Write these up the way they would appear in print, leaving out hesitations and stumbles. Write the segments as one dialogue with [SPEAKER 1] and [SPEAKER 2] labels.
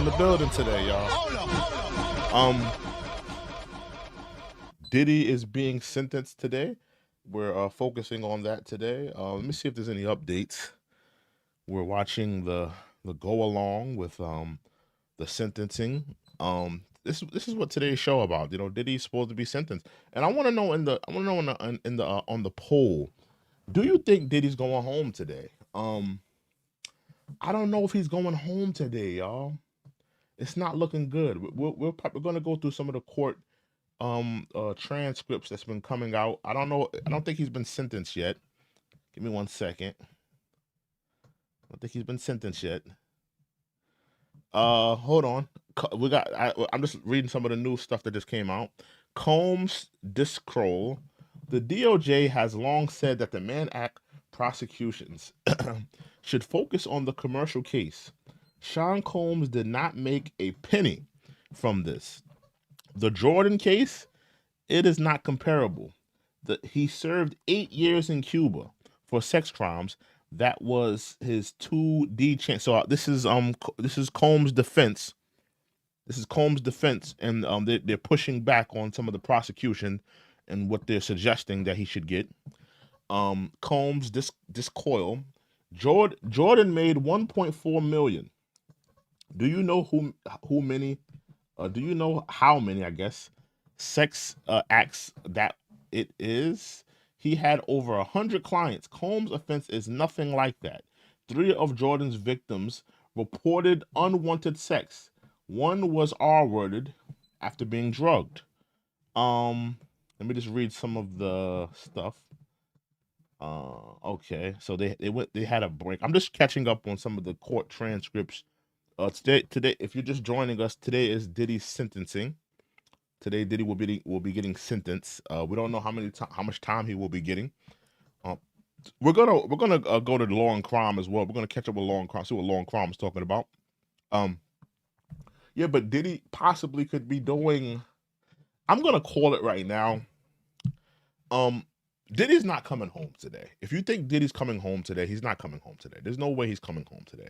[SPEAKER 1] the building today, y'all. Diddy is being sentenced today. We're focusing on that today. Let me see if there's any updates. We're watching the go along with the sentencing. This is what today's show about. You know, Diddy's supposed to be sentenced, and I want to know in the on the poll. Do you think Diddy's going home today? I don't know if he's going home today, y'all. It's not looking good. We're probably going to go through some of the court transcripts that's been coming out. I don't know. I don't think he's been sentenced yet. Give me 1 second. I don't think he's been sentenced yet. Hold on. I'm just reading some of the new stuff that just came out. Combs discroll. The DOJ has long said that the Mann Act prosecutions should focus on the commercial case. Sean Combs did not make a penny from this. The Jordan case, it is not comparable. He served 8 years in Cuba for sex crimes. That was his 2D chance. So this is Combs' defense. This is Combs' defense, and they're pushing back on some of the prosecution and what they're suggesting that he should get. Combs discoil. Jordan made 1.4 million. Do you know who many? Do you know how many? I guess sex acts that it is. He had over 100 clients. Combs' offense is nothing like that. 3 of Jordan's victims reported unwanted sex. One was R-worded after being drugged. Let me just read some of the stuff. Okay, so they had a break. I'm just catching up on some of the court transcripts. Today, if you're just joining us, today is Diddy's sentencing. Today, Diddy will be getting sentenced. We don't know how much time he will be getting. We're gonna go to Law and Crime as well. We're gonna catch up with Law and Crime, see what Law and Crime is talking about. Yeah, but Diddy possibly could be doing. I'm gonna call it right now. Diddy's not coming home today. If you think Diddy's coming home today, he's not coming home today. There's no way he's coming home today.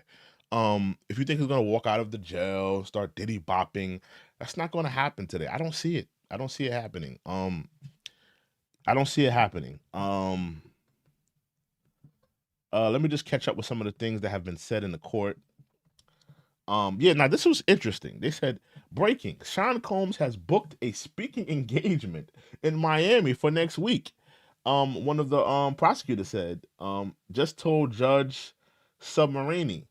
[SPEAKER 1] If you think he's gonna walk out of the jail, start Diddy bopping, that's not gonna happen today. I don't see it. I don't see it happening. I don't see it happening. Let me just catch up with some of the things that have been said in the court. Yeah, now this was interesting. They said, breaking, Sean Combs has booked a speaking engagement in Miami for next week. One of the prosecutors said, just told Judge Submarini,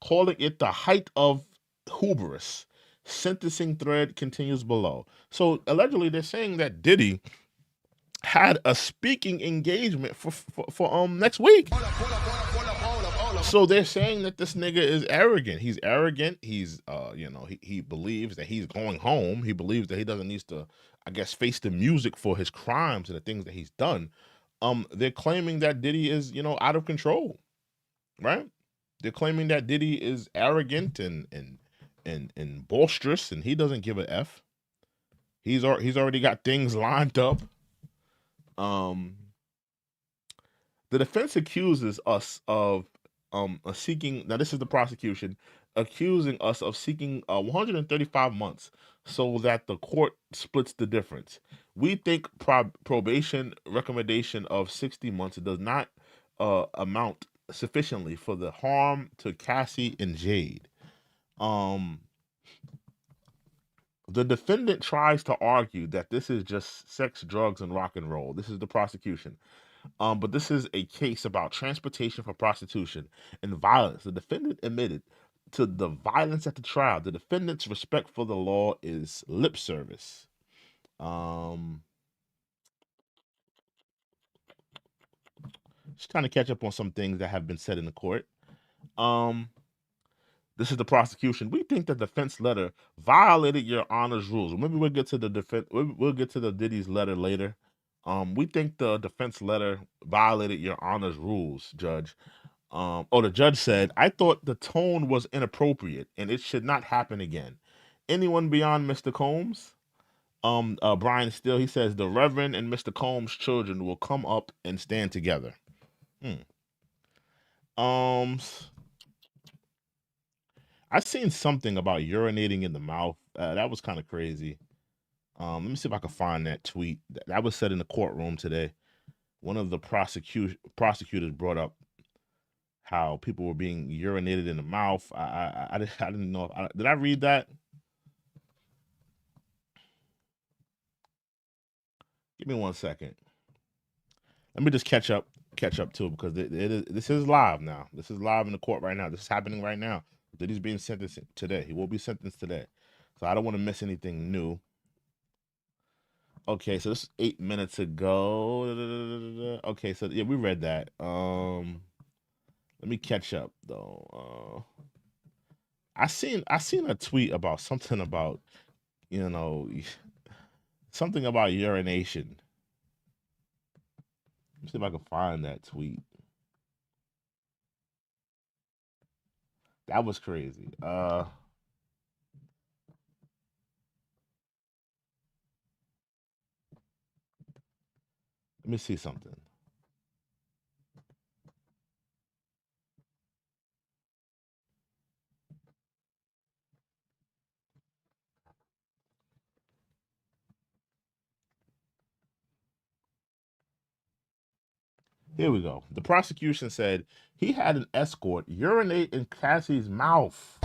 [SPEAKER 1] calling it the height of hubris. Sentencing thread continues below. So allegedly they're saying that Diddy had a speaking engagement for next week. So they're saying that this nigga is arrogant. He's arrogant. He's he believes that he's going home. He believes that he doesn't need to, I guess, face the music for his crimes and the things that he's done. They're claiming that Diddy is, out of control, right? They're claiming that Diddy is arrogant and boisterous, and he doesn't give a f. He's already got things lined up. The defense accuses us of seeking. Now, this is the prosecution accusing us of seeking 135 months so that the court splits the difference. We think probation recommendation of 60 months does not amount sufficiently for the harm to Cassie and Jade. The defendant tries to argue that this is just sex, drugs, and rock and roll. This is the prosecution. But this is a case about transportation for prostitution and violence. The defendant admitted to the violence at the trial. The defendant's respect for the law is lip service. Just trying to catch up on some things that have been said in the court. This is the prosecution. We think the defense letter violated your honor's rules. Maybe we'll get to the defense. We'll get to the Diddy's letter later. We think the defense letter violated your honor's rules, Judge. The judge said, I thought the tone was inappropriate and it should not happen again. Anyone beyond Mr. Combs? Brian Steele, he says, the Reverend and Mr. Combs' children will come up and stand together. I seen something about urinating in the mouth. That was kind of crazy. Let me see if I can find that tweet. That was said in the courtroom today. One of the prosecutors brought up how people were being urinated in the mouth. I didn't know. Did I read that? Give me 1 second. Let me just catch up too, because this is live now. This is live in the court right now. This is happening right now. Diddy's being sentenced today. He will be sentenced today. So I don't want to miss anything new. Okay, so this is 8 minutes ago. Okay, so yeah, we read that. Let me catch up though. I seen a tweet about something about, you know, something about urination. Let me see if I can find that tweet. That was crazy. Let me see something. Here we go. The prosecution said he had an escort urinate in Cassie's mouth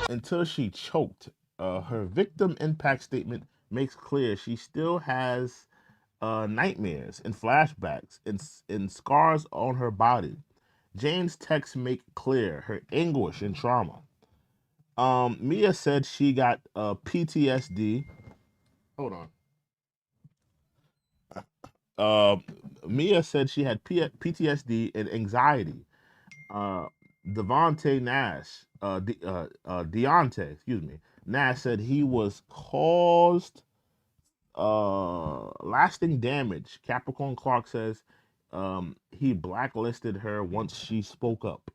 [SPEAKER 1] until she choked. Her victim impact statement makes clear she still has nightmares and flashbacks and scars on her body. Jane's texts make clear her anguish and trauma. Mia said she got PTSD. Hold on. Uh, Mia said she had PTSD and anxiety. Uh, Devonte Nash, Deontay, excuse me, Nash said he was caused lasting damage. Capricorn Clark says he blacklisted her once she spoke up.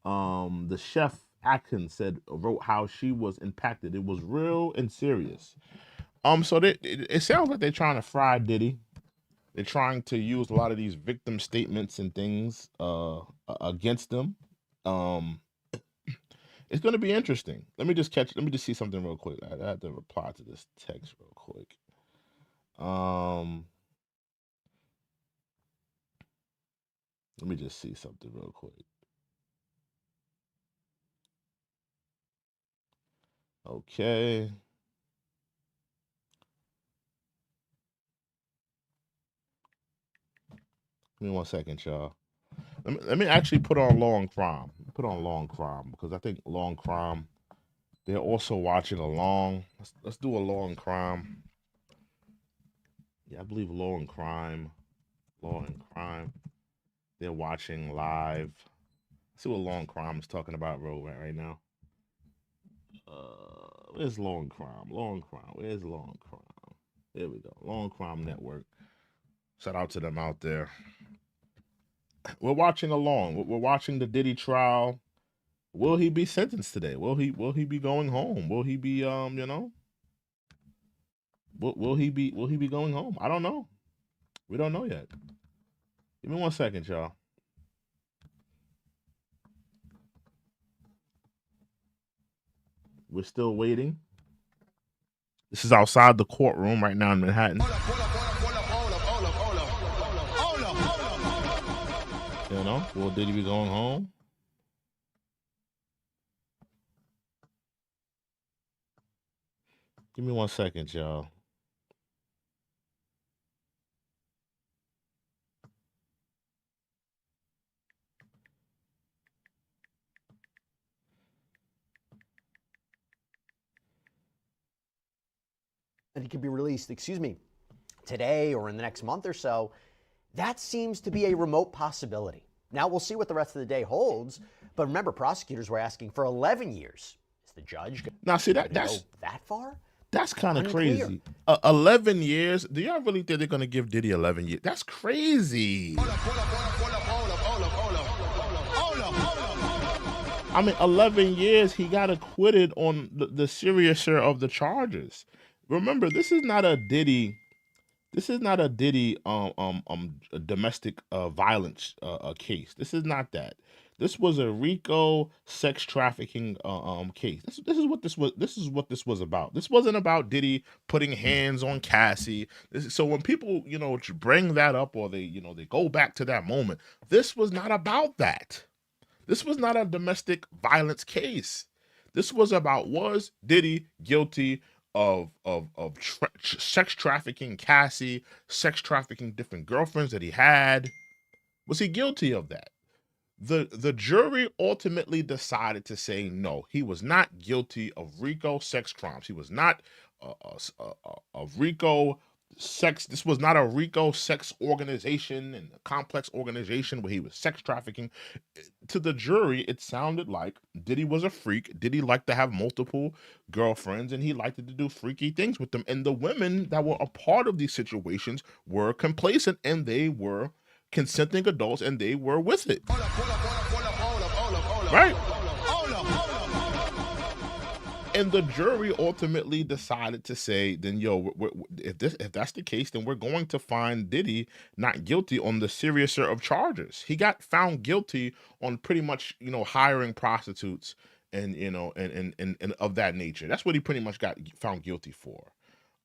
[SPEAKER 1] The chef Atkins wrote how she was impacted. It was real and serious. So it sounds like they're trying to fry Diddy. They're trying to use a lot of these victim statements and things against them. Um, it's going to be interesting. Let me just see something real quick. I have to reply to this text real quick. Let me just see something real quick. Okay. Give me 1 second, y'all. Let me actually put on Long Crime. Put on Long Crime because I think Long Crime. They're also watching along. Let's do a Long Crime. Yeah, I believe Law and Crime. Law and Crime. They're watching live. Let's see what Law and Crime is talking about right now. Where's Law and Crime? Law and Crime. Where's Law and Crime? There we go. Law and Crime Network. Shout out to them out there. We're watching along. We're watching the Diddy trial. Will he be sentenced today? Will he be going home? Will he be will he be going home? I don't know. We don't know yet. Give me 1 second, y'all. We're still waiting. This is outside the courtroom right now in Manhattan. You know, will Diddy be going home? Give me 1 second, y'all.
[SPEAKER 2] That he could be released, today or in the next month or so, that seems to be a remote possibility. Now we'll see what the rest of the day holds, but remember, prosecutors were asking for 11 years. Is the judge
[SPEAKER 1] now see
[SPEAKER 2] that's
[SPEAKER 1] go
[SPEAKER 2] that far?
[SPEAKER 1] That's kind of crazy. 11 years? Do y'all really think they're going to give Diddy 11 years? That's crazy. I mean, 11 years, he got acquitted on the seriouser of the charges. Remember, this is not a Diddy domestic violence case. This is not that. This was a RICO sex trafficking case. This is what this was. This is what this was about. This wasn't about Diddy putting hands on Cassie. So when people bring that up, or they go back to that moment, this was not about that. This was not a domestic violence case. This was about, was Diddy guilty of sex trafficking Cassie, sex trafficking different girlfriends that he had? Was he guilty of that? The jury ultimately decided to say no. He was not guilty of RICO sex crimes. He was not a RICO sex. This was not a RICO sex organization and a complex organization where he was sex trafficking. To the jury, it sounded like Diddy was a freak. Diddy liked to have multiple girlfriends, and he liked to do freaky things with them. And the women that were a part of these situations were complacent, and they were consenting adults, and they were with it. Right? And the jury ultimately decided to say, then, if that's the case, then we're going to find Diddy not guilty on the seriouser of charges. He got found guilty on pretty much, hiring prostitutes and of that nature. That's what he pretty much got found guilty for.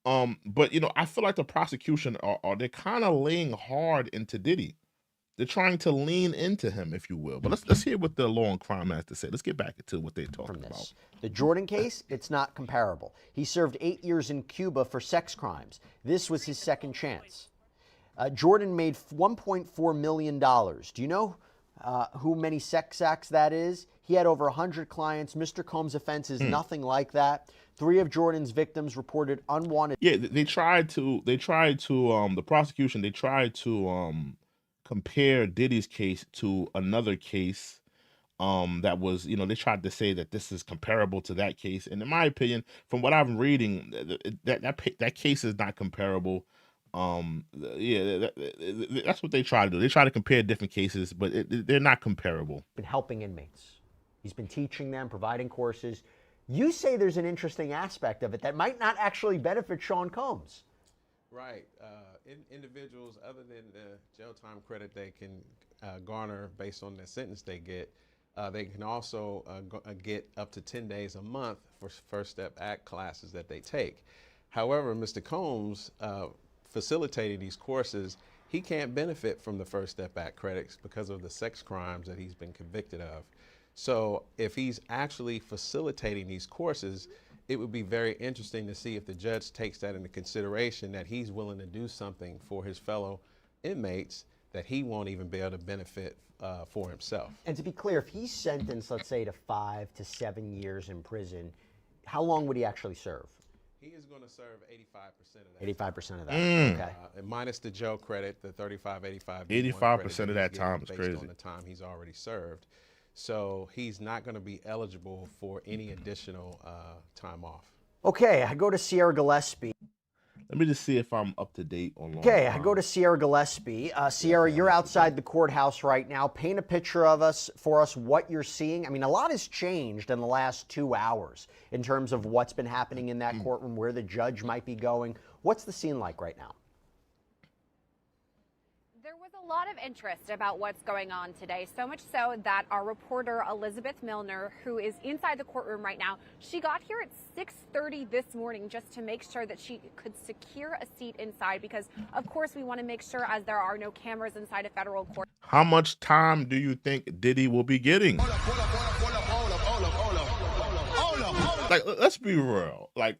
[SPEAKER 1] But I feel like the prosecution they're kind of laying hard into Diddy. They're trying to lean into him, if you will. But let's hear what the law and crime has to say. Let's get back into what they're talking about.
[SPEAKER 2] The Jordan case, it's not comparable. He served 8 years in Cuba for sex crimes. This was his second chance. Jordan made $1.4 million. Do you know who many sex acts that is? He had over 100 clients. Mr. Combs' offense is nothing like that. 3 of Jordan's victims reported unwanted.
[SPEAKER 1] Yeah, the prosecution, they tried to compare Diddy's case to another case that was, they tried to say that this is comparable to that case. And in my opinion, from what I'm reading, that case is not comparable. That's what they try to do. They try to compare different cases, but they're not comparable.
[SPEAKER 2] Been helping inmates. He's been teaching them, providing courses. You say there's an interesting aspect of it that might not actually benefit Sean Combs.
[SPEAKER 3] Right. Individuals, other than the jail time credit they can garner based on the sentence they can also get up to 10 days a month for First Step Act classes that they take. However, Mr. Combs facilitating these courses, he can't benefit from the First Step Act credits because of the sex crimes that he's been convicted of. So if he's actually facilitating these courses, it would be very interesting to see if the judge takes that into consideration, that he's willing to do something for his fellow inmates that he won't even be able to benefit for himself.
[SPEAKER 2] And to be clear, if he's sentenced, let's say, to 5 to 7 years in prison, how long would he actually serve?
[SPEAKER 3] He is going to serve 85% of that.
[SPEAKER 2] 85% of that. Okay.
[SPEAKER 3] And minus the jail credit, the 35, 85.
[SPEAKER 1] 85% of that time is crazy.
[SPEAKER 3] Based on the time he's already served. So he's not going to be eligible for any additional time off.
[SPEAKER 2] Okay, I go to Sierra Gillespie.
[SPEAKER 1] Let me just see if I'm up to date on law.
[SPEAKER 2] Okay, I go to Sierra Gillespie. Sierra, you're outside the courthouse right now. Paint a picture for us what you're seeing. I mean, a lot has changed in the last 2 hours in terms of what's been happening in that courtroom, where the judge might be going. What's the scene like right now?
[SPEAKER 4] There was a lot of interest about what's going on today, so much so that our reporter Elizabeth Milner, who is inside the courtroom right now, she got here at 6:30 this morning just to make sure that she could secure a seat inside, because of course we want to make sure, as there are no cameras inside a federal court.
[SPEAKER 1] How much time do you think Diddy will be getting? Like, let's be real. Like,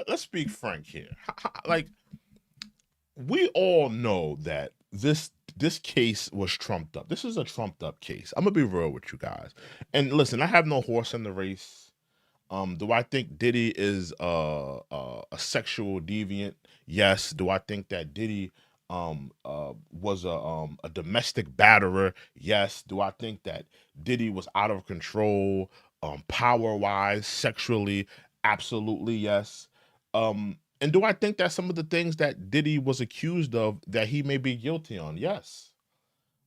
[SPEAKER 1] let's speak frank here. Like, we all know that this case was trumped up. This is a trumped up case. I'm gonna be real with you guys. And listen, I have no horse in the race. Do I think Diddy is a sexual deviant? Yes. Do I think that Diddy was a domestic batterer? Yes. Do I think that Diddy was out of control, power-wise, sexually? Absolutely, yes. And do I think that some of the things that Diddy was accused of that he may be guilty on? Yes.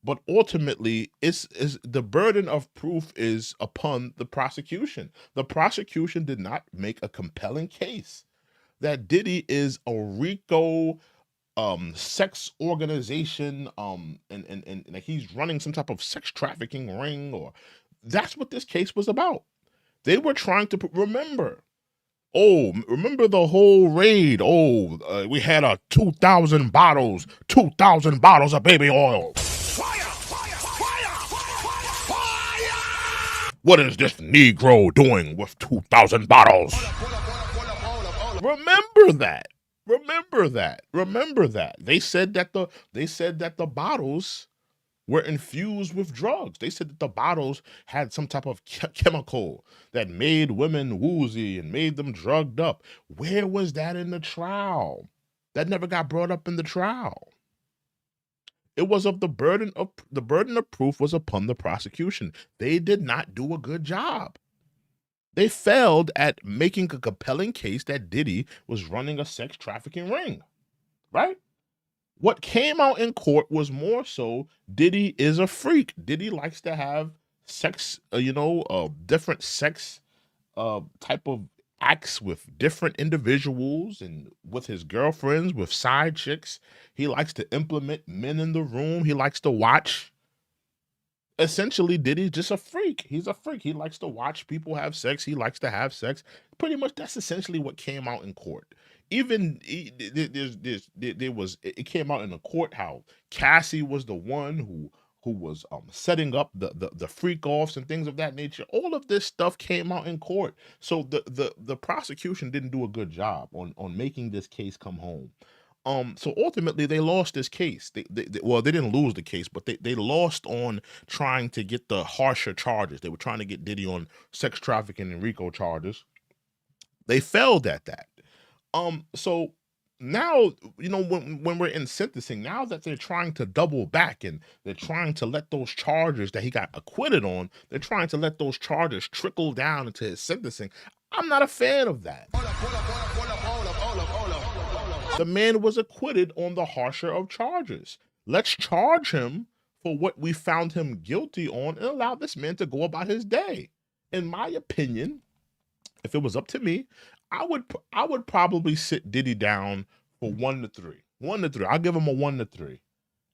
[SPEAKER 1] But ultimately, it's the burden of proof is upon the prosecution. The prosecution did not make a compelling case that Diddy is a RICO sex organization, and like he's running some type of sex trafficking ring, or that's what this case was about. They were trying to remember. Oh, remember the whole raid? Oh, we had 2,000 bottles of baby oil. What is this Negro doing with 2,000 bottles? Remember that. Remember that. They said that the bottles were infused with drugs. They said that the bottles had some type of chemical that made women woozy and made them drugged up. Where was that in the trial? That never got brought up in the trial. It was of the burden of proof was upon the prosecution. They did not do a good job. They failed at making a compelling case that Diddy was running a sex trafficking ring, right? What came out in court was more so Diddy is a freak. Diddy likes to have sex, different sex type of acts with different individuals and with his girlfriends, with side chicks. He likes to implement men in the room. He likes to watch. Essentially, Diddy's just a freak. He's a freak. He likes to watch people have sex. He likes to have sex. Pretty much that's essentially what came out in court. Even it came out in the court how Cassie was the one who was setting up the freak offs and things of that nature. All of this stuff came out in court. So the prosecution didn't do a good job on making this case come home. So ultimately they lost this case. They didn't lose the case, but they lost on trying to get the harsher charges. They were trying to get Diddy on sex trafficking and RICO charges. They failed at that. So now, when we're in sentencing, now that they're trying to double back and they're trying to let those charges that he got acquitted on, they're trying to let those charges trickle down into his sentencing. I'm not a fan of that. The man was acquitted on the harsher of charges. Let's charge him for what we found him guilty on and allow this man to go about his day. In my opinion, if it was up to me, I would probably sit Diddy down for 1 to 3. 1 to 3. I'll give him a 1 to 3.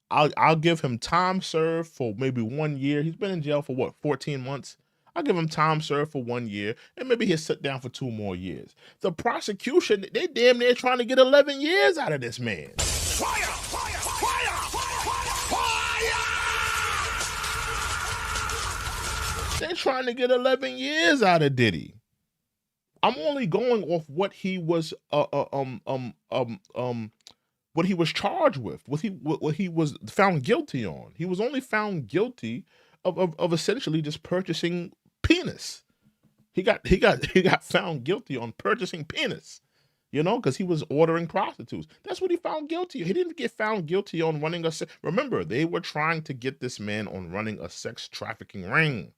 [SPEAKER 1] I'll give him time served for maybe 1 year. He's been in jail for what, 14 months? I'll give him time served for 1 year, and maybe he'll sit down for 2 more years. The prosecution, they damn near trying to get 11 years out of this man. Fire! Fire! Fire! Fire! They're trying to get 11 years out of Diddy. I'm only going off what he was what he was charged with, what he was found guilty on. He was only found guilty of essentially just purchasing penis. He got found guilty on purchasing penis, because he was ordering prostitutes. That's what he found guilty. He didn't get found guilty on running a. Remember, they were trying to get this man on running a sex trafficking ring.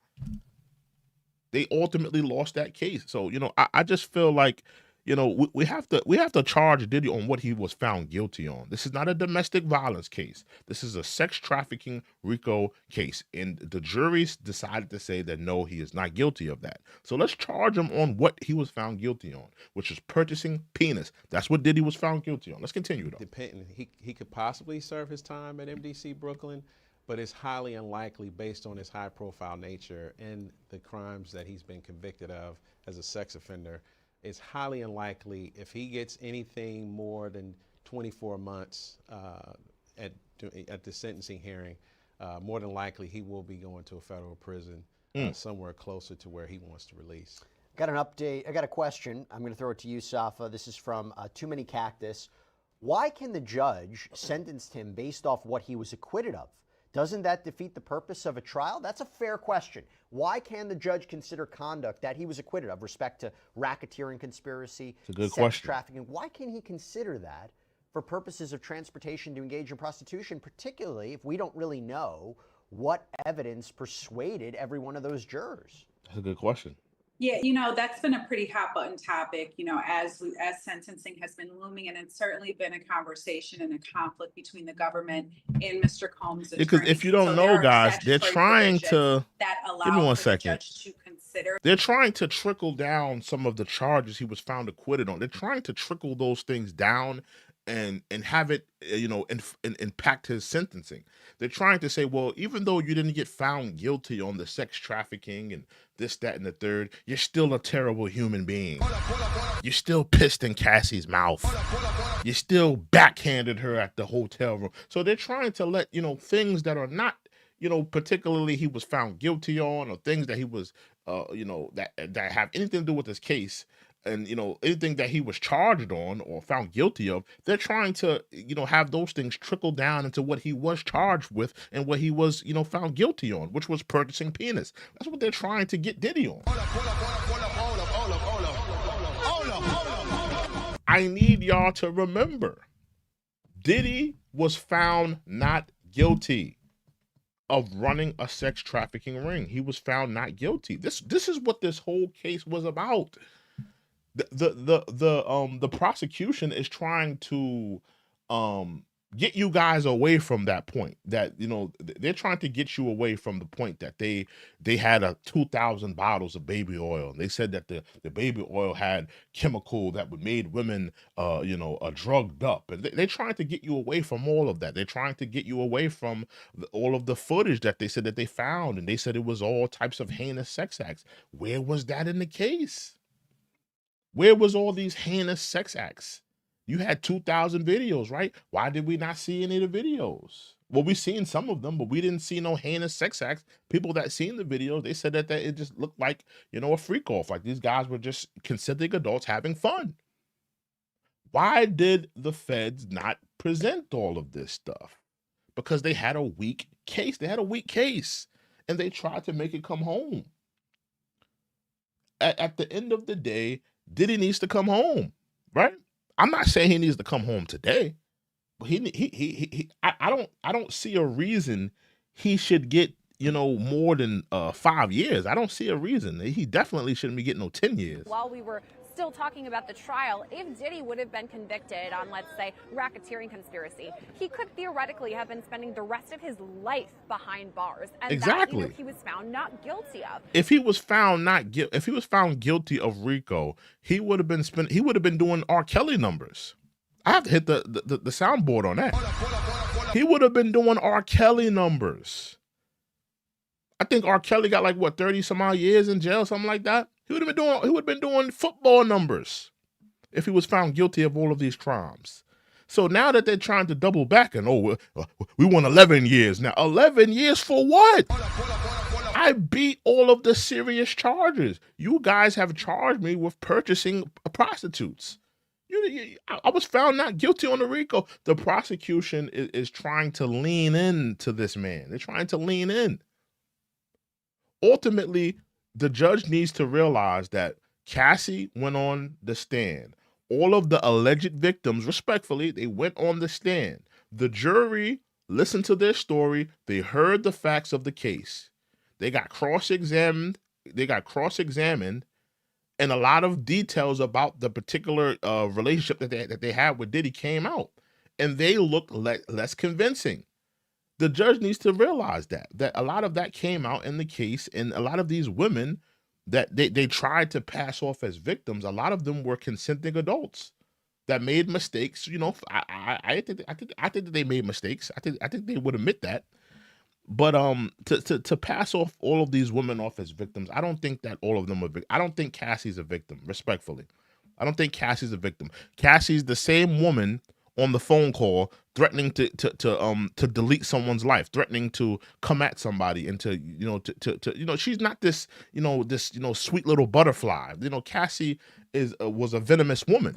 [SPEAKER 1] They ultimately lost that case. So, I just feel like, we have to charge Diddy on what he was found guilty on. This is not a domestic violence case. This is a sex trafficking RICO case. And the juries decided to say that no, he is not guilty of that. So let's charge him on what he was found guilty on, which is purchasing penis. That's what Diddy was found guilty on. Let's continue though.
[SPEAKER 3] He could possibly serve his time at MDC Brooklyn, but it's highly unlikely based on his high profile nature and the crimes that he's been convicted of as a sex offender. It's highly unlikely if he gets anything more than 24 months at the sentencing hearing, more than likely he will be going to a federal prison somewhere closer to where he wants to release.
[SPEAKER 2] Got an update. I got a question. I'm going to throw it to you, Safa. This is from Too Many Cactus. Why can the judge sentence him based off what he was acquitted of? Doesn't that defeat the purpose of a trial? That's a fair question. Why can the judge consider conduct that he was acquitted of, respect to racketeering conspiracy, sex trafficking? Why can he consider that for purposes of transportation to engage in prostitution, particularly if we don't really know what evidence persuaded every one of those jurors?
[SPEAKER 1] That's a good question.
[SPEAKER 5] Yeah, that's been a pretty hot button topic, as sentencing has been looming, and it's certainly been a conversation and a conflict between the government and Mr. Combs' attorney.
[SPEAKER 1] Because if you don't know, guys, they're trying to
[SPEAKER 5] give me 1 second.
[SPEAKER 1] They're trying to trickle down some of the charges he was found acquitted on. They're trying to trickle those things down and have it impact his sentencing. They're trying to say, well, even though you didn't get found guilty on the sex trafficking and this, that, and the third, you're still a terrible human being. You still pissed in Cassie's mouth. You still backhanded her at the hotel room. So they're trying to let things that are not particularly he was found guilty on, or things that he was that have anything to do with this case, and anything that he was charged on or found guilty of. They're trying to have those things trickle down into what he was charged with and what he was found guilty on, which was purchasing penis. That's what they're trying to get Diddy on. I need y'all to remember, Diddy was found not guilty of running a sex trafficking ring. He was found not guilty. This is what this whole case was about. The prosecution is trying to get you guys away from that point, that they're trying to get you away from the point that they had 2,000 bottles of baby oil. They said that the baby oil had chemical that would made women drugged up, and they're trying to get you away from all of that. They're trying to get you away from all of the footage that they said that they found, and they said it was all types of heinous sex acts. Where was that in the case? Where was all these heinous sex acts? You had 2,000 videos, right? Why did we not see any of the videos? Well, we seen some of them, but we didn't see no heinous sex acts. People that seen the videos, they said that it just looked like, a freak off. Like these guys were just consenting adults having fun. Why did the feds not present all of this stuff? Because they had a weak case. They had a weak case, and they tried to make it come home. At the end of the day, Diddy needs to come home, right? I'm not saying he needs to come home today, but I don't see a reason he should get more than 5 years. I don't see a reason. He definitely shouldn't be getting no 10 years.
[SPEAKER 4] While we were still talking about the trial, if Diddy would have been convicted on, let's say, racketeering conspiracy, he could theoretically have been spending the rest of his life behind bars, and
[SPEAKER 1] exactly.
[SPEAKER 4] that he was found not guilty of.
[SPEAKER 1] If he was found guilty of RICO, he would have been doing R. Kelly numbers. I have to hit the soundboard on that. He would have been doing R. Kelly numbers. I think R. Kelly got like 30 some odd years in jail, something like that. He would have been doing football numbers if he was found guilty of all of these crimes. So now that they're trying to double back and we want 11 years now. 11 years for what? I beat all of the serious charges. You guys have charged me with purchasing prostitutes. I was found not guilty on the RICO. The prosecution is trying to lean into this man. They're trying to lean in. Ultimately, the judge needs to realize that Cassie went on the stand. All of the alleged victims, respectfully, they went on the stand. The jury listened to their story. They heard the facts of the case. They got cross-examined. And a lot of details about the particular relationship that they had with Diddy came out, and they look less convincing. The judge needs to realize that a lot of that came out in the case, and a lot of these women that they tried to pass off as victims, a lot of them were consenting adults that made mistakes. I think that they made mistakes. I think they would admit that. But to pass off all of these women off as victims, I don't think that all of them are victims. I don't think Cassie's a victim, respectfully. I don't think Cassie's a victim. Cassie's the same woman on the phone call threatening to delete someone's life, threatening to come at somebody, and to she's not this sweet little butterfly. Cassie was a venomous woman.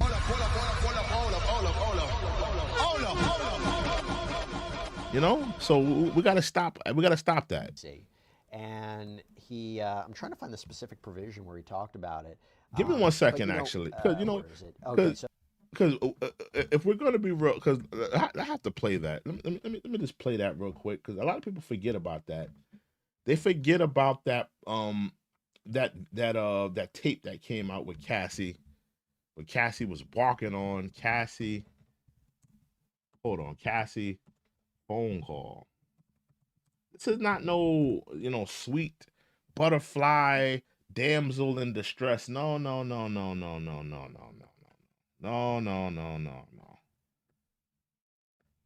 [SPEAKER 1] So we gotta stop that.
[SPEAKER 2] And he, I'm trying to find the specific provision where he talked about it.
[SPEAKER 1] Give me 1 second, actually, because if we're gonna be real, because I have to play that. Let me just play that real quick, because a lot of people forget about that. They forget about that that tape that came out with Cassie, when Cassie was walking on Cassie. Hold on, Cassie phone call. This is not no sweet butterfly damsel in distress. No.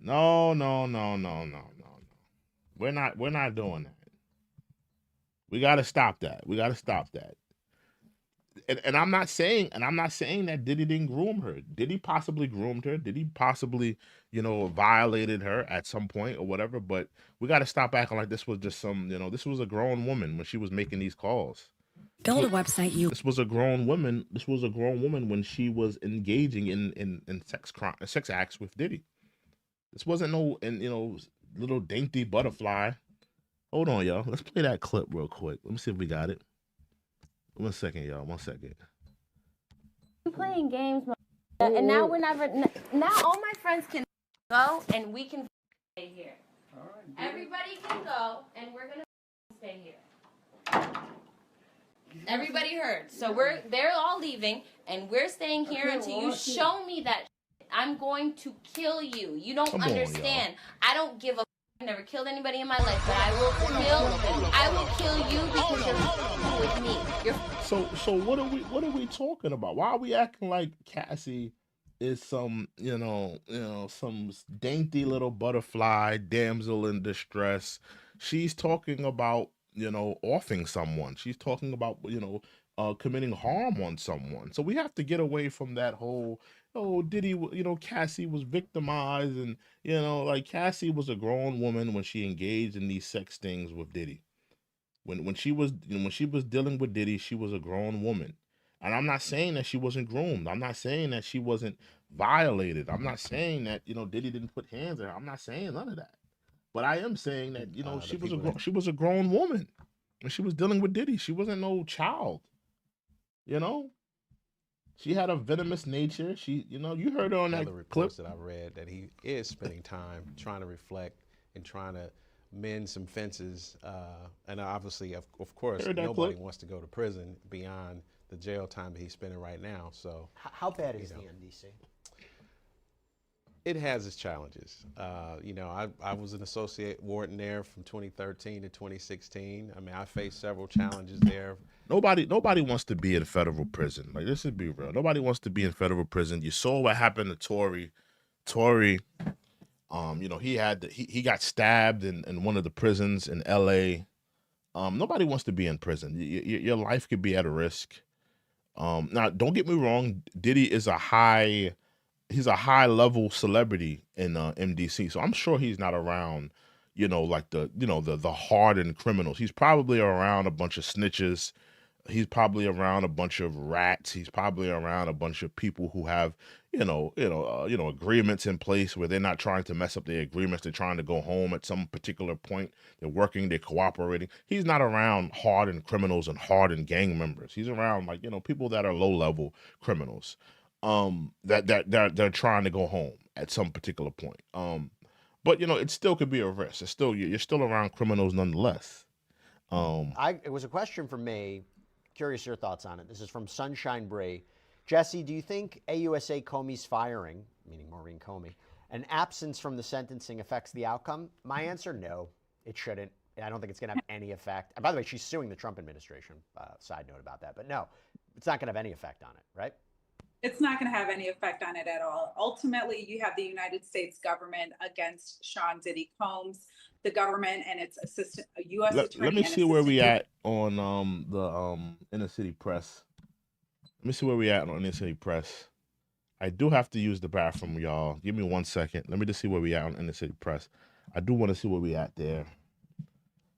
[SPEAKER 1] No, no, no, no, no, no, no. We're not doing that. We gotta stop that. We gotta stop that. And I'm not saying that Diddy didn't groom her. Diddy possibly groomed her. Diddy possibly, violated her at some point or whatever. But we got to stop acting like this was just this was a grown woman when she was making these calls.
[SPEAKER 6] Build a website you
[SPEAKER 1] This was a grown woman. This was a grown woman when she was engaging in sex acts with Diddy. This wasn't no little dainty butterfly. Hold on, y'all. Let's play that clip real quick. Let me see if we got it. 1 second, y'all. 1 second.
[SPEAKER 7] You playing games, and now we're never. Now all my friends can go, and we can stay here. All right. Everybody can go, and we're gonna stay here. Everybody heard. So they're all leaving, and we're staying here until you show me that. I'm going to kill you. You don't understand. I don't give a. I've never killed anybody in my life, but I will kill you because you're with me.
[SPEAKER 1] So what are we talking about? Why are we acting like Cassie is some some dainty little butterfly damsel in distress? She's talking about offing someone. She's talking about committing harm on someone. So we have to get away from that whole Diddy, Cassie was victimized, and like Cassie was a grown woman when she engaged in these sex things with Diddy. When she was dealing with Diddy, she was a grown woman. And I'm not saying that she wasn't groomed. I'm not saying that she wasn't violated. I'm not saying that Diddy didn't put hands on her. I'm not saying none of that. But I am saying that she was a grown woman when she was dealing with Diddy. She wasn't no child. She had a venomous nature. She, you heard her on that
[SPEAKER 3] Other
[SPEAKER 1] clip.
[SPEAKER 3] reports that I read that he is spending time trying to reflect and trying to mend some fences. And obviously, of course, nobody wants to go to prison beyond the jail time that he's spending right now. So
[SPEAKER 2] How bad is the MDC?
[SPEAKER 3] it has its challenges. I was an associate warden there from 2013 to 2016. I mean, I faced several challenges there.
[SPEAKER 1] Nobody wants to be in federal prison. Like, this should be real. Nobody wants to be in federal prison. You saw what happened to Tory. Tory, he got stabbed in one of the prisons in LA. Nobody wants to be in prison. Your life could be at risk. Now, don't get me wrong. Diddy is he's a high level celebrity in MDC. So I'm sure he's not around, like the hardened criminals. He's probably around a bunch of snitches. He's probably around a bunch of rats. He's probably around a bunch of people who have, agreements in place where they're not trying to mess up their agreements. They're trying to go home at some particular point. They're working, they're cooperating. He's not around hardened criminals and hardened gang members. He's around people that are low level criminals, that they're trying to go home at some particular point. But it still could be a risk. It's still, you're still around criminals nonetheless.
[SPEAKER 2] It was a question from me. Curious your thoughts on it. This is from Sunshine Bray. Jesse, do you think AUSA Comey's firing, meaning Maureen Comey, and absence from the sentencing affects the outcome? My answer, no, it shouldn't. I don't think it's going to have any effect. And by the way, she's suing the Trump administration. Side note about that. But no, it's not going to have any effect on it, right?
[SPEAKER 5] It's not going to have any effect on it at all. Ultimately, you have the United States government against Sean Diddy Combs, the government and its assistant, U.S. attorney.
[SPEAKER 1] Let me see where we at on the inner city press. Let me see where we at on inner city press. I do have to use the bathroom, y'all. Give me 1 second. Let me just see where we at on inner city press. I do want to see where we at there.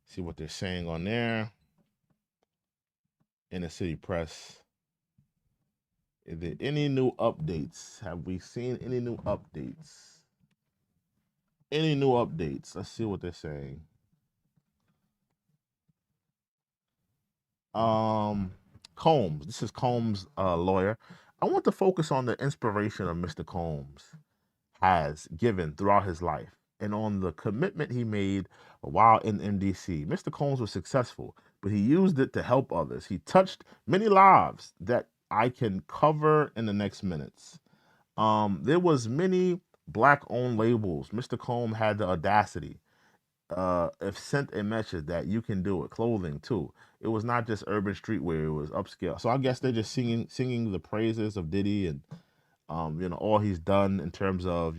[SPEAKER 1] See what they're saying on there. Inner city press. Is there any new updates? Have we seen any new updates? Any new updates? Let's see what they're saying. Combs. This is Combs' lawyer. I want to focus on the inspiration of Mr. Combs has given throughout his life and on the commitment he made while in MDC. Mr. Combs was successful, but he used it to help others. He touched many lives that I can cover in the next minutes. There was many Black-owned labels. Mr. Combs had the audacity, if sent a message that you can do it. Clothing too. It was not just urban streetwear. It was upscale. So I guess they're just singing the praises of Diddy and all he's done in terms of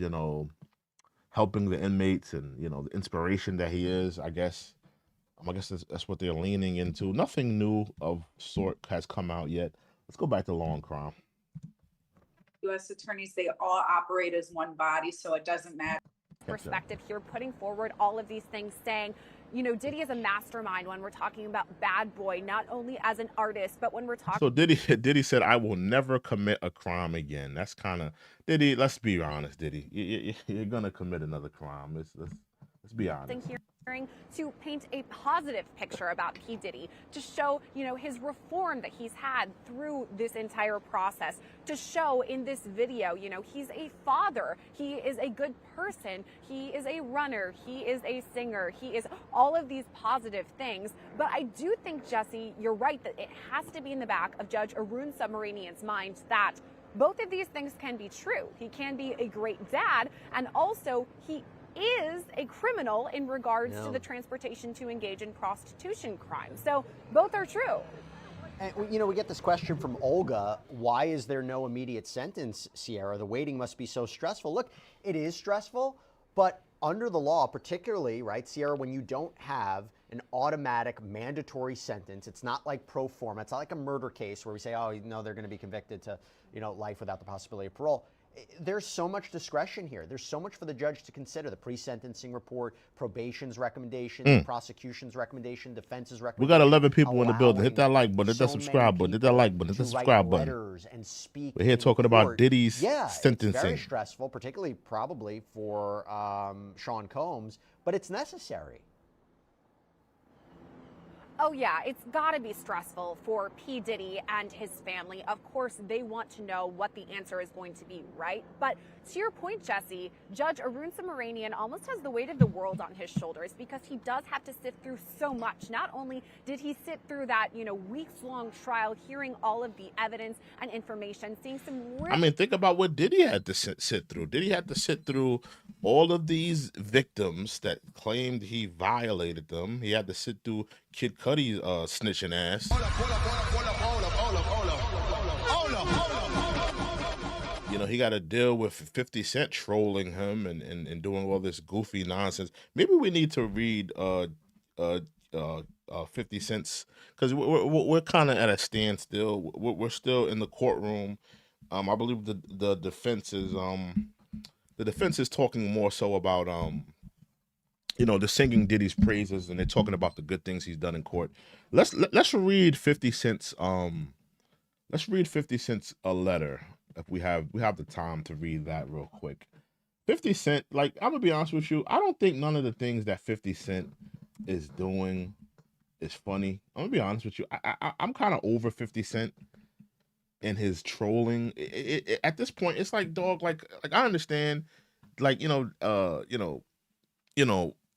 [SPEAKER 1] helping the inmates and, the inspiration that he is, I guess. I guess that's what they're leaning into. Nothing new of sort has come out yet. Let's go back to law and crime.
[SPEAKER 5] U.S. attorneys, they all operate as one body, so it doesn't matter.
[SPEAKER 4] Perspective here, putting forward all of these things, saying, Diddy is a mastermind when we're talking about Bad Boy, not only as an artist, but when we're talking.
[SPEAKER 1] So Diddy said, "I will never commit a crime again." That's kind of Diddy. Let's be honest, Diddy. You're gonna commit another crime. Let's be honest.
[SPEAKER 4] To paint a positive picture about P. Diddy, to show, his reform that he's had through this entire process, to show in this video, he's a father, he is a good person, he is a runner, he is a singer, he is all of these positive things. But I do think, Jesse, you're right that it has to be in the back of Judge Arun Subramanian's mind that both of these things can be true. He can be a great dad, and also he is a criminal in regards to the transportation to engage in prostitution crime. So both are true.
[SPEAKER 2] And, we get this question from Olga. Why is there no immediate sentence, Sierra? The waiting must be so stressful. Look, it is stressful, but under the law, particularly, right, Sierra, when you don't have an automatic mandatory sentence, it's not like pro forma. It's not like a murder case where we say, oh, they're going to be convicted to, life without the possibility of parole. There's so much discretion here. There's so much for the judge to consider. The pre-sentencing report, probation's recommendation, prosecution's recommendation, defense's recommendation.
[SPEAKER 1] We got 11 people in the building. Hit that like button. Hit that subscribe button. Hit that like button. Hit that subscribe button.
[SPEAKER 2] And speak.
[SPEAKER 1] We're here talking about Diddy's sentencing.
[SPEAKER 2] It's very stressful, particularly probably for Sean Combs, but it's necessary.
[SPEAKER 4] Oh, yeah, it's got to be stressful for P. Diddy and his family. Of course, they want to know what the answer is going to be, right? But to your point, Jesse, Judge Arun Subramanian almost has the weight of the world on his shoulders because he does have to sit through so much. Not only did he sit through that, weeks-long trial, hearing all of the evidence and information, seeing some
[SPEAKER 1] think about what Diddy had to sit through. Diddy had to sit through all of these victims that claimed he violated them. He had to sit through Kid Cudi's snitching ass. He got to deal with 50 Cent trolling him and doing all this goofy nonsense. Maybe we need to read 50 Cent's, because we're kind of at a standstill. We're still in the courtroom. I believe the defense is talking more so about they're singing Diddy's praises and they're talking about the good things he's done in court. Let's read 50 Cent's let's read 50 Cent's a letter if we have the time to read that real quick. 50 Cent, I'm gonna be honest with you, I don't think none of the things that 50 Cent is doing is funny. I'm gonna be honest with you. I'm kind of over 50 Cent and his trolling. At this point, it's like, dog, like I understand, Diddy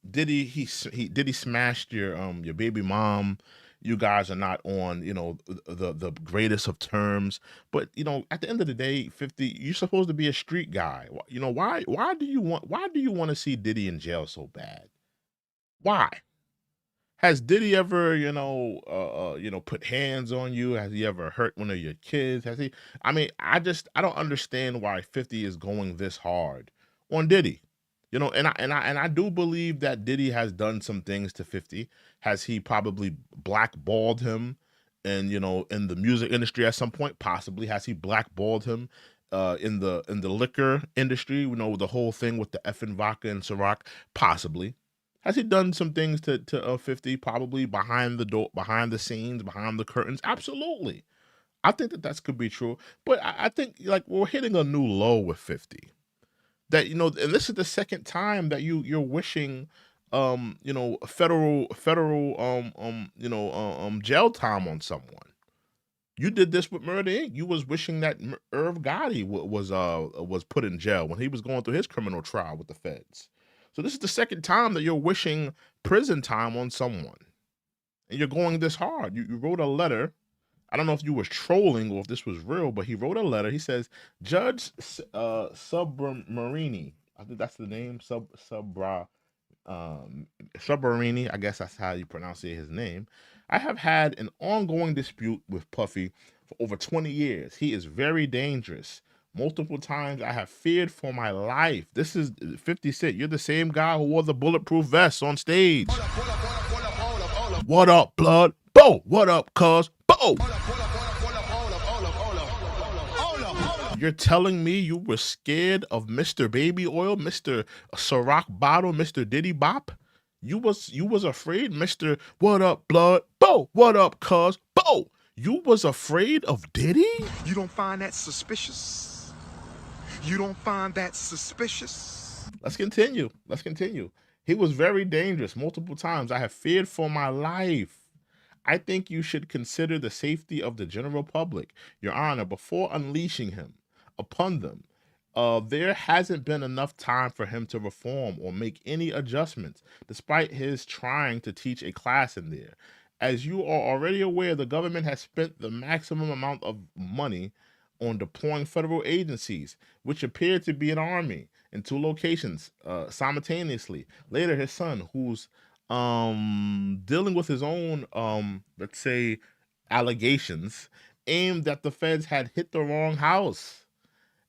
[SPEAKER 1] Diddy smashed your baby mom. You guys are not on, the greatest of terms. But, at the end of the day, 50, you're supposed to be a street guy. Why do you want to see Diddy in jail so bad? Why? Has Diddy ever, put hands on you? Has he ever hurt one of your kids? Has he? I don't understand why 50 is going this hard on Diddy. And I do believe that Diddy has done some things to 50. Has he probably blackballed him and in the music industry at some point? Possibly. Has he blackballed him in the liquor industry? The whole thing with the effing vodka and Ciroc? Possibly. Has he done some things to 50? Probably behind the door, behind the scenes, behind the curtains? Absolutely. I think that could be true. But I think we're hitting a new low with 50. That and this is the second time that you're wishing federal jail time on someone. You did this with Murder Inc. You was wishing that Irv Gotti was put in jail when he was going through his criminal trial with the feds. So this is the second time that you're wishing prison time on someone, and you're going this hard. You wrote a letter. I don't know if you were trolling or if this was real, but he wrote a letter. He says, Judge Subramanian, I think that's the name, Subramanian, I guess that's how you pronounce his name. I have had an ongoing dispute with Puffy for over 20 years. He is very dangerous. Multiple times I have feared for my life. This is 50 Cent. You're the same guy who wore the bulletproof vest on stage. What up, blood? Bo! What up, cuz? Bo! You're telling me you were scared of Mr. Baby Oil, Mr. Ciroc Bottle, Mr. Diddy Bop? You was afraid, Mr. What up, blood? Bo! What up, cuz? Bo! You was afraid of Diddy?
[SPEAKER 8] You don't find that suspicious? You don't find that suspicious?
[SPEAKER 1] Let's continue. Let's continue. He was very dangerous multiple times. I have feared for my life. I think you should consider the safety of the general public, Your Honor, before unleashing him upon them. There hasn't been enough time for him to reform or make any adjustments, despite his trying to teach a class in there. As you are already aware, the government has spent the maximum amount of money on deploying federal agencies, which appear to be an army, in 2 locations simultaneously. Later, his son, who's dealing with his own, let's say, allegations, aimed that the feds had hit the wrong house.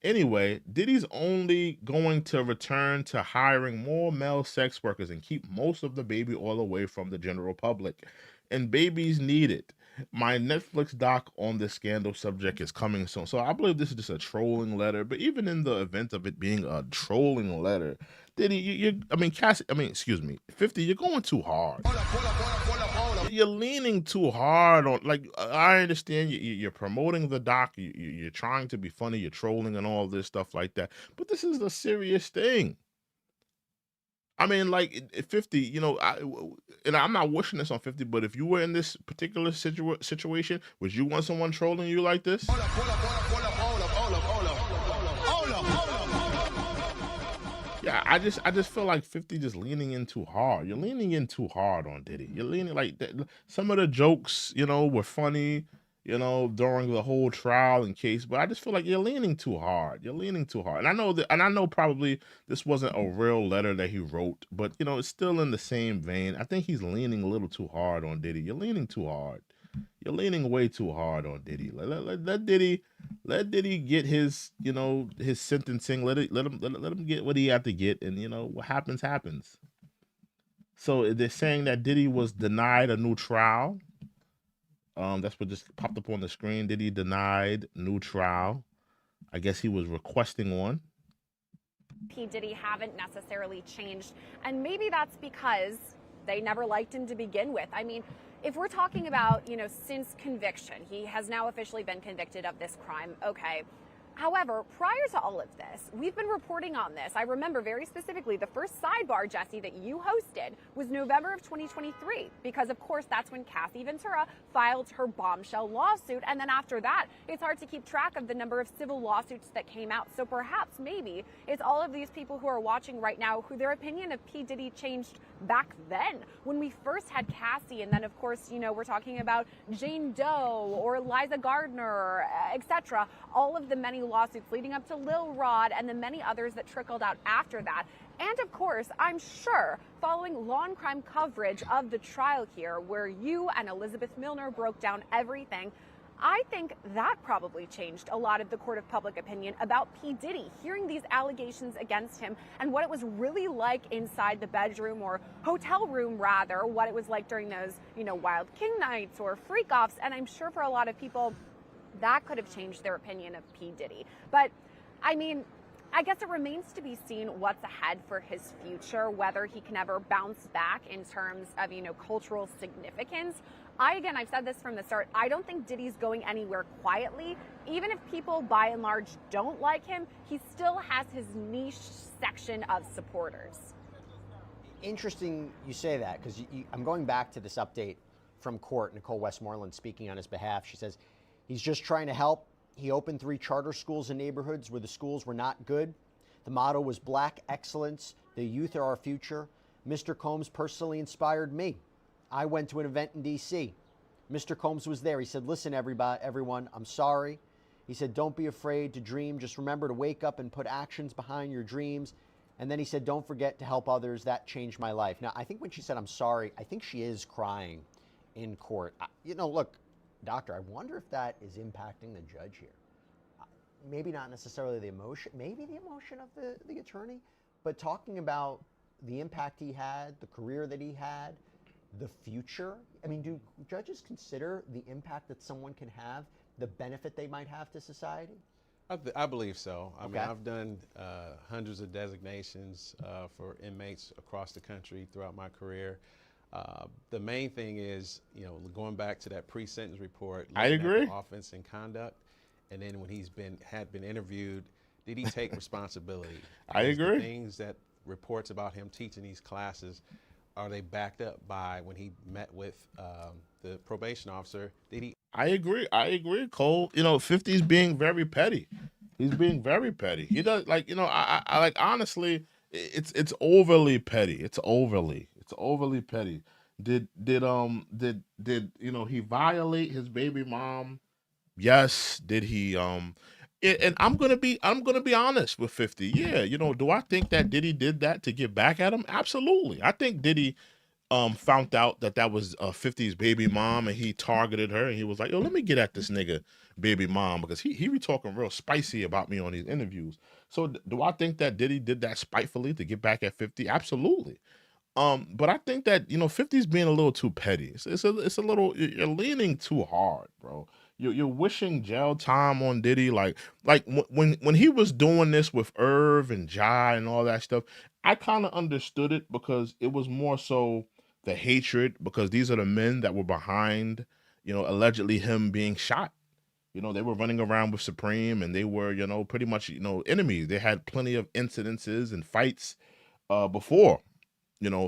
[SPEAKER 1] Anyway, Diddy's only going to return to hiring more male sex workers and keep most of the baby oil away from the general public. And babies need it. My Netflix doc on this scandal subject is coming soon. So I believe this is just a trolling letter. But even in the event of it being a trolling letter, Diddy, Cassie, excuse me, 50, you're going too hard. You're leaning too hard on, like, I understand you're promoting the doc, you're trying to be funny, you're trolling and all this stuff like that, but this is a serious thing. I mean, like, 50, and I'm not wishing this on 50, but if you were in this particular situation, would you want someone trolling you like this? Yeah, I just feel like 50 just leaning in too hard. You're leaning in too hard on Diddy. You're leaning like that. Some of the jokes, were funny, during the whole trial and case, but I just feel like you're leaning too hard. You're leaning too hard. And I know probably this wasn't a real letter that he wrote, but it's still in the same vein. I think he's leaning a little too hard on Diddy. You're leaning too hard. You're leaning way too hard on Diddy. Let Diddy get his, his sentencing. Let him get what he had to get, and what happens happens. So they're saying that Diddy was denied a new trial. That's what just popped up on the screen. Diddy denied new trial. I guess he was requesting one.
[SPEAKER 4] P. Diddy haven't necessarily changed, and maybe that's because they never liked him to begin with. I mean, if we're talking about, since conviction, he has now officially been convicted of this crime. Okay. However, prior to all of this, we've been reporting on this. I remember very specifically the first sidebar, Jesse, that you hosted was November of 2023, because of course that's when Cassie Ventura filed her bombshell lawsuit. And then after that, it's hard to keep track of the number of civil lawsuits that came out. So perhaps maybe it's all of these people who are watching right now who their opinion of P. Diddy changed back then when we first had Cassie. And then of course, we're talking about Jane Doe or Liza Gardner, etc. All of the many lawsuits leading up to Lil Rod and the many others that trickled out after that. And of course, I'm sure following law and crime coverage of the trial here, where you and Elizabeth Milner broke down everything, I think that probably changed a lot of the court of public opinion about P. Diddy, hearing these allegations against him and what it was really like inside the bedroom, or hotel room rather, what it was like during those, Wild King nights or freak offs. And I'm sure for a lot of people, that could have changed their opinion of P. Diddy. But I mean, I guess it remains to be seen what's ahead for his future, whether he can ever bounce back in terms of, cultural significance. I've said this from the start, I don't think Diddy's going anywhere quietly. Even if people by and large don't like him, he still has his niche section of supporters.
[SPEAKER 2] Interesting you say that, because I'm going back to this update from court. Nicole Westmoreland speaking on his behalf. She says, he's just trying to help. He opened 3 charter schools in neighborhoods where the schools were not good. The motto was Black excellence. The youth are our future. Mr. Combs personally inspired me. I went to an event in D.C. Mr. Combs was there. He said, listen, everyone, I'm sorry. He said, don't be afraid to dream. Just remember to wake up and put actions behind your dreams. And then he said, don't forget to help others. That changed my life. Now, I think when she said, I'm sorry, I think she is crying in court. Look, doctor, I wonder if that is impacting the judge here. maybe not necessarily the emotion, maybe the emotion of the attorney, but talking about the impact he had, the career that he had, the future. I mean, do judges consider the impact that someone can have, the benefit they might have to society?
[SPEAKER 3] I believe so. I mean,
[SPEAKER 2] Okay.
[SPEAKER 3] I've done hundreds of designations for inmates across the country throughout my career. The main thing is, going back to that pre-sentence report,
[SPEAKER 1] I
[SPEAKER 3] looking at
[SPEAKER 1] agree.
[SPEAKER 3] the offense and conduct, and then when he's had been interviewed, did he take responsibility?
[SPEAKER 1] I
[SPEAKER 3] Is
[SPEAKER 1] agree.
[SPEAKER 3] The things that reports about him teaching these classes, are they backed up by when he met with the probation officer? Did he?
[SPEAKER 1] I agree, Cole. 50's being very petty. He's being very petty. He does I like honestly, it's overly petty. It's overly petty. Did he violate his baby mom? Yes. Did he and I'm gonna be honest with 50. Yeah, do I think that Diddy did that to get back at him? Absolutely. I think Diddy found out that was 50's baby mom, and he targeted her, and he was like, yo, let me get at this nigga baby mom, because he be talking real spicy about me on these interviews. So do I think that Diddy did that spitefully to get back at 50? Absolutely. But I think that 50's being a little too petty. It's a little, you're leaning too hard, bro. You're wishing jail time on Diddy, like when he was doing this with Irv and Jai and all that stuff. I kind of understood it, because it was more so the hatred, because these are the men that were behind, allegedly him being shot. They were running around with Supreme, and they were, pretty much, enemies. They had plenty of incidences and fights before.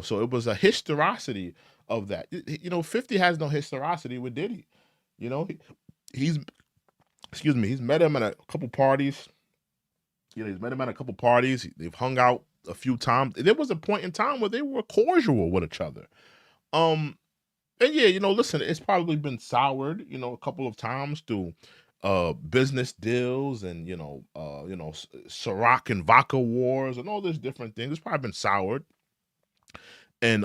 [SPEAKER 1] So it was a historicity of that. 50 has no historicity with Diddy. You know, he, he's excuse me, he's met him at a couple parties. He's met him at a couple parties. They've hung out a few times. There was a point in time where they were cordial with each other. Um, and yeah, listen, it's probably been soured, a couple of times through business deals, and Ciroc and vodka wars and all these different things. It's probably been soured. And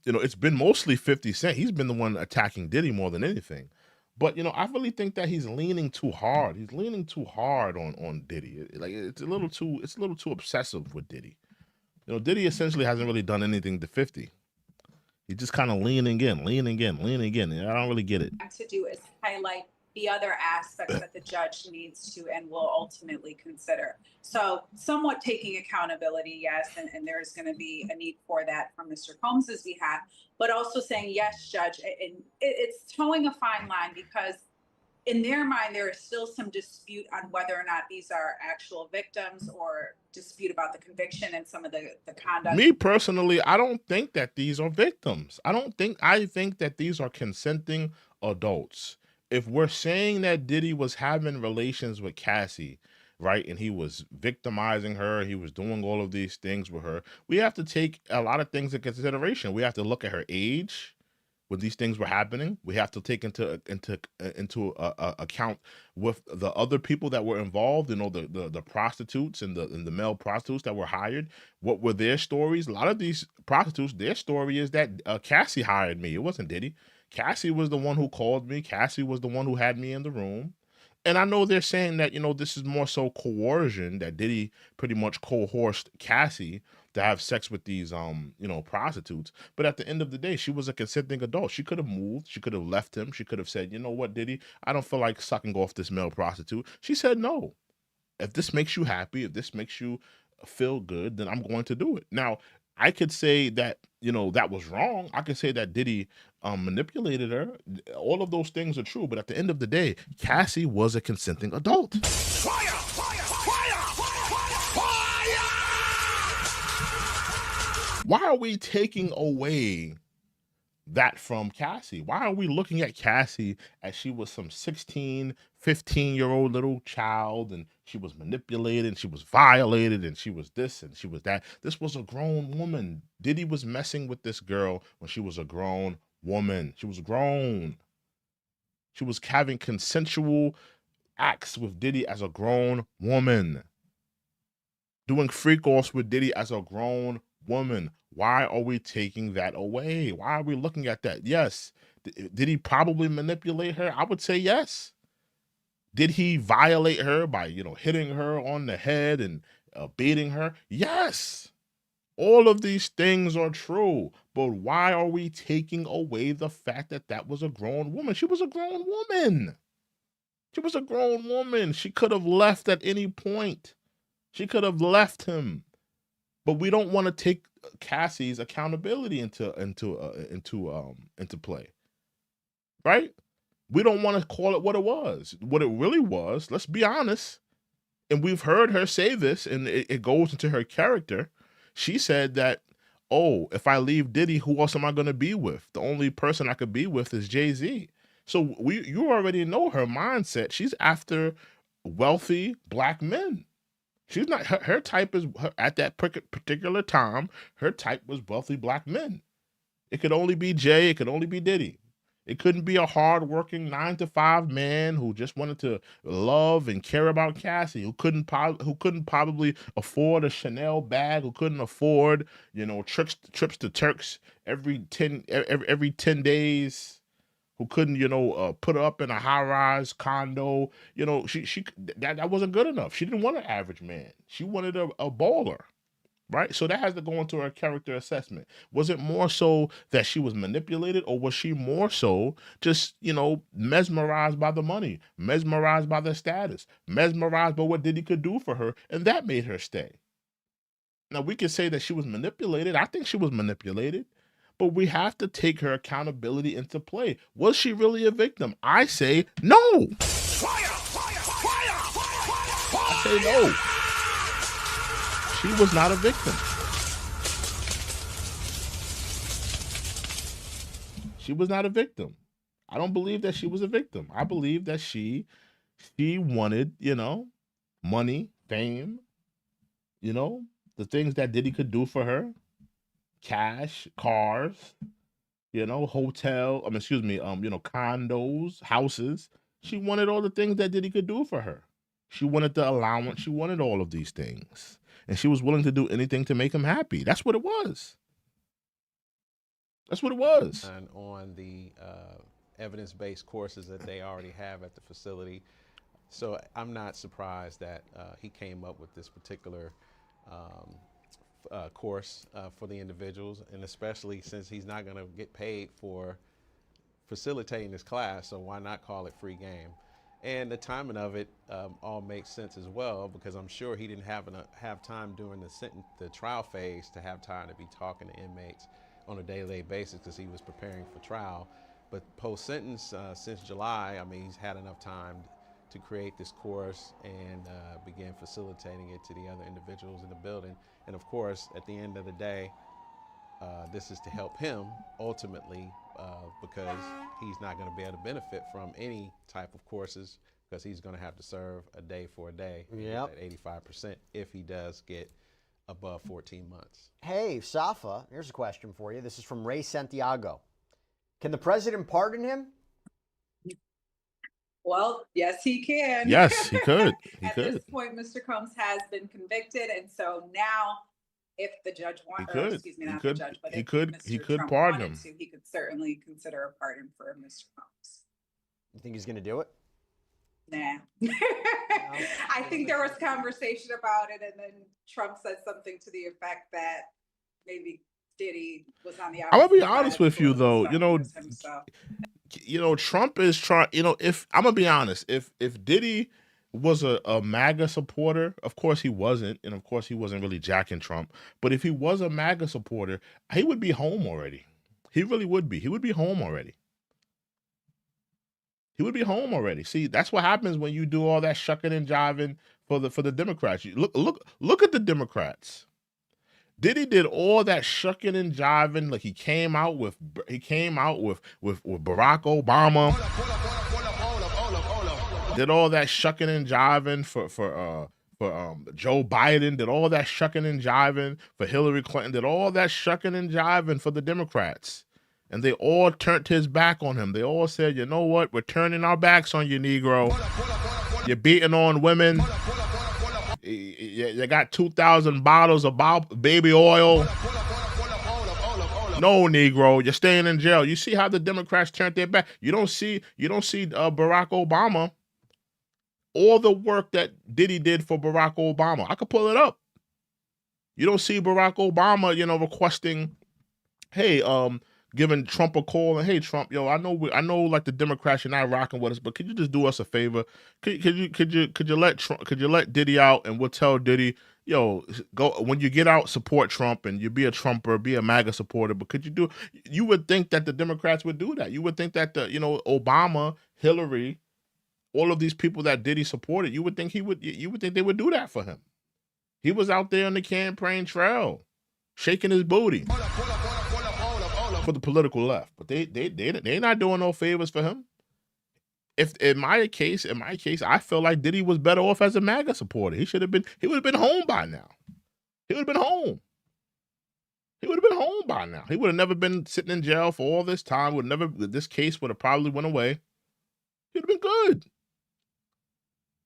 [SPEAKER 1] it's been mostly 50 Cent. He's been the one attacking Diddy more than anything. But I really think that he's leaning too hard. He's leaning too hard on Diddy. Like, it's a little too obsessive with Diddy. Diddy essentially hasn't really done anything to 50. He's just kind of leaning in. And I don't really get it.
[SPEAKER 5] To do is highlight the other aspects that the judge needs to and will ultimately consider. So somewhat taking accountability, yes, and there's going to be a need for that from Mr. Combs's behalf, but also saying, yes, judge, and it's towing a fine line, because in their mind, there is still some dispute on whether or not these are actual victims, or dispute about the conviction and some of the conduct.
[SPEAKER 1] Me personally, I don't think that these are victims. I think that these are consenting adults. If we're saying that Diddy was having relations with Cassie, right, and he was victimizing her, he was doing all of these things with her, we have to take a lot of things into consideration. We have to look at her age when these things were happening. We have to take into account with the other people that were involved, the prostitutes and the male prostitutes that were hired. What were their stories? A lot of these prostitutes, their story is that Cassie hired me. It wasn't Diddy. Cassie was the one who called me. Cassie was the one who had me in the room. And I know they're saying that, this is more so coercion, that Diddy pretty much coerced Cassie to have sex with these, prostitutes. But at the end of the day, she was a consenting adult. She could have moved. She could have left him. She could have said, you know what, Diddy, I don't feel like sucking off this male prostitute. She said, no. If this makes you happy, if this makes you feel good, then I'm going to do it. Now, I could say that, that was wrong. I could say that Diddy manipulated her. All of those things are true. But at the end of the day, Cassie was a consenting adult. Fire! Fire! Fire! Fire! Why are we taking away that from Cassie? Why are we looking at Cassie as she was some 16, 15-year-old little child, and she was manipulated, and she was violated, and she was this, and she was that? This was a grown woman. Diddy was messing with this girl when she was a grown woman. She was grown. She was having consensual acts with Diddy as a grown woman. Doing freak-offs with Diddy as a grown woman. Why are we taking that away? Why are we looking at that? Yes. Did he probably manipulate her? I would say yes. Did he violate her by, hitting her on the head and beating her? Yes. All of these things are true, but why are we taking away the fact that that was a grown woman? She was a grown woman. She was a grown woman. She could have left at any point. She could have left him, but we don't want to take Cassie's accountability into play, right? We don't want to call it what it was. What it really was, let's be honest, and we've heard her say this, and it goes into her character. She said that, oh, if I leave Diddy, who else am I going to be with? The only person I could be with is Jay-Z. So you already know her mindset. She's after wealthy black men. She's not, her type is, at that particular time, her type was wealthy black men. It could only be Jay. It could only be Diddy. It couldn't be a hardworking 9-to-5 man who just wanted to love and care about Cassie, who couldn't probably afford a Chanel bag, who couldn't afford, trips to Turks every 10 days, who couldn't, put her up in a high-rise condo. That wasn't good enough. She didn't want an average man. She wanted a baller. Right? So that has to go into her character assessment. Was it more so that she was manipulated, or was she more so just, mesmerized by the money, mesmerized by the status, mesmerized by what Diddy could do for her, and that made her stay? Now, we could say that she was manipulated. I think she was manipulated, but we have to take her accountability into play. Was she really a victim? I say no. Fire! I say no. She was not a victim. She was not a victim. I don't believe that she was a victim. I believe that she wanted, money, fame, the things that Diddy could do for her, cash, cars, condos, houses. She wanted all the things that Diddy could do for her. She wanted the allowance. She wanted all of these things. And she was willing to do anything to make him happy. That's what it was. That's what it was.
[SPEAKER 3] And on the evidence-based courses that they already have at the facility. So I'm not surprised that he came up with this particular course for the individuals, and especially since he's not going to get paid for facilitating this class, so why not call it free game? And the timing of it all makes sense as well, because I'm sure he didn't have time during the trial phase to have time to be talking to inmates on a daily basis, because he was preparing for trial. But post-sentence, since July, he's had enough time to create this course and begin facilitating it to the other individuals in the building. And of course, at the end of the day, this is to help him ultimately, because he's not going to be able to benefit from any type of courses, because he's going to have to serve a day for a day at 85% if he does get above 14 months.
[SPEAKER 2] Hey, Safa, here's a question for you. This is from Ray Santiago. Can the president pardon him?
[SPEAKER 5] Well, yes, he can.
[SPEAKER 1] Yes, he could.
[SPEAKER 5] At this point, Mr. Combs has been convicted, and so now, if the judge wanted,
[SPEAKER 1] he could pardon him.
[SPEAKER 5] He could certainly consider a pardon for Mr. Combs.
[SPEAKER 2] You think he's going to do it?
[SPEAKER 5] Nah. I think there was conversation about it, and then Trump said something to the effect that maybe Diddy was on the opposite.
[SPEAKER 1] I'm gonna be honest with you, though. Trump is trying. If I'm gonna be honest, if Diddy was a MAGA supporter, of course he wasn't, and of course he wasn't really jacking Trump. But if he was a MAGA supporter, he would be home already. He really would be. He would be home already. He would be home already. See, that's what happens when you do all that shucking and jiving for the Democrats. Look at the Democrats. Diddy did all that shucking and jiving. Like he came out with Barack Obama. Did all that shucking and jiving for Joe Biden. Did all that shucking and jiving for Hillary Clinton. Did all that shucking and jiving for the Democrats. And they all turned his back on him. They all said, you know what? We're turning our backs on you, Negro. You're beating on women. You got 2,000 bottles of baby oil. No, Negro, you're staying in jail. You see how the Democrats turned their back. You don't see Barack Obama. all the work that Diddy did for Barack Obama. I could pull it up. You don't see Barack Obama, requesting, hey, giving Trump a call and, hey, Trump, yo, I know like the Democrats, you're not rocking with us, but could you just do us a favor? Could you let Diddy out, and we'll tell Diddy, yo, go when you get out, support Trump, and you be a Trumper, be a MAGA supporter. But you would think that the Democrats would do that. You would think that Obama, Hillary, all of these people that Diddy supported, you would think they would do that for him. He was out there on the campaign trail, shaking his booty for the political left. But they not doing no favors for him. If in my case, I feel like Diddy was better off as a MAGA supporter. He would have been home by now. He would have been home. He would have been home by now. He would have never been sitting in jail for all this time. This case would have probably went away. He would have been good.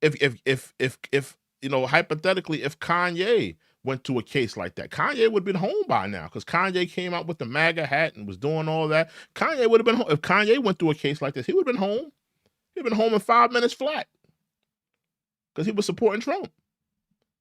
[SPEAKER 1] If hypothetically, if Kanye went to a case like that, Kanye would have been home by now, because Kanye came out with the MAGA hat and was doing all that. Kanye would have been home. If Kanye went through a case like this, he would have been home. He'd been home in 5 minutes flat, because he was supporting Trump,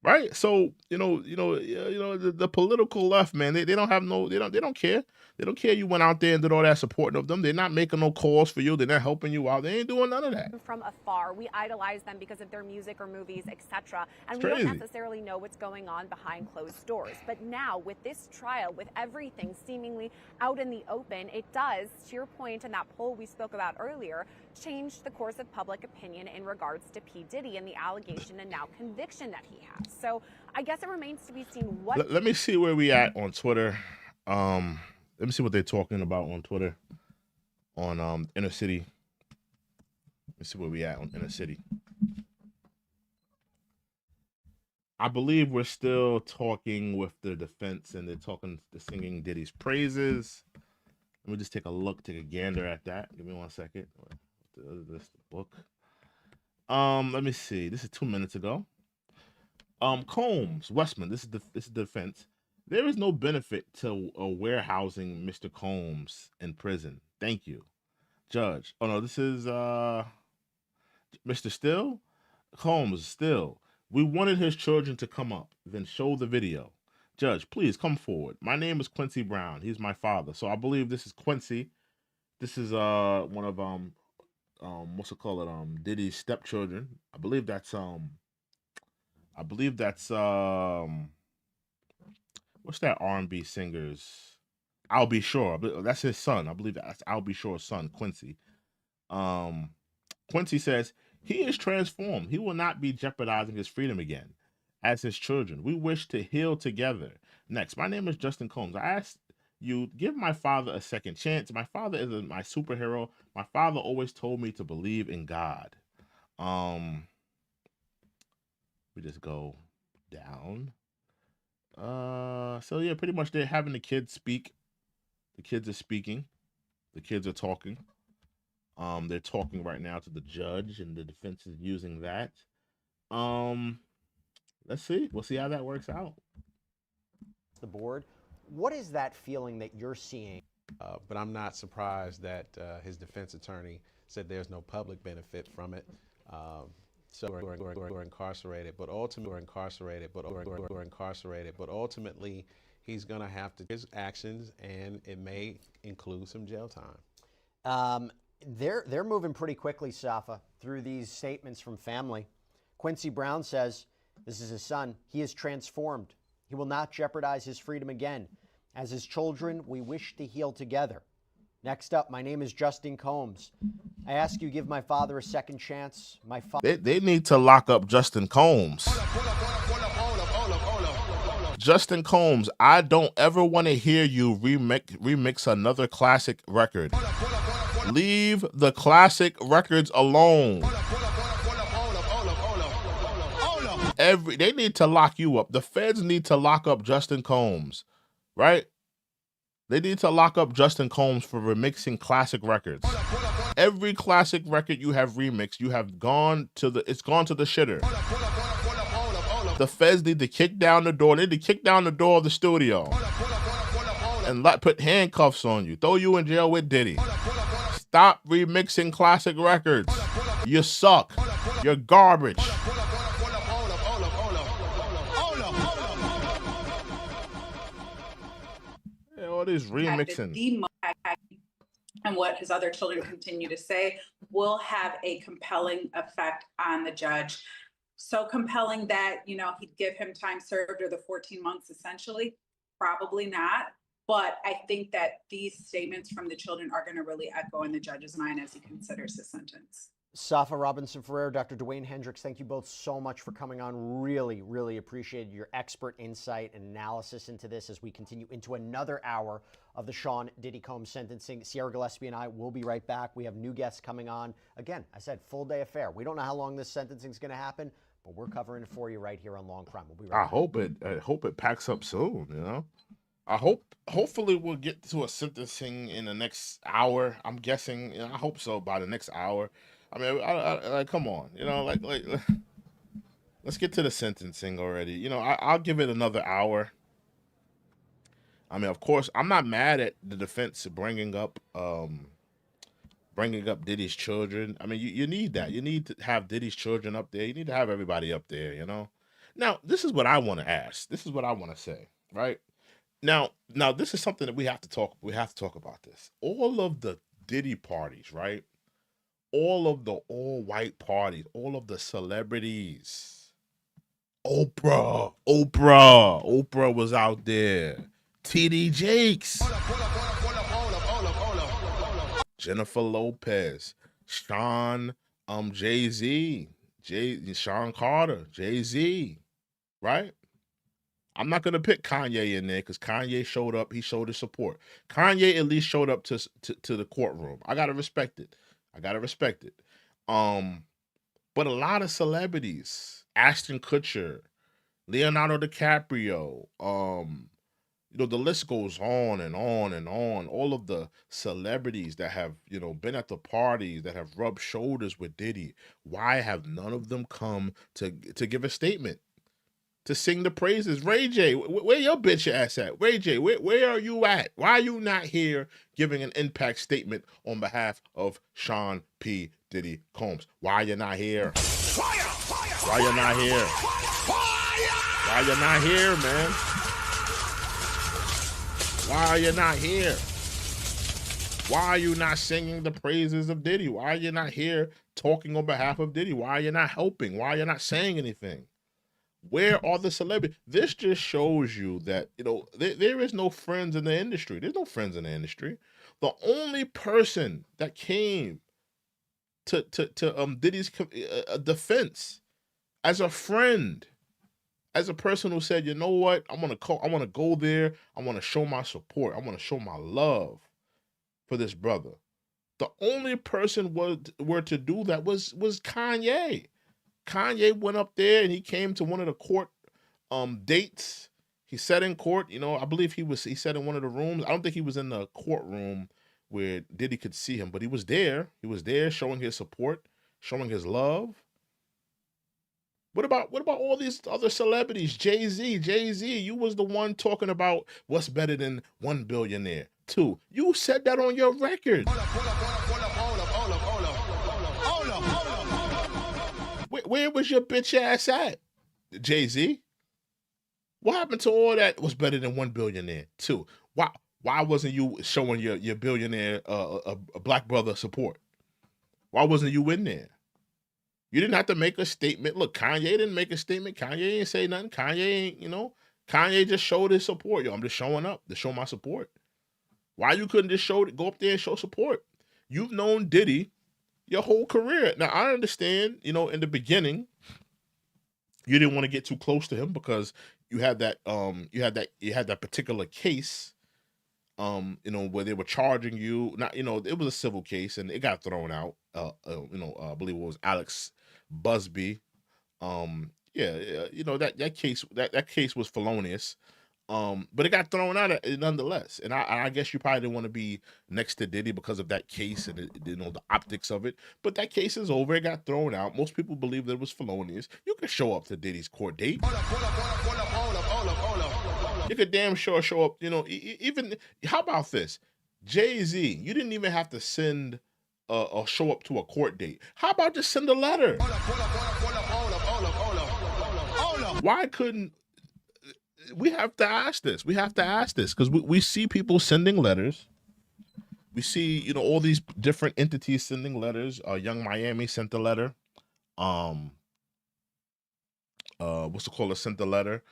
[SPEAKER 1] right? So the political left, man, they don't care. They don't care you went out there and did all that supporting of them. They're not making no calls for you. They're not helping you out. They ain't doing none of that.
[SPEAKER 4] From afar, we idolize them because of their music or movies, etc. And we don't necessarily know what's going on behind closed doors. But now, with this trial, with everything seemingly out in the open, it does, to your point in that poll we spoke about earlier, change the course of public opinion in regards to P. Diddy and the allegation and now conviction that he has. So I guess it remains to be seen what...
[SPEAKER 1] Let me see where we at on Twitter. Let me see what they're talking about on Twitter on Inner City. Let's see where we at on Inner City. I believe we're still talking with the defense, and they're singing Diddy's praises. Let me just take a gander at that. Give me 1 second. This book. Let me see. This is 2 minutes ago. Combs, Westman. This is the defense. There is no benefit to warehousing Mr. Combs in prison. Thank you, Judge. Oh no, this is Mr. Still. Combs Still. We wanted his children to come up, then show the video. Judge, please come forward. My name is Quincy Brown. He's my father. So I believe this is Quincy. This is one of what's it called? Diddy's stepchildren. I believe that's what's that R&B singer's? I'll Be Sure. That's his son. I believe that's I'll Be Sure's son, Quincy. Quincy says, he is transformed. He will not be jeopardizing his freedom again. As his children, we wish to heal together. Next, my name is Justin Combs. I asked you, give my father a second chance. My father is my superhero. My father always told me to believe in God. We just go down. So yeah, pretty much they're having the kids speak. The kids are speaking. The kids are talking. They're talking right now to the judge, and the defense is using that. Let's see. We'll see how that works out.
[SPEAKER 2] The board. What is that feeling that you're seeing?
[SPEAKER 3] But I'm not surprised that his defense attorney said there's no public benefit from it. So we're incarcerated, but ultimately he's going to have to his actions, and it may include some jail time.
[SPEAKER 2] They're moving pretty quickly, Safa, through these statements from family. Quincy Brown says, this is his son, he is transformed. He will not jeopardize his freedom again. As his children, we wish to heal together. Next up, my name is Justin Combs. I ask you, give my father a second chance.
[SPEAKER 1] They need to lock up Justin Combs. Justin Combs, I don't ever want to hear you remix another classic record. Leave the classic records alone. They need to lock you up. The feds need to lock up Justin Combs, right? They need to lock up Justin Combs for remixing classic records. Every classic record you have remixed, it's gone to the shitter. The feds need to kick down the door. They need to kick down the door of the studio and put handcuffs on you. Throw you in jail with Diddy. Stop remixing classic records. You suck. You're garbage. Yeah, all this remixing.
[SPEAKER 5] And what his other children continue to say will have a compelling effect on the judge. So compelling that, he'd give him time served or the 14 months essentially. Probably not. But I think that these statements from the children are going to really echo in the judge's mind as he considers his sentence.
[SPEAKER 2] Safa Robinson-Ferrer, Dr. Dwayne Hendricks, thank you both so much for coming on. Really, really appreciated your expert insight and analysis into this as we continue into another hour of the Sean Diddy Combs sentencing. Sierra Gillespie and I will be right back. We have new guests coming on. Again, I said full day affair. We don't know how long this sentencing is going to happen, but we're covering it for you right here on Long Crime. We'll be right back.
[SPEAKER 1] I hope it packs up soon, hopefully we'll get to a sentencing in the next hour. I'm guessing, I hope so, by the next hour. I mean, I come on, let's get to the sentencing already. I'll give it another hour. I mean, of course, I'm not mad at the defense bringing up Diddy's children. I mean, you need that. You need to have Diddy's children up there. You need to have everybody up there. Now, this is what I want to ask. This is what I want to say. Right now, this is something that we have to talk. We have to talk about this. All of the Diddy parties, right? All of the all-white parties, all of the celebrities. Oprah was out there. TD Jakes. Jennifer Lopez. Sean, Jay-Z. Sean Carter. Jay-Z. Right? I'm not going to pick Kanye in there because Kanye showed up. He showed his support. Kanye at least showed up to the courtroom. I got to respect it. But a lot of celebrities, Ashton Kutcher, Leonardo DiCaprio, the list goes on and on and on. All of the celebrities that have, been at the parties, that have rubbed shoulders with Diddy. Why have none of them come to give a statement, to sing the praises? Ray J, where your bitch ass at? Ray J, where are you at? Why are you not here giving an impact statement on behalf of Sean P. Diddy Combs? Why you not here? Why you not here? Why you not here, man? Why are you not here? Why are you not singing the praises of Diddy? Why are you not here talking on behalf of Diddy? Why are you not helping? Why are you not saying anything? Where are the celebrities? This just shows you that, there is no friends in the industry. There's no friends in the industry. The only person that came to Diddy's defense as a friend, as a person who said, you know what, I want to go there. I want to show my support. I want to show my love for this brother. The only person were to do that was Kanye. Kanye went up there and he came to one of the court dates. He sat in court, I believe he sat in one of the rooms. I don't think he was in the courtroom where Diddy could see him, but he was there. He was there showing his support, showing his love. What about all these other celebrities? Jay-Z, you was the one talking about what's better than one billionaire. 2, you said that on your record. Where was your bitch ass at, Jay-Z? What happened to all that was better than one billionaire? 2, why wasn't you showing your billionaire a black brother support? Why wasn't you in there? You didn't have to make a statement. Look, Kanye didn't make a statement. Kanye ain't say nothing. Kanye ain't, Kanye just showed his support. I'm just showing up to show my support. Why you couldn't just go up there and show support? You've known Diddy your whole career. Now, I understand, in the beginning, you didn't want to get too close to him because you had that particular case, where they were charging you. Not, it was a civil case and it got thrown out. I believe it was Alex Busby. That case was felonious. But it got thrown out nonetheless. And I guess you probably didn't want to be next to Diddy because of that case and the optics of it. But that case is over. It got thrown out. Most people believe that it was felonious. You could show up to Diddy's court date. You could damn sure show up. Even how about this? Jay-Z, you didn't even have to send show up to a court date. How about just send a letter? Why couldn't we have to ask this? We have to ask this because we see people sending letters. We see, you know, all these different entities sending letters. Young Miami sent a letter. What's it called? Sent a letter.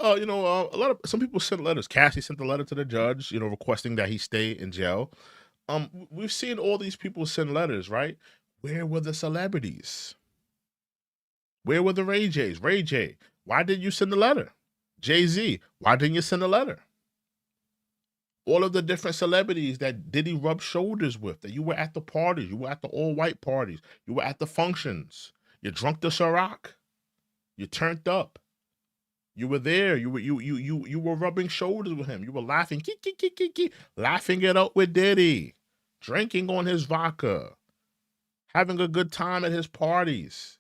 [SPEAKER 1] You know, some people sent letters. Cassie sent a letter to the judge, you know, requesting that he stay in jail. We've seen all these people send letters, right? Where were the celebrities? Where were the Ray J's? Ray J, why didn't you send a letter? Jay-Z, why didn't you send a letter? All of the different celebrities that Diddy rubbed shoulders with, that you were at the parties, you were at the all-white parties, you were at the functions, you drunk the Ciroc, you turned up, you were there, you were rubbing shoulders with him, you were laughing, laughing it up with Diddy, drinking on his vodka, having a good time at his parties,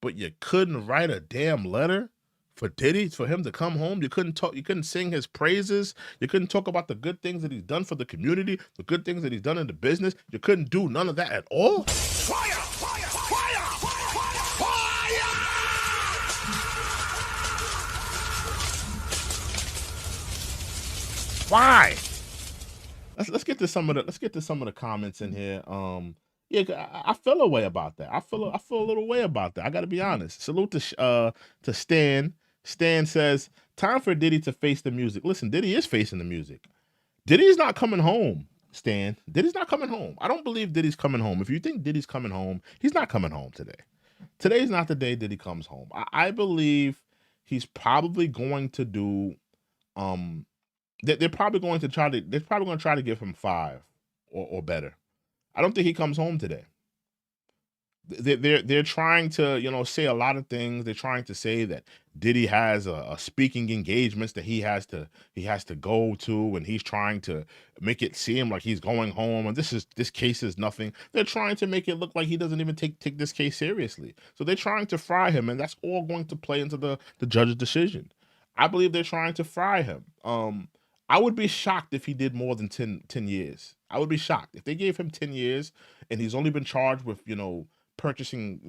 [SPEAKER 1] but you couldn't write a damn letter for Diddy, for him to come home. You couldn't sing his praises. You couldn't talk about the good things that he's done for the community, the good things that he's done in the business. You couldn't do none of that at all. Fire! Fire! Fire! Fire! Why? Let's get to some of the comments in here. Yeah, I feel a way about that. I feel a little way about that. I got to be honest. Salute to Stan. Stan says, time for Diddy to face the music. Listen, Diddy is facing the music. Diddy's not coming home, Stan. Diddy's not coming home. I don't believe Diddy's coming home. If you think Diddy's coming home, he's not coming home today. Today's not the day Diddy comes home. I believe he's probably going to do, they're probably going to try to give him 5 or better. I don't think he comes home today. They're trying to, you know, say a lot of things. They're trying to say that Diddy has a speaking engagements that he has to go to, and he's trying to make it seem like he's going home. And this case is nothing. They're trying to make it look like he doesn't even take this case seriously. So they're trying to fry him, and that's all going to play into the judge's decision. I believe they're trying to fry him. I would be shocked if he did more than 10 years. I would be shocked if they gave him 10 years and he's only been charged with, you know, purchasing,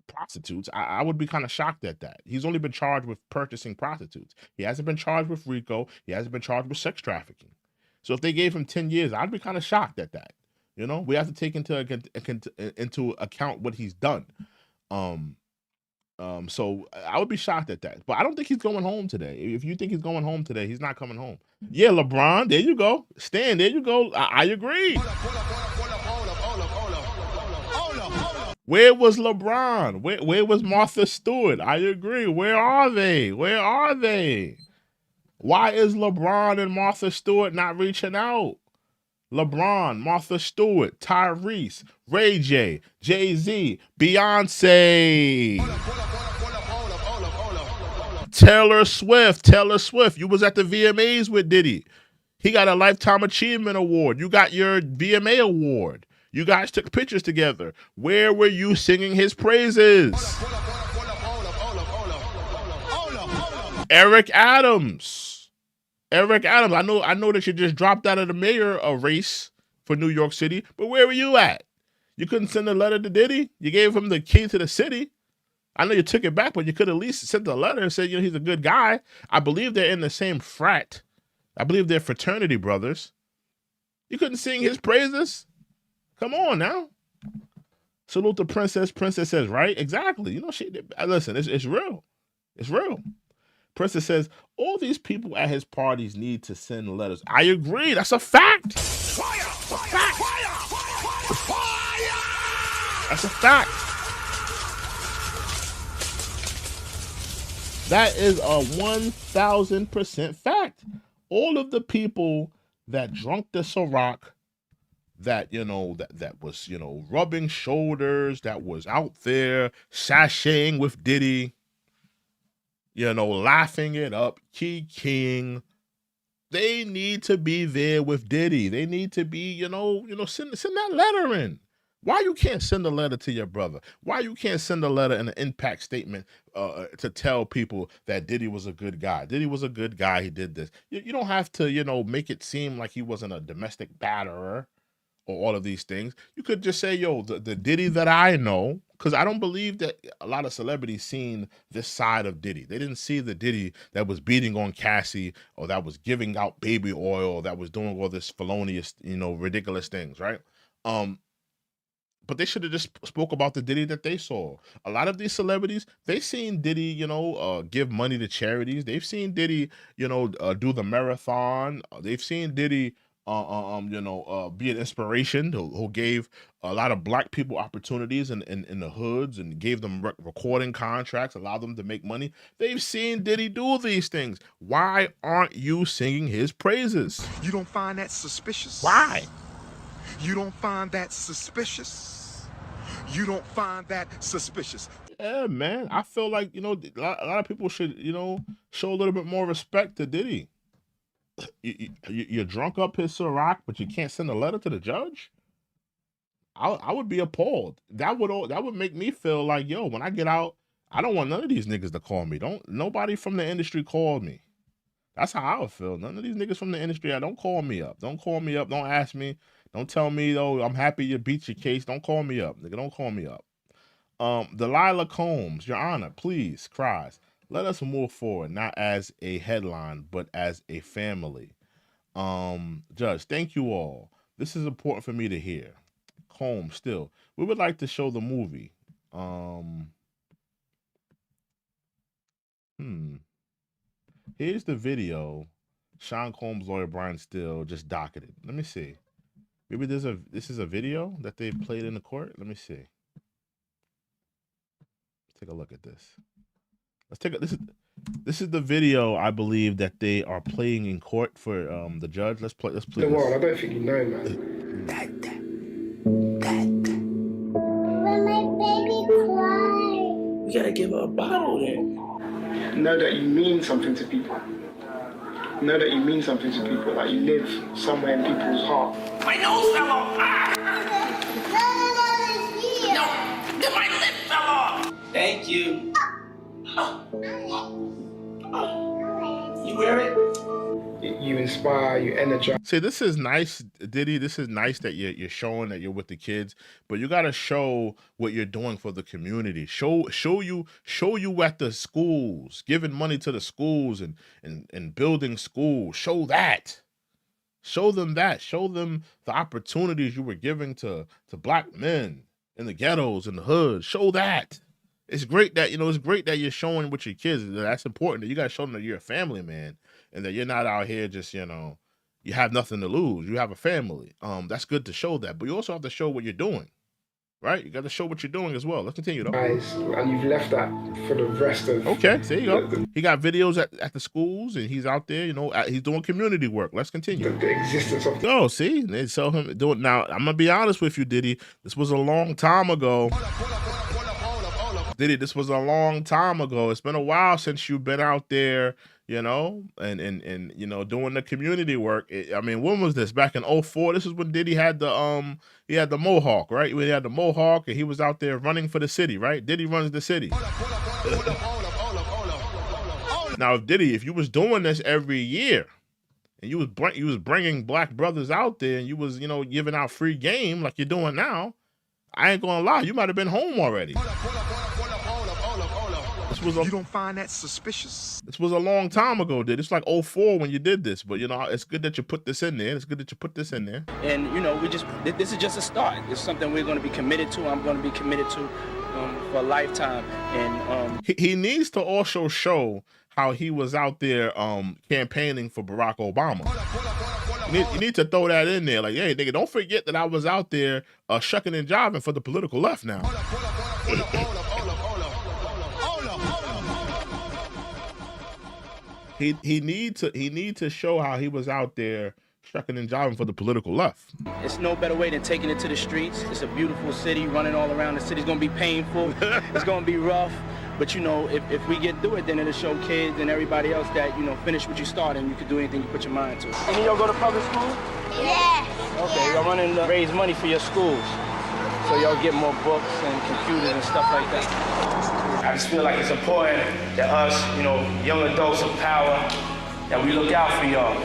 [SPEAKER 1] prostitutes. I would be kind of shocked at that. He's only been charged with purchasing prostitutes. He hasn't been charged with RICO. He hasn't been charged with sex trafficking. So if they gave him 10 years, I'd be kind of shocked at that. You know, we have to take into account what he's done. So I would be shocked at that. But I don't think he's going home today. If you think he's going home today, he's not coming home. Yeah, LeBron, there you go. Stan, there you go. I agree. Where was LeBron? Where was Martha Stewart? I agree. Where are they? Where are they? Why is LeBron and Martha Stewart not reaching out? LeBron, Martha Stewart, Tyrese, Ray J, Jay-Z, Beyonce, Taylor Swift. You was at the VMAs with Diddy. He got a Lifetime Achievement Award. You got your VMA award. You guys took pictures together. Where were you singing his praises? Eric Adams. I know that you just dropped out of the mayor race for New York City, but where were you at? You couldn't send a letter to Diddy? You gave him the key to the city. I know you took it back, but you could at least send a letter and say, you know, he's a good guy. I believe they're in the same frat. I believe they're fraternity brothers. You couldn't sing his praises? Come on now. Salute the princess. Princess says, right? Exactly. You know, listen, it's real. It's real. Princess says, all these people at his parties need to send letters. I agree. That's a fact. Fire! That's a fact. Fire! Fire! That's a fact. That is a 1,000% fact. All of the people that drunk the Ciroc, that, you know, that was, you know, rubbing shoulders, that was out there sashaying with Diddy, you know, laughing it up, keying. They need to be there with Diddy. They need to be, send that letter in. Why you can't send a letter to your brother? Why you can't send a letter and an impact statement to tell people that Diddy was a good guy? Diddy was a good guy. He did this. You don't have to, make it seem like he wasn't a domestic batterer. or all of these things. You could just say, yo, the Diddy that I know, because I don't believe that a lot of celebrities seen this side of Diddy. They didn't see the Diddy that was beating on Cassie, or that was giving out baby oil, or that was doing all this felonious, ridiculous things, right? But they should have just spoke about the Diddy that they saw. A lot of these celebrities, they've seen Diddy, give money to charities. They've seen Diddy, do the marathon. They've seen Diddy, be an inspiration who gave a lot of black people opportunities in the hoods and gave them recording contracts, allowed them to make money. They've seen Diddy do these things. Why aren't you singing his praises?
[SPEAKER 8] You don't find that suspicious?
[SPEAKER 1] Why?
[SPEAKER 8] You don't find that suspicious? You don't find that suspicious?
[SPEAKER 1] Yeah, man. I feel like, a lot of people should, show a little bit more respect to Diddy. You're drunk up his Ciroc, but you can't send a letter to the judge? I would be appalled. That would make me feel like, yo, when I get out, I don't want none of these niggas to call me. Nobody from the industry called me. That's how I would feel. None of these niggas from the industry, don't call me up. Don't call me up. Don't ask me. Don't tell me, though, I'm happy you beat your case. Don't call me up. Nigga, don't call me up. Delilah Combs, Your Honor, please, cries. Let us move forward, not as a headline, but as a family. Judge, thank you all. This is important for me to hear. Combs, still. We would like to show the movie. Here's the video. Sean Combs' lawyer, Brian Still, just docketed. Let me see. Maybe this is a video that they played in the court. Let me see. Let's take a look at this. This is the video I believe that they are playing in court for the judge. Let's play this.
[SPEAKER 9] I don't think you know, man.
[SPEAKER 7] When my baby cries.
[SPEAKER 10] You gotta give her a bottle then.
[SPEAKER 9] Know that you mean something to people. Know that you mean something to people. Like you live somewhere in people's heart.
[SPEAKER 10] My nose fell off. No, then my lip fell off. Thank you. You wear it?
[SPEAKER 9] You inspire, you energize.
[SPEAKER 1] See, this is nice, Diddy. This is nice that you're showing that you're with the kids, but you gotta show what you're doing for the community. Show you at the schools, giving money to the schools and building schools. Show that. Show them that. Show them the opportunities you were giving to black men in the ghettos, in the hood. Show that. It's great that you're showing with your kids. That's important. That you gotta show them that you're a family man and that you're not out here just, you have nothing to lose. You have a family. That's good to show that. But you also have to show what you're doing. Right? You got to show what you're doing as well. Let's continue though.
[SPEAKER 9] Guys, and you've left that for the rest of.
[SPEAKER 1] Okay, there you go. He got videos at the schools, and he's out there. He's doing community work. Let's continue.
[SPEAKER 9] The existence of.
[SPEAKER 1] Oh, see, they saw him doing. Now, I'm gonna be honest with you, Diddy. This was a long time ago. Diddy, this was a long time ago. It's been a while since you've been out there, and doing the community work. When was this? Back in 2004? This is when Diddy had the Mohawk, right? When he had the Mohawk and he was out there running for the city, right? Diddy runs the city. Now, if you was doing this every year and you was bringing black brothers out there and you was, giving out free game like you're doing now, I ain't gonna lie, you might have been home already. You
[SPEAKER 8] don't find that suspicious?
[SPEAKER 1] This was a long time ago, Did. It's like 2004 when you did this, but it's good that you put this in there.
[SPEAKER 10] And this is just a start. It's something we're going to be committed to. I'm going to be committed to for a lifetime. And
[SPEAKER 1] he needs to also show how he was out there campaigning for Barack Obama. You need to throw that in there. Like, hey, nigga, don't forget that I was out there shucking and jiving for the political left now. He need to show how he was out there shucking and jiving for the political left.
[SPEAKER 10] It's no better way than taking it to the streets. It's a beautiful city, running all around. The city's gonna be painful. It's gonna be rough. But if we get through it, then it'll show kids and everybody else that, finish what you started and you can do anything you put your mind to. Any of y'all go to public school?
[SPEAKER 7] Yeah.
[SPEAKER 10] Okay, y'all running to raise money for your schools. So y'all get more books and computers and stuff like that. I just feel like it's important that us, young adults of power, that we look out for y'all.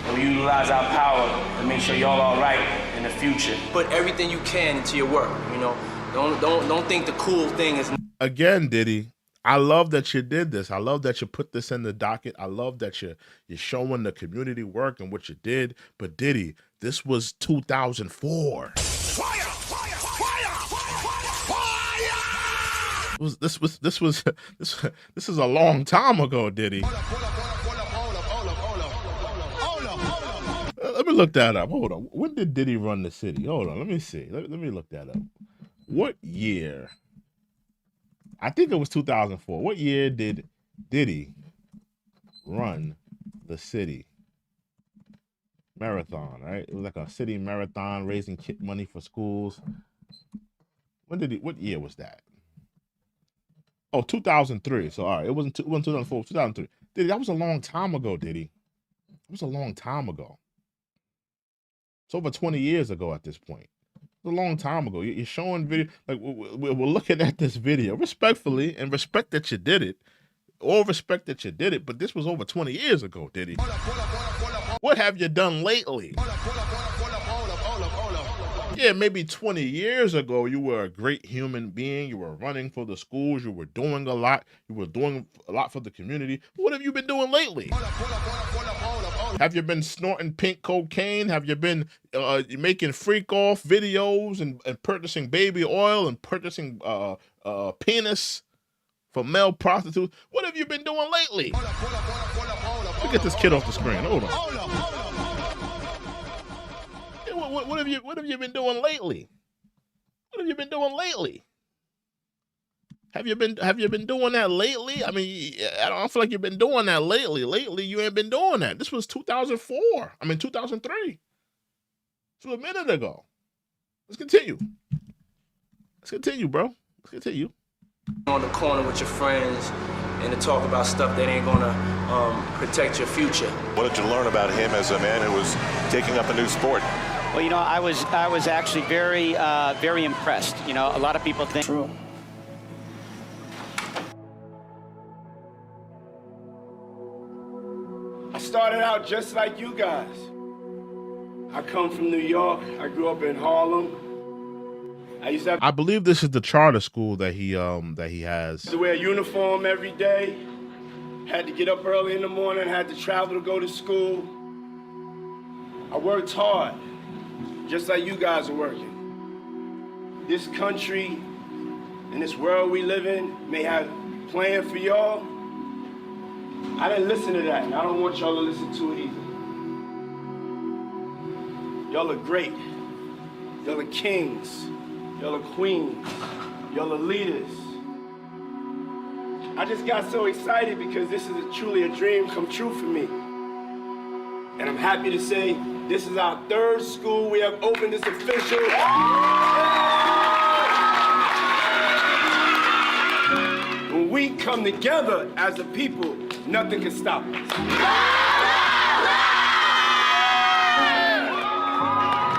[SPEAKER 10] And we utilize our power to make sure y'all all right in the future. Put everything you can into your work, you know. Don't think the cool thing is...
[SPEAKER 1] Again, Diddy, I love that you did this. I love that you put this in the docket. I love that you're showing the community work and what you did. But Diddy, this was 2004. This is a long time ago, Diddy. Let me look that up. Hold on. When did Diddy run the city? Hold on. Let me see. Let me look that up. What year? I think it was 2004. What year did Diddy run the city marathon, right? It was like a city marathon raising money for schools. What year was that? Oh, 2003. So, all right. It wasn't 2004, 2003. Diddy, that was a long time ago, Diddy. It was a long time ago. It's over 20 years ago at this point. It's a long time ago. You're showing video. Like, we're looking at this video respectfully and respect that you did it. All respect that you did it, but this was over 20 years ago, Diddy. What have you done lately? Yeah, maybe 20 years ago, you were a great human being. You were running for the schools. You were doing a lot. You were doing a lot for the community. What have you been doing lately? Have you been snorting pink cocaine? Have you been making freak-off videos and purchasing baby oil and purchasing penis for male prostitutes? What have you been doing lately? Let me get this kid off the screen. Hold on. What have you been doing lately? What have you been doing lately? Have you been doing that lately? I mean, I don't feel like you've been doing that lately. Lately, you ain't been doing that. This was 2004. I mean, 2003. This was a minute ago. Let's continue. Let's continue, bro. Let's continue.
[SPEAKER 10] On the corner with your friends and to talk about stuff that ain't gonna protect your future.
[SPEAKER 11] What did you learn about him as a man who was taking up a new sport?
[SPEAKER 12] Well, you know, I was actually very impressed. You know, a lot of people think. True.
[SPEAKER 13] I started out just like you guys. I come from New York. I grew up in Harlem.
[SPEAKER 1] I believe this is the charter school that he has.
[SPEAKER 13] To wear a uniform every day. Had to get up early in the morning. Had to travel to go to school. I worked hard, just like you guys are working. This country and this world we live in may have planned for y'all. I didn't listen to that, and I don't want y'all to listen to it either. Y'all are great. Y'all are kings. Y'all are queens. Y'all are leaders. I just got so excited because this is truly a dream come true for me. And I'm happy to say this is our third school we have opened. It's official. When we come together as a people, nothing can stop us.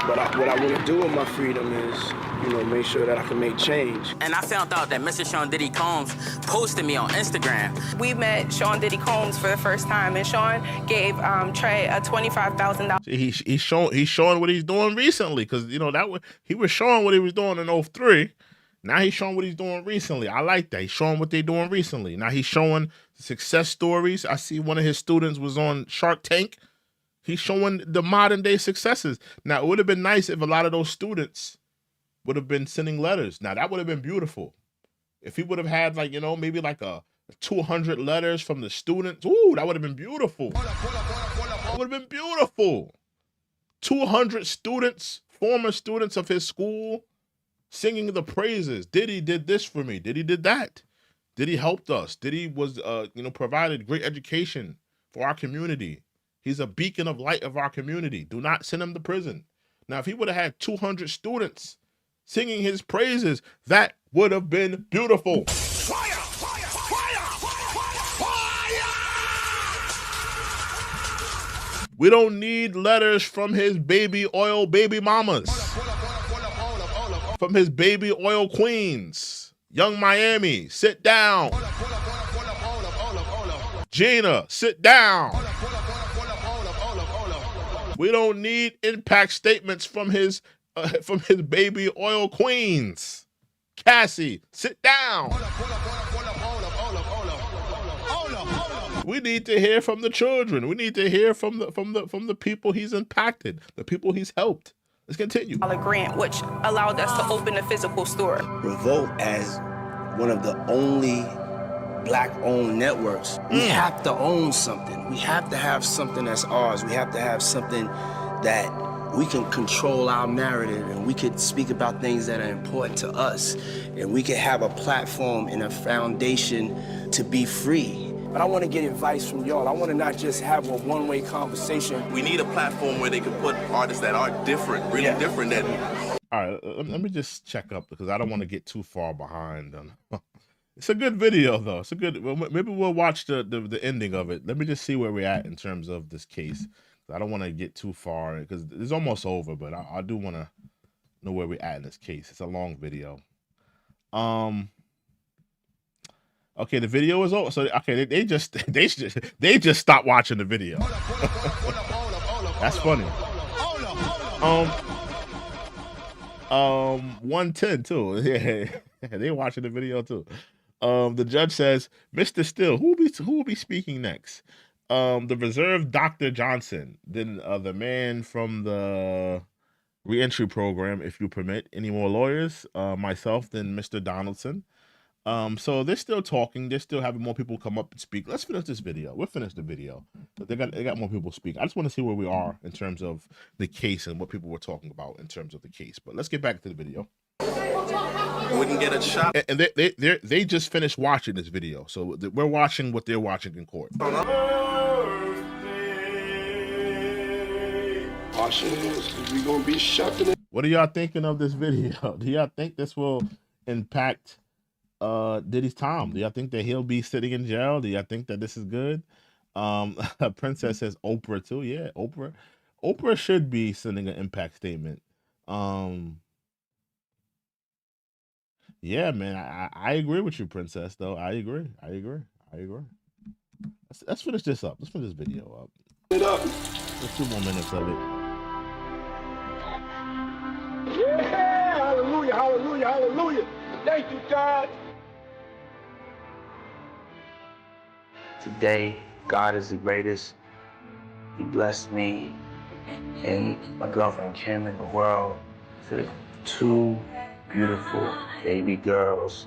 [SPEAKER 13] But what I want to do with my freedom is, you know, make sure that I can make change.
[SPEAKER 14] And I found out that Mr. Sean Diddy Combs posted me on Instagram.
[SPEAKER 15] We met Sean Diddy Combs for the first time, and Sean gave Trey a $25,000.
[SPEAKER 1] He's showing what he's doing recently, because you know he was showing what he was doing in 2003. Now he's showing what he's doing recently. I like that. He's showing what they're doing recently. Now he's showing success stories. I see one of his students was on Shark Tank. He's showing the modern day successes. Now, it would have been nice if a lot of those students would have been sending letters. Now, that would have been beautiful. If he would have had, like, you know, maybe like a 200 letters from the students. Ooh, that would have been beautiful. That would have been beautiful. 200 students, former students of his school, singing the praises. Diddy did this for me. Diddy did that. Diddy helped us. Diddy was, provided great education for our community. He's a beacon of light of our community. Do not send him to prison. Now, if he would have had 200 students singing his praises, that would have been beautiful. Fire! Fire! Fire! Fire! We don't need letters from his baby oil baby mamas. From his baby oil queens. Young Miami, sit down. Gina, sit down. We don't need impact statements from his baby oil queens. Cassie, sit down. We need to hear from the children. We need to hear from the people he's impacted, the people he's helped. Let's continue.
[SPEAKER 15] Grant, which allowed us to open a physical store.
[SPEAKER 16] Revolt, as one of the only Black-owned networks, we have to own something. We have to have something that's ours. We have to have something that we can control our narrative, and we could speak about things that are important to us, and we could have a platform and a foundation to be free. But I want to get advice from y'all. I want to not just have a one-way conversation.
[SPEAKER 11] We need a platform where they can put artists that are different, really different than...
[SPEAKER 1] All right, let me just check up because I don't want to get too far behind. It's a good video, though. It's a good... Well, maybe we'll watch the ending of it. Let me just see where we're at in terms of this case. I don't want to get too far because it's almost over, but I do want to know where we're at in this case. It's a long video. Okay, the video is over. So okay, they just stopped watching the video. That's funny. 110 too. Yeah, they watching the video too. The judge says, Mr. Still, who will be speaking next? The reserve Dr. Johnson, then the man from the reentry program, if you permit. Any more lawyers? Myself, then Mr. Donaldson. So they're still talking. They're still having more people come up and speak. Let's finish this video. We'll finish the video. But they got more people speak. I just want to see where we are in terms of the case and what people were talking about in terms of the case. But let's get back to the video.
[SPEAKER 11] Wouldn't get a shot.
[SPEAKER 1] And they just finished watching this video. So we're watching what they're watching in court.
[SPEAKER 13] We gonna be shuffling it.
[SPEAKER 1] What are y'all thinking of this video? Do y'all think this will impact Diddy's time? Do y'all think that he'll be sitting in jail? Do y'all think that this is good? Princess says Oprah too. Yeah, Oprah should be sending an impact statement. Yeah, man, I agree with you, Princess, though. I agree. Let's finish this up. Let's finish this video up. Let's 2 more minutes of it.
[SPEAKER 13] Yeah, hallelujah, hallelujah, hallelujah. Thank you, God.
[SPEAKER 17] Today, God is the greatest. He blessed me and my girlfriend Kim in the world with 2 beautiful baby girls.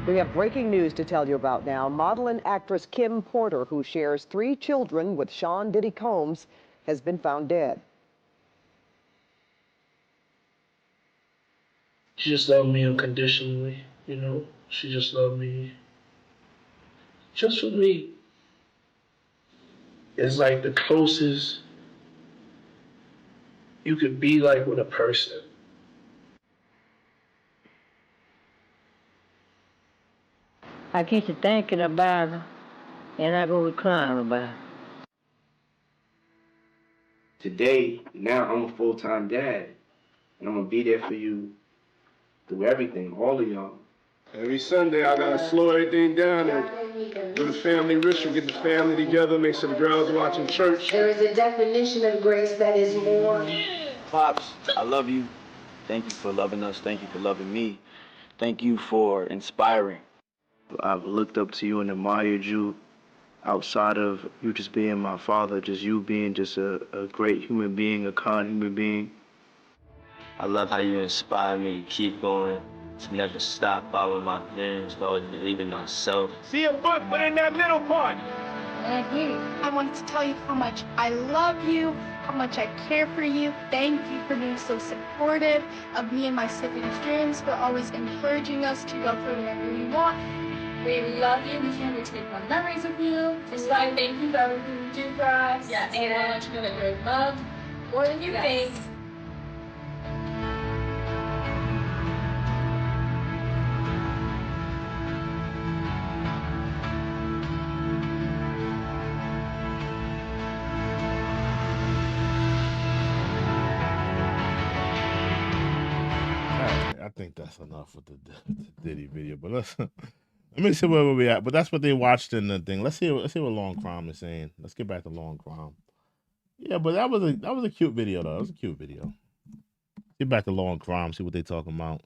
[SPEAKER 18] We have breaking news to tell you about now. Model and actress Kim Porter, who shares 3 children with Sean Diddy Combs, has been found dead.
[SPEAKER 19] She just loved me unconditionally, you know? She just loved me just for me. It's like the closest you could be like with a person.
[SPEAKER 20] I get to thinking about her, and I go to crying about her.
[SPEAKER 17] Today, now I'm a full-time dad, and I'm gonna be there for you through everything, all of y'all.
[SPEAKER 13] Every Sunday, I gotta slow everything down and do the family ritual, get the family together, make sure the girls watching church.
[SPEAKER 21] There is a definition of grace that is more.
[SPEAKER 17] Pops, I love you. Thank you for loving us. Thank you for loving me. Thank you for inspiring. I've looked up to you and admired you outside of you just being my father, just you being just a great human being, a kind human being. I love how you inspire me to keep going, to never stop following my dreams, to always believe in myself.
[SPEAKER 13] See a book, but in that middle part.
[SPEAKER 22] I wanted to tell you how much I love you, how much I care for you. Thank you for being so supportive of me and my siblings' dreams, for always encouraging us to go for whatever we want.
[SPEAKER 7] We love you. We can't wait to take fun memories with you. Just like thank you for everything you do for us. Yes. And you're gonna very loved more than you think.
[SPEAKER 1] think that's enough with the Diddy video. But let me see where we at. But that's what they watched in the thing. Let's see what Long Crime is saying. Let's get back to Long Crime. Yeah, but that was a cute video though. That was a cute video. Get back to Long Crime. See what they talking about.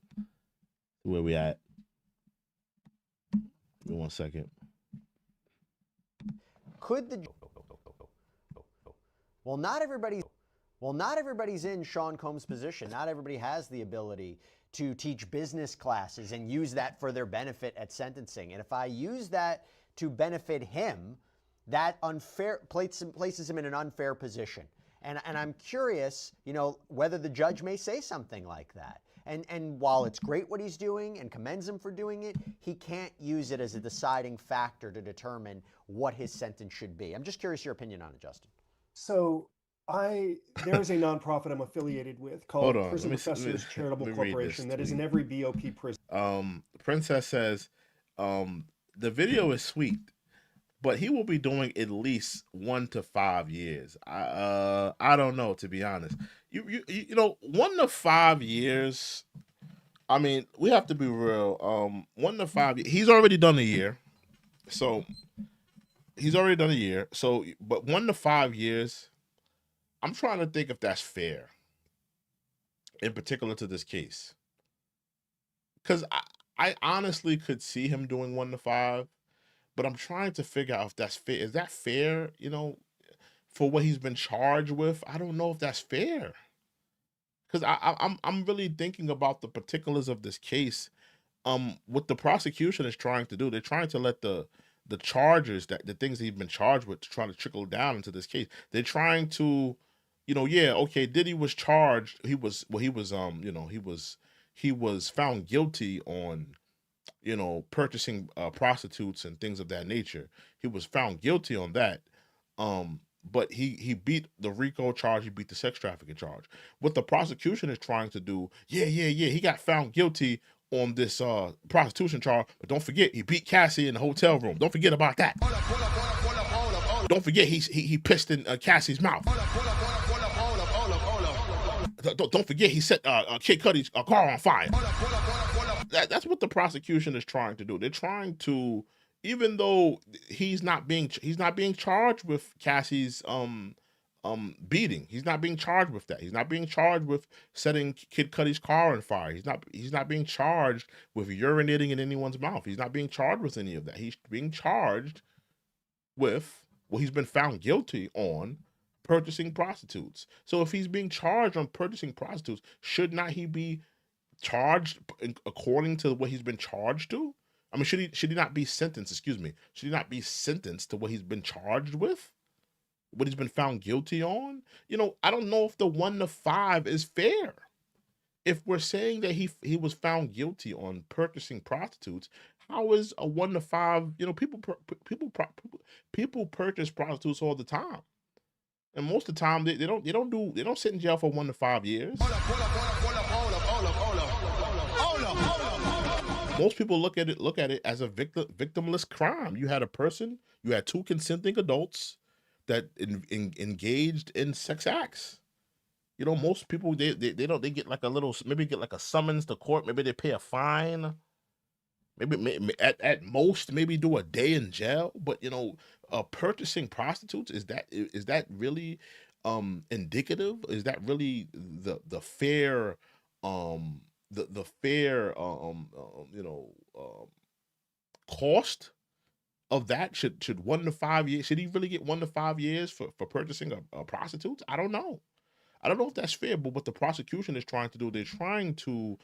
[SPEAKER 1] Where we at? Give me 1 second.
[SPEAKER 2] Could the well, not everybody's in Sean Combs' position. Not everybody has the ability to teach business classes and use that for their benefit at sentencing. And if I use that to benefit him, that places him in an unfair position. And I'm curious, whether the judge may say something like that. And while it's great what he's doing and commends him for doing it, he can't use it as a deciding factor to determine what his sentence should be. I'm just curious your opinion on it, Justin.
[SPEAKER 4] So there is a nonprofit I'm affiliated with called Prison Professors Charitable Corporation that is in every BOP prison.
[SPEAKER 1] Princess says, the video is sweet, but he will be doing at least 1 to 5 years. I don't know, to be honest. You know, 1 to 5 years. I mean, we have to be real. 1 to 5 years. He's already done a year, so but 1 to 5 years. I'm trying to think if that's fair, in particular to this case, because I honestly could see him doing 1 to 5. But I'm trying to figure out if that's fair. Is that fair, for what he's been charged with? I don't know if that's fair. Because I'm really thinking about the particulars of this case. What the prosecution is trying to do, they're trying to let the charges, the things that he's been charged with, to try to trickle down into this case. They're trying to, Diddy was charged. He was found guilty on, purchasing prostitutes and things of that nature. He was found guilty on that. But he beat the RICO charge, he beat the sex trafficking charge. What the prosecution is trying to do, he got found guilty on this prostitution charge, but don't forget, he beat Cassie in the hotel room. Don't forget about that. Don't forget, he pissed in Cassie's mouth. Don't forget, he set Kid Cudi's car on fire. That's what the prosecution is trying to do. They're trying to, even though he's not being charged with Cassie's beating. He's not being charged with that. He's not being charged with setting Kid Cudi's car on fire. He's not being charged with urinating in anyone's mouth. He's not being charged with any of that. He's being charged with he's been found guilty on purchasing prostitutes. So if he's being charged on purchasing prostitutes, should not he be charged according to what he's been charged to? I mean, should he not be sentenced? Excuse me. Should he not be sentenced to what he's been charged with? What he's been found guilty on? I don't know if the 1 to 5 is fair. If we're saying that he was found guilty on purchasing prostitutes, how is a 1 to 5? People purchase prostitutes all the time, and most of the time they don't sit in jail for 1 to 5 years. Most people look at it as a victimless crime. You had two consenting adults that engaged in sex acts. Most people they get like a summons to court. Maybe they pay a fine. Maybe at most maybe do a day in jail. But purchasing prostitutes, is that really indicative? Is that really the fair the fair cost of that? Should 1 to 5 years, should he really get 1 to 5 years for purchasing a prostitute? I don't know if that's fair. But what the prosecution is trying to do, they're trying to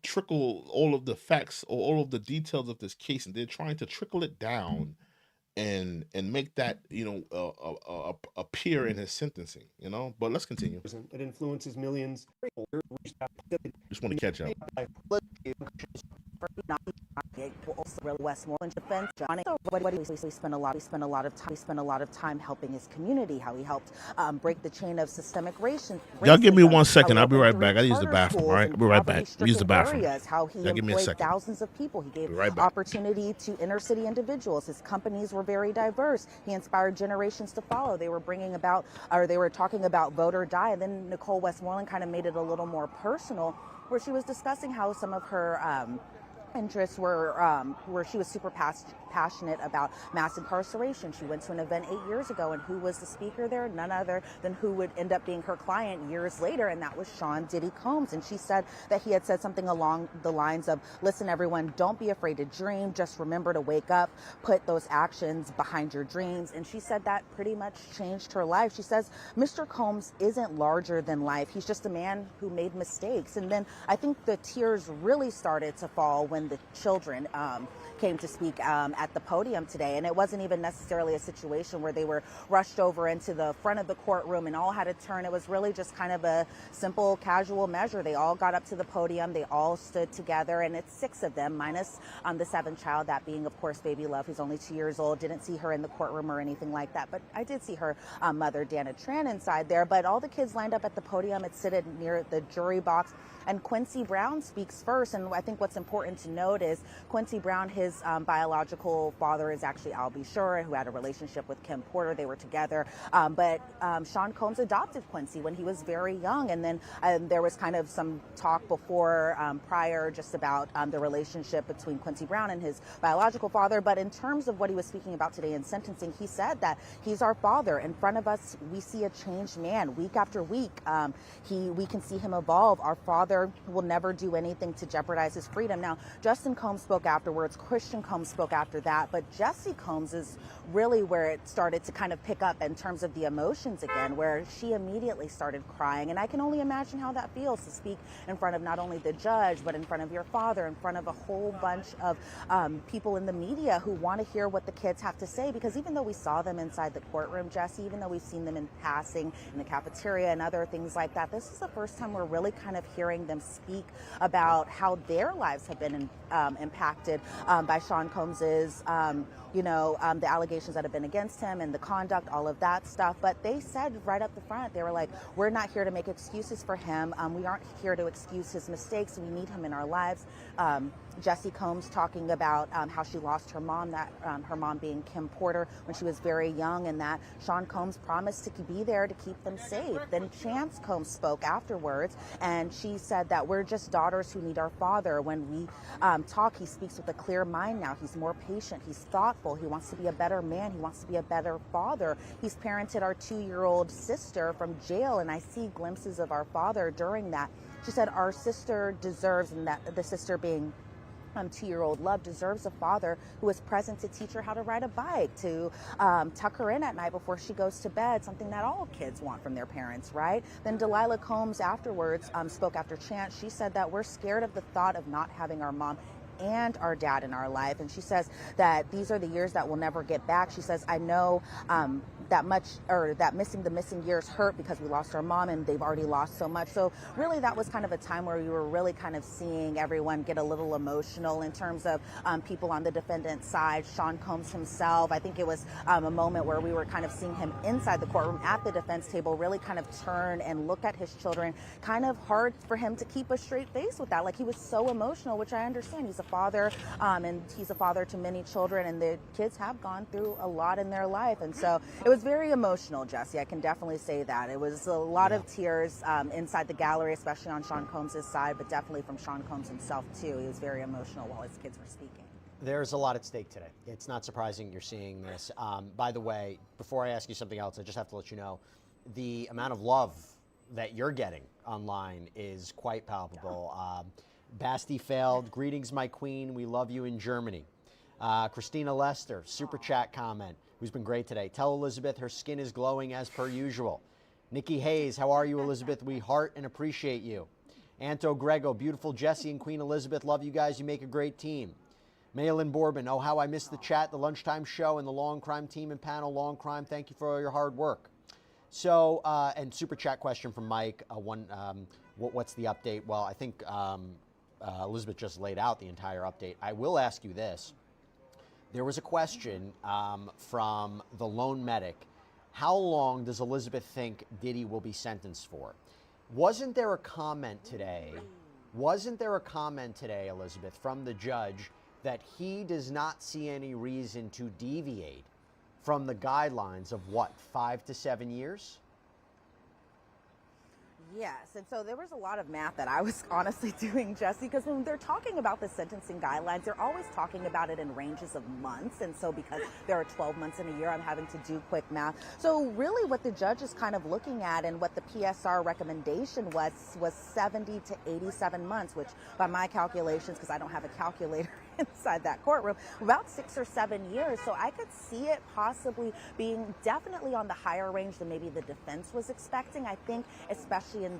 [SPEAKER 1] trickle all of the facts or all of the details of this case, and they're trying to trickle it down and make that appear in his sentencing. But let's continue.
[SPEAKER 4] It influences millions.
[SPEAKER 1] Just want to catch up.
[SPEAKER 6] Westmoreland defense. Johnny, we spent a lot of time helping his community. How he helped break the chain of systemic racism.
[SPEAKER 1] Y'all give me 1 second. I'll be right back. I use the bathroom. All right, I'll be right back. Use the bathroom.
[SPEAKER 6] How he employed thousands of people. He gave opportunity to inner city individuals. His companies were very diverse. He inspired generations to follow. They were talking about vote or die. And then Nicole Westmoreland kind of made it a little more personal. where she was discussing how some of her interests were where she was super passionate about mass incarceration. She went to an event 8 years ago, and who was the speaker there? None other than who would end up being her client years later, and that was Sean Diddy Combs. And she said that he had said something along the lines of, listen, everyone, don't be afraid to dream. Just remember to wake up, put those actions behind your dreams. And she said that pretty much changed her life. She says, Mr. Combs isn't larger than life. He's just a man who made mistakes. And then I think the tears really started to fall when the children came to speak at the podium today. And it wasn't even necessarily a situation where they were rushed over into the front of the courtroom and all had to turn. It was really just kind of a simple, casual measure. They all got up to the podium. They all stood together, and it's 6 of them, minus the 7th child, that being, of course, baby Love, who's only 2 years old. Didn't see her in the courtroom or anything like that, but I did see her mother, Dana Tran, inside there. But all the kids lined up at the podium. It's seated near the jury box. And Quincy Brown speaks first. And I think what's important to note is Quincy Brown, his biological father is actually Al B. Sure, who had a relationship with Kim Porter. They were together. But Sean Combs adopted Quincy when he was very young. And then there was kind of some talk before, prior, just about the relationship between Quincy Brown and his biological father. But in terms of what he was speaking about today in sentencing, he said that he's our father. In front of us, we see a changed man week after week. We can see him evolve. Our father will never do anything to jeopardize his freedom. Now, Justin Combs spoke afterwards. Christian Combs spoke after that. But Jesse Combs is really where it started to kind of pick up in terms of the emotions again, where she immediately started crying. And I can only imagine how that feels to speak in front of not only the judge, but in front of your father, in front of a whole bunch of people in the media who want to hear what the kids have to say. Because even though we saw them inside the courtroom, Jesse, even though we've seen them in passing in the cafeteria and other things like that, this is the first time we're really kind of hearing them speak about how their lives have been impacted by Sean Combs's, the allegations that have been against him and the conduct, all of that stuff. But they said right up the front, they were like, we're not here to make excuses for him. We aren't here to excuse his mistakes. We need him in our lives. Jesse Combs talking about how she lost her mom, that her mom being Kim Porter when she was very young, and that Sean Combs promised to be there to keep them safe. Then Chance Combs spoke afterwards, and she said that we're just daughters who need our father. When we talk, he speaks with a clear mind now. He's more patient. He's thoughtful. He wants to be a better man. He wants to be a better father. He's parented our 2-year-old sister from jail, and I see glimpses of our father during that. She said our sister deserves, and that the sister being 2-year-old Love, deserves a father who is present to teach her how to ride a bike, to tuck her in at night before she goes to bed, something that all kids want from their parents, right? Then Delilah Combs afterwards spoke after Chance. She said that we're scared of the thought of not having our mom and our dad in our life. And she says that these are the years that we'll never get back. She says, I know that missing years hurt because we lost our mom and they've already lost so much. So really that was kind of a time where we were really kind of seeing everyone get a little emotional in terms of people on the defendant's side. Sean Combs himself, I think it was a moment where we were kind of seeing him inside the courtroom at the defense table really kind of turn and look at his children. Kind of hard for him to keep a straight face with that. Like, he was so emotional, which I understand. He's a father, and he's a father to many children, and the kids have gone through a lot in their life. And so it was very emotional, Jesse. I can definitely say that. It was a lot of tears inside the gallery, especially on Sean Combs' side, but definitely from Sean Combs himself, too. He was very emotional while his kids were speaking.
[SPEAKER 2] There's a lot at stake today. It's not surprising you're seeing this. By the way, before I ask you something else, I just have to let you know the amount of love that you're getting online is quite palpable. Basti failed. Greetings, my queen. We love you in Germany. Christina Lester, super chat comment, who's been great today. Tell Elizabeth her skin is glowing as per usual. Nikki Hayes, how are you, Elizabeth? We heart and appreciate you. Anto Grego, beautiful Jesse and Queen Elizabeth. Love you guys. You make a great team. Maylin Bourbon, oh, how I missed the chat, the lunchtime show, and the Long Crime team and panel. Long Crime, thank you for all your hard work. So, and super chat question from Mike. What's the update? Well, I think Elizabeth just laid out the entire update. I will ask you this. There was a question from the lone medic. How long does Elizabeth think Diddy will be sentenced for? Wasn't there a comment today, Elizabeth, from the judge that he does not see any reason to deviate from the guidelines of what, 5 to 7 years?
[SPEAKER 6] Yes, and so there was a lot of math that I was honestly doing, Jesse, because when they're talking about the sentencing guidelines, they're always talking about it in ranges of months. And so because there are 12 months in a year, I'm having to do quick math. So really what the judge is kind of looking at and what the PSR recommendation was 70 to 87 months, which by my calculations, because I don't have a calculator inside that courtroom, about 6 or 7 years. So I could see it possibly being definitely on the higher range than maybe the defense was expecting. I think especially in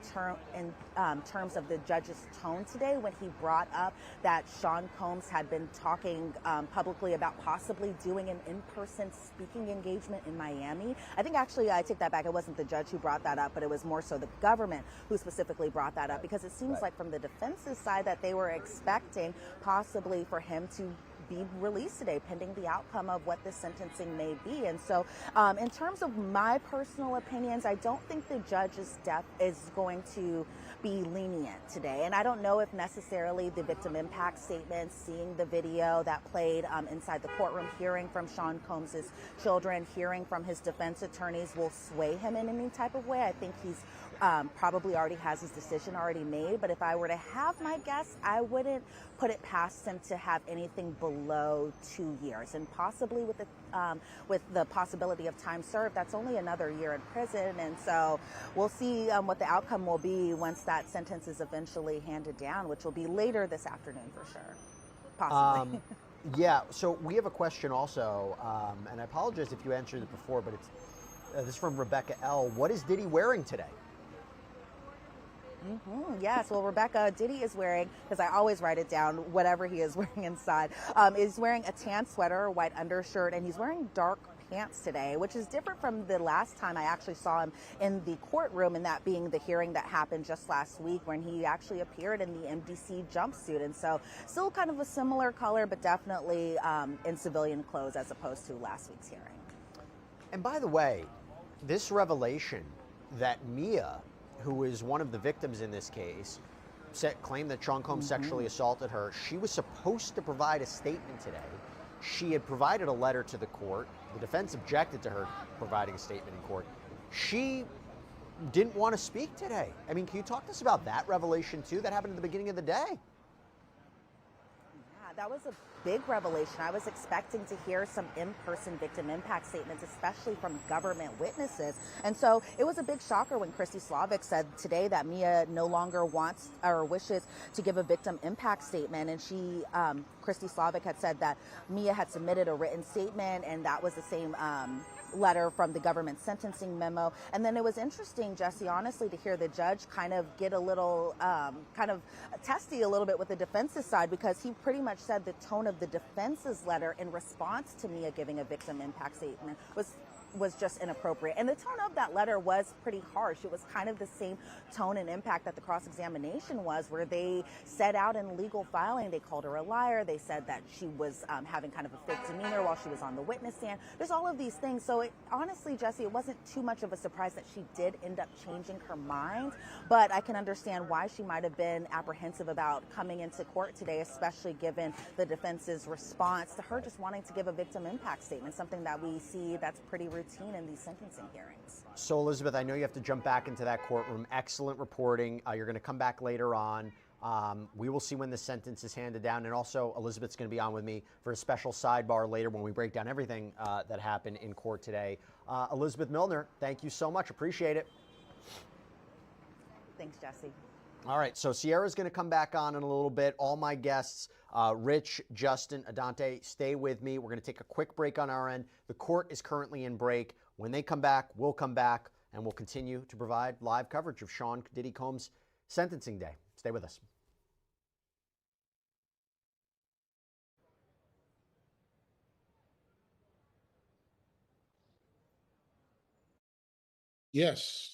[SPEAKER 6] terms of the judge's tone today when he brought up that Sean Combs had been talking publicly about possibly doing an in-person speaking engagement in Miami. I think actually I take that back. It wasn't the judge who brought that up, but it was more so the government who specifically brought that up, because it seems like from the defense's side that they were expecting possibly for him to be released today pending the outcome of what the sentencing may be. And so in terms of my personal opinions, I don't think the judge's is going to be lenient today. And I don't know if necessarily the victim impact statement, seeing the video that played inside the courtroom, hearing from Sean Combs's children, hearing from his defense attorneys will sway him in any type of way. I think he's probably already has his decision already made. But if I were to have my guess, I wouldn't put it past him to have anything below 2 years, and possibly with the possibility of time served, that's only another year in prison. And so we'll see what the outcome will be once that sentence is eventually handed down, which will be later this afternoon for sure, possibly.
[SPEAKER 2] Yeah, so we have a question also, and I apologize if you answered it before, but it's this is from Rebecca L. What is Diddy wearing today?
[SPEAKER 6] Yes, well, Rebecca, Diddy is wearing, because I always write it down, whatever he is wearing inside, is wearing a tan sweater, white undershirt, and he's wearing dark pants today, which is different from the last time I actually saw him in the courtroom, and that being the hearing that happened just last week when he actually appeared in the MDC jumpsuit. And so still kind of a similar color, but definitely in civilian clothes as opposed to last week's hearing.
[SPEAKER 2] And by the way, this revelation that Mia, who is one of the victims in this case, claimed that Sean Combs sexually assaulted her. She was supposed to provide a statement today. She had provided a letter to the court. The defense objected to her providing a statement in court. She didn't want to speak today. I mean, can you talk to us about that revelation too? That happened at the beginning of the day.
[SPEAKER 6] That was a big revelation. I was expecting to hear some in-person victim impact statements, especially from government witnesses. And so it was a big shocker when Christy Slavic said today that Mia no longer wants or wishes to give a victim impact statement. And she, Christy Slavic had said that Mia had submitted a written statement, and that was the same letter from the government sentencing memo. And then it was interesting, Jesse, honestly, to hear the judge kind of get a little kind of testy a little bit with the defense's side, because he pretty much said the tone of the defense's letter in response to Mia giving a victim impact statement was just inappropriate. And the tone of that letter was pretty harsh. It was kind of the same tone and impact that the cross-examination was, where they set out in legal filing, they called her a liar. They said that she was having kind of a fake demeanor while she was on the witness stand. There's all of these things. So honestly, Jesse, it wasn't too much of a surprise that she did end up changing her mind, but I can understand why she might have been apprehensive about coming into court today, especially given the defense's response to her just wanting to give a victim impact statement, something that we see that's pretty routine in these sentencing hearings.
[SPEAKER 2] So, Elizabeth, I know you have to jump back into that courtroom. Excellent reporting. You're going to come back later on. We will see when the sentence is handed down. And also, Elizabeth's going to be on with me for a special sidebar later when we break down everything that happened in court today. Elizabeth Milner, thank you so much. Appreciate it.
[SPEAKER 6] Thanks, Jesse.
[SPEAKER 2] All right, so Sierra's going to come back on in a little bit. All my guests, Rich, Justin, Adante, stay with me. We're going to take a quick break on our end. The court is currently in break. When they come back, we'll come back, and we'll continue to provide live coverage of Sean Diddy Combs' sentencing day. Stay with us.
[SPEAKER 3] Yes.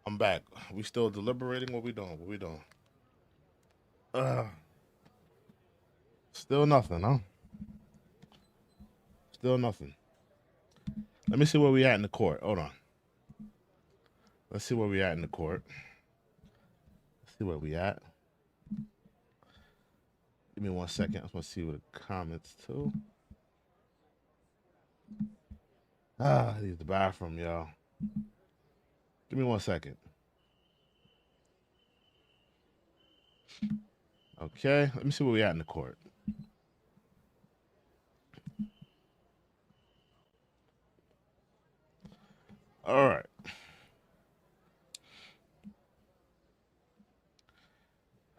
[SPEAKER 1] I'm back. We still deliberating? What we doing? What we doing? Still nothing, huh? Still nothing. Let me see where we at in the court. Hold on. Let's see where we at in the court. Let's see where we at. Give me 1 second. I just want to see what the comments too. I need the bathroom, y'all. Give me 1 second. Okay, let me see where we at in the court. All right.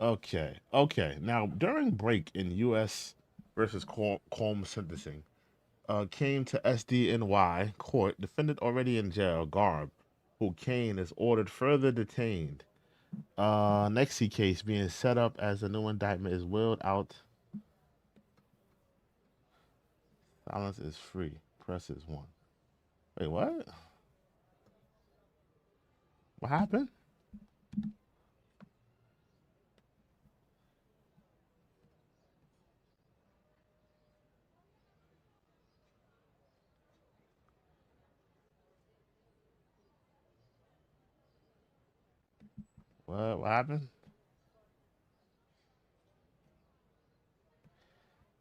[SPEAKER 1] Okay. Now, during break in U.S. versus Combs sentencing, came to SDNY court, defendant already in jail, Garb, who Kane is ordered further detained. Nexie case being set up as a new indictment is willed out. Silence is free. Press is one. Wait, what? What happened? What happened?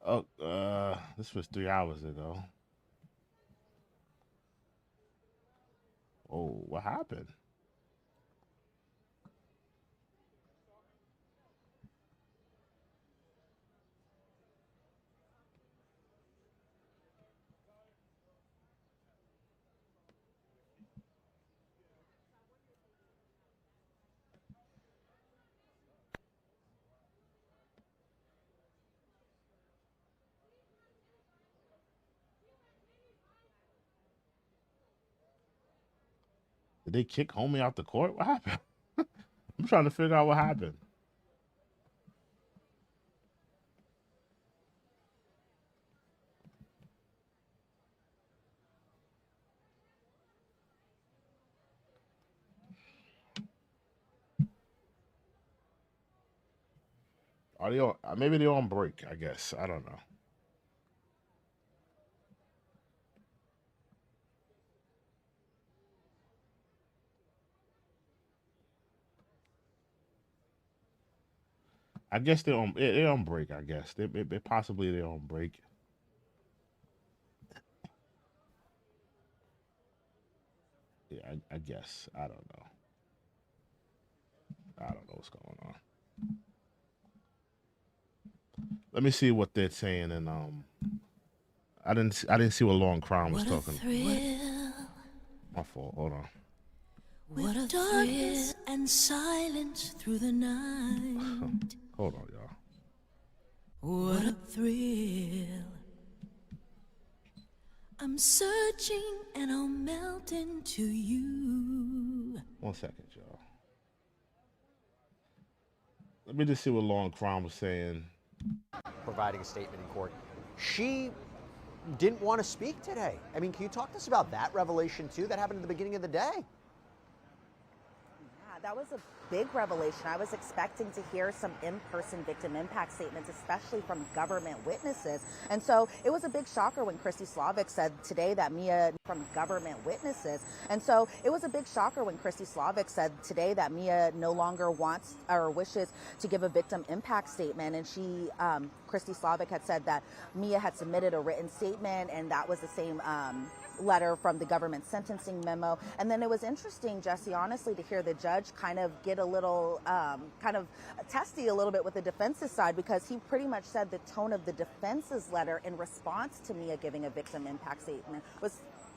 [SPEAKER 1] Oh, this was 3 hours ago. Oh, what happened? Did they kick homie out the court? What happened? I'm trying to figure out what happened. Are they on? Maybe they're on break. I guess I don't know. I guess they're on break. I guess they possibly they're on break. Yeah, I guess I don't know. I don't know what's going on. Let me see what they're saying, and I didn't see what Long Crown was talking. My fault. Hold on.
[SPEAKER 3] What a darkness and silence through the night.
[SPEAKER 1] Hold on, y'all.
[SPEAKER 3] What a thrill. I'm searching and I'll melt into you.
[SPEAKER 1] 1 second, y'all. Let me just see what Long Crown was saying.
[SPEAKER 2] Providing a statement in court. She didn't want to speak today. I mean, can you talk to us about that revelation too? That happened at the beginning of the day.
[SPEAKER 6] That was a big revelation. I was expecting to hear some in-person victim impact statements, especially from government witnesses. And so it was a big shocker when Christy Slavic said today that Mia from government witnesses. And so it was a big shocker when Christy Slavic said today that Mia no longer wants or wishes to give a victim impact statement. And she, Christy Slavic had said that Mia had submitted a written statement, and that was the same letter from the government sentencing memo. And then it was interesting, Jesse, honestly, to hear the judge kind of get a little kind of testy a little bit with the defense's side, because he pretty much said the tone of the defense's letter in response to Mia giving a victim impact statement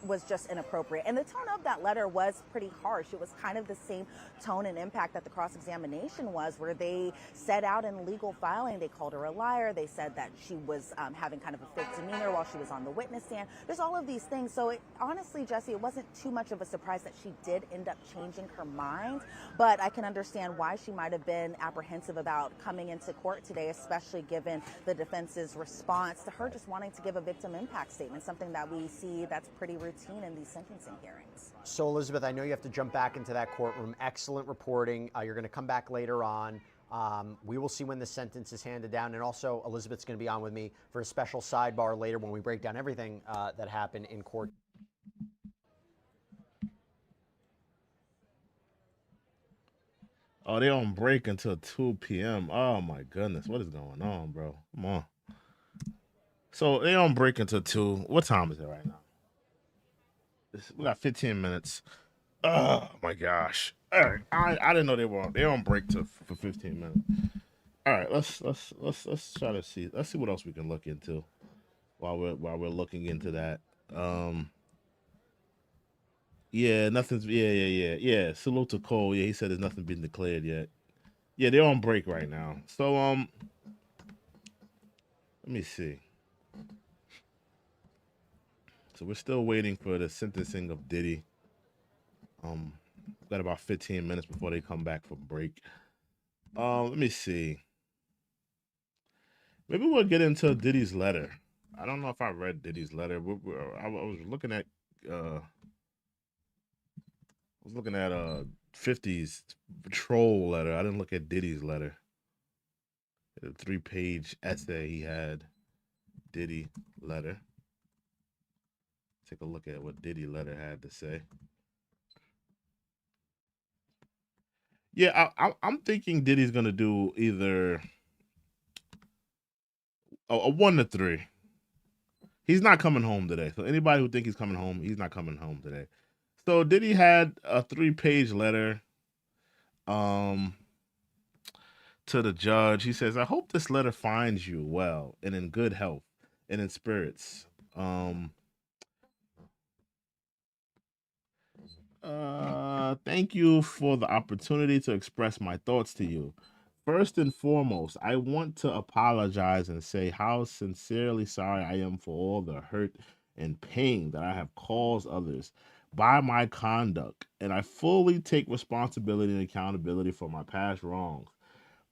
[SPEAKER 6] was just inappropriate. And the tone of that letter was pretty harsh. It was kind of the same tone and impact that the cross-examination was, where they set out in legal filing, they called her a liar, they said that she was having kind of a fake demeanor while she was on the witness stand. There's all of these things. So honestly, Jesse, it wasn't too much of a surprise that she did end up changing her mind, but I can understand why she might have been apprehensive about coming into court today, especially given the defense's response to her just wanting to give a victim impact statement, something that we see that's pretty routine routine in these sentencing hearings.
[SPEAKER 2] So, Elizabeth, I know you have to jump back into that courtroom. Excellent reporting. You're going to come back later on. We will see when the sentence is handed down. And also, Elizabeth's going to be on with me for a special sidebar later when we break down everything that happened in court.
[SPEAKER 1] Oh, they're on break until 2 p.m. Oh, my goodness. What is going on, bro? Come on. So they're on break until 2. What time is it right now? We got 15 minutes. Oh, my gosh. All right. I didn't know they're on break for 15 minutes. All right, let's try to see. Let's see what else we can look into while we're looking into that. Yeah, nothing's. Yeah. Salute to Cole. Yeah, he said there's nothing been declared yet. Yeah, they're on break right now. So let me see. So we're still waiting for the sentencing of Diddy. Got about 15 minutes before they come back from break. Let me see. Maybe we'll get into Diddy's letter. I don't know if I read Diddy's letter. I was looking at 50's troll letter. I didn't look at Diddy's letter. The 3-page essay he had. Diddy letter. Take a look at what Diddy letter had to say. Yeah, I'm thinking Diddy's gonna do either a 1 to 3. He's not coming home today. So anybody who think he's coming home, he's not coming home today. So Diddy had a 3-page letter to the judge. He says, I hope this letter finds you well and in good health and in spirits. Thank you for the opportunity to express my thoughts to you. First and foremost, I want to apologize and say how sincerely sorry I am for all the hurt and pain that I have caused others by my conduct, and I fully take responsibility and accountability for my past wrongs.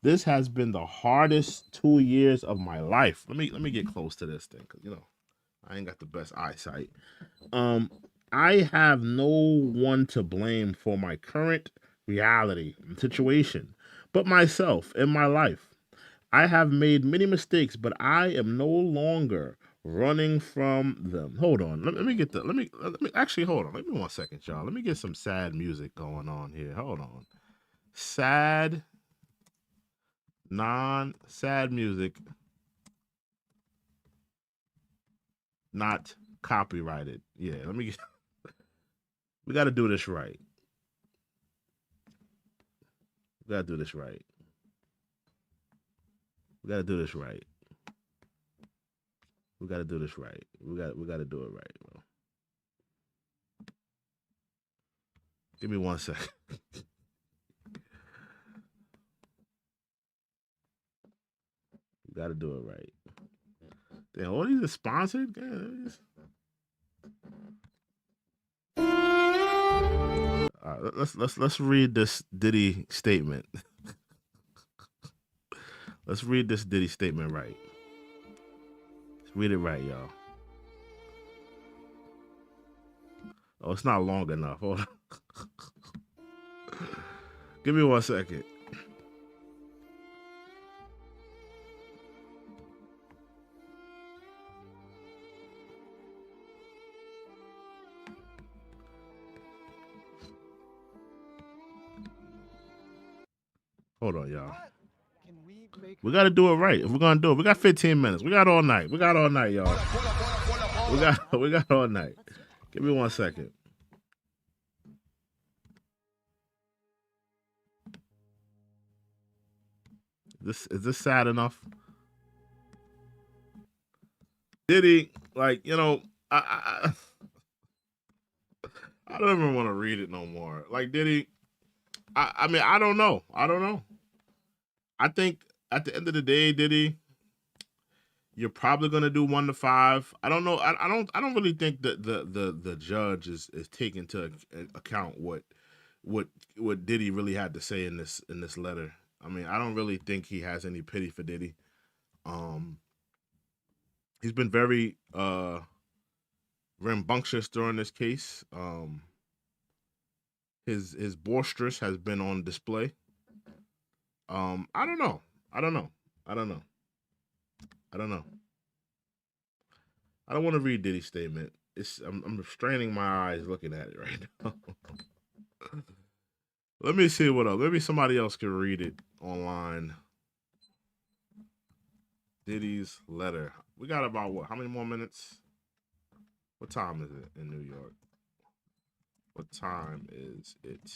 [SPEAKER 1] This has been the hardest 2 years of my life. Let me get close to this thing, because I ain't got the best eyesight. I have no one to blame for my current reality and situation but myself and my life. I have made many mistakes, but I am no longer running from them. Hold on. Let me actually hold on. Let me 1 second, y'all. Let me get some sad music going on here. Hold on. Sad, non-sad music. Not copyrighted. Yeah, let me get we got to do this right. We got to do this right. We got to do this right. We got to do this right. We got to do it right, bro. Give me 1 second. We got to do it right. Damn, all these are sponsored? All right, let's read this Diddy statement. Let's read this Diddy statement right. Let's read it right, y'all. Oh, it's not long enough. Hold on. Give me 1 second. Hold on, y'all. We got to do it right. If we're going to do it, we got 15 minutes. We got all night. We got all night, y'all. We got all night. Give me 1 second. Is this sad enough? Diddy, like, I don't even want to read it no more. Like, Diddy, I mean, I don't know. I think at the end of the day, Diddy, you're probably gonna do 1 to 5. I don't know. I don't really think that the judge is taking into account what Diddy really had to say in this letter. I mean, I don't really think he has any pity for Diddy. He's been very rambunctious during this case. His boisterous has been on display. I don't know. I don't want to read Diddy's statement. I'm straining my eyes looking at it right now. Let me see what else. Maybe somebody else can read it online. Diddy's letter. We got about what? How many more minutes? What time is it in New York? What time is it?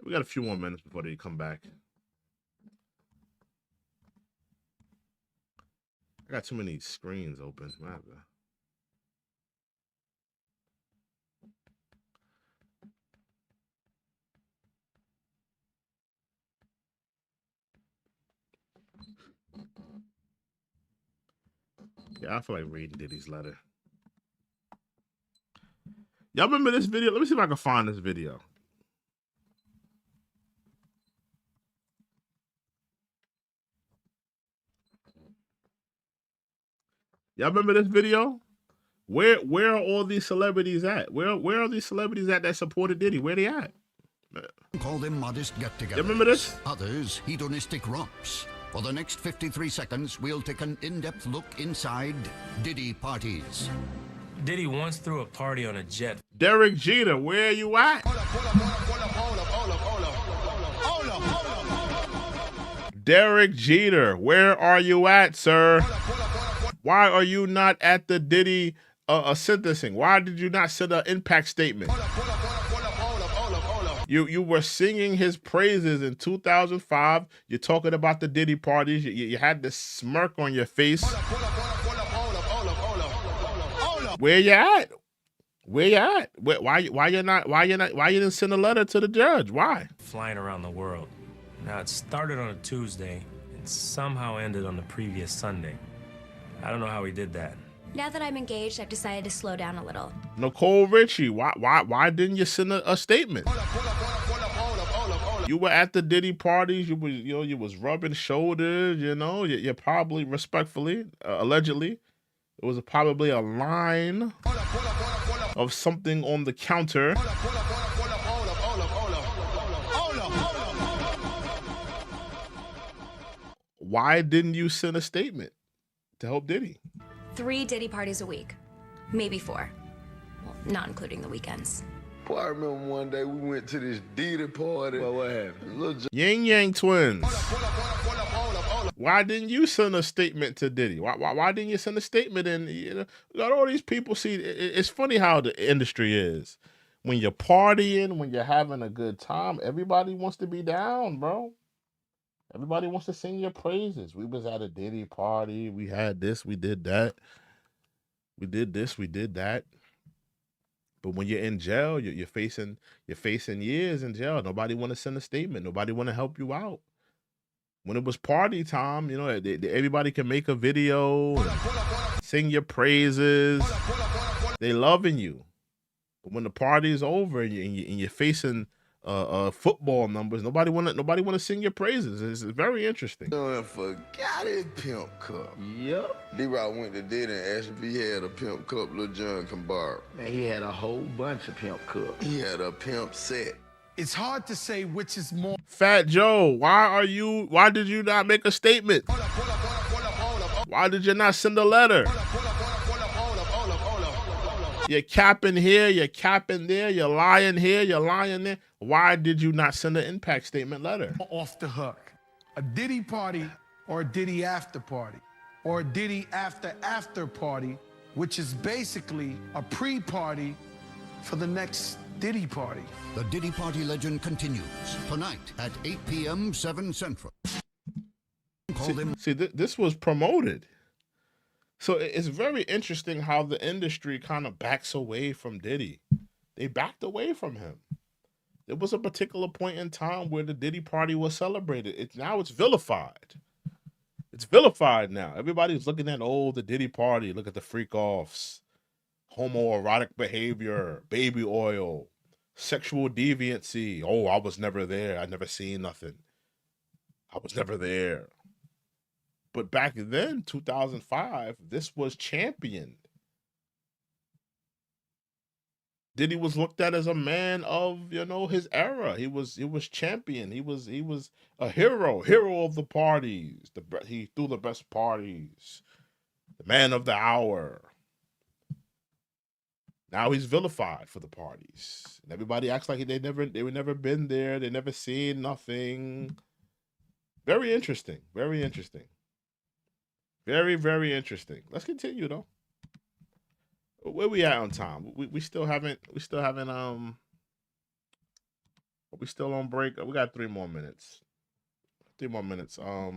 [SPEAKER 1] We got a few more minutes before they come back. I got too many screens open. Yeah, I feel like reading Diddy's letter. Y'all remember this video? Let me see if I can find this video. Y'all remember this video? Where are all these celebrities at? Where are these celebrities at that supported Diddy? Where they at?
[SPEAKER 5] Call them modest get-togethers.
[SPEAKER 1] You remember this?
[SPEAKER 5] Others hedonistic romps. For the next 53 seconds, we'll take an in-depth look inside Diddy parties.
[SPEAKER 9] Diddy once threw a party on a jet.
[SPEAKER 1] Derek Jeter, where are you at? Derek Jeter, where are you at, sir? Why are you not at the Diddy sentencing? Why did you not send an impact statement? You were singing his praises in 2005. You're talking about the Diddy parties. You had this smirk on your face. Where you at? Where you at? Why you didn't send a letter to the judge? Why?
[SPEAKER 9] Flying around the world. Now, it started on a Tuesday and somehow ended on the previous Sunday. I don't know how he did that.
[SPEAKER 23] Now that I'm engaged, I've decided to slow down a little.
[SPEAKER 1] Nicole Richie, why didn't you send a statement? You were at the Diddy parties. You was rubbing shoulders. You probably respectfully, allegedly, it was probably a line of something on the counter. Why didn't you send a statement to help Diddy?
[SPEAKER 23] 3 Diddy parties a week. Maybe 4. Well, not including the weekends.
[SPEAKER 24] Boy, I remember one day we went to this Diddy party. Well, what happened?
[SPEAKER 1] Yin Yang Twins. Why didn't you send a statement to Diddy? Why didn't you send a statement? And you got all these people. See, it's funny how the industry is. When you're partying, when you're having a good time, everybody wants to be down, bro. Everybody wants to sing your praises. We was at a Diddy party. We had this. We did that. We did this. We did that. But when you're in jail, you're facing years in jail. Nobody want to send a statement. Nobody want to help you out. When it was party time, everybody can make a video, and sing your praises. They loving you. But when the party's over and you're facing football numbers, nobody want to sing your praises. It's very interesting.
[SPEAKER 24] Forgot his pimp cup. Yep. D-Rod went to Diddy and asked if he had a pimp cup Lil Jon can borrow.
[SPEAKER 17] Man, he had a whole bunch of pimp cups.
[SPEAKER 24] He had a pimp set.
[SPEAKER 25] It's hard to say which is more.
[SPEAKER 1] Fat Joe, why did you not make a statement? Why did you not send a letter? You're capping here, you're capping there, you're lying here, you're lying there. Why did you not send an impact statement letter?
[SPEAKER 25] Off the hook. A Diddy party or a Diddy after party or a Diddy after party, which is basically a pre-party for the next Diddy party.
[SPEAKER 5] The Diddy party legend continues tonight at 8 p.m. 7 Central.
[SPEAKER 1] See, this was promoted. So it's very interesting how the industry kind of backs away from Diddy. They backed away from him. There was a particular point in time where the Diddy party was celebrated. Now it's vilified. It's vilified now. Everybody's looking at, the Diddy party. Look at the freak-offs. Homoerotic behavior, baby oil, sexual deviancy. Oh, I was never there. I never seen nothing. I was never there. But back then, 2005, this was championed. Diddy was looked at as a man of, his era. He was champion. He was a hero of the parties. He threw the best parties. The man of the hour. Now he's vilified for the parties. And everybody acts like they were never been there. They never seen nothing. Very interesting. Very interesting. Very, very interesting. Let's continue though. Where we at on time? We still haven't we still on break? We got 3 more minutes. 3 more minutes. Let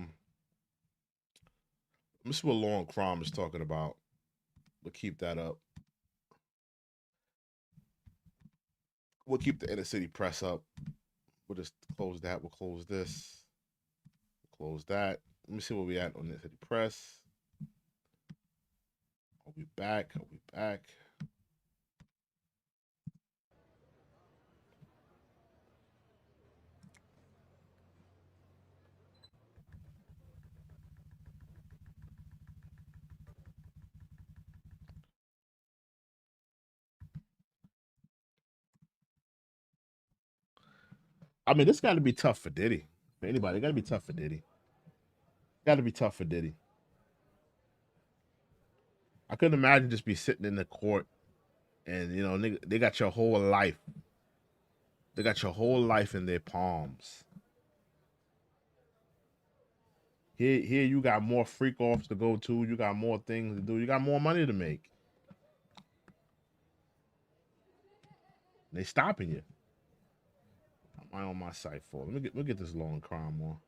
[SPEAKER 1] me see what Lauren Crom is talking about. We'll keep that up. We'll keep the inner city press up. We'll just close that. We'll close this. We'll close that. Let me see where we at on the inner city press. Are we back? Are we back? I mean, this got to be tough for Diddy. For anybody, it got to be tough for Diddy. Got to be tough for Diddy. I couldn't imagine just be sitting in the court and, nigga, they got your whole life. They got your whole life in their palms. Here you got more freak offs to go to. You got more things to do. You got more money to make. They stopping you. Am I on my site for? Let me get this Law and Crime on.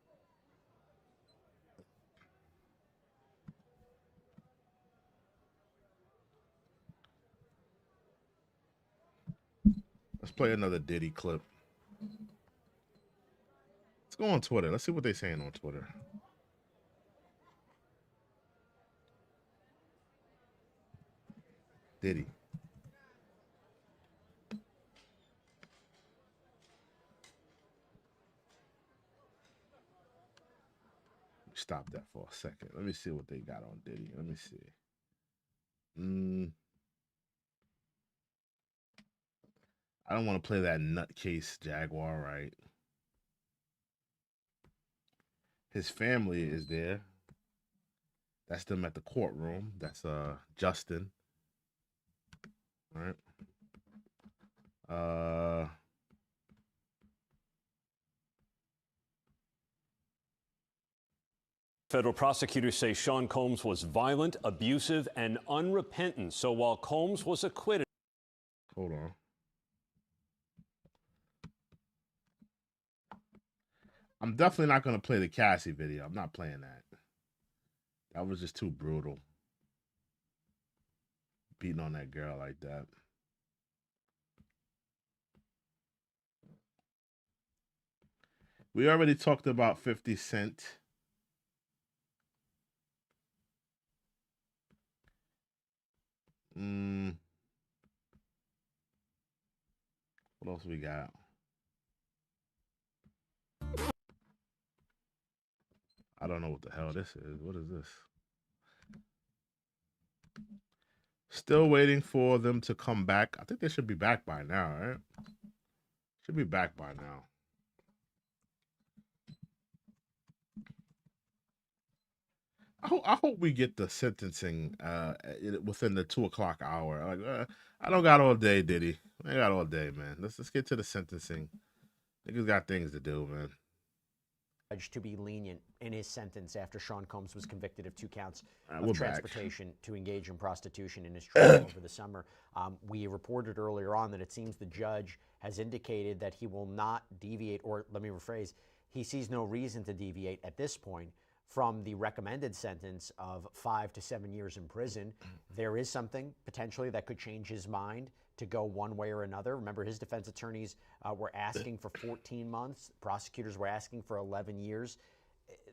[SPEAKER 1] Let's play another Diddy clip. Let's go on Twitter. Let's see what they're saying on Twitter. Diddy. Stop that for a second. Let me see what they got on Diddy. Let me see. I don't want to play that nutcase Jaguar, right? His family is there. That's them at the courtroom. That's Justin. All right.
[SPEAKER 8] Federal prosecutors say Sean Combs was violent, abusive, and unrepentant. So while Combs was acquitted.
[SPEAKER 1] Hold on. I'm definitely not going to play the Cassie video. I'm not playing that. That was just too brutal. Beating on that girl like that. We already talked about 50 Cent. What else we got? I don't know what the hell this is. What is this? Still waiting for them to come back. I think they should be back by now, right? Should be back by now. I hope we get the sentencing within the 2:00 hour. Like, I don't got all day, Diddy. I ain't got all day, man. Let's get to the sentencing. Niggas got things to do, man.
[SPEAKER 2] To be lenient in his sentence after Sean Combs was convicted of 2 counts of transportation to engage in prostitution in his trial over the summer. We reported earlier on that it seems the judge has indicated that he will not deviate, or let me rephrase, he sees no reason to deviate at this point from the recommended sentence of 5 to 7 years in prison. There is something potentially that could change his mind to go one way or another. Remember, his defense attorneys were asking for 14 months. Prosecutors were asking for 11 years.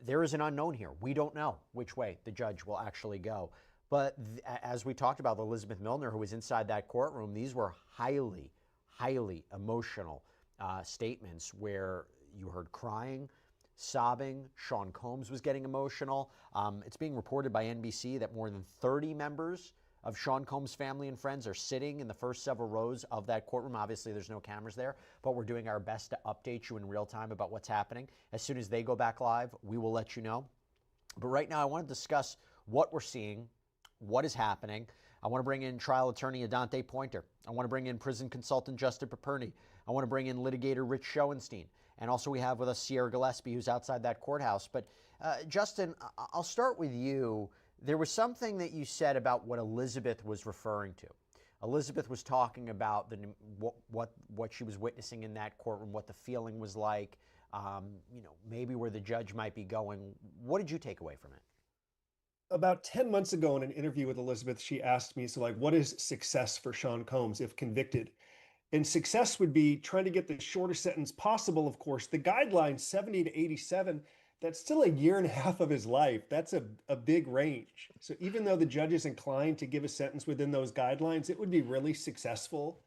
[SPEAKER 2] There is an unknown here. We don't know which way the judge will actually go. But as we talked about Elizabeth Milner, who was inside that courtroom, these were highly, highly emotional statements where you heard crying, sobbing. Sean Combs was getting emotional. It's being reported by NBC that more than 30 members of Sean Combs' family and friends are sitting in the first several rows of that courtroom. Obviously, there's no cameras there, but we're doing our best to update you in real time about what's happening. As soon as they go back live, we will let you know. But right now, I want to discuss what we're seeing, what is happening. I want to bring in trial attorney Adante Pointer. I want to bring in prison consultant Justin Paperny. I want to bring in litigator Rich Schoenstein. And also we have with us Sierra Gillespie, who's outside that courthouse. But Justin, I'll start with you. There was something that you said about what Elizabeth was referring to. Elizabeth was talking about what she was witnessing in that courtroom, what the feeling was like, maybe where the judge might be going. What did you take away from it?
[SPEAKER 4] About 10 months ago in an interview with Elizabeth, she asked me, so like, what is success for Sean Combs if convicted? And success would be trying to get the shortest sentence possible, of course. The guideline, 70 to 87, that's still a year and a half of his life. That's a big range. So even though the judge is inclined to give a sentence within those guidelines, it would be really successful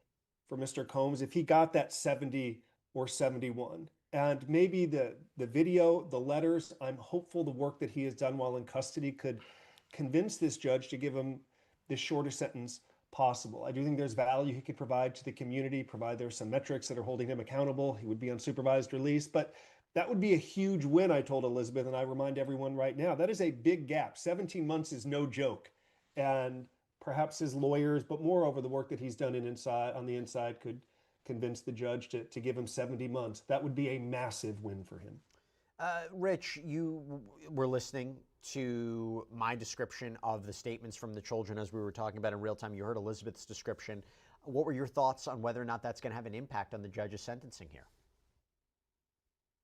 [SPEAKER 4] for Mr. Combs if he got that 70 or 71. And maybe the video, the letters, I'm hopeful the work that he has done while in custody could convince this judge to give him the shortest sentence possible. I do think there's value he could provide to the community, provide there's some metrics that are holding him accountable. He would be on supervised release, but that would be a huge win, I told Elizabeth, and I remind everyone right now, that is a big gap. 17 months is no joke. And perhaps his lawyers, but moreover, the work that he's done on the inside could convince the judge to give him 70 months. That would be a massive win for him.
[SPEAKER 2] Rich, you were listening to my description of the statements from the children as we were talking about in real time. You heard Elizabeth's description. What were your thoughts on whether or not that's going to have an impact on the judge's sentencing here?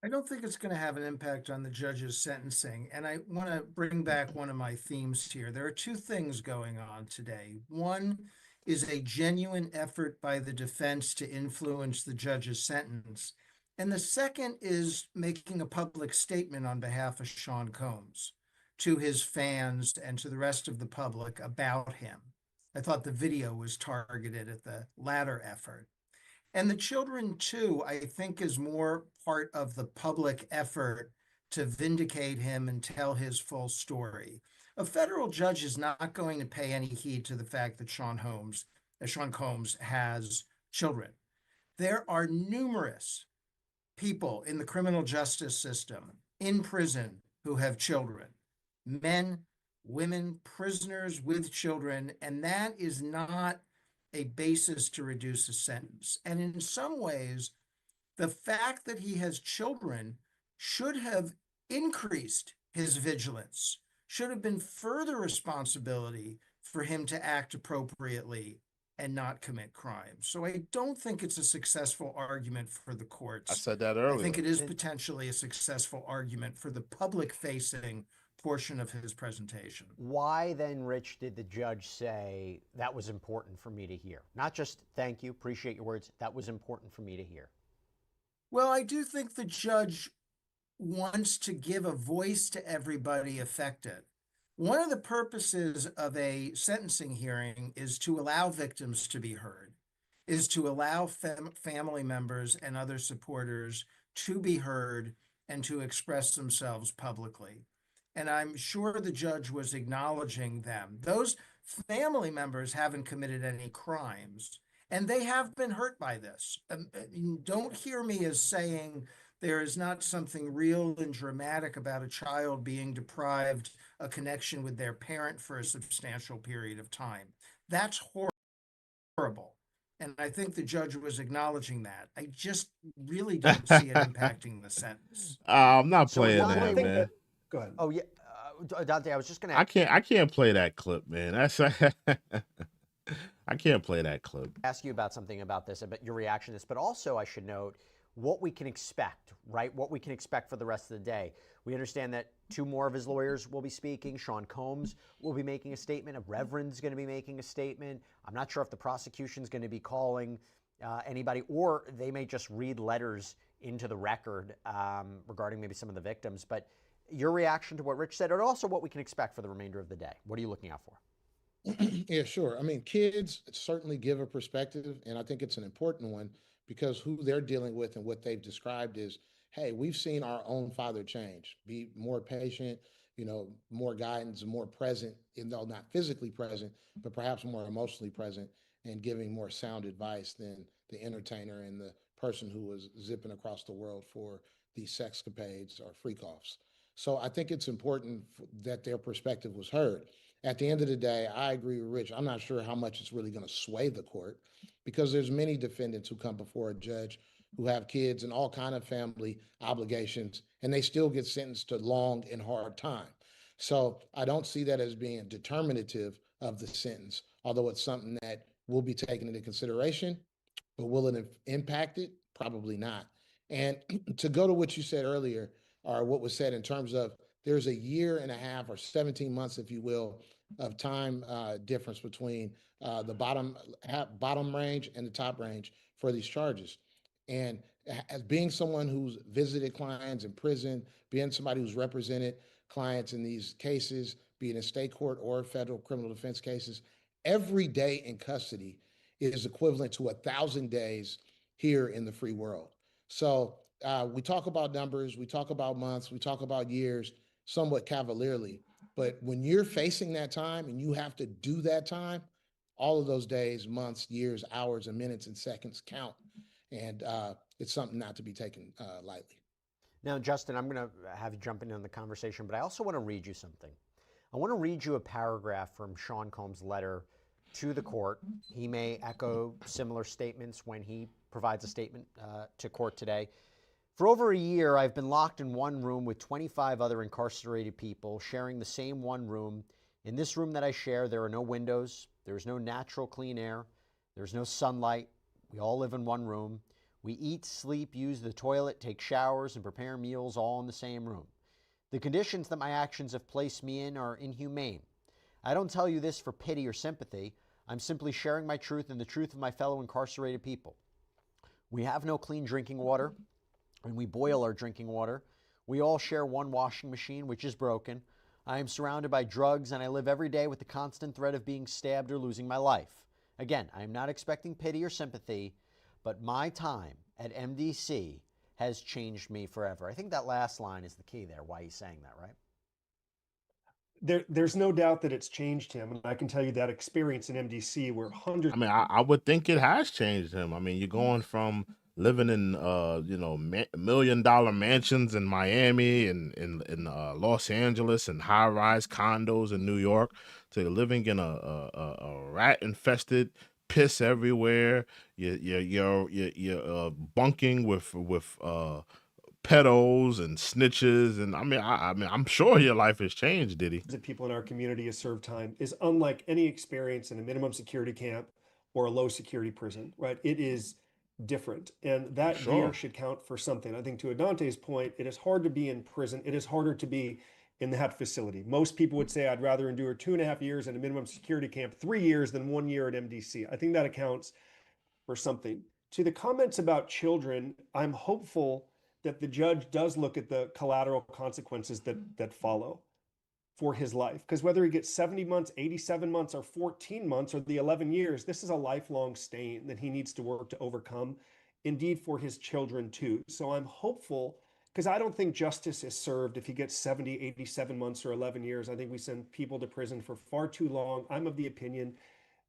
[SPEAKER 10] I don't think it's going to have an impact on the judge's sentencing. And I want to bring back one of my themes here. There are two things going on today. One is a genuine effort by the defense to influence the judge's sentence. And the second is making a public statement on behalf of Sean Combs to his fans and to the rest of the public about him. I thought the video was targeted at the latter effort. And the children, too, I think is more part of the public effort to vindicate him and tell his full story. A federal judge is not going to pay any heed to the fact that Sean Combs has children. There are numerous people in the criminal justice system in prison who have children, men, women, prisoners with children, and that is not a basis to reduce a sentence. And in some ways, the fact that he has children should have increased his vigilance, should have been further responsibility for him to act appropriately and not commit crimes. So I don't think it's a successful argument for the courts.
[SPEAKER 1] I said that earlier.
[SPEAKER 10] I think it is potentially a successful argument for the public-facing portion of his presentation.
[SPEAKER 2] Why then, Rich, did the judge say that was important for me to hear? Not just thank you, appreciate your words, that was important for me to hear.
[SPEAKER 10] Well, I do think the judge wants to give a voice to everybody affected. One of the purposes of a sentencing hearing is to allow victims to be heard, is to allow family members and other supporters to be heard and to express themselves publicly. And I'm sure the judge was acknowledging them. Those family members haven't committed any crimes, and they have been hurt by this. Don't hear me as saying there is not something real and dramatic about a child being deprived a connection with their parent for a substantial period of time. That's horrible. And I think the judge was acknowledging that. I just really don't see it impacting the sentence.
[SPEAKER 1] I'm not playing that, man.
[SPEAKER 4] Go ahead.
[SPEAKER 2] Oh yeah, Dante, I was just going to.
[SPEAKER 1] I can't play that clip, man. That's I can't play that clip.
[SPEAKER 2] Ask you about something about this, about your reaction to this, but also I should note what we can expect, right? What we can expect for the rest of the day. We understand that two more of his lawyers will be speaking. Sean Combs will be making a statement. A reverend's going to be making a statement. I'm not sure if the prosecution's going to be calling anybody, or they may just read letters into the record regarding maybe some of the victims. But your reaction to what Rich said, and also what we can expect for the remainder of the day. What are you looking out for?
[SPEAKER 12] Yeah, sure. I mean, kids certainly give a perspective, and I think it's an important one because who they're dealing with and what they've described is, hey, we've seen our own father change, be more patient, more guidance and more present, even though not physically present, but perhaps more emotionally present and giving more sound advice than the entertainer and the person who was zipping across the world for these sexcapades or freak offs. So I think it's important that their perspective was heard. At the end of the day, I agree with Rich. I'm not sure how much it's really going to sway the court because there's many defendants who come before a judge who have kids and all kind of family obligations, and they still get sentenced to long and hard time. So I don't see that as being determinative of the sentence, although it's something that will be taken into consideration. But will it impact it? Probably not. And to go to what you said earlier, or what was said in terms of there's a year and a half or 17 months, if you will, of time difference between the bottom range and the top range for these charges. And as being someone who's visited clients in prison, being somebody who's represented clients in these cases, be it in state court or federal criminal defense cases, every day in custody is equivalent to 1,000 days here in the free world. So we talk about numbers, we talk about months, we talk about years somewhat cavalierly. But when you're facing that time and you have to do that time, all of those days, months, years, hours, and minutes and seconds count. And it's something not to be taken lightly.
[SPEAKER 2] Now, Justin, I'm going to have you jump in on the conversation, but I also want to read you something. I want to read you a paragraph from Sean Combs' letter to the court. He may echo similar statements when he provides a statement to court today. For over a year, I've been locked in one room with 25 other incarcerated people sharing the same one room. In this room that I share, there are no windows. There is no natural clean air. There's no sunlight. We all live in one room. We eat, sleep, use the toilet, take showers, and prepare meals all in the same room. The conditions that my actions have placed me in are inhumane. I don't tell you this for pity or sympathy. I'm simply sharing my truth and the truth of my fellow incarcerated people. We have no clean drinking water, and we boil our drinking water. We all share one washing machine, which is broken. I am surrounded by drugs, and I live every day with the constant threat of being stabbed or losing my life. Again, I am not expecting pity or sympathy, but my time at MDC has changed me forever. I think that last line is the key there, why he's saying that, right?
[SPEAKER 4] There's no doubt that it's changed him. And I can tell you that experience in MDC where hundreds.
[SPEAKER 1] I mean, I would think it has changed him. I mean, you're going from living in $1 million mansions in Miami and in Los Angeles and high rise condos in New York to living in a rat infested piss everywhere. You're bunking with pedos and snitches, and I mean, I'm sure your life has changed, Diddy.
[SPEAKER 4] Of people in our community has served time is unlike any experience in a minimum security camp or a low security prison, right? It is different. And that year should count for something. I think to Adante's point, it is hard to be in prison. It is harder to be in that facility. Most people would say, I'd rather endure 2.5 years in a minimum security camp, 3 years than 1 year at MDC. I think that accounts for something. To the comments about children, I'm hopeful that the judge does look at the collateral consequences that follow for his life. Because whether he gets 70 months, 87 months, or 14 months, or the 11 years, this is a lifelong stain that he needs to work to overcome, indeed for his children too. So I'm hopeful, because I don't think justice is served if he gets 70, 87 months, or 11 years. I think we send people to prison for far too long. I'm of the opinion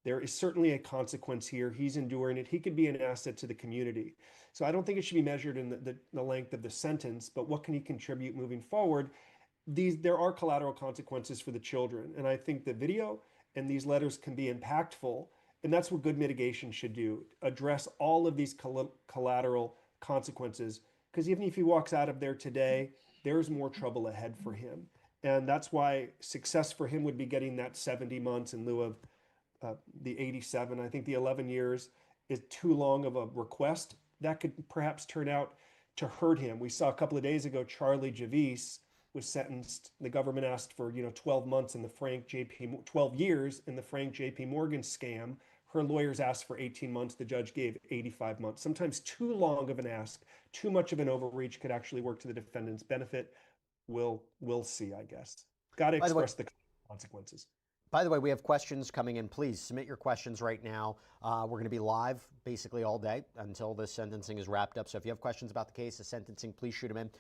[SPEAKER 4] there is certainly a consequence here. He's enduring it. He could be an asset to the community. So I don't think it should be measured in the length of the sentence, but what can he contribute moving forward? There are collateral consequences for the children. And I think the video and these letters can be impactful. And that's what good mitigation should do. Address all of these collateral consequences. Because even if he walks out of there today, there's more trouble ahead for him. And that's why success for him would be getting that 70 months in lieu of the 87. I think the 11 years is too long of a request. That could perhaps turn out to hurt him. We saw a couple of days ago, Charlie Javis was sentenced. The government asked for 12 months in the 12 years in the Frank JP Morgan scam. Her lawyers asked for 18 months. The judge gave 85 months. Sometimes too long of an ask, too much of an overreach could actually work to the defendant's benefit. We'll see, I guess. Got to express the consequences.
[SPEAKER 2] By the way, we have questions coming in. Please submit your questions right now. We're going to be live basically all day until this sentencing is wrapped up. So if you have questions about the case, the sentencing, please shoot them in.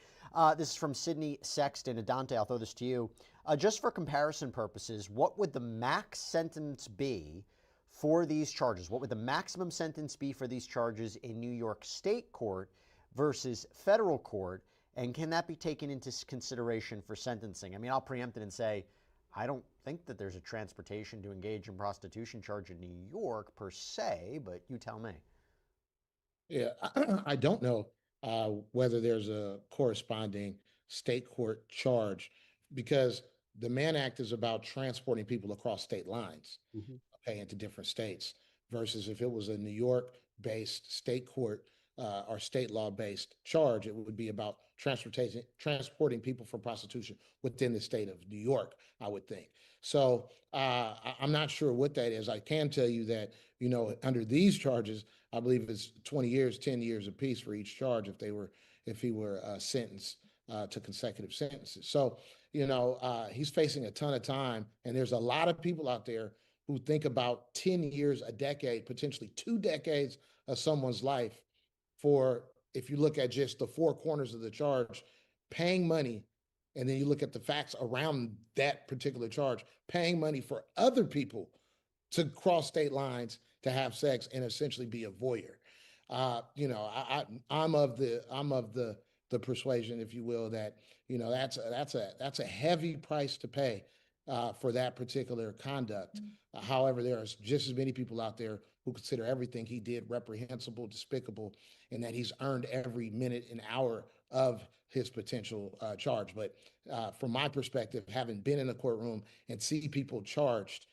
[SPEAKER 2] This is from Sydney Sexton. And Dante, I'll throw this to you. Just for comparison purposes, what would the max sentence be for these charges? What would the maximum sentence be for these charges in New York State court versus federal court? And can that be taken into consideration for sentencing? I mean, I'll preempt it and say, I don't think that there's a transportation to engage in prostitution charge in New York per se, but you tell me.
[SPEAKER 12] Yeah, I don't know whether there's a corresponding state court charge because the Mann Act is about transporting people across state lines, okay, into different states, versus if it was a New York-based state court or state law-based charge, it would be about transporting people for prostitution within the state of New York, I would think. So I'm not sure what that is. I can tell you that, you know, under these charges, I believe it's 20 years, 10 years apiece for each charge if he were sentenced to consecutive sentences. So, you know, he's facing a ton of time, and there's a lot of people out there who think about 10 years, a decade, potentially 2 decades of someone's life for, if you look at just the 4 corners of the charge, paying money, and then you look at the facts around that particular charge, paying money for other people to cross state lines to have sex and essentially be a voyeur. You know, I'm of the persuasion, if you will, that, you know, that's a heavy price to pay for that particular conduct. However, there are just as many people out there who consider everything he did reprehensible, despicable, and that he's earned every minute and hour of his potential charge. But from my perspective, having been in a courtroom and see people charged,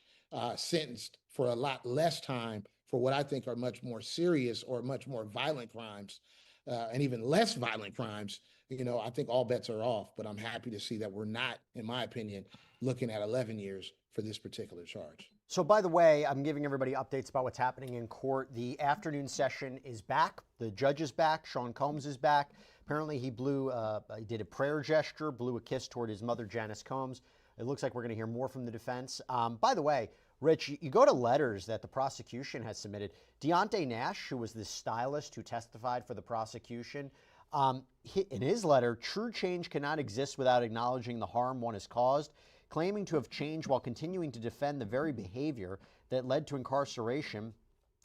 [SPEAKER 12] sentenced for a lot less time for what I think are much more serious or much more violent crimes, and even less violent crimes, you know, I think all bets are off. But I'm happy to see that we're not, in my opinion, looking at 11 years for this particular charge.
[SPEAKER 2] So by the way, I'm giving everybody updates about what's happening in court. The afternoon session is back. The judge is back. Sean Combs is back. Apparently he he did a prayer gesture, blew a kiss toward his mother, Janice Combs. It looks like we're going to hear more from the defense. By the way, Rich, you go to letters that the prosecution has submitted. Deontay Nash, who was the stylist who testified for the prosecution, in his letter, true change cannot exist without acknowledging the harm one has caused, claiming to have changed while continuing to defend the very behavior that led to incarceration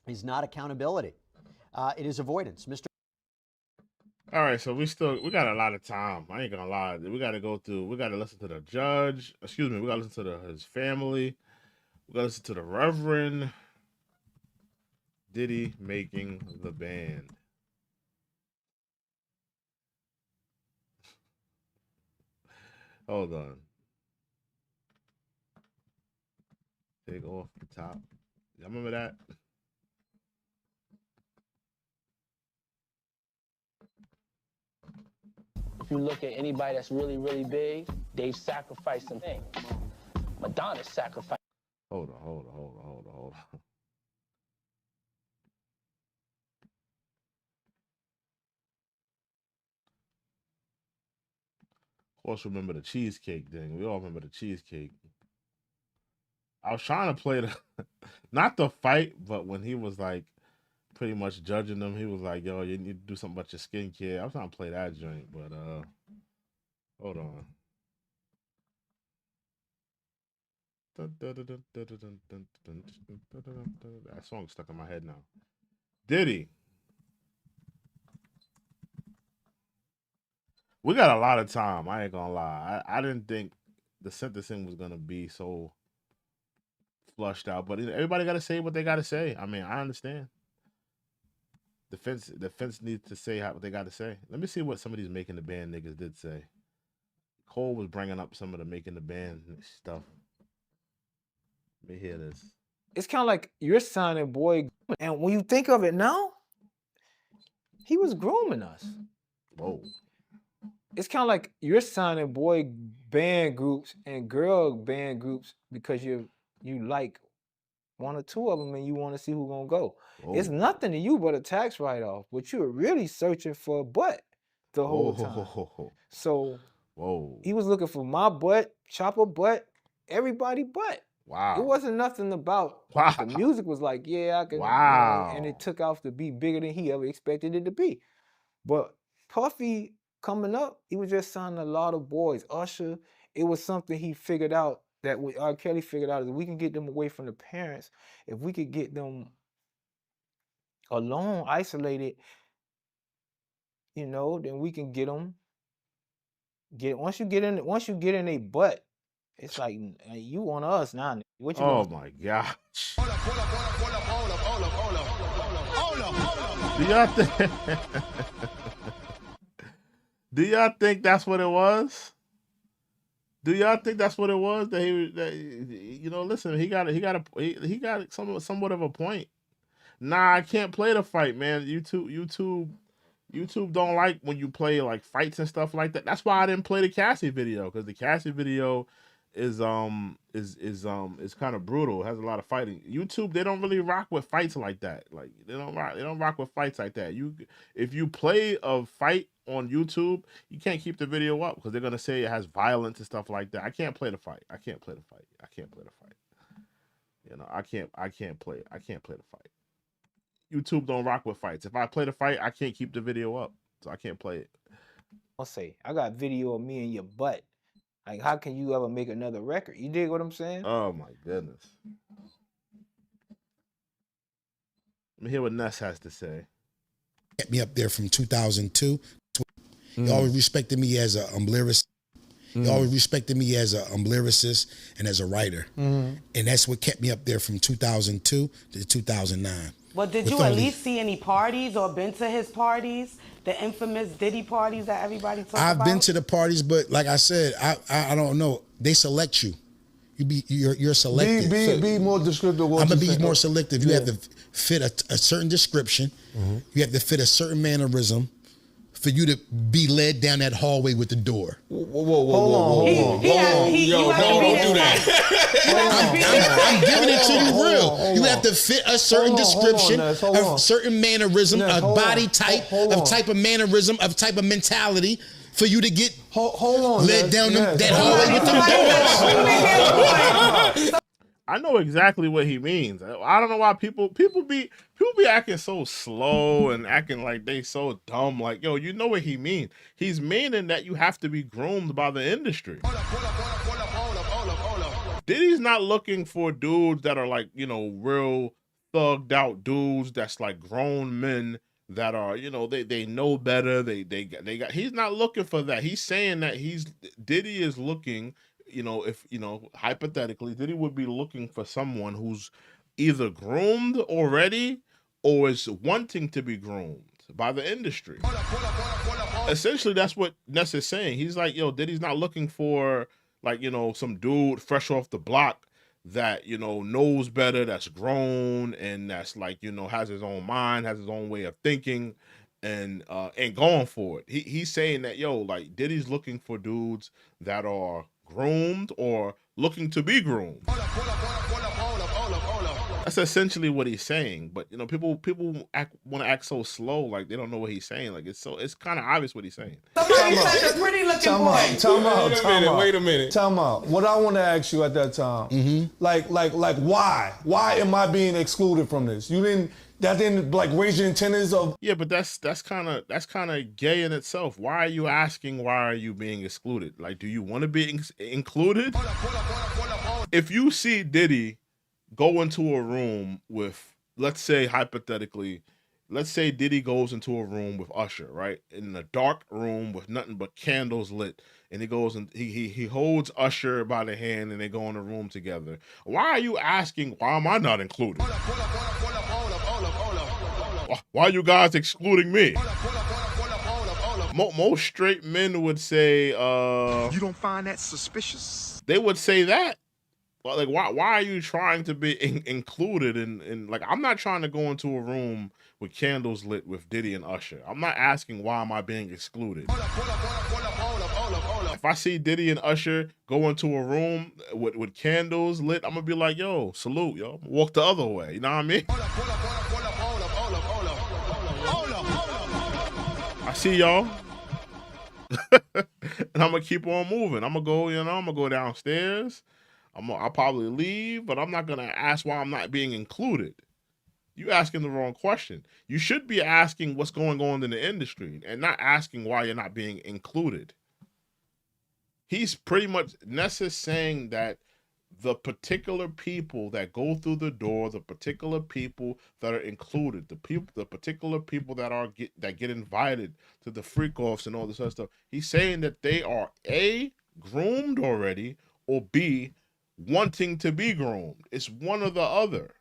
[SPEAKER 2] is not accountability. It is avoidance. Mr.
[SPEAKER 1] All right, so we got a lot of time. I ain't gonna lie. We got to listen to the judge. Excuse me. We got to listen to his family. We got to listen to the Reverend Diddy making the band. Hold on. Take off the top. Y'all remember that?
[SPEAKER 11] If you look at anybody that's really, really big, they've sacrificed some things. Madonna sacrificed.
[SPEAKER 1] Hold on. Of course, remember the cheesecake thing. We all remember the cheesecake. I was trying to play not the fight, but when he was like pretty much judging them, he was like, "Yo, you need to do something about your skincare." I was trying to play that joint, but hold on. That song's stuck in my head now. Diddy. We got a lot of time. I ain't gonna lie. I didn't think the sentencing was gonna be so flushed out, but everybody got to say what they got to say. I mean, I understand. Defense needs to say what they got to say. Let me see what some of these making the band niggas did say. Cole was bringing up some of the making the band stuff. Let me hear this.
[SPEAKER 14] It's kind of like you're signing boy, and when you think of it now, he was grooming us.
[SPEAKER 1] Whoa.
[SPEAKER 14] It's kind of like you're signing boy band groups and girl band groups because you like one or two of them and you want to see who's gonna go.
[SPEAKER 1] Whoa.
[SPEAKER 14] It's nothing to you but a tax write-off, but you were really searching for a butt the whole time. So
[SPEAKER 1] whoa,
[SPEAKER 14] he was looking for my butt, Chopper butt, everybody butt.
[SPEAKER 1] Wow.
[SPEAKER 14] It wasn't nothing about the music was like, yeah, I can, and it took off to be bigger than he ever expected it to be. But Puffy coming up, he was just signing a lot of boys. Usher, it was something he figured out that R. Kelly figured out is we can get them away from the parents. If we could get them alone, isolated, then we can get them. Once you get in a butt, it's like you on us now. What you
[SPEAKER 1] Oh
[SPEAKER 14] gonna
[SPEAKER 1] my gosh. Do y'all think? Do y'all think that's what it was? Do y'all think that's what it was? That listen, he got somewhat of a point. Nah, I can't play the fight, man. YouTube don't like when you play like fights and stuff like that. That's why I didn't play the Cassie video, because the Cassie video is kind of brutal. It has a lot of fighting. YouTube, they don't really rock with fights like that. Like they don't rock with fights like that. If you play a fight on YouTube, you can't keep the video up because they're gonna say it has violence and stuff like that. I can't play the fight. I can't play the fight. I can't play the fight. I can't play the fight. YouTube don't rock with fights. If I play the fight, I can't keep the video up, so I can't play it.
[SPEAKER 14] I'll say, I got video of me in your butt. Like, how can you ever make another record? You dig what I'm saying?
[SPEAKER 1] Oh my goodness. Let me hear what Ness has to say.
[SPEAKER 15] Kept me up there from 2002. You always respected me as a lyricist. You always respected me as a lyricist and as a writer. And that's what kept me up there from 2002 to 2009.
[SPEAKER 16] But did you at least see any parties or been to his parties? The infamous Diddy parties that everybody talks about?
[SPEAKER 15] I've been to the parties, but like I said, I don't know. They select you. You're selected.
[SPEAKER 18] Be more descriptive.
[SPEAKER 15] I'm gonna be more selective. You have to fit a certain description. You have to fit a certain mannerism for you to be led down that hallway with the door.
[SPEAKER 18] Hold on.
[SPEAKER 15] Don't do that. I'm giving it to you real. You have to fit a certain description, a certain mannerism, a body type, a type of mannerism, a type of mentality for you to get led down that hallway with the door.
[SPEAKER 1] I know exactly what he means. I don't know why people be acting so slow and acting like they so dumb. Like, yo, you know what he means. He's meaning that you have to be groomed by the industry. Diddy's not looking for dudes that are like, real thugged out dudes that's like grown men that are, they know better. They got. He's not looking for that. He's saying that Diddy is looking, if hypothetically, Diddy would be looking for someone who's either groomed already or is wanting to be groomed by the industry. Essentially, that's what Ness is saying. He's like, yo, Diddy's not looking for like, some dude fresh off the block that, knows better, that's grown, and that's like, has his own mind, has his own way of thinking, and going for it. He's saying that, yo, like, Diddy's looking for dudes that are groomed or looking to be groomed. That's essentially what he's saying. But people want to act so slow, like they don't know what he's saying. Like it's kind of obvious what he's saying.
[SPEAKER 16] Somebody said a pretty looking boy.
[SPEAKER 18] Wait a minute. Time out. What I want to ask you at that time, like why? Why am I being excluded from this? That didn't like raise your antennas of.
[SPEAKER 1] Yeah, but that's kind of gay in itself. Why are you asking? Why are you being excluded? Like, do you want to be included? If you see Diddy go into a room with, let's say hypothetically, Diddy goes into a room with Usher, right? In a dark room with nothing but candles lit. And he goes and he holds Usher by the hand and they go in a room together. Why are you asking, why am I not included? Why are you guys excluding me? Most straight men would say, you don't find that suspicious? They would say that. Like, why are you trying to be included in like, I'm not trying to go into a room with candles lit with Diddy and Usher. I'm not asking why am I being excluded. If I see Diddy and Usher go into a room with candles lit, I'm gonna be like, yo, salute, yo. Walk the other way. You know what I mean? I see y'all. And I'm gonna keep on moving. I'm gonna go, I'm gonna go downstairs. I'll probably leave, but I'm not gonna ask why I'm not being included. You asking the wrong question. You should be asking what's going on in the industry and not asking why you're not being included. He's pretty much Ness is saying that the particular people that go through the door, the particular people that are included, the particular people that get invited to the freak offs and all this other stuff. He's saying that they are A, groomed already, or B, wanting to be groomed. It's one or the other.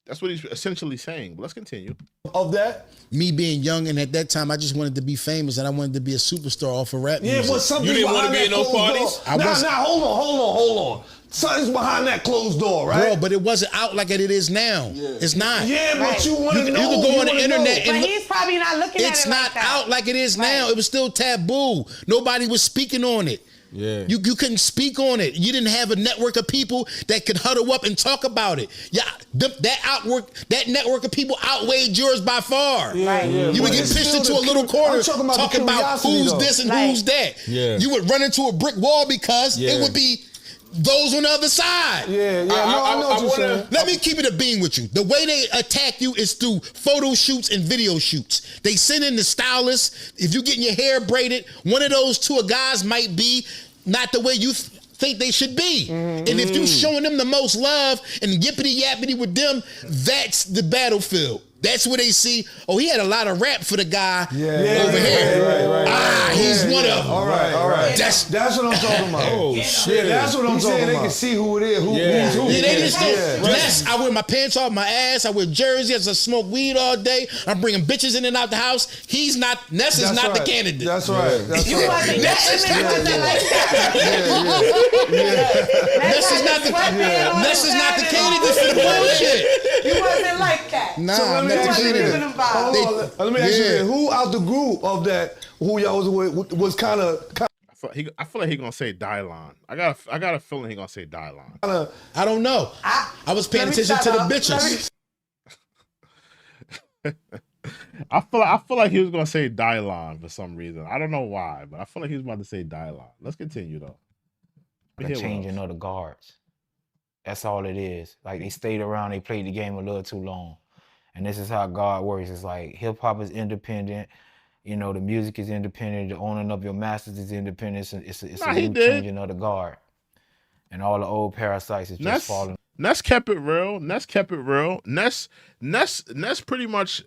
[SPEAKER 1] That's what he's essentially saying. But let's continue.
[SPEAKER 18] Of that?
[SPEAKER 15] Me being young, and at that time, I just wanted to be famous, and I wanted to be a superstar off of rap music.
[SPEAKER 18] Yeah, but something
[SPEAKER 13] You didn't want to
[SPEAKER 18] behind
[SPEAKER 13] be in
[SPEAKER 18] that
[SPEAKER 13] those
[SPEAKER 18] closed
[SPEAKER 13] parties?
[SPEAKER 18] door. Nah, hold on. Something's behind that closed door, right?
[SPEAKER 15] Bro, but it wasn't out like it is now. It's not.
[SPEAKER 18] Yeah, but you want to know.
[SPEAKER 15] You can go on the internet
[SPEAKER 16] But
[SPEAKER 15] and look.
[SPEAKER 16] he's probably not looking at it
[SPEAKER 15] It's
[SPEAKER 16] like
[SPEAKER 15] not
[SPEAKER 16] that.
[SPEAKER 15] out like it is now. It was still taboo. Nobody was speaking on it.
[SPEAKER 13] Yeah.
[SPEAKER 15] You couldn't speak on it. You didn't have a network of people that could huddle up and talk about it. Yeah, that network of people outweighed yours by far.
[SPEAKER 18] Yeah.
[SPEAKER 15] You would get pitched into a little corner
[SPEAKER 18] talking about
[SPEAKER 15] talking about
[SPEAKER 18] curiosity,
[SPEAKER 15] who's
[SPEAKER 18] though.
[SPEAKER 15] this and who's that.
[SPEAKER 13] Yeah.
[SPEAKER 15] You would run into a brick wall because it would be those on the other side.
[SPEAKER 18] Yeah. No, I know what you're saying.
[SPEAKER 15] Let me keep it a beam with you. The way they attack you is through photo shoots and video shoots. They send in the stylists. If you're getting your hair braided, one of those two guys might be not the way you think they should be. And if you showing them the most love and yippity yappity with them, that's the battlefield. That's where they see, oh, he had a lot of rap for the guy over here.
[SPEAKER 18] Right.
[SPEAKER 15] He's one of them.
[SPEAKER 18] All right.
[SPEAKER 15] That's
[SPEAKER 18] what I'm talking about.
[SPEAKER 13] Oh, shit.
[SPEAKER 18] Yeah, that's what I'm talking about. They can see who it is, who's who.
[SPEAKER 15] Yeah, they just Ness, I wear my pants off my ass. I wear jerseys. I smoke weed all day. I'm bringing bitches in and out the house. Ness is not the candidate.
[SPEAKER 18] That's right.
[SPEAKER 16] You wasn't
[SPEAKER 15] Ness is not the Ness is not the candidate for the bullshit.
[SPEAKER 16] You wasn't like that.
[SPEAKER 15] Nah,
[SPEAKER 18] So let
[SPEAKER 15] I'm
[SPEAKER 18] me
[SPEAKER 15] not the
[SPEAKER 18] ask you
[SPEAKER 15] candidate.
[SPEAKER 18] this. Let me ask you this. Who out the group of that, who y'all was with, was kind of...
[SPEAKER 1] I feel like he gonna say Dylon. I got a feeling he gonna say Dylon.
[SPEAKER 15] I don't know. I was paying attention to the bitches.
[SPEAKER 1] I feel like he was gonna say Dylon for some reason. I don't know why, but I feel like he was about to say Dylon. Let's continue though.
[SPEAKER 14] The changing of the guards. That's all it is. Like they stayed around, they played the game a little too long. And this is how God works. It's like hip hop is independent. You know, the music is independent. The owning of your masters is independent. It's a new changing of the guard. And all the old parasites is just falling.
[SPEAKER 1] Ness kept it real. Ness pretty much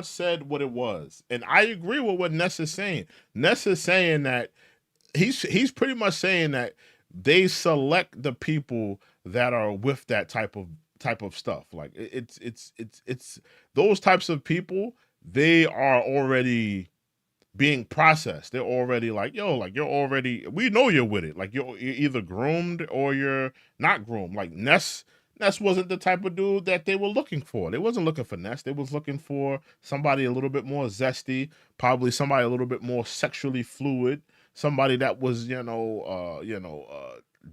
[SPEAKER 1] said what it was. And I agree with what Ness is saying. Ness is saying that he's pretty much saying that they select the people that are with that type of stuff. Like it's those types of people, they are already being processed. They're already like, yo, like you're already, we know you're with it. Like you're either groomed or you're not groomed. Like Ness wasn't the type of dude that they were looking for. They wasn't looking for Ness. They was looking for somebody a little bit more zesty, probably somebody a little bit more sexually fluid, somebody that was,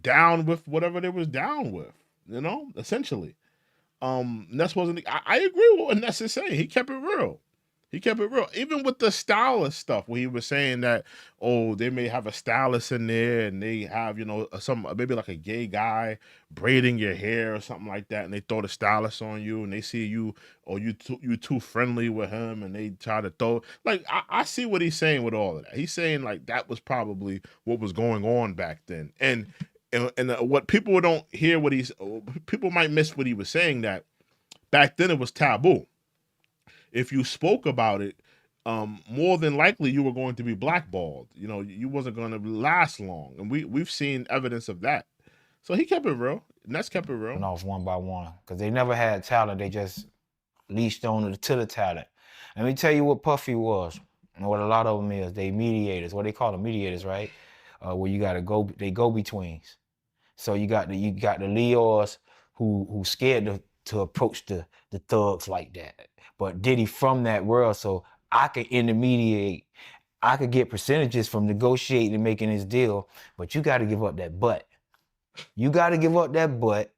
[SPEAKER 1] down with whatever they was down with, essentially. Ness wasn't, I agree with what Ness is saying. He kept it real. Even with the stylist stuff, where he was saying that, oh, they may have a stylist in there and they have, some maybe like a gay guy braiding your hair or something like that, and they throw the stylist on you and they see you, or you too friendly with him, and they try to throw, like, I see what he's saying with all of that. He's saying like that was probably what was going on back then. And what people don't hear, people might miss what he was saying, that back then it was taboo. If you spoke about it, more than likely you were going to be blackballed. You wasn't going to last long, and we've seen evidence of that. So he kept it real. Ness kept it real.
[SPEAKER 14] Off one by one, because they never had talent. They just leashed on to the talent. Let me tell you what Puffy was, and what a lot of them is. They mediators. What they call them, mediators, right? Where you gotta go. They go betweens. So you got the Leos who scared to approach the thugs like that. But Diddy from that world, so I could intermediate. I could get percentages from negotiating and making this deal, but you got to give up that butt. You got to give up that butt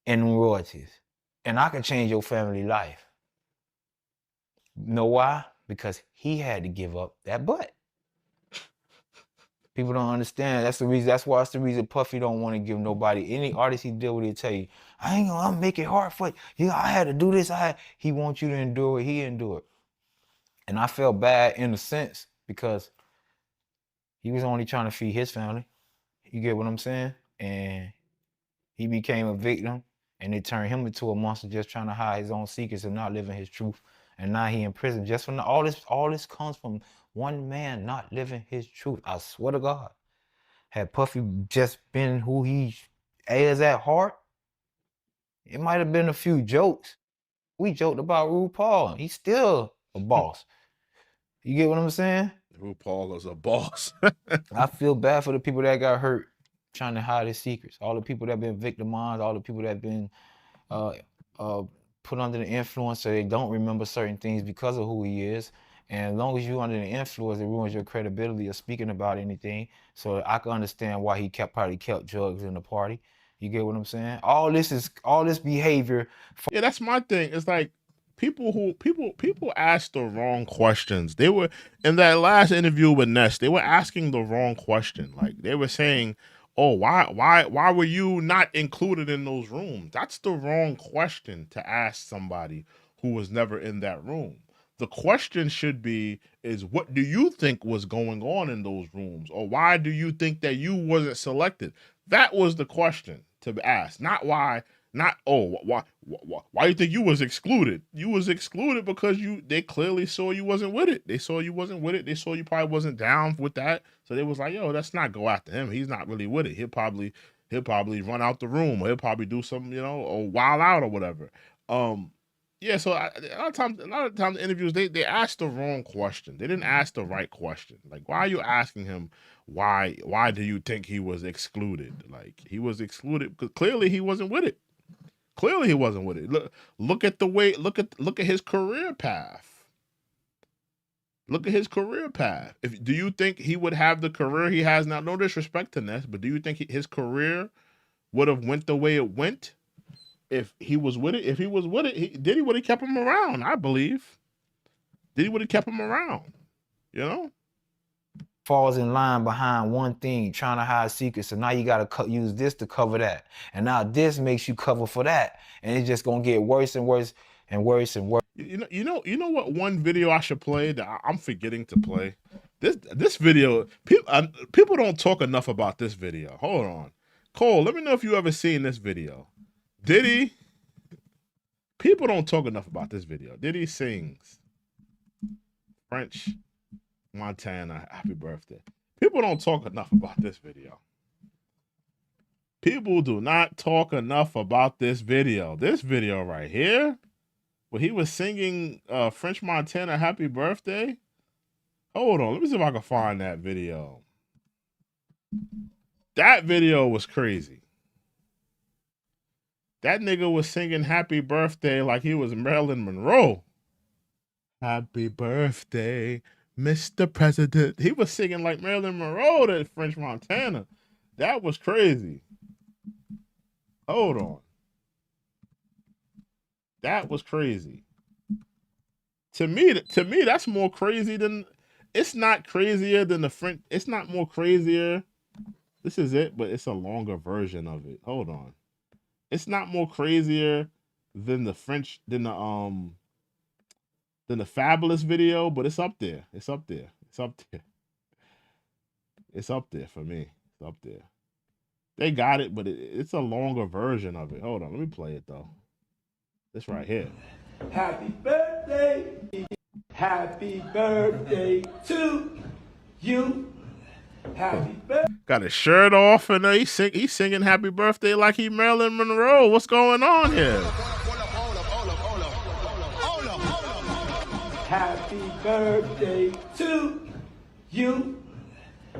[SPEAKER 14] and royalties. And I can change your family life. Know why? Because he had to give up that butt. People don't understand. That's the reason. That's why it's the reason Puffy don't want to give nobody, any artist he deal with, he'll tell you, I ain't gonna make it hard for you. You know, I had to do this. He wants you to endure it. He endured. And I felt bad in a sense because he was only trying to feed his family. You get what I'm saying? And he became a victim, and it turned him into a monster just trying to hide his own secrets and not living his truth. And now he in prison just from all this comes from one man not living his truth. I swear to God. Had Puffy just been who he is at heart, it might have been a few jokes. We joked about RuPaul. He's still a boss. You get what I'm saying?
[SPEAKER 1] RuPaul is a boss.
[SPEAKER 14] I feel bad for the people that got hurt trying to hide his secrets. All the people that been victimized, all the people that been put under the influence so they don't remember certain things because of who he is. And as long as you're under the influence, it ruins your credibility of speaking about anything. So I can understand why he probably kept drugs in the party. You get what I'm saying? All this behavior.
[SPEAKER 1] Yeah, that's my thing. It's like people ask the wrong questions. They were in that last interview with Ness. They were asking the wrong question. Like they were saying, "Oh, why were you not included in those rooms?" That's the wrong question to ask somebody who was never in that room. The question should be is what do you think was going on in those rooms? Or why do you think that you wasn't selected? That was the question to ask. Not why you think you was excluded? You was excluded because they clearly saw you wasn't with it. They saw you wasn't with it. They saw you probably wasn't down with that. So they was like, yo, let's not go after him. He's not really with it. He'll probably run out the room or he'll probably do something, or wild out or whatever. Yeah, so a lot of times in interviews they asked the wrong question. They didn't ask the right question. Like, why are you asking him why do you think he was excluded? Like he was excluded because clearly he wasn't with it. Clearly he wasn't with it. Look at his career path. Look at his career path. Do you think he would have the career he has now? No disrespect to Ness, but do you think his career would have went the way it went? If he was with it, Diddy would have kept him around, I believe. Diddy would have kept him around,
[SPEAKER 14] Falls in line behind one thing, trying to hide secrets. So now you got to use this to cover that. And now this makes you cover for that. And it's just going to get worse and worse and worse and worse.
[SPEAKER 1] You know what one video I should play that I'm forgetting to play? This video, people don't talk enough about this video. Hold on. Cole, let me know if you ever seen this video. Diddy, people don't talk enough about this video. Diddy sings French Montana Happy Birthday. People don't talk enough about this video. People do not talk enough about this video. This video right here, where he was singing French Montana Happy Birthday. Hold on, let me see if I can find that video. That video was crazy. That nigga was singing Happy Birthday like he was Marilyn Monroe. Happy birthday, Mr. President. He was singing like Marilyn Monroe to French Montana. That was crazy. Hold on. That was crazy. To me, that's more crazy than, it's not crazier than the French, it's not more crazier. This is it, but it's a longer version of it. Hold on. It's not more crazier than the Fabulous video, but it's up there. It's up there. It's up there. It's up there for me. It's up there. They got it, but it's a longer version of it. Hold on, let me play it though. This right here.
[SPEAKER 13] Happy birthday. Happy birthday to you. Happy birthday.
[SPEAKER 1] Got his shirt off and he's singing Happy Birthday like he Marilyn Monroe. What's going on here?
[SPEAKER 13] Happy birthday to you.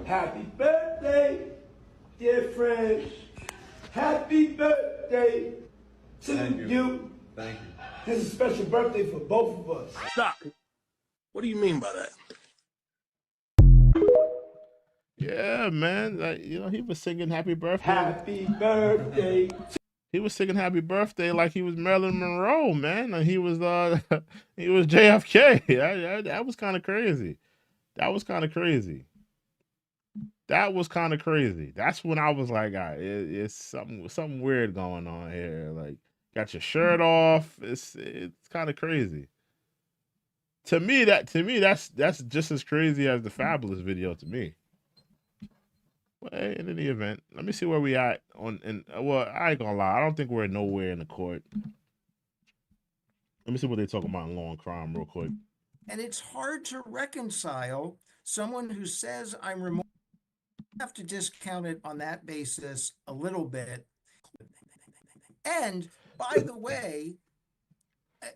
[SPEAKER 13] Happy birthday, dear friend. Happy birthday to you.
[SPEAKER 19] Thank you.
[SPEAKER 13] This is a special birthday for both of us.
[SPEAKER 19] Stop. What do you mean by that?
[SPEAKER 1] Yeah, man. Like, he was singing Happy Birthday.
[SPEAKER 13] Happy birthday.
[SPEAKER 1] He was singing Happy Birthday like he was Marilyn Monroe, man. And he was JFK. That was kind of crazy. That was kind of crazy. That was kind of crazy. That's when I was like, it's something weird going on here. Like, got your shirt off. It's kind of crazy. To me, that's just as crazy as the Fabulous video to me. Well, in any event, let me see where we at on. And well, I ain't gonna lie, I don't think we're nowhere in the court. Let me see what they talking about in law and crime real quick.
[SPEAKER 10] And it's hard to reconcile someone who says I'm remorseful. Have to discount it on that basis a little bit. And by the way,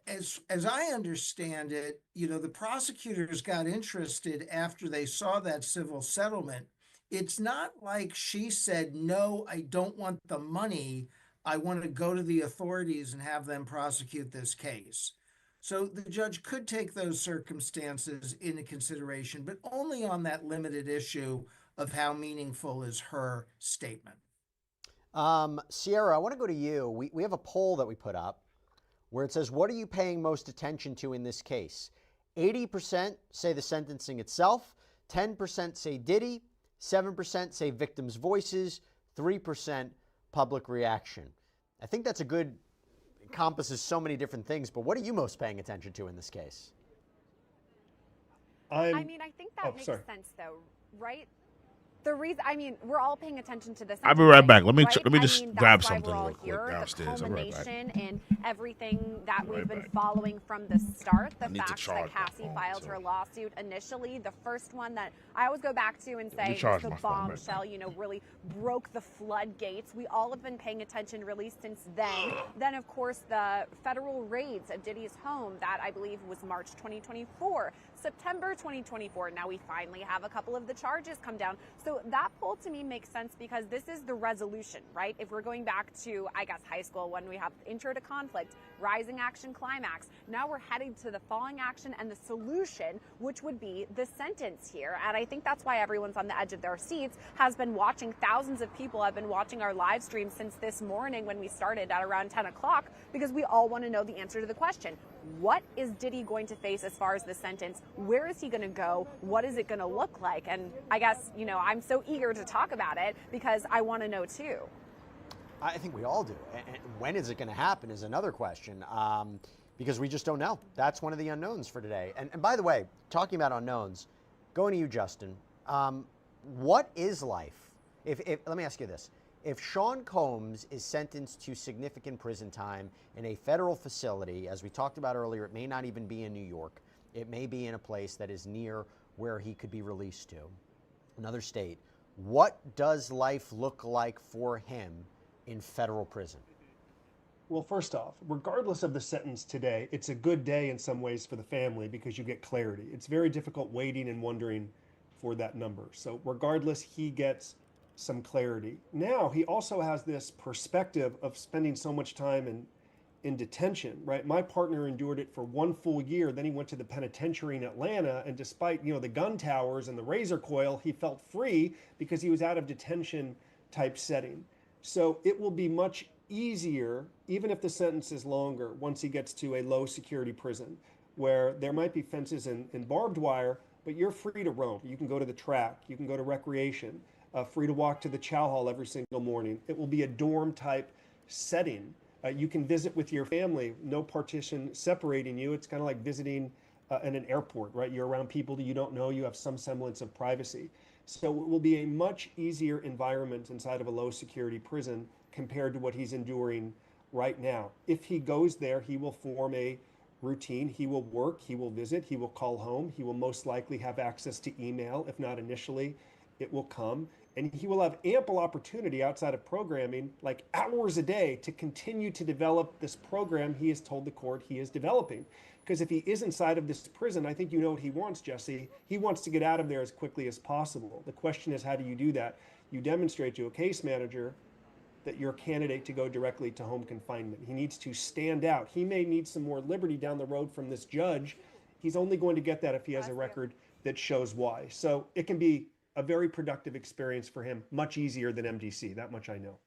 [SPEAKER 10] as I understand it, you know, the prosecutors got interested after they saw that civil settlement. It's not like she said, no, I don't want the money. I want to go to the authorities and have them prosecute this case. So the judge could take those circumstances into consideration, but only on that limited issue of how meaningful is her statement.
[SPEAKER 2] Sierra, I want to go to you. We have a poll that we put up where it says, what are you paying most attention to in this case? 80% say the sentencing itself, 10% say Diddy, 7% say victims' voices, 3% public reaction. I think that's a good, encompasses so many different things, but what are you most paying attention to in this case?
[SPEAKER 3] I mean, I think that makes sense, though, right? The reason, I mean, we're all paying attention to this.
[SPEAKER 1] I'll be right back. Let me just
[SPEAKER 3] I mean,
[SPEAKER 1] grab
[SPEAKER 3] that's why
[SPEAKER 1] something
[SPEAKER 3] we're all
[SPEAKER 1] real quick
[SPEAKER 3] here,
[SPEAKER 1] downstairs.
[SPEAKER 3] The
[SPEAKER 1] I'll be right back.
[SPEAKER 3] culmination and everything that we've been following from the start. The
[SPEAKER 1] need to
[SPEAKER 3] fact
[SPEAKER 1] charge
[SPEAKER 3] that
[SPEAKER 1] my
[SPEAKER 3] Cassie
[SPEAKER 1] phone,
[SPEAKER 3] filed
[SPEAKER 1] so.
[SPEAKER 3] her lawsuit initially, the first one that I always go back to and say was
[SPEAKER 1] charge
[SPEAKER 3] the
[SPEAKER 1] my phone right
[SPEAKER 3] bombshell, you know, really broke the floodgates. We all have been paying attention really since then. Then, of course, the federal raids at Diddy's home, that I believe was March 2024. September 2024. Now we finally have a couple of the charges come down. So that poll to me makes sense because this is the resolution, right? If we're going back to, I guess, high school when we have intro to conflict, rising action, climax, now we're heading to the falling action and the solution, which would be the sentence here. And I think that's why everyone's on the edge of their seats, has been watching. Thousands of people have been watching our live stream since this morning when we started at around 10 o'clock because we all want to know the answer to the question. What is Diddy going to face as far as the sentence? Where is he going to go? What is it going to look like? And I guess, you know, I'm so eager to talk about it because I want to know too.
[SPEAKER 2] I think we all do. And when is it going to happen is another question, because we just don't know. That's one of the unknowns for today. And by the way, talking about unknowns, going to you, Justin, what is life? Let me ask you this. If Sean Combs is sentenced to significant prison time in a federal facility, as we talked about earlier, it may not even be in New York. It may be in a place that is near where he could be released to, another state. What does life look like for him in federal prison?
[SPEAKER 4] Well, first off, regardless of the sentence today, it's a good day in some ways for the family because you get clarity. It's very difficult waiting and wondering for that number. So regardless, he gets some clarity. Now, he also has this perspective of spending so much time in detention, right? My partner endured it for 1 full year. Then he went to the penitentiary in Atlanta. And despite, you know, the gun towers and the razor coil, he felt free because he was out of detention type setting. So it will be much easier, even if the sentence is longer, once he gets to a low security prison where there might be fences and barbed wire, but you're free to roam. You can go to the track, you can go to recreation, free to walk to the chow hall every single morning. It will be a dorm type setting. You can visit with your family, no partition separating you. It's kind of like visiting in an airport, right? You're around people that you don't know, you have some semblance of privacy. So it will be a much easier environment inside of a low security prison compared to what he's enduring right now. If he goes there, he will form a routine. He will work, he will visit, he will call home. He will most likely have access to email. If not initially, it will come. And he will have ample opportunity outside of programming, like hours a day, to continue to develop this program he has told the court he is developing. Because if he is inside of this prison, I think you know what he wants, Jesse. He wants to get out of there as quickly as possible. The question is, how do you do that? You demonstrate to a case manager that you're a candidate to go directly to home confinement. He needs to stand out. He may need some more liberty down the road from this judge. He's only going to get that if he has a record that shows why. So it can be a very productive experience for him, much easier than MDC, that much I know.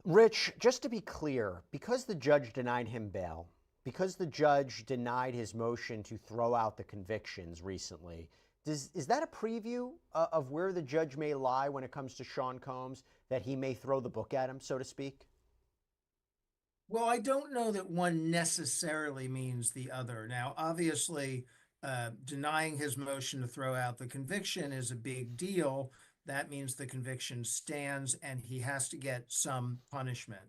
[SPEAKER 2] Rich, just to be clear, because the judge denied him bail, because the judge denied his motion to throw out the convictions recently, Is that a preview of where the judge may lie when it comes to Sean Combs, that he may throw the book at him, so to speak?
[SPEAKER 10] Well, I don't know that one necessarily means the other. Now, obviously, denying his motion to throw out the conviction is a big deal. That means the conviction stands and he has to get some punishment.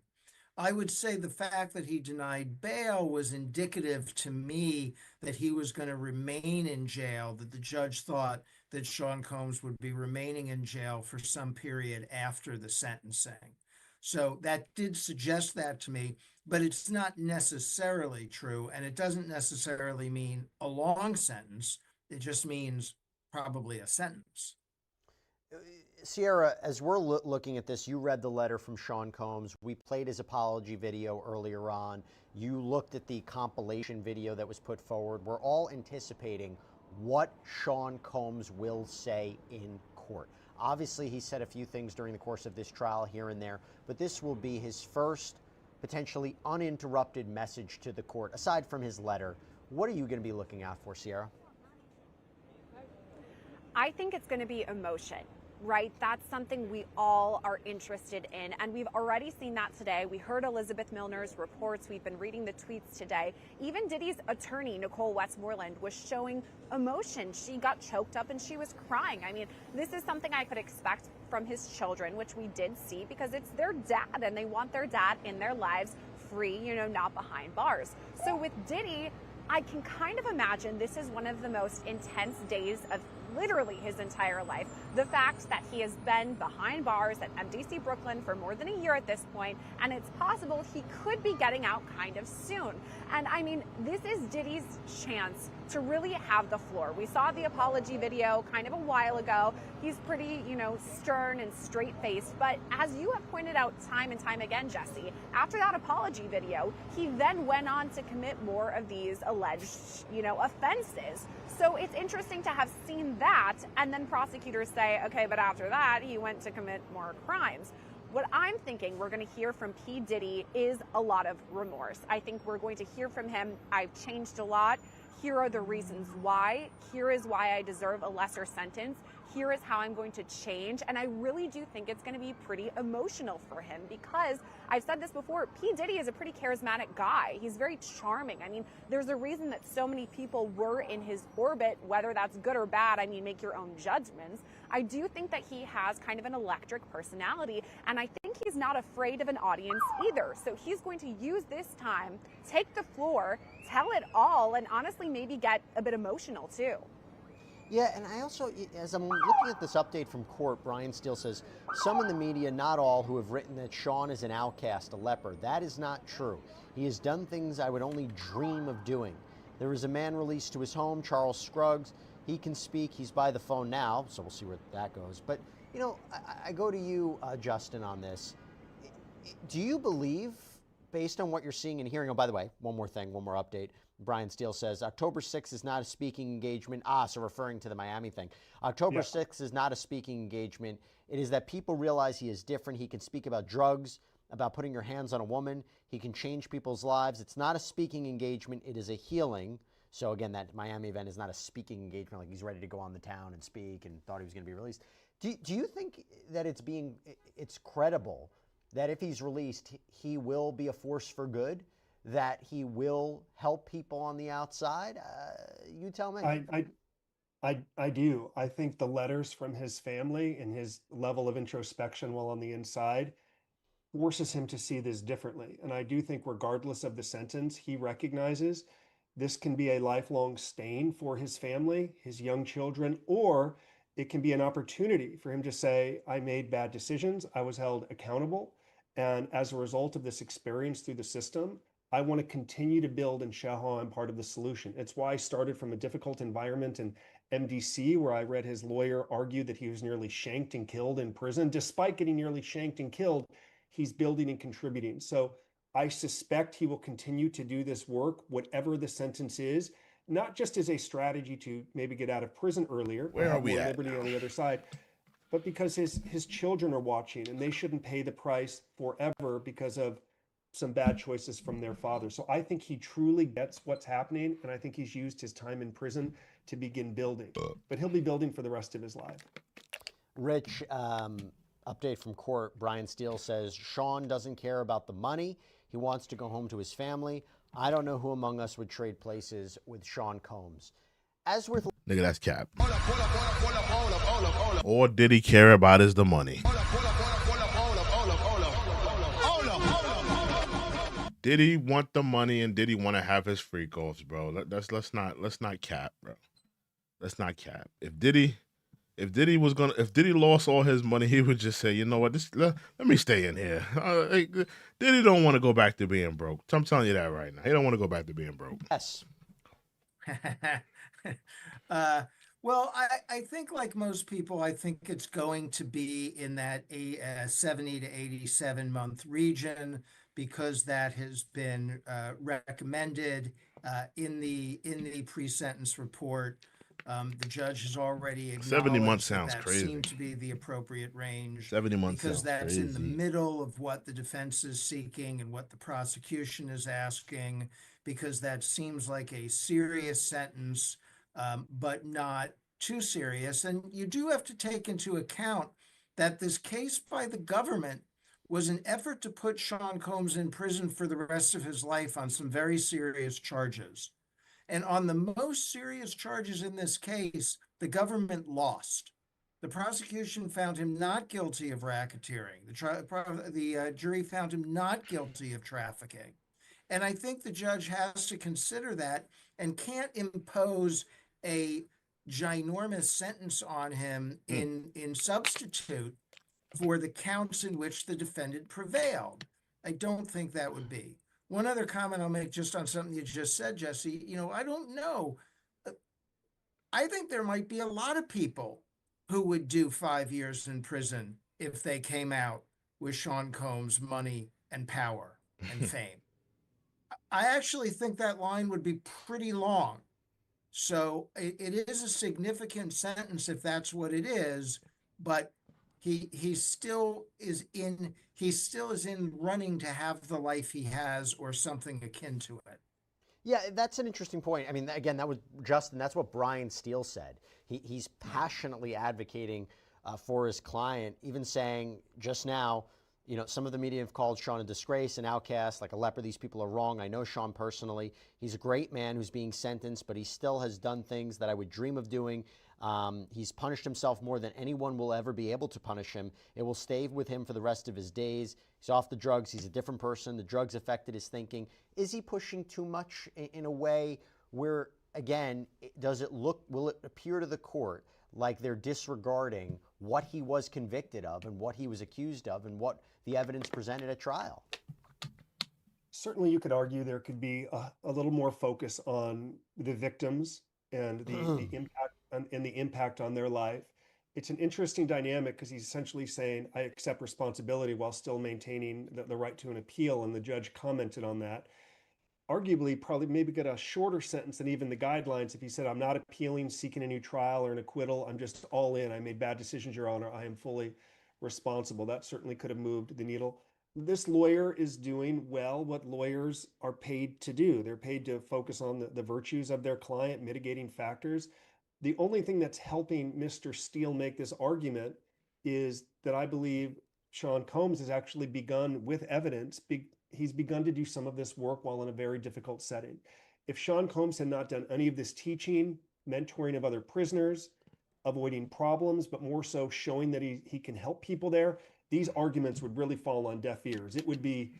[SPEAKER 10] I would say the fact that he denied bail was indicative to me that he was going to remain in jail, that the judge thought that Sean Combs would be remaining in jail for some period after the sentencing. So that did suggest that to me, but it's not necessarily true, and it doesn't necessarily mean a long sentence. It just means probably a sentence.
[SPEAKER 2] Sierra, as we're looking at this, you read the letter from Sean Combs. We played his apology video earlier on. You looked at the compilation video that was put forward. We're all anticipating what Sean Combs will say in court. Obviously, he said a few things during the course of this trial here and there, but this will be his first potentially uninterrupted message to the court. Aside from his letter, what are you going to be looking out for, Sierra?
[SPEAKER 3] I think it's going to be emotion. Right? That's something we all are interested in. And we've already seen that today. We heard Elizabeth Milner's reports. We've been reading the tweets today. Even Diddy's attorney, Nicole Westmoreland, was showing emotion. She got choked up and she was crying. I mean, this is something I could expect from his children, which we did see because it's their dad and they want their dad in their lives free, not behind bars. So with Diddy, I can kind of imagine this is one of the most intense days of literally his entire life. The fact that he has been behind bars at MDC Brooklyn for more than a year at this point, and it's possible he could be getting out kind of soon. And I mean, this is Diddy's chance to really have the floor. We saw the apology video kind of a while ago. He's pretty, stern and straight-faced. But as you have pointed out time and time again, Jesse, after that apology video, he then went on to commit more of these alleged, offenses. So it's interesting to have seen that, and then prosecutors say, okay, but after that, he went to commit more crimes. What I'm thinking we're going to hear from P. Diddy is a lot of remorse. I think we're going to hear from him, I've changed a lot. Here are the reasons why. Here is why I deserve a lesser sentence. Here is how I'm going to change. And I really do think it's going to be pretty emotional for him because I've said this before, P. Diddy is a pretty charismatic guy. He's very charming. I mean, there's a reason that so many people were in his orbit, whether that's good or bad. I mean, make your own judgments. I do think that he has kind of an electric personality, and I think he's not afraid of an audience either. So he's going to use this time, take the floor, tell it all, and honestly maybe get a bit emotional too.
[SPEAKER 2] Yeah, and I also, as I'm looking at this update from court, Brian Steele says, some in the media, not all, who have written that Sean is an outcast, a leper. That is not true. He has done things I would only dream of doing. There is a man released to his home, Charles Scruggs. He can speak. He's by the phone now, so we'll see where that goes. But, I go to you, Justin, on this. Do you believe, based on what you're seeing and hearing, oh, by the way, one more thing, one more update. Brian Steele says, October 6th is not a speaking engagement. So referring to the Miami thing. October 6th is not a speaking engagement. It is that people realize he is different. He can speak about drugs, about putting your hands on a woman. He can change people's lives. It's not a speaking engagement. It is a healing. So again, that Miami event is not a speaking engagement, like he's ready to go on the town and speak and thought he was going to be released. Do you think that it's credible that if he's released, he will be a force for good? That he will help people on the outside? You tell me.
[SPEAKER 4] I do. I think the letters from his family and his level of introspection while on the inside forces him to see this differently. And I do think regardless of the sentence, he recognizes this can be a lifelong stain for his family, his young children, or it can be an opportunity for him to say, I made bad decisions. I was held accountable. And as a result of this experience through the system, I want to continue to build and show how I'm part of the solution. It's why I started from a difficult environment in MDC, where I read his lawyer argue that he was nearly shanked and killed in prison. Despite getting nearly shanked and killed, he's building and contributing. So I suspect he will continue to do this work, whatever the sentence is, not just as a strategy to maybe get out of prison earlier,
[SPEAKER 1] where are we
[SPEAKER 4] more
[SPEAKER 1] at
[SPEAKER 4] liberty on the other side, but because his children are watching and they shouldn't pay the price forever because of some bad choices from their father. So I think he truly gets what's happening, and I think he's used his time in prison to begin building. But he'll be building for the rest of his life.
[SPEAKER 2] Rich, update from court. Brian Steele says Sean doesn't care about the money. He wants to go home to his family. I don't know who among us would trade places with Sean Combs. As with
[SPEAKER 1] Nigga, that's cap. All Diddy care about is the money. Diddy want the money and Diddy want to have his freak offs, bro. Let's not cap, bro. Let's not cap. If Diddy lost all his money, he would just say, you know what, let me stay in here. Diddy don't want to go back to being broke. I'm telling you that right now. He don't want to go back to being broke.
[SPEAKER 2] Yes.
[SPEAKER 10] Well, I think like most people, I think it's going to be in that 70 to 87 month region, because that has been recommended in the pre-sentence report. The judge has already acknowledged
[SPEAKER 1] 70 months sounds
[SPEAKER 10] that
[SPEAKER 1] crazy.
[SPEAKER 10] seemed to be the appropriate range.
[SPEAKER 1] 70 months
[SPEAKER 10] because
[SPEAKER 1] sounds
[SPEAKER 10] that's
[SPEAKER 1] crazy.
[SPEAKER 10] in the middle of what the defense is seeking and what the prosecution is asking, because that seems like a serious sentence, but not too serious. And you do have to take into account that this case by the government was an effort to put Sean Combs in prison for the rest of his life on some very serious charges. And on the most serious charges in this case, the government lost. The prosecution found him not guilty of racketeering. The jury found him not guilty of trafficking. And I think the judge has to consider that and can't impose a ginormous sentence on him in substitute for the counts in which the defendant prevailed. I don't think that would be. One other comment I'll make just on something you just said, Jesse, I don't know. I think there might be a lot of people who would do 5 years in prison if they came out with Sean Combs' money and power and fame. I actually think that line would be pretty long. So it is a significant sentence if that's what it is, but he still is in running to have the life he has or something akin to it.
[SPEAKER 2] Yeah, that's an interesting point. I mean, again, that was Justin. That's what Brian Steele said. He's passionately advocating for his client, even saying just now, some of the media have called Sean a disgrace, an outcast, like a leper. These people are wrong. I know Sean personally. He's a great man who's being sentenced, but he still has done things that I would dream of doing. He's punished himself more than anyone will ever be able to punish him. It will stay with him for the rest of his days. He's off the drugs. He's a different person. The drugs affected his thinking. Is he pushing too much in a way where, again, will it appear to the court like they're disregarding what he was convicted of and what he was accused of and what the evidence presented at trial?
[SPEAKER 4] Certainly you could argue there could be a little more focus on the victims and the impact on their life. It's an interesting dynamic because he's essentially saying, I accept responsibility while still maintaining the right to an appeal. And the judge commented on that. Arguably, probably maybe get a shorter sentence than even the guidelines if he said, I'm not appealing, seeking a new trial or an acquittal. I'm just all in. I made bad decisions, Your Honor. I am fully responsible. That certainly could have moved the needle. This lawyer is doing well what lawyers are paid to do. They're paid to focus on the virtues of their client, mitigating factors. The only thing that's helping Mr. Steele make this argument is that I believe Sean Combs has actually begun with evidence. He's begun to do some of this work while in a very difficult setting. If Sean Combs had not done any of this teaching, mentoring of other prisoners, avoiding problems, but more so showing that he can help people there, these arguments would really fall on deaf ears. It would be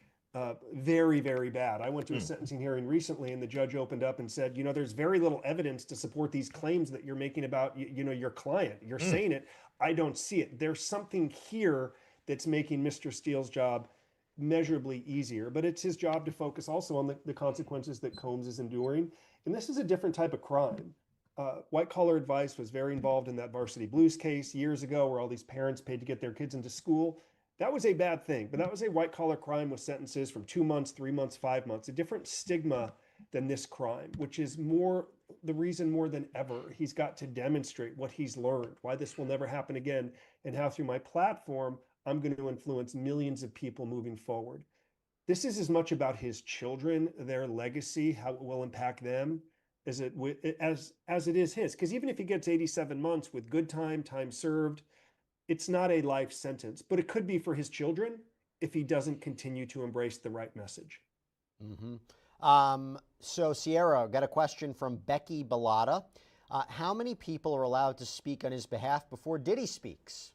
[SPEAKER 4] very, very bad. I went to a sentencing hearing recently and the judge opened up and said, there's very little evidence to support these claims that you're making about, your client. You're saying it. I don't see it. There's something here that's making Mr. Steele's job measurably easier, but it's his job to focus also on the consequences that Combs is enduring. And this is a different type of crime. White Collar Advice was very involved in that Varsity Blues case years ago where all these parents paid to get their kids into school. That was a bad thing, but that was a white collar crime with sentences from 2 months, 3 months, 5 months, a different stigma than this crime, which is the reason more than ever he's got to demonstrate what he's learned, why this will never happen again, and how through my platform, I'm going to influence millions of people moving forward. this is as much about his children, their legacy, how it will impact them, as it is his. Because even if he gets 87 months with good time served, it's not a life sentence, but it could be for his children if he doesn't continue to embrace the right message.
[SPEAKER 2] So Sierra, got a question from Becky Bellata. How many people are allowed to speak on his behalf before Diddy speaks?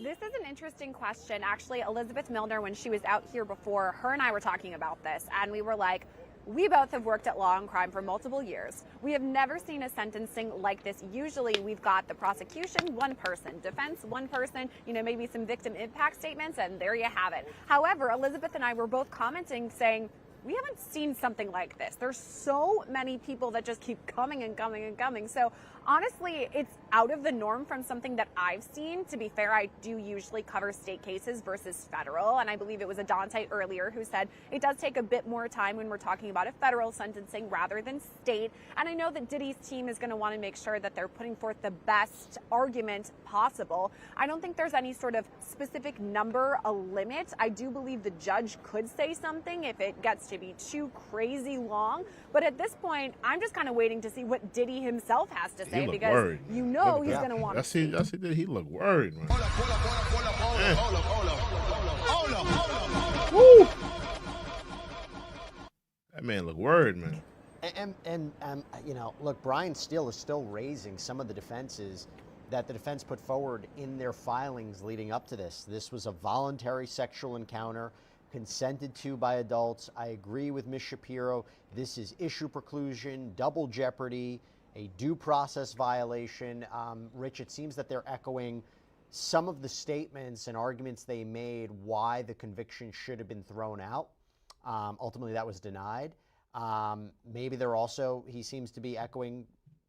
[SPEAKER 3] This is an interesting question. Actually, Elizabeth Milner, when she was out here before, her and I were talking about this, and we were like, we both have worked at Law and Crime for multiple years. We have never seen a sentencing like this. Usually we've got the prosecution, one person, defense, one person, maybe some victim impact statements, and there you have it. However, Elizabeth and I were both commenting saying, we haven't seen something like this. There's so many people that just keep coming and coming and coming. So honestly, it's out of the norm from something that I've seen. To be fair, I do usually cover state cases versus federal. And I believe it was Adante earlier who said it does take a bit more time when we're talking about a federal sentencing rather than state. And I know that Diddy's team is going to want to make sure that they're putting forth the best argument possible. I don't think there's any sort of specific number, a limit. I do believe the judge could say something if it gets to be too crazy long. But at this point, I'm just kind of waiting to see what Diddy himself has to say, because
[SPEAKER 1] worried.
[SPEAKER 3] you know he's going to want to speak.
[SPEAKER 1] I see that he looked worried, man. Woo! That man looked worried, man.
[SPEAKER 2] And look, Brian Steele is still raising some of the defenses that the defense put forward in their filings leading up to this. This was a voluntary sexual encounter consented to by adults. I agree with Ms. Shapiro. This is issue preclusion, double jeopardy, a due process violation. Rich, it seems that they're echoing some of the statements and arguments they made why the conviction should have been thrown out. Ultimately, that was denied. Maybe he seems to be echoing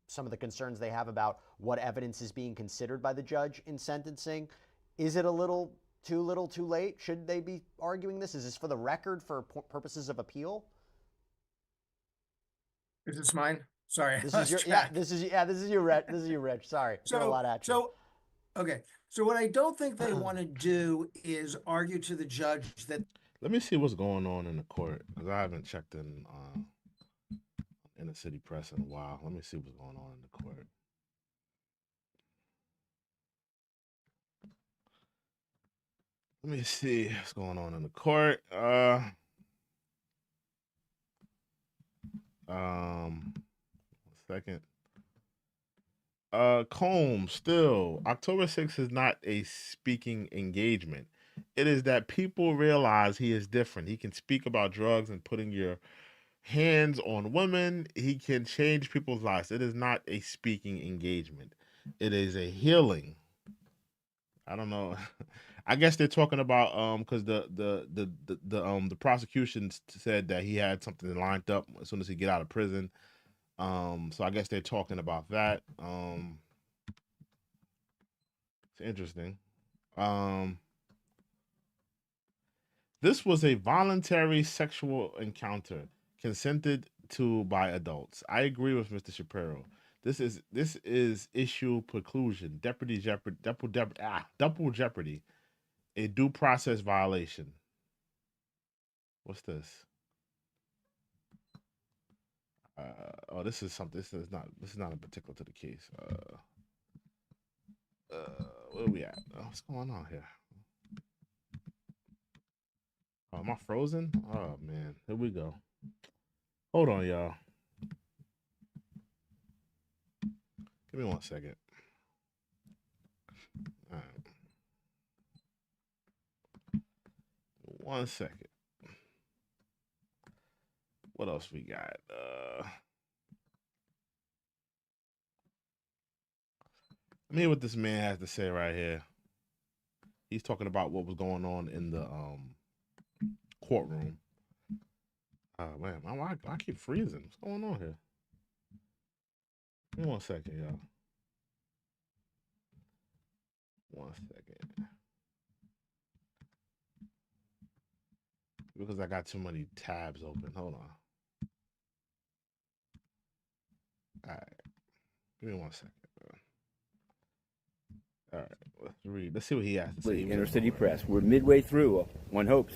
[SPEAKER 2] some of the concerns they have about what evidence is being considered by the judge in sentencing. Is it a little, too late? Should they be arguing this? Is this for the record for purposes of appeal?
[SPEAKER 10] Is this mine? Sorry.
[SPEAKER 2] This is your Rich. Sorry. Throw a lot at you.
[SPEAKER 10] Okay. So what I don't think they want to do is argue to the judge that.
[SPEAKER 1] Let me see what's going on in the court, because I haven't checked in the city press in a while. Let me see what's going on in the court. Let me see what's going on in the court. One second. Combs, still, October 6th is not a speaking engagement. It is that people realize he is different. He can speak about drugs and putting your hands on women. He can change people's lives. It is not a speaking engagement. It is a healing. I don't know. I guess they're talking about because the prosecution said that he had something lined up as soon as he get out of prison. So I guess they're talking about that. It's interesting. This was a voluntary sexual encounter consented to by adults. I agree with Mr. Shapiro. This is issue preclusion, double jeopardy, a due process violation. What's this? This is something. This is not a particular to the case. Where are we at? What's going on here? Oh, am I frozen? Oh man, here we go. Hold on, y'all. Give me 1 second. All right. 1 second. What else we got? Let me hear what this man has to say right here. He's talking about what was going on in the courtroom. Man, why I keep freezing? What's going on here? Give me 1 second, y'all. 1 second. Because I got too many tabs open. Hold on. All right. Give me 1 second. All right, let's read. Let's see what he has to say.
[SPEAKER 6] Inner City Press. We're midway through. One hopes.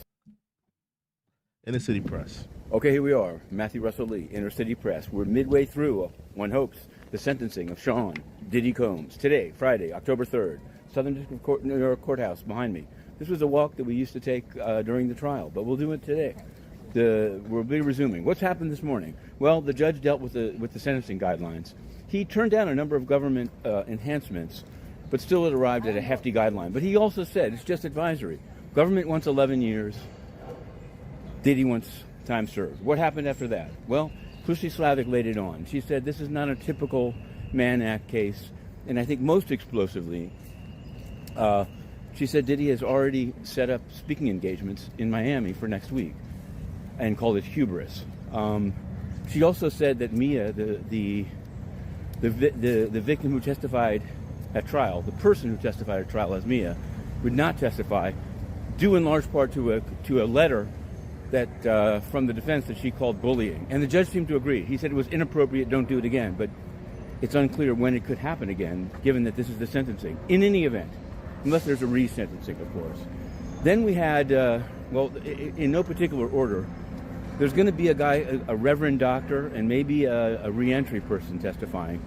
[SPEAKER 1] Inner City Press.
[SPEAKER 6] Okay, here we are. Matthew Russell Lee, Inner City Press. We're midway through. One hopes. The sentencing of Sean Diddy Combs. Today, Friday, October 3rd. Southern District Court, New York Courthouse behind me. This was a walk that we used to take during the trial, but we'll do it today. We'll be resuming. What's happened this morning? Well, the judge dealt with the sentencing guidelines. He turned down a number of government enhancements, but still it arrived at a hefty guideline. But he also said it's just advisory. Government wants 11 years. Diddy wants time served. What happened after that? Well, Pussy Slavic laid it on. She said this is not a typical Mann Act case, and I think most explosively, she said Diddy has already set up speaking engagements in Miami for next week and called it hubris. She also said that Mia, the victim who testified at trial, the person who testified at trial as Mia, would not testify, due in large part to a letter that from the defense that she called bullying. And the judge seemed to agree. He said it was inappropriate, don't do it again. But it's unclear when it could happen again, given that this is the sentencing. In any event, unless there's a resentencing, of course. Then we had, well, in no particular order, there's going to be a guy, a reverend doctor, and maybe a reentry person testifying.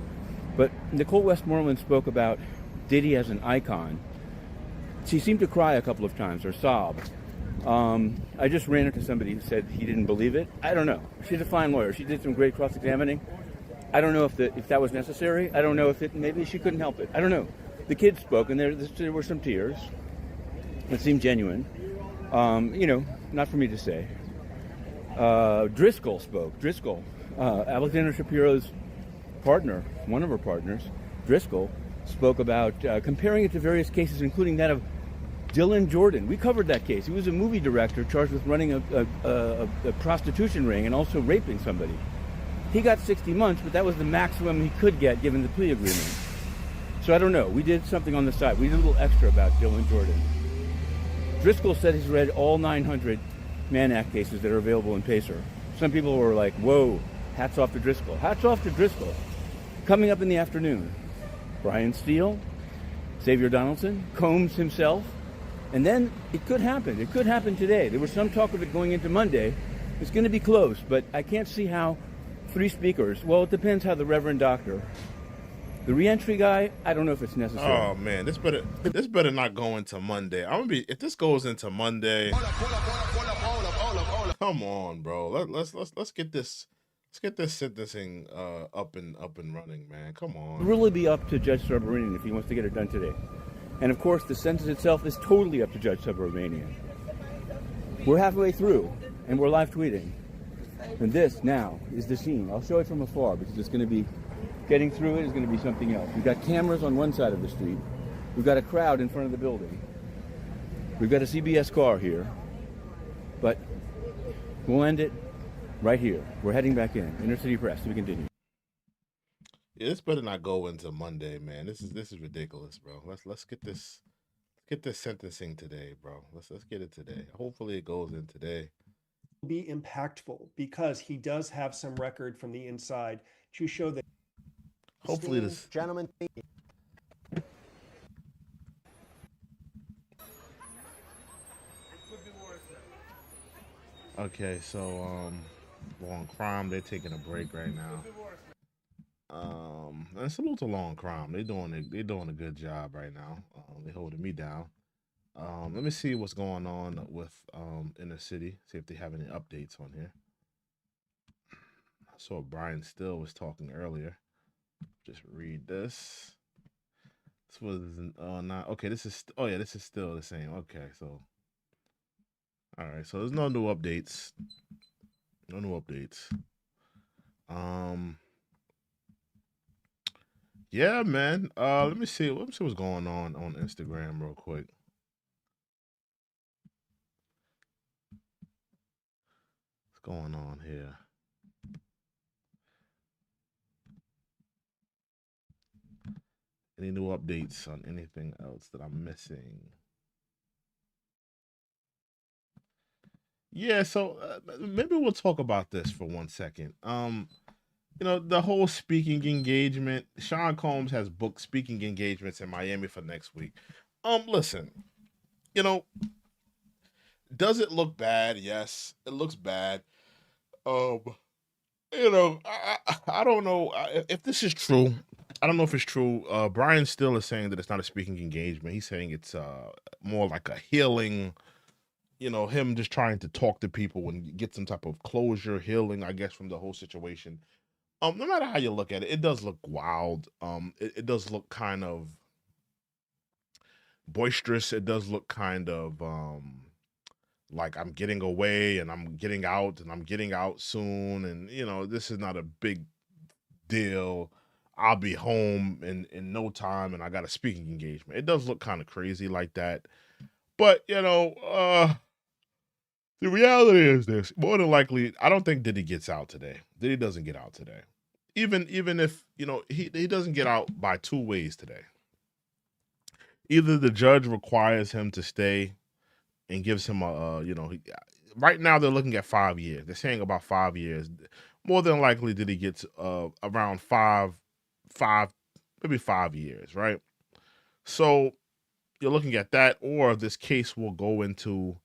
[SPEAKER 6] But Nicole Westmoreland spoke about Diddy as an icon. She seemed to cry a couple of times, or sob. I just ran into somebody who said he didn't believe it. I don't know. She's a fine lawyer. She did some great cross-examining. I don't know if that was necessary. I don't know if maybe she couldn't help it. I don't know. The kids spoke, and there were some tears. It seemed genuine. Not for me to say. Driscoll spoke. Driscoll, Alexander Shapiro's partner, one of her partners, Driscoll, spoke about comparing it to various cases, including that of Dylan Jordan. We covered that case. He was a movie director charged with running a prostitution ring and also raping somebody. He got 60 months, but that was the maximum he could get given the plea agreement. So I don't know. We did something on the side. We did a little extra about Dylan Jordan. Driscoll said he's read all 900 Mann Act cases that are available in Pacer. Some people were like, whoa, hats off to Driscoll. Hats off to Driscoll. Coming up in the afternoon, Brian Steele, Xavier Donaldson, Combs himself, and then it could happen. It could happen today. There was some talk of it going into Monday. It's going to be close, but I can't see how 3 speakers, well, it depends how the Reverend Doctor, the reentry guy, I don't know if it's necessary.
[SPEAKER 1] Oh man, this better not go into Monday. If this goes into Monday. Come on, bro. Let's get this sentencing up and running, man. Come on.
[SPEAKER 6] It'll really be up to Judge Subramanian if he wants to get it done today. And of course, the sentence itself is totally up to Judge Subramanian. We're halfway through, and we're live tweeting. And this now is the scene. I'll show it from afar because it's going to be getting through it is going to be something else. We've got cameras on one side of the street. We've got a crowd in front of the building. We've got a CBS car here. But we'll end it right here. We're heading back in. Inner City Press. We continue.
[SPEAKER 1] Yeah, this better not go into Monday, man. This is ridiculous, bro. Let's get this sentencing today, bro. Let's get it today. Hopefully it goes in today.
[SPEAKER 4] Be impactful because he does have some record from the inside to show that.
[SPEAKER 1] Hopefully this
[SPEAKER 2] gentlemen.
[SPEAKER 1] Okay, so Long Crime, they're taking a break right now. And salute to Long Crime. They're doing a good job right now. They're holding me down. Let me see what's going on with Inner City. See if they have any updates on here. I saw Brian Still was talking earlier. Just read this. This was not okay. This is still the same. Okay, so all right. So there's no new updates. No new updates. Yeah, man. Let me see what's going on Instagram real quick. What's going on here? Any new updates on anything else that I'm missing? Yeah, so maybe we'll talk about this for 1 second. the whole speaking engagement. Sean Combs has booked speaking engagements in Miami for next week. Listen, you know, does it look bad? Yes, it looks bad. Um, I don't know if this is true. I don't know if it's true. Brian Still is saying that it's not a speaking engagement. He's saying it's more like a healing. Him just trying to talk to people and get some type of closure, healing, I guess, from the whole situation. No matter how you look at it, it does look wild. It does look kind of boisterous. It does look kind of like I'm getting away and I'm getting out and I'm getting out soon. And this is not a big deal. I'll be home in no time and I got a speaking engagement. It does look kind of crazy like that. But the reality is this: more than likely, I don't think Diddy gets out today. Diddy doesn't get out today. Even if he doesn't get out by two ways today. Either the judge requires him to stay and gives him right now they're looking at 5 years. They're saying about 5 years. More than likely, Diddy gets around maybe 5 years, right? So you're looking at that, or this case will go into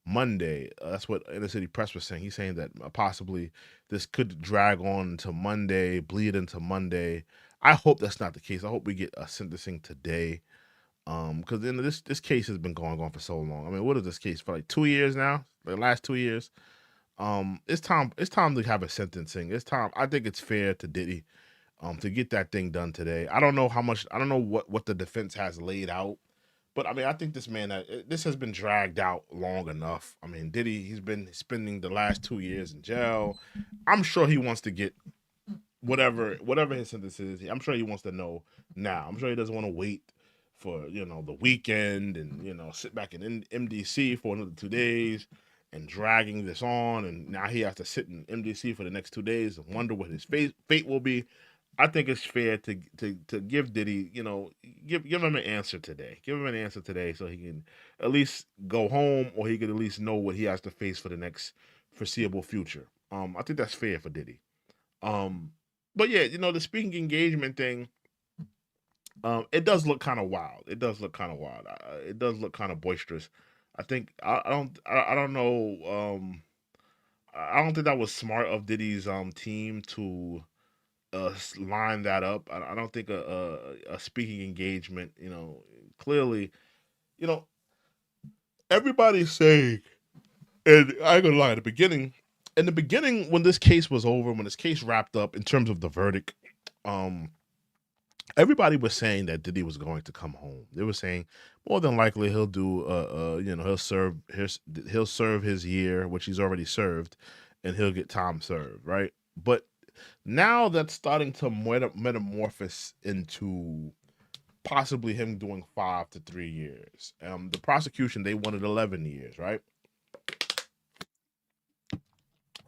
[SPEAKER 1] Monday. That's what Inner City Press was saying. He's saying that possibly this could drag on to Monday, bleed into Monday. I hope that's not the case. I hope we get a sentencing today. Because this case has been going on for so long. I mean, what is this case for? Like 2 years now? The last 2 years. It's time to have a sentencing. It's time. I think it's fair to Diddy, to get that thing done today. I don't know what the defense has laid out. But I mean, I think this has been dragged out long enough. I mean, Diddy, he's been spending the last 2 years in jail. I'm sure he wants to get whatever his sentence is. I'm sure he wants to know now. I'm sure he doesn't want to wait for the weekend and sit back in MDC for another 2 days and dragging this on. And now he has to sit in MDC for the next 2 days and wonder what his fate will be. I think it's fair to give Diddy, give him an answer today. Give him an answer today so he can at least go home, or he could at least know what he has to face for the next foreseeable future. I think that's fair for Diddy. But yeah, the speaking engagement thing, it does look kind of wild. It does look kind of wild. It does look kind of boisterous. I think I don't know. I don't think that was smart of Diddy's team to line that up. I don't think a speaking engagement, clearly, everybody's saying, and I ain't gonna lie, in the beginning, when this case was over, when this case wrapped up in terms of the verdict, everybody was saying that Diddy was going to come home. They were saying more than likely he'll do he'll serve his year, which he's already served, and he'll get time served, right? But now that's starting to metamorphose into possibly him doing 5 to 3 years. The prosecution, they wanted 11 years, right?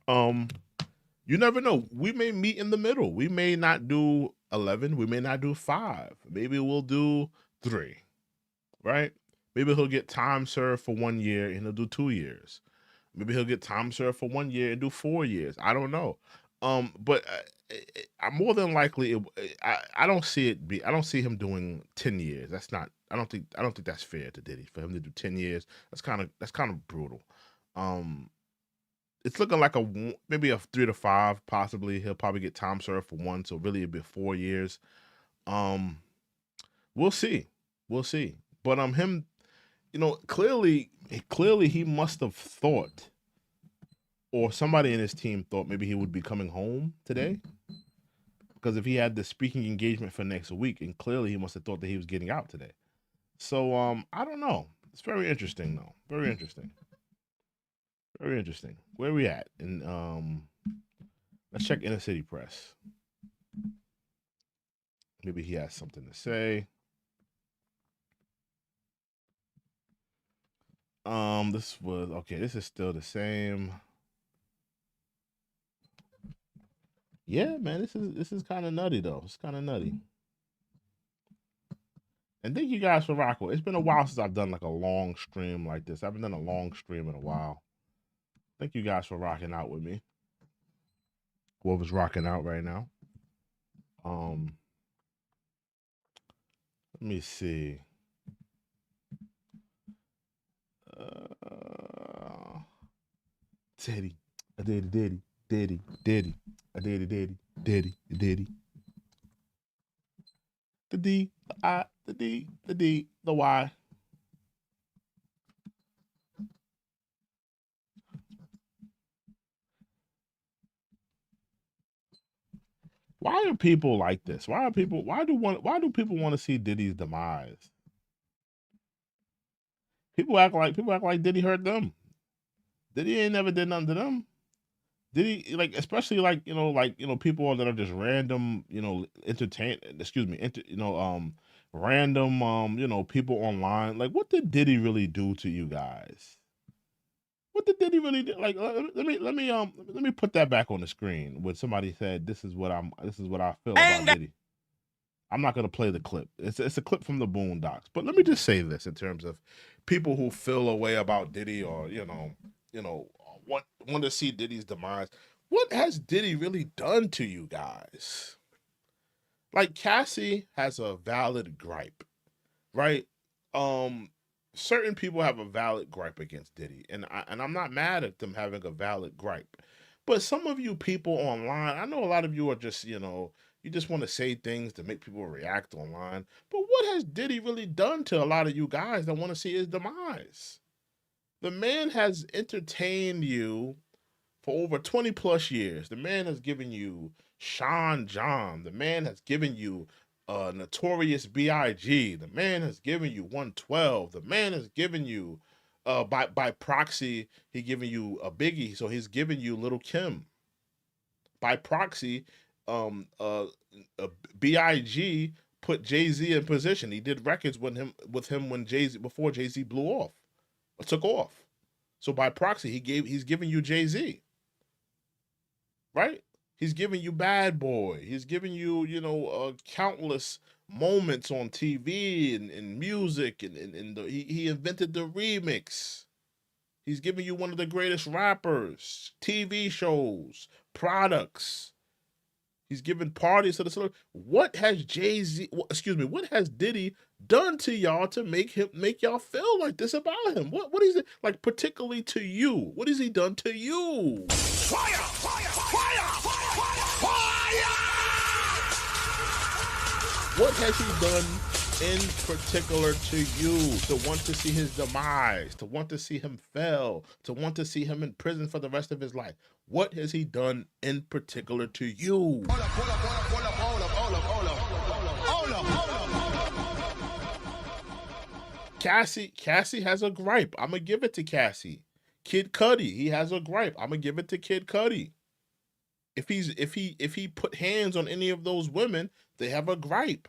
[SPEAKER 1] You never know. We may meet in the middle. We may not do 11. We may not do 5. Maybe we'll do 3, right? Maybe he'll get time served for 1 year and he'll do 2 years. Maybe he'll get time served for 1 year and do 4 years. I don't know. But more than likely, I don't see I don't see him doing 10 years. That's not. I don't think that's fair to Diddy for him to do 10 years. That's kind of brutal. It's looking like maybe a 3 to 5. Possibly he'll probably get time served for 1, so really it'll be 4 years. We'll see. But him, clearly he must have thought, or somebody in his team thought, maybe he would be coming home today, because if he had the speaking engagement for next week, and clearly he must have thought that he was getting out today. So I don't know. It's very interesting though. Very interesting. Where are we at? And let's check Inner City Press. Maybe he has something to say. This was okay. This is still the same. Yeah, man, this is kind of nutty though. It's kind of nutty. And thank you guys for rocking. It's been a while since I've done like a long stream like this. I haven't done a long stream in a while. Thank you guys for rocking out with me. Whoever's rocking out right now. Let me see. Diddy, a Diddy, Diddy, Diddy, Diddy, a Diddy, Diddy, Diddy, Diddy. The D, the I, the D, the D, the Y. Why are people like this? Why do people want to see Diddy's demise? People act like Diddy hurt them. Diddy ain't never did nothing to them. Diddy, like, especially like people that are just random, random people online. Like, what did Diddy really do to you guys? What did Diddy really do? Like, let me put that back on the screen when somebody said this is what I feel about Diddy. I'm not gonna play the clip. It's a clip from the Boondocks. But let me just say this in terms of people who feel a way about Diddy, or want to see Diddy's demise. What has Diddy really done to you guys? Like, Cassie has a valid gripe, right? Certain people have a valid gripe against Diddy, and I'm not mad at them having a valid gripe. But some of you people online, I know a lot of you are just, you just want to say things to make people react online. But what has Diddy really done to a lot of you guys that want to see his demise? The man has entertained you for over 20 plus years. The man has given you Sean John. The man has given you Notorious B.I.G. The man has given you 112. The man has given you, by proxy, he given you a Biggie, so he's given you Little Kim. By proxy, B.I.G. put Jay-Z in position. He did records with him when before Jay-Z blew off, or took off. So by proxy, he's giving you Jay-Z. Right? He's giving you Bad Boy. He's giving you, countless moments on TV and music, and he invented the remix. He's giving you one of the greatest rappers, TV shows, products. He's giving parties to the celebrity. What has what has Diddy done to y'all to make y'all feel like this about him? What is it, like, particularly to you? What has he done to you? Fire! Fire! Fire! Fire! What has he done in particular to you to want to see his demise, to want to see him fail, to want to see him in prison for the rest of his life? What has he done in particular to you? Cassie has a gripe. I'm gonna give it to Cassie. Kid Cudi, he has a gripe. I'm gonna give it to Kid Cudi. If he put hands on any of those women, they have a gripe.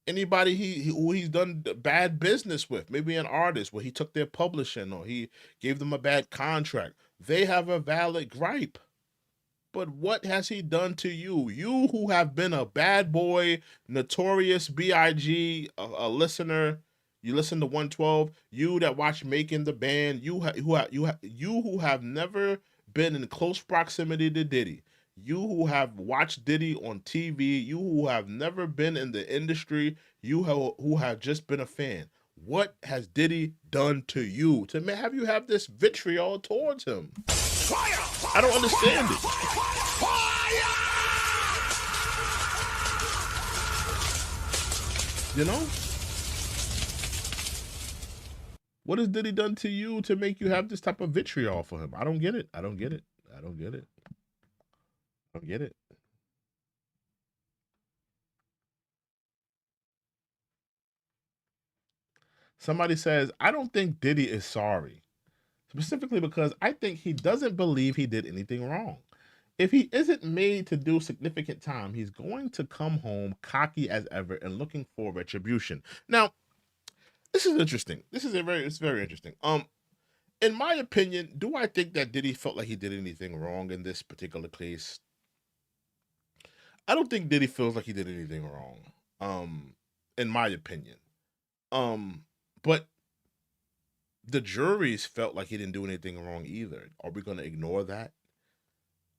[SPEAKER 1] Anybody who he's done bad business with, maybe an artist where he took their publishing or he gave them a bad contract, they have a valid gripe. But what has he done to you? You who have been a Bad Boy, Notorious B.I.G., a listener, you listen to 112, you that watch Making the Band, you who have nehave been in close proximity to Diddy, you who have watched Diddy on TV, you who have never been in the industry, you who have just been a fan. What has Diddy done to you to have you have this vitriol towards him? Fire! I don't understand it. You know? What has Diddy done to you to make you have this type of vitriol for him? I don't get it. I don't get it. I don't get it. I don't get it. Somebody says, I don't think Diddy is sorry. Specifically because I think he doesn't believe he did anything wrong. If he isn't made to do significant time, he's going to come home cocky as ever and looking for retribution. Now, this is interesting. It's very interesting. In my opinion, do I think that Diddy felt like he did anything wrong in this particular case? I don't think Diddy feels like he did anything wrong. In my opinion. But the juries felt like he didn't do anything wrong either. Are we going to ignore that?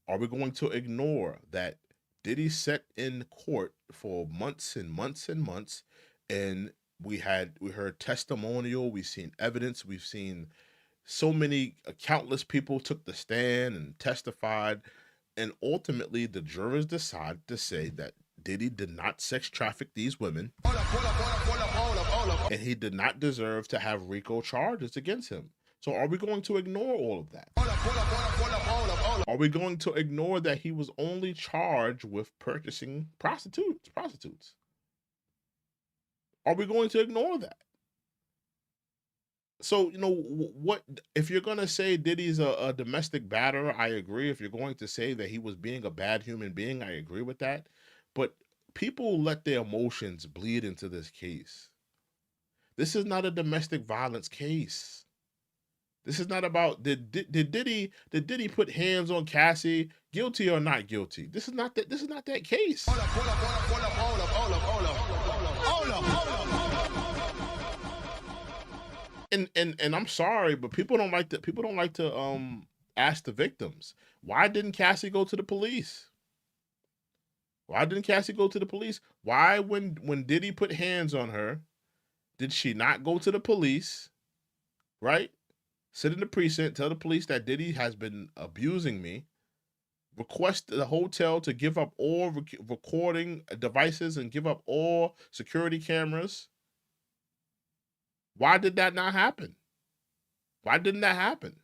[SPEAKER 1] Are we going to ignore that Diddy sat in court for months and months and months, and we heard testimonial, we've seen evidence, we've seen so many countless people took the stand and testified, and ultimately the jurors decided to say that Diddy did not sex traffic these women, and he did not deserve to have RICO charges against him. So are we going to ignore all of that? Are we going to ignore that he was only charged with purchasing prostitutes? Are we going to ignore that? So, you know, what if you're going to say Diddy's a domestic batterer, I agree. If you're going to say that he was being a bad human being, I agree with that. But people let their emotions bleed into this case. This is not a domestic violence case. This is not about did Diddy put hands on Cassie, guilty or not guilty. This is not that case. And I'm sorry, but people don't like to ask the victims, why didn't Cassie go to the police? Why didn't Cassie go to the police? Why when Diddy put hands on her, did she not go to the police? Right? Sit in the precinct, tell the police that Diddy has been abusing me, request the hotel to give up all recording devices and give up all security cameras. Why did that not happen? Why didn't that happen?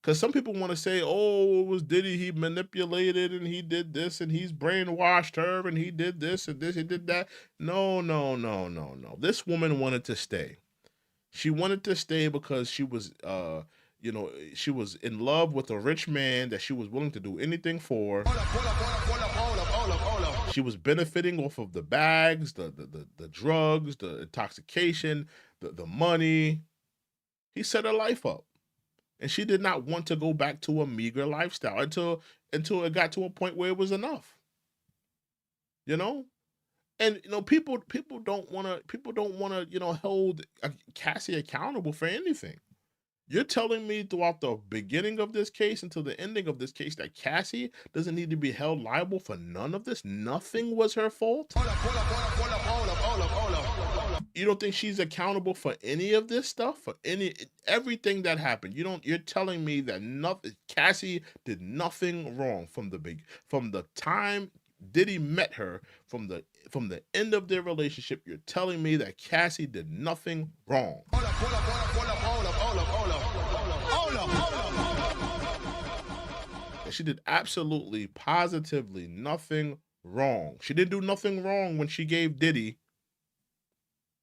[SPEAKER 1] Because some people want to say, oh, it was Diddy, he manipulated and he did this and he's brainwashed her and he did this and this, he did that. No. This woman wanted to stay. She wanted to stay because she was, she was in love with a rich man that she was willing to do anything for. She was benefiting off of the bags, the drugs, the intoxication, the money. He set her life up. And she did not want to go back to a meager lifestyle until it got to a point where it was enough. You know? And people don't want to hold Cassie accountable for anything. You're telling me throughout the beginning of this case until the ending of this case that Cassie doesn't need to be held liable for none of this? Nothing was her fault? You don't think she's accountable for any of this stuff? For everything that happened? You're telling me that Cassie did nothing wrong from the time Diddy met her, from the end of their relationship. You're telling me that Cassie did nothing wrong. She did absolutely, positively nothing wrong. She didn't do nothing wrong when she gave Diddy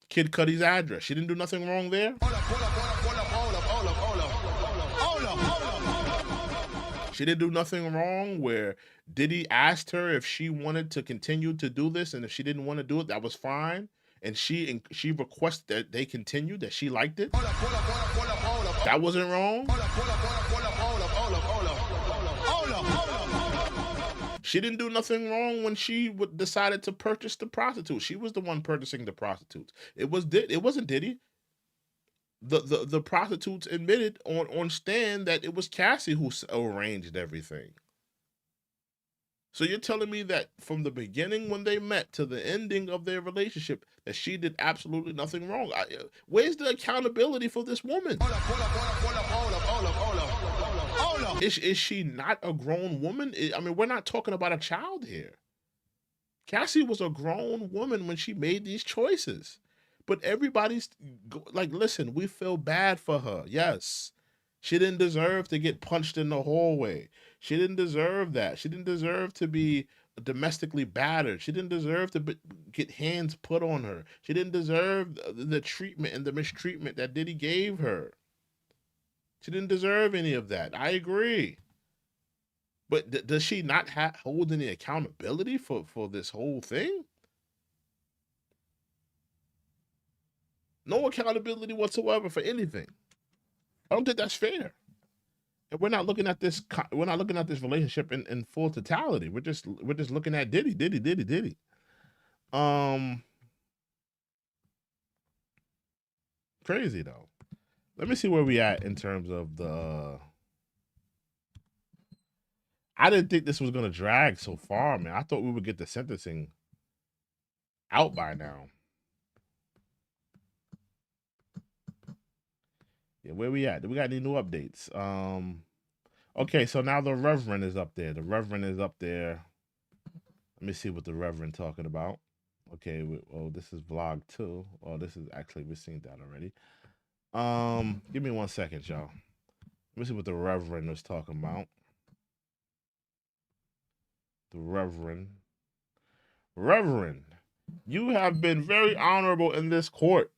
[SPEAKER 1] Kid Cudi's address. She didn't do nothing wrong there. She didn't do nothing wrong where Diddy asked her if she wanted to continue to do this, and if she didn't want to do it, that was fine. And she requested that they continue, that she liked it. That wasn't wrong. She didn't do nothing wrong when she decided to purchase the prostitute. She was the one purchasing the prostitutes. It wasn't Diddy. The prostitutes admitted on stand that it was Cassie who arranged everything. So you're telling me that from the beginning when they met to the ending of their relationship that she did absolutely nothing wrong? Where's the accountability for this woman? Is she not a grown woman? I mean, we're not talking about a child here. Cassie was a grown woman when she made these choices. But everybody's like, listen, we feel bad for her. Yes. She didn't deserve to get punched in the hallway. She didn't deserve that. She didn't deserve to be domestically battered. She didn't deserve to get hands put on her. She didn't deserve the treatment and the mistreatment that Diddy gave her. She didn't deserve any of that. I agree. But does she not hold any accountability for this whole thing? No accountability whatsoever for anything. I don't think that's fair. And we're not looking at this. We're not looking at this relationship in full totality. We're just looking at Diddy. Crazy though. Let me see where we at in terms of the. I didn't think this was gonna drag so far, man. I thought we would get the sentencing out by now. Yeah, where we at? Do we got any new updates? Okay, so now the Reverend is up there. The Reverend is up there. Let me see what the Reverend talking about. Okay, oh, this is vlog 2. Oh, this is actually, we've seen that already. Give me 1 second, y'all. Let me see what the Reverend was talking about. The Reverend. Reverend, you have been very honorable in this court.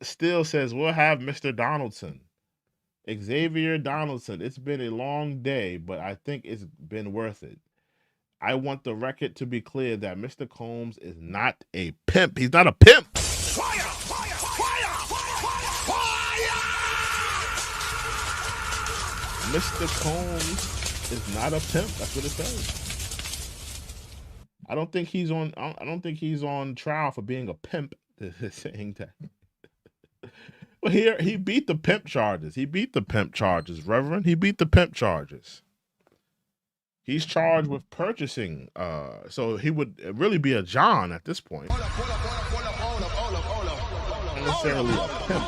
[SPEAKER 1] Still says, we'll have Mr. Donaldson. Xavier Donaldson, it's been a long day, but I think it's been worth it. I want the record to be clear that Mr. Combs is not a pimp. He's not a pimp. Mr. Combs is not a pimp. That's what it says. I don't think he's on trial for being a pimp. Saying that. Well, here he beat the pimp charges. He beat the pimp charges, Reverend. He beat the pimp charges. He's charged with purchasing. So he would really be a John at this point. Not necessarily a pimp.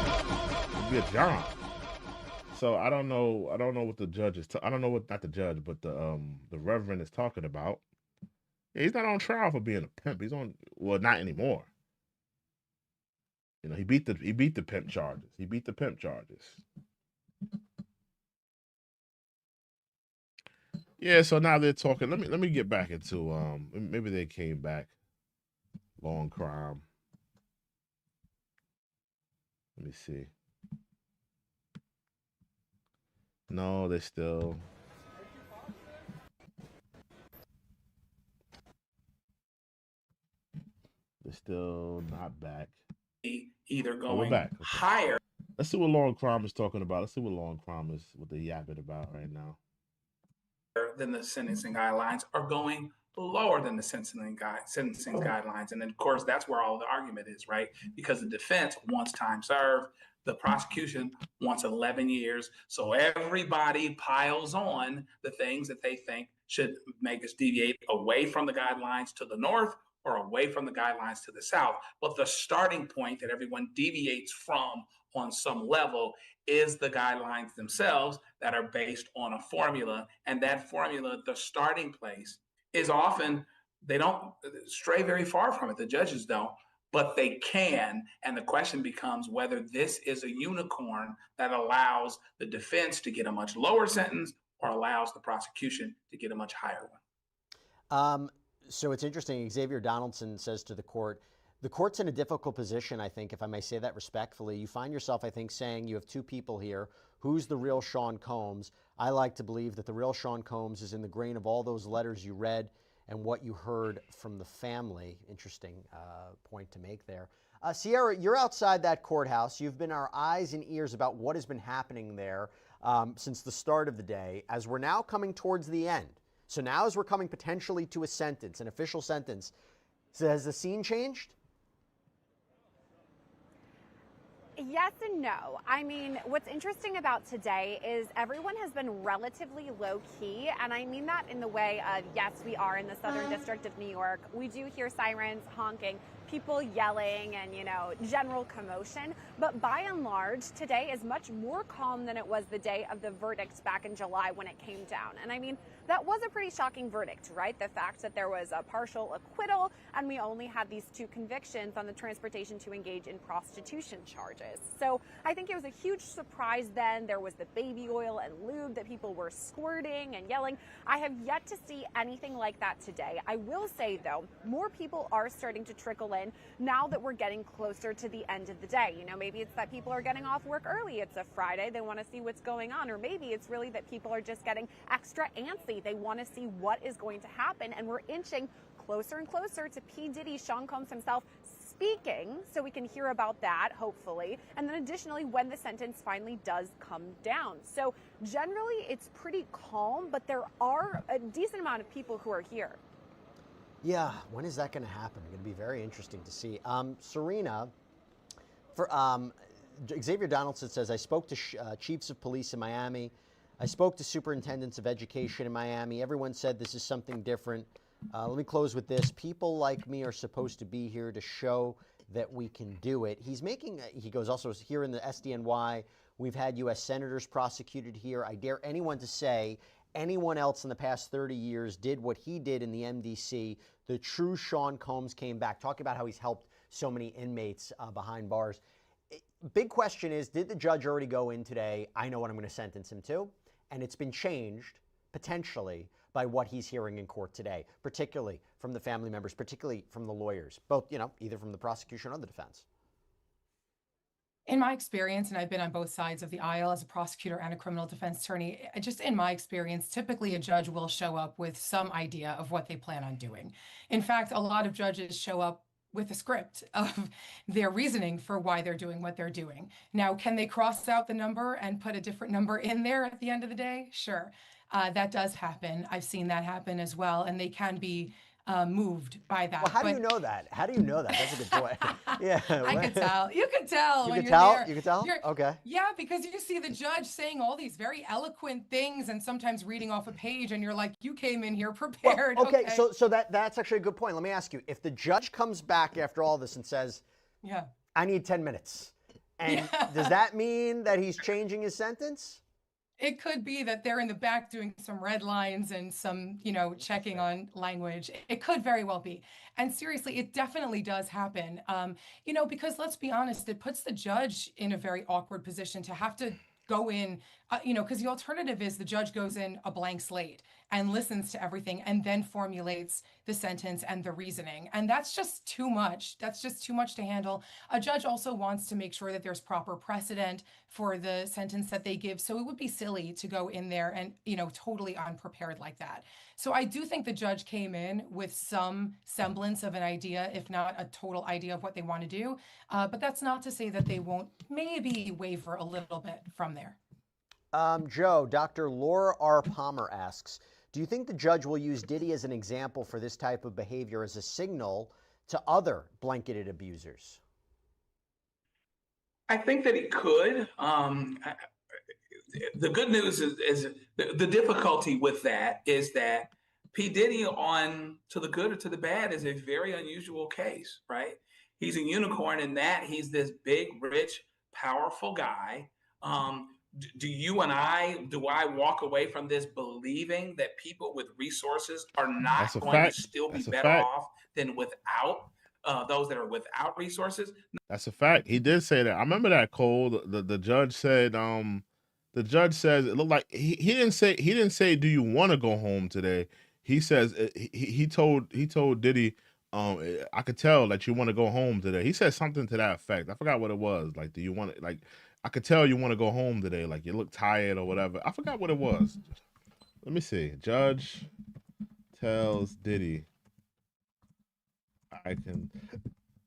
[SPEAKER 1] He'd be a John. So I don't know what the judge is. I don't know what, not the judge, but the Reverend is talking about. Yeah, he's not on trial for being a pimp. He's on, well, not anymore. You know, he beat the pimp charges. He beat the pimp charges. Yeah, so now they're talking. Let me get back into maybe they came back. Long crime. Let me see. No, they're still not back.
[SPEAKER 7] Either going
[SPEAKER 1] we're back. Okay.
[SPEAKER 7] higher.
[SPEAKER 1] Let's see what Long Crime is talking about. Let's see what Long Crime is, what they're yapping about right now.
[SPEAKER 7] Than the sentencing guidelines, are going lower than the sentencing guidelines. And then, of course, that's where all the argument is, right? Because the defense wants time served. The prosecution wants 11 years. So everybody piles on the things that they think should make us deviate away from the guidelines to the north or away from the guidelines to the south. But the starting point that everyone deviates from on some level is the guidelines themselves that are based on a formula. And that formula, the starting place, is often, they don't stray very far from it. The judges don't, but they can. And the question becomes whether this is a unicorn that allows the defense to get a much lower sentence or allows the prosecution to get a much higher one.
[SPEAKER 2] So it's interesting. Xavier Donaldson says to the court's in a difficult position, I think, if I may say that respectfully. You find yourself, I think, saying you have two people here. Who's the real Sean Combs? I like to believe that the real Sean Combs is in the grain of all those letters you read and what you heard from the family. Interesting point to make there. Sierra, you're outside that courthouse. You've been our eyes and ears about what has been happening there since the start of the day, as we're now coming towards the end. So now as we're coming potentially to a sentence, an official sentence, so has the scene changed?
[SPEAKER 3] Yes and no. I mean, what's interesting about today is everyone has been relatively low key. And I mean that in the way of, yes, we are in the Southern District of New York. We do hear sirens, honking, people yelling, and, you know, general commotion. But by and large, today is much more calm than it was the day of the verdict back in July when it came down. And I mean, that was a pretty shocking verdict, right? The fact that there was a partial acquittal and we only had these 2 convictions on the transportation to engage in prostitution charges. So I think it was a huge surprise then. There was the baby oil and lube that people were squirting and yelling. I have yet to see anything like that today. I will say, though, more people are starting to trickle in now that we're getting closer to the end of the day. You know, maybe it's that people are getting off work early. It's a Friday. They want to see what's going on. Or maybe it's really that people are just getting extra antsy. They want to see what is going to happen. And we're inching closer and closer to P. Diddy, Sean Combs himself, speaking, so we can hear about that, hopefully. And then additionally, when the sentence finally does come down. So generally, it's pretty calm, but there are a decent amount of people who are here.
[SPEAKER 2] Yeah, when is that going to happen? Going to be very interesting to see. Serena, for Xavier Donaldson says, I spoke to chiefs of police in Miami. I spoke to superintendents of education in Miami. Everyone said this is something different. Let me close with this. People like me are supposed to be here to show that we can do it. He's making, he goes also here in the SDNY, we've had U.S. senators prosecuted here. I dare anyone to say anyone else in the past 30 years did what he did in the MDC. The true Sean Combs came back, talking about how he's helped so many inmates behind bars. Big question is, did the judge already go in today? I know what I'm going to sentence him to. And it's been changed, potentially, by what he's hearing in court today, particularly from the family members, particularly from the lawyers, both, you know, either from the prosecution or the defense.
[SPEAKER 9] In my experience, and I've been on both sides of the aisle as a prosecutor and a criminal defense attorney, just in my experience, typically a judge will show up with some idea of what they plan on doing. In fact, a lot of judges show up with a script of their reasoning for why they're doing what they're doing. Now, can they cross out the number and put a different number in there at the end of the day? Sure, that does happen. I've seen that happen as well, and they can be moved by that.
[SPEAKER 2] Well, how do you know that? How do you know that? That's a good point. Yeah,
[SPEAKER 9] I could tell. You could tell.
[SPEAKER 2] You
[SPEAKER 9] when
[SPEAKER 2] could
[SPEAKER 9] you're
[SPEAKER 2] tell.
[SPEAKER 9] there.
[SPEAKER 2] You could tell. Okay.
[SPEAKER 9] Yeah, because you see the judge saying all these very eloquent things and sometimes reading off a page, and you're like, you came in here prepared.
[SPEAKER 2] Well, okay, so that's actually a good point. Let me ask you: if the judge comes back after all this and says,
[SPEAKER 9] "Yeah,
[SPEAKER 2] I need 10 minutes," and does that mean that he's changing his sentence?
[SPEAKER 9] It could be that they're in the back doing some red lines and some, you know, checking on language. It could very well be. And seriously, it definitely does happen. You know, because let's be honest, it puts the judge in a very awkward position to have to go in, you know, because the alternative is the judge goes in a blank slate and listens to everything and then formulates the sentence and the reasoning. And that's just too much. That's just too much to handle. A judge also wants to make sure that there's proper precedent for the sentence that they give. So it would be silly to go in there and, you know, totally unprepared like that. So I do think the judge came in with some semblance of an idea, if not a total idea of what they want to do. But that's not to say that they won't maybe waver a little bit from there.
[SPEAKER 2] Joe, Dr. Laura R. Palmer asks, do you think the judge will use Diddy as an example for this type of behavior as a signal to other blanketed abusers?
[SPEAKER 7] I think that he could. The good news is the difficulty with that is that P. Diddy, on To the Good or to the Bad, is a very unusual case, right? He's a unicorn in that he's this big, rich, powerful guy. Do I walk away from this believing that people with resources are not going to still be better off than without those that are without resources?
[SPEAKER 1] That's a fact. He did say that. I remember that, Cole. The judge said, the judge says it looked like he didn't say, do you want to go home today? He says he told Diddy, I could tell that you want to go home today. He said something to that effect. I forgot what it was. Like, do you want it? Like, I could tell you want to go home today. Like, you look tired or whatever. I forgot what it was. Let me see. Judge tells Diddy, I can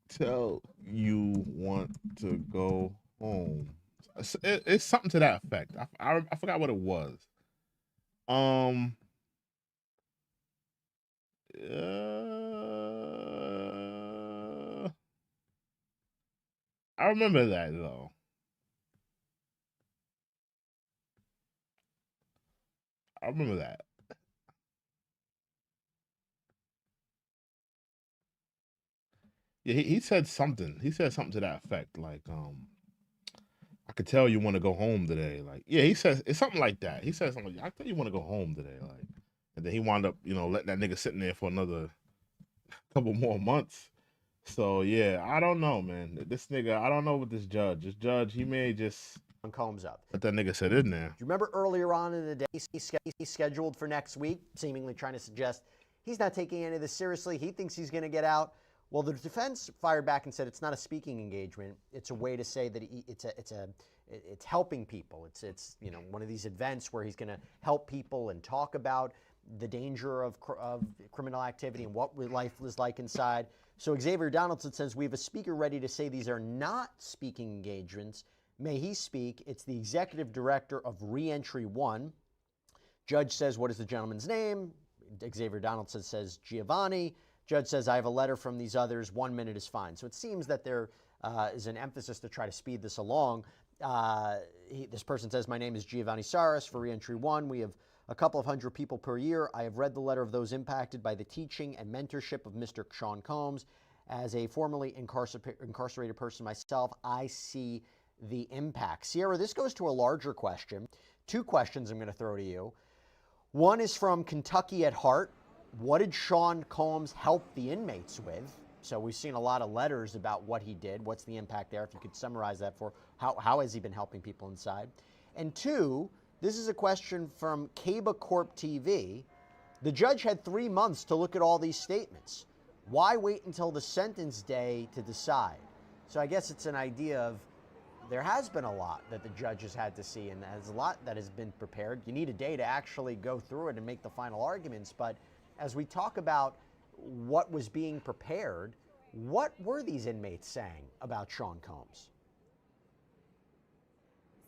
[SPEAKER 1] tell you want to go home. It's something to that effect. I forgot what it was. I remember that though. I remember that. Yeah, he said something. He said something to that effect, like, I could tell you want to go home today. Like, yeah, he says it's something like that. He said something like, I tell you want to go home today. Like, and then he wound up, you know, letting that nigga sitting there for another couple more months. So yeah, I don't know, man. This nigga, I don't know what this judge, he may just
[SPEAKER 2] Combs up.
[SPEAKER 1] Let that nigga sit in there.
[SPEAKER 2] Do you remember earlier on in the day, he's scheduled for next week, seemingly trying to suggest he's not taking any of this seriously. He thinks he's going to get out. Well, the defense fired back and said it's not a speaking engagement. It's a way to say that it's helping people. It's you know, one of these events where he's going to help people and talk about the danger of criminal activity and what life is like inside. So Xavier Donaldson says we have a speaker ready to say these are not speaking engagements. May he speak. It's the executive director of Reentry 1. Judge says, what is the gentleman's name? Xavier Donaldson says Giovanni. Judge says, I have a letter from these others. 1 minute is fine. So it seems that there is an emphasis to try to speed this along. This person says, my name is Giovanni Saris for Reentry 1. We have a couple of hundred people per year. I have read the letter of those impacted by the teaching and mentorship of Mr. Sean Combs. As a formerly incarcerated person myself, I see the impact. Sierra, this goes to a larger question. Two questions I'm going to throw to you. One is from Kentucky at Heart. What did Sean Combs help the inmates with? So we've seen a lot of letters about what he did. What's the impact there? If you could summarize that for how has he been helping people inside? And two, this is a question from Caba Corp TV. The judge had 3 months to look at all these statements. Why wait until the sentence day to decide? So I guess it's an idea of there has been a lot that the judge has had to see, and there's a lot that has been prepared. You need a day to actually go through it and make the final arguments. But as we talk about what was being prepared, what were these inmates saying about Sean Combs?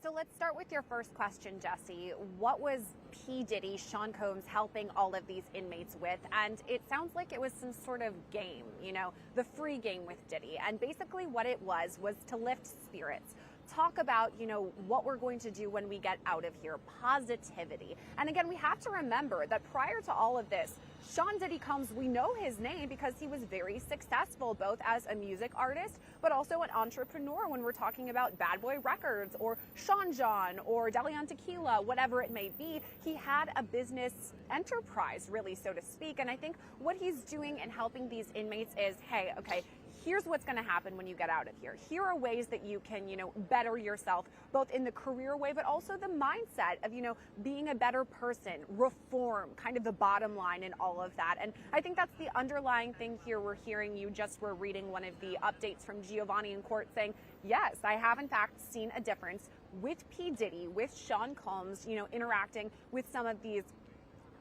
[SPEAKER 3] So let's start with your first question, Jesse. What was P. Diddy, Sean Combs, helping all of these inmates with? And it sounds like it was some sort of game, you know, the free game with Diddy. And basically what it was to lift spirits. Talk about, you know, what we're going to do when we get out of here, positivity. And again, we have to remember that prior to all of this, Sean Diddy Combs, we know his name because he was very successful, both as a music artist, but also an entrepreneur when we're talking about Bad Boy Records or Sean John or Deleon Tequila, whatever it may be. He had a business enterprise, really, so to speak. And I think what he's doing and helping these inmates is, hey, okay, here's what's going to happen when you get out of here. Here are ways that you can, you know, better yourself, both in the career way, but also the mindset of, you know, being a better person, reform, kind of the bottom line in all of that. And I think that's the underlying thing here. We're hearing you just were reading one of the updates from Giovanni in court saying, yes, I have in fact seen a difference with P. Diddy, with Sean Combs, you know, interacting with some of these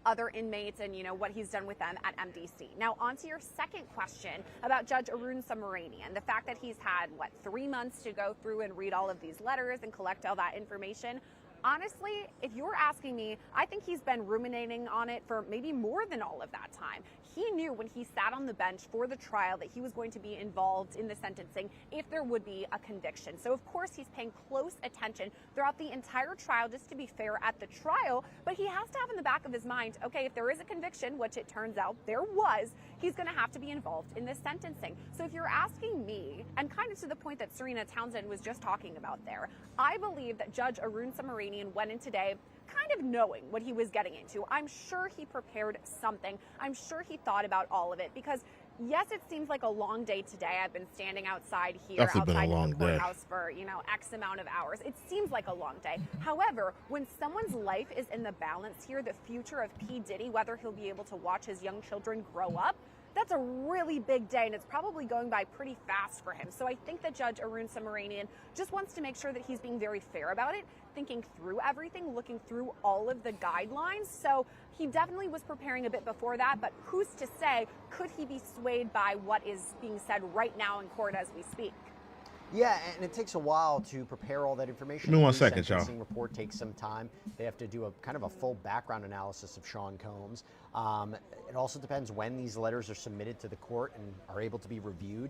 [SPEAKER 3] other inmates and, you know, what he's done with them at MDC. Now, on to your second question about Judge Arun Subramanian, the fact that he's had, 3 months to go through and read all of these letters and collect all that information. Honestly, if you're asking me, I think he's been ruminating on it for maybe more than all of that time. He knew when he sat on the bench for the trial that he was going to be involved in the sentencing if there would be a conviction. So, of course, he's paying close attention throughout the entire trial just to be fair at the trial. But he has to have in the back of his mind, okay, if there is a conviction, which it turns out there was, he's going to have to be involved in the sentencing. So if you're asking me, and kind of to the point that Serena Townsend was just talking about there, I believe that Judge Arun Subramanian went in today kind of knowing what he was getting into. I'm sure he prepared something. I'm sure he thought about all of it because, yes, it seems like a long day today. I've been standing outside here, outside the courthouse for, you know, X amount of hours. It seems like a long day. However, when someone's life is in the balance here, the future of P. Diddy, whether he'll be able to watch his young children grow up, that's a really big day, and it's probably going by pretty fast for him. So I think that Judge Arun Subramanian just wants to make sure that he's being very fair about it, thinking through everything, looking through all of the guidelines. So he definitely was preparing a bit before that, but who's to say, could he be swayed by what is being said right now in court as we speak?
[SPEAKER 2] Yeah, and it takes a while to prepare all that information.
[SPEAKER 1] Give me 1
[SPEAKER 2] The
[SPEAKER 1] second, y'all.
[SPEAKER 2] sentencing report takes some time. They have to do a kind of a full background analysis of Sean Combs. It also depends when these letters are submitted to the court and are able to be reviewed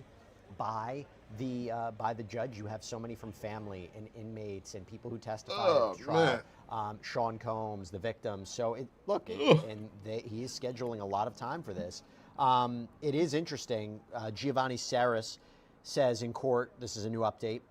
[SPEAKER 2] by the judge. You have so many from family and inmates and people who testified at the trial. Sean Combs, the victims. So he is scheduling a lot of time for this. It is interesting. Giovanni Saris says in court, this is a new update,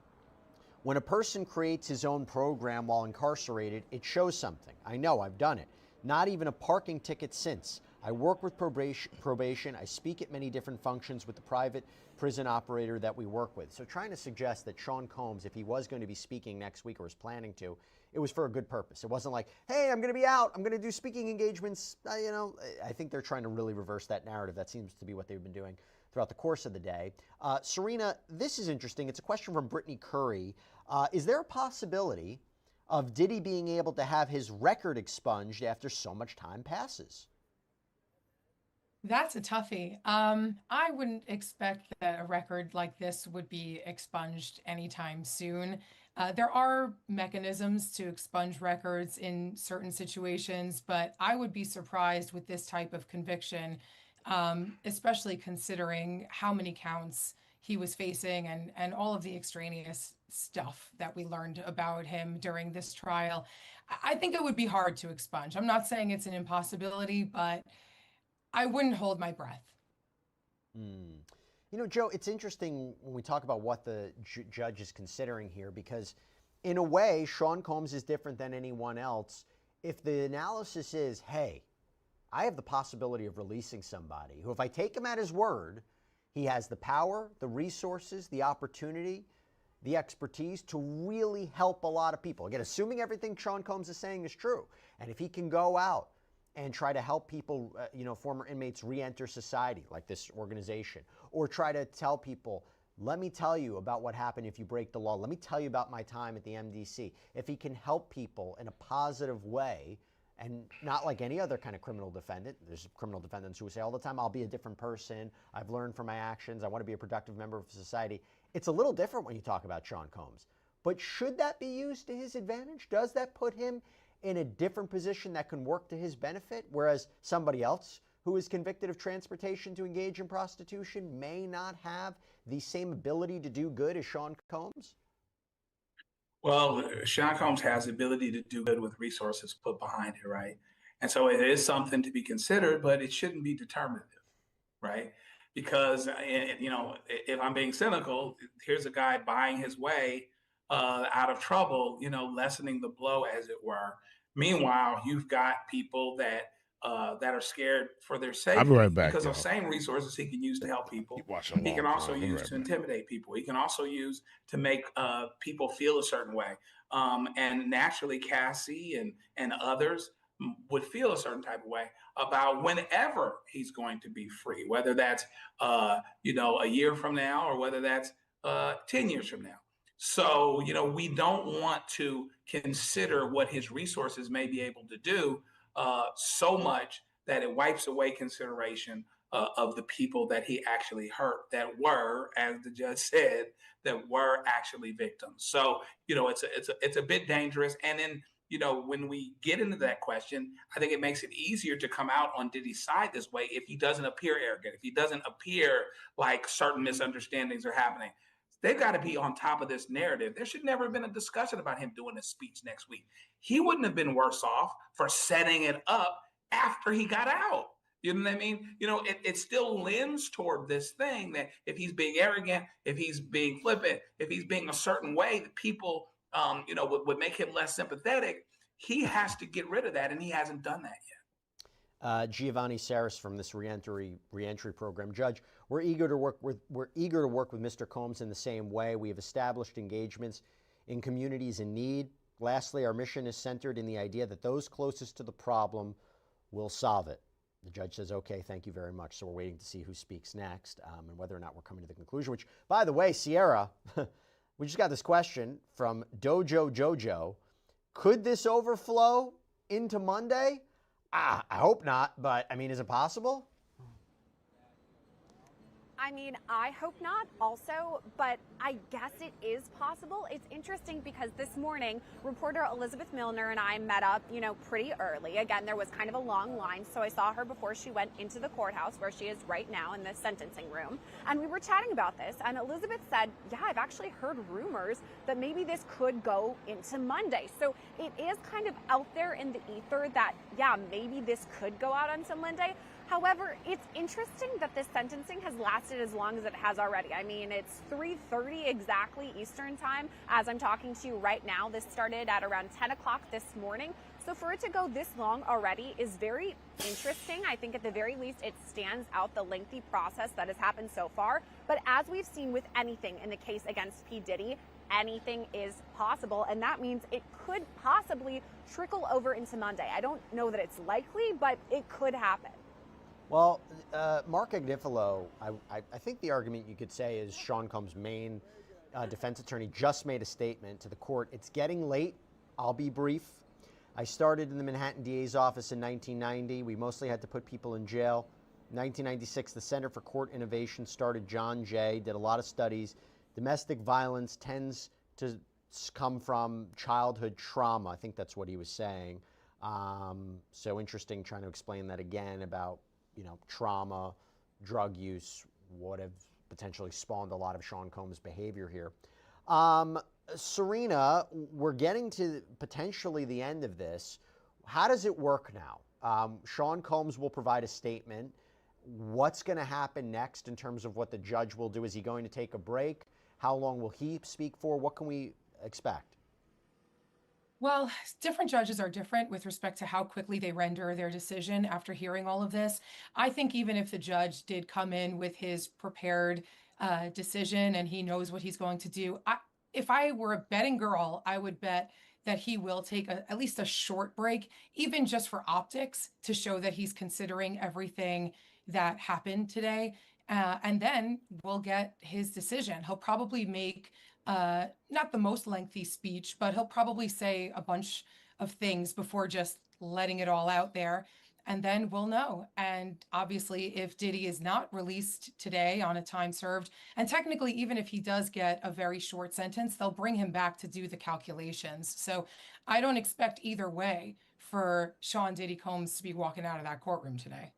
[SPEAKER 2] when a person creates his own program while incarcerated, it shows something. I know, I've done it. Not even a parking ticket since. I work with probation. I speak at many different functions with the private prison operator that we work with. So trying to suggest that Sean Combs, if he was going to be speaking next week or was planning to, it was for a good purpose. It wasn't like, hey, I'm going to be out. I'm going to do speaking engagements. I think they're trying to really reverse that narrative. That seems to be what they've been doing throughout the course of the day. Serena, this is interesting. It's a question from Brittany Curry. Is there a possibility of Diddy being able to have his record expunged after so much time passes?
[SPEAKER 9] That's a toughie. I wouldn't expect that a record like this would be expunged anytime soon. There are mechanisms to expunge records in certain situations, but I would be surprised with this type of conviction, especially considering how many counts he was facing and all of the extraneous stuff that we learned about him during this trial. I think it would be hard to expunge. I'm not saying it's an impossibility, but I wouldn't hold my breath.
[SPEAKER 2] You know, Joe, it's interesting when we talk about what the judge is considering here, because in a way, Sean Combs is different than anyone else. If the analysis is, hey, I have the possibility of releasing somebody who, if I take him at his word, he has the power, the resources, the opportunity, the expertise to really help a lot of people. Again, assuming everything Sean Combs is saying is true. And if he can go out and try to help people, former inmates re-enter society, like this organization, or try to tell people, let me tell you about what happened if you break the law. Let me tell you about my time at the MDC. If he can help people in a positive way, and not like any other kind of criminal defendant. There's criminal defendants who say all the time, I'll be a different person. I've learned from my actions. I want to be a productive member of society. It's a little different when you talk about Sean Combs. But should that be used to his advantage? Does that put him in a different position that can work to his benefit, whereas somebody else who is convicted of transportation to engage in prostitution may not have the same ability to do good as Sean Combs?
[SPEAKER 7] Well, Sean Combs has the ability to do good with resources put behind it, right? And so it is something to be considered, but it shouldn't be determinative, right? Because, if I'm being cynical, here's a guy buying his way out of trouble, lessening the blow, as it were. Meanwhile, you've got people that are scared for their
[SPEAKER 1] I'll be
[SPEAKER 7] safety
[SPEAKER 1] right back,
[SPEAKER 7] because
[SPEAKER 1] y'all.
[SPEAKER 7] of same resources he can use to help people.
[SPEAKER 1] Keep watching
[SPEAKER 7] He can
[SPEAKER 1] long
[SPEAKER 7] also
[SPEAKER 1] form. I'll be
[SPEAKER 7] use
[SPEAKER 1] right
[SPEAKER 7] to
[SPEAKER 1] back.
[SPEAKER 7] intimidate people. He can also use to make people feel a certain way. And naturally, Cassie and others would feel a certain type of way about whenever he's going to be free, whether that's a year from now or whether that's 10 years from now. So, we don't want to consider what his resources may be able to do so much that it wipes away consideration of the people that he actually hurt, that were, as the judge said, that were actually victims. So, it's a bit dangerous. And then, when we get into that question, I think it makes it easier to come out on Diddy's side this way if he doesn't appear arrogant, if he doesn't appear like certain misunderstandings are happening. They've got to be on top of this narrative. There should never have been a discussion about him doing a speech next week. He wouldn't have been worse off for setting it up after he got out. You know what I mean? It still lends toward this thing that if he's being arrogant, if he's being flippant, if he's being a certain way that people, would make him less sympathetic. He has to get rid of that, and he hasn't done that yet.
[SPEAKER 2] Giovanni Saris from this reentry program. Judge, we're eager to work with Mr. Combs in the same way. We have established engagements in communities in need. Lastly, our mission is centered in the idea that those closest to the problem will solve it. The judge says, okay, thank you very much. So we're waiting to see who speaks next and whether or not we're coming to the conclusion, which, by the way, Sierra, we just got this question from Dojo Jojo. Could this overflow into Monday? I hope not, but is it possible?
[SPEAKER 3] I hope not also, but I guess it is possible. It's interesting because this morning, reporter Elizabeth Milner and I met up, pretty early. Again, there was kind of a long line, so I saw her before she went into the courthouse where she is right now in the sentencing room. And we were chatting about this, and Elizabeth said, yeah, I've actually heard rumors that maybe this could go into Monday. So it is kind of out there in the ether that, yeah, maybe this could go out until Monday. However, it's interesting that this sentencing has lasted as long as it has already. It's 3:30 exactly Eastern time as I'm talking to you right now. This started at around 10 o'clock this morning. So for it to go this long already is very interesting. I think at the very least it stands out the lengthy process that has happened so far. But as we've seen with anything in the case against P. Diddy, anything is possible, and that means it could possibly trickle over into Monday. I don't know that it's likely, but it could happen.
[SPEAKER 2] Well, Mark Agnifilo, I think the argument you could say is Sean Combs' main defense attorney just made a statement to the court. It's getting late. I'll be brief. I started in the Manhattan DA's office in 1990. We mostly had to put people in jail. In 1996, the Center for Court Innovation started John Jay, did a lot of studies. Domestic violence tends to come from childhood trauma. I think that's what he was saying. So interesting trying to explain that again about trauma, drug use, what have potentially spawned a lot of Sean Combs' behavior here. Serena, we're getting to potentially the end of this. How does it work now? Sean Combs will provide a statement. What's going to happen next in terms of what the judge will do? Is he going to take a break? How long will he speak for? What can we expect?
[SPEAKER 9] Well, different judges are different with respect to how quickly they render their decision after hearing all of this. I think even if the judge did come in with his prepared decision and he knows what he's going to do, if I were a betting girl, I would bet that he will take at least a short break, even just for optics, to show that he's considering everything that happened today. And then we'll get his decision. He'll probably make not the most lengthy speech, but he'll probably say a bunch of things before just letting it all out there. And then we'll know. And obviously, if Diddy is not released today on a time served, and technically, even if he does get a very short sentence, they'll bring him back to do the calculations. So I don't expect either way for Sean Diddy Combs to be walking out of that courtroom today.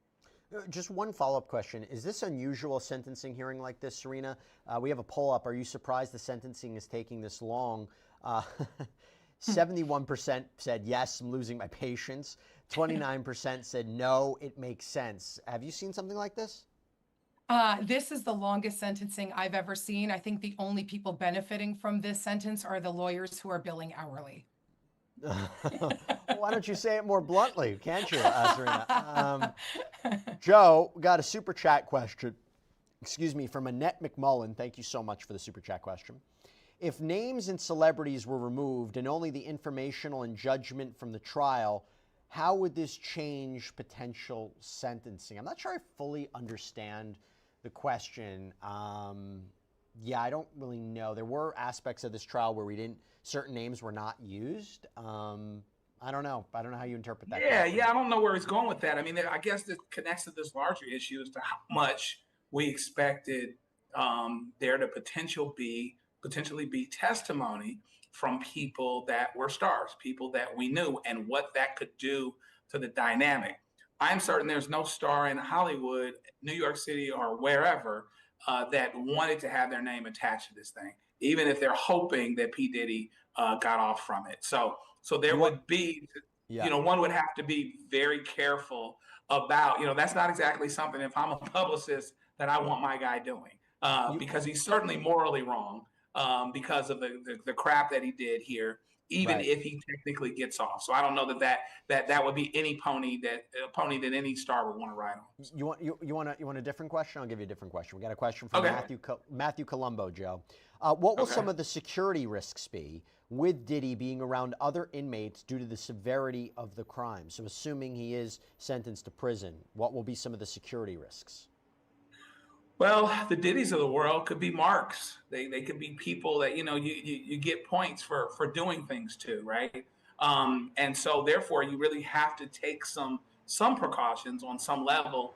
[SPEAKER 2] Just one follow-up question. Is this unusual sentencing hearing like this, Serena? We have a poll up. Are you surprised the sentencing is taking this long? 71% said, yes, I'm losing my patience. 29% said, no, it makes sense. Have you seen something like this?
[SPEAKER 9] This is the longest sentencing I've ever seen. I think the only people benefiting from this sentence are the lawyers who are billing hourly.
[SPEAKER 2] Why don't you say it more bluntly, can't you, Serena? Joe, got a super chat question, from Annette McMullen. Thank you so much for the super chat question. If names and celebrities were removed and only the informational and judgment from the trial, how would this change potential sentencing? I'm not sure I fully understand the question. Yeah, I don't really know. There were aspects of this trial where certain names were not used. I don't know. I don't know how you interpret that.
[SPEAKER 7] Yeah, I don't know where it's going with that. I mean, I guess this connects to this larger issue as to how much we expected there to potentially be testimony from people that were stars, people that we knew, and what that could do to the dynamic. I'm certain there's no star in Hollywood, New York City, or wherever that wanted to have their name attached to this thing, even if they're hoping that P. Diddy got off from it. So there would be, one would have to be very careful about, that's not exactly something, if I'm a publicist, that I want my guy doing, because he's certainly morally wrong because of the crap that he did here, even if he technically gets off. So I don't know that would be any pony that any star would want to ride on.
[SPEAKER 2] You want a different question? I'll give you a different question. We got a question from Matthew Colombo, Joe. What will some of the security risks be with Diddy being around other inmates due to the severity of the crime? So assuming he is sentenced to prison, what will be some of the security risks?
[SPEAKER 7] Well, the Diddys of the world could be marks. They could be people that, you get points for doing things to, right? And so therefore you really have to take some precautions on some level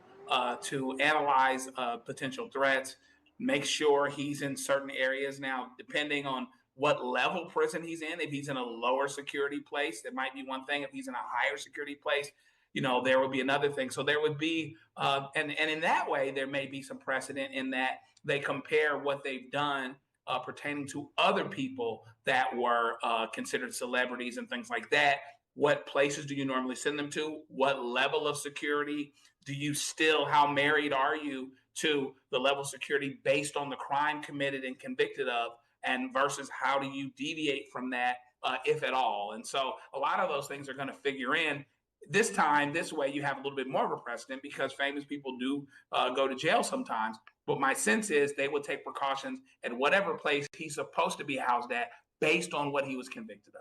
[SPEAKER 7] to analyze potential threats, make sure he's in certain areas. Now, depending on what level prison he's in, if he's in a lower security place, that might be one thing. If he's in a higher security place, there would be another thing. So there would be, and in that way, there may be some precedent in that they compare what they've done pertaining to other people that were considered celebrities and things like that. What places do you normally send them to? What level of security do you how married are you to the level of security based on the crime committed and convicted of, and versus how do you deviate from that, if at all? And so a lot of those things are going to figure in. This way, you have a little bit more of a precedent because famous people do go to jail sometimes. But my sense is they would take precautions at whatever place he's supposed to be housed at based on what he was convicted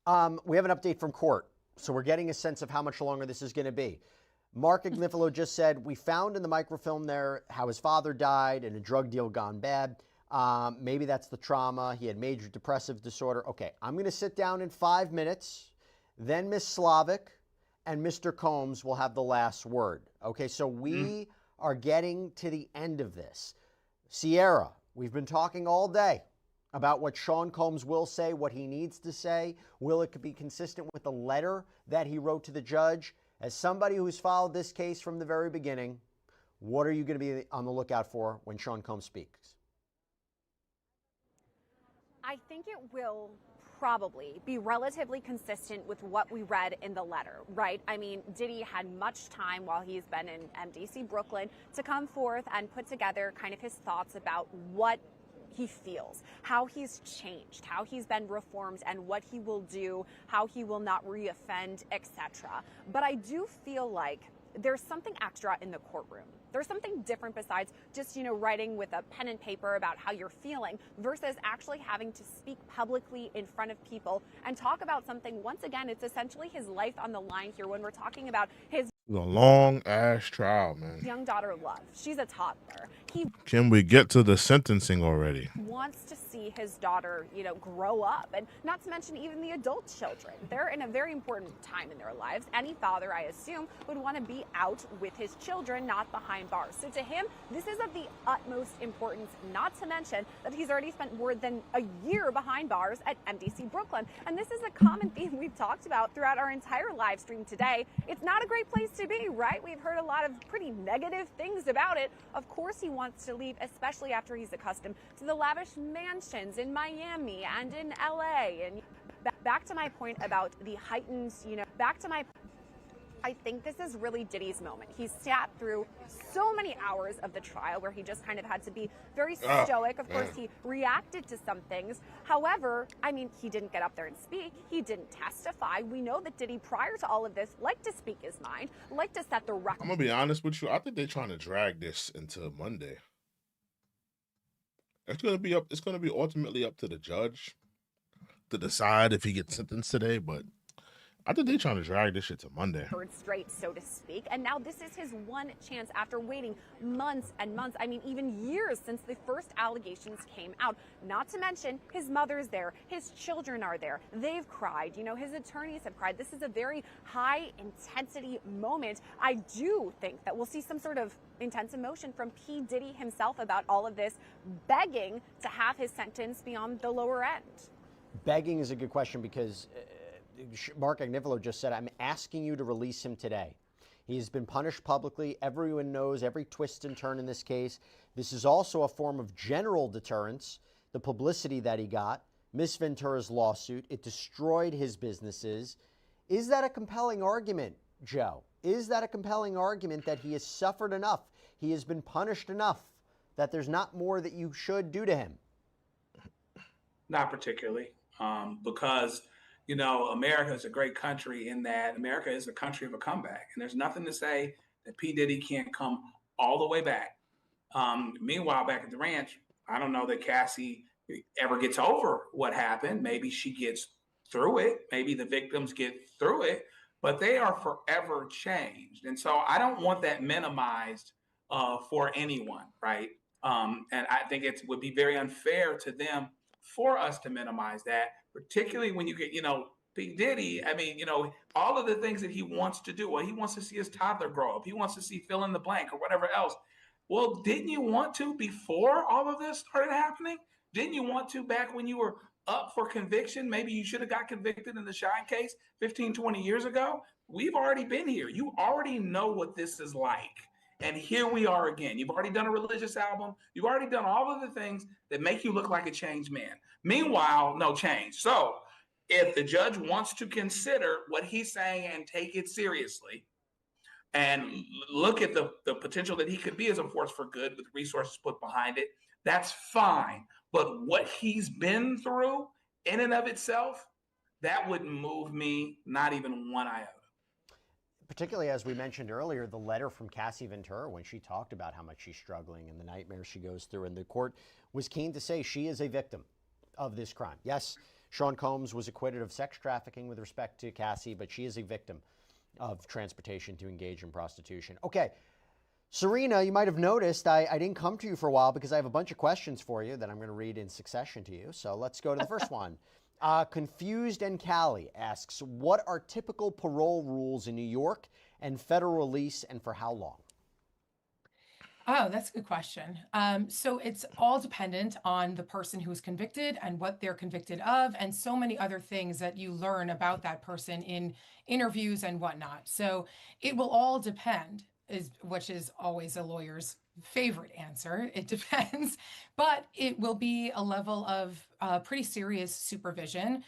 [SPEAKER 7] of.
[SPEAKER 2] We have an update from court. So we're getting a sense of how much longer this is going to be. Mark Agnifilo just said, we found in the microfilm there how his father died and a drug deal gone bad. Maybe that's the trauma. He had major depressive disorder. Okay, I'm going to sit down in 5 minutes. Then Ms. Slavic and Mr. Combs will have the last word. Okay, so we are getting to the end of this. Sierra, we've been talking all day about what Sean Combs will say, what he needs to say. Will it be consistent with the letter that he wrote to the judge? As somebody who's followed this case from the very beginning, what are you going to be on the lookout for when Sean Combs speaks?
[SPEAKER 3] I think it will probably be relatively consistent with what we read in the letter, right? I mean, Diddy had much time while he's been in MDC Brooklyn to come forth and put together kind of his thoughts about what he feels, how he's changed, how he's been reformed, and what he will do, how he will not reoffend, etc. But I do feel like there's something extra in the courtroom. There's something different besides just, writing with a pen and paper about how you're feeling versus actually having to speak publicly in front of people and talk about something. Once again, it's essentially his life on the line here when we're talking about his
[SPEAKER 1] The long ass trial, man.
[SPEAKER 3] young daughter, Love. She's a toddler. He
[SPEAKER 1] Can we get to the sentencing already?
[SPEAKER 3] wants to see his daughter, grow up, and not to mention even the adult children. They're in a very important time in their lives. Any father, I assume, would want to be out with his children, not behind bars. So to him, this is of the utmost importance, not to mention that he's already spent more than a year behind bars at MDC Brooklyn. And this is a common theme we've talked about throughout our entire live stream today. It's not a great place to be, right? We've heard a lot of pretty negative things about it. Of course he wants to leave, especially after he's accustomed to the lavish mansions in Miami and in LA. And back to my point about the heightened, I think this is really Diddy's moment. He's sat through so many hours of the trial where he just kind of had to be very stoic. Of course, he reacted to some things. However, he didn't get up there and speak. He didn't testify. We know that Diddy, prior to all of this, liked to speak his mind, liked to set the record.
[SPEAKER 1] I'm gonna be honest with you. I think they're trying to drag this into Monday. It's gonna be ultimately up to the judge to decide if he gets sentenced today, but I think they're trying to drag this shit to Monday.
[SPEAKER 3] Straight, so to speak. And now this is his one chance after waiting months and months, even years since the first allegations came out. Not to mention his mother's there, his children are there. They've cried, his attorneys have cried. This is a very high intensity moment. I do think that we'll see some sort of intense emotion from P. Diddy himself about all of this, begging to have his sentence be on the lower end.
[SPEAKER 2] Begging is a good question because Mark Agnifilo just said, I'm asking you to release him today. He's been punished publicly. Everyone knows every twist and turn in this case. This is also a form of general deterrence, the publicity that he got, Miss Ventura's lawsuit. It destroyed his businesses. Is that a compelling argument, Joe? Is that a compelling argument that he has suffered enough? He has been punished enough that there's not more that you should do to him?
[SPEAKER 7] Not particularly, because America is a great country in that America is a country of a comeback. And there's nothing to say that P. Diddy can't come all the way back. Meanwhile, back at the ranch, I don't know that Cassie ever gets over what happened. Maybe she gets through it. Maybe the victims get through it, but they are forever changed. And so I don't want that minimized for anyone, right? And I think it would be very unfair to them for us to minimize that, particularly when you get, P. Diddy. All of the things that he wants to do. Well, he wants to see his toddler grow up. He wants to see fill in the blank or whatever else. Well, didn't you want to before all of this started happening? Didn't you want to back when you were up for conviction? Maybe you should have got convicted in the Shine case 15, 20 years ago. We've already been here. You already know what this is like. And here we are again. You've already done a religious album. You've already done all of the things that make you look like a changed man. Meanwhile, no change. So if the judge wants to consider what he's saying and take it seriously and look at the potential that he could be as a force for good with resources put behind it, that's fine. But what he's been through in and of itself, that wouldn't move me, not even one iota.
[SPEAKER 2] Particularly, as we mentioned earlier, the letter from Cassie Ventura when she talked about how much she's struggling and the nightmares she goes through. And the court was keen to say she is a victim of this crime. Yes, Sean Combs was acquitted of sex trafficking with respect to Cassie, but she is a victim of transportation to engage in prostitution. Okay, Serena, you might have noticed I didn't come to you for a while because I have a bunch of questions for you that I'm going to read in succession to you. So let's go to the first one. Confused and Cali asks, what are typical parole rules in New York and federal release, and for how long?
[SPEAKER 9] Oh, that's a good question. So it's all dependent on the person who's convicted and what they're convicted of, and so many other things that you learn about that person in interviews and whatnot. So it will all depend, which is always a lawyer's favorite answer. It depends, but it will be a level of pretty serious supervision.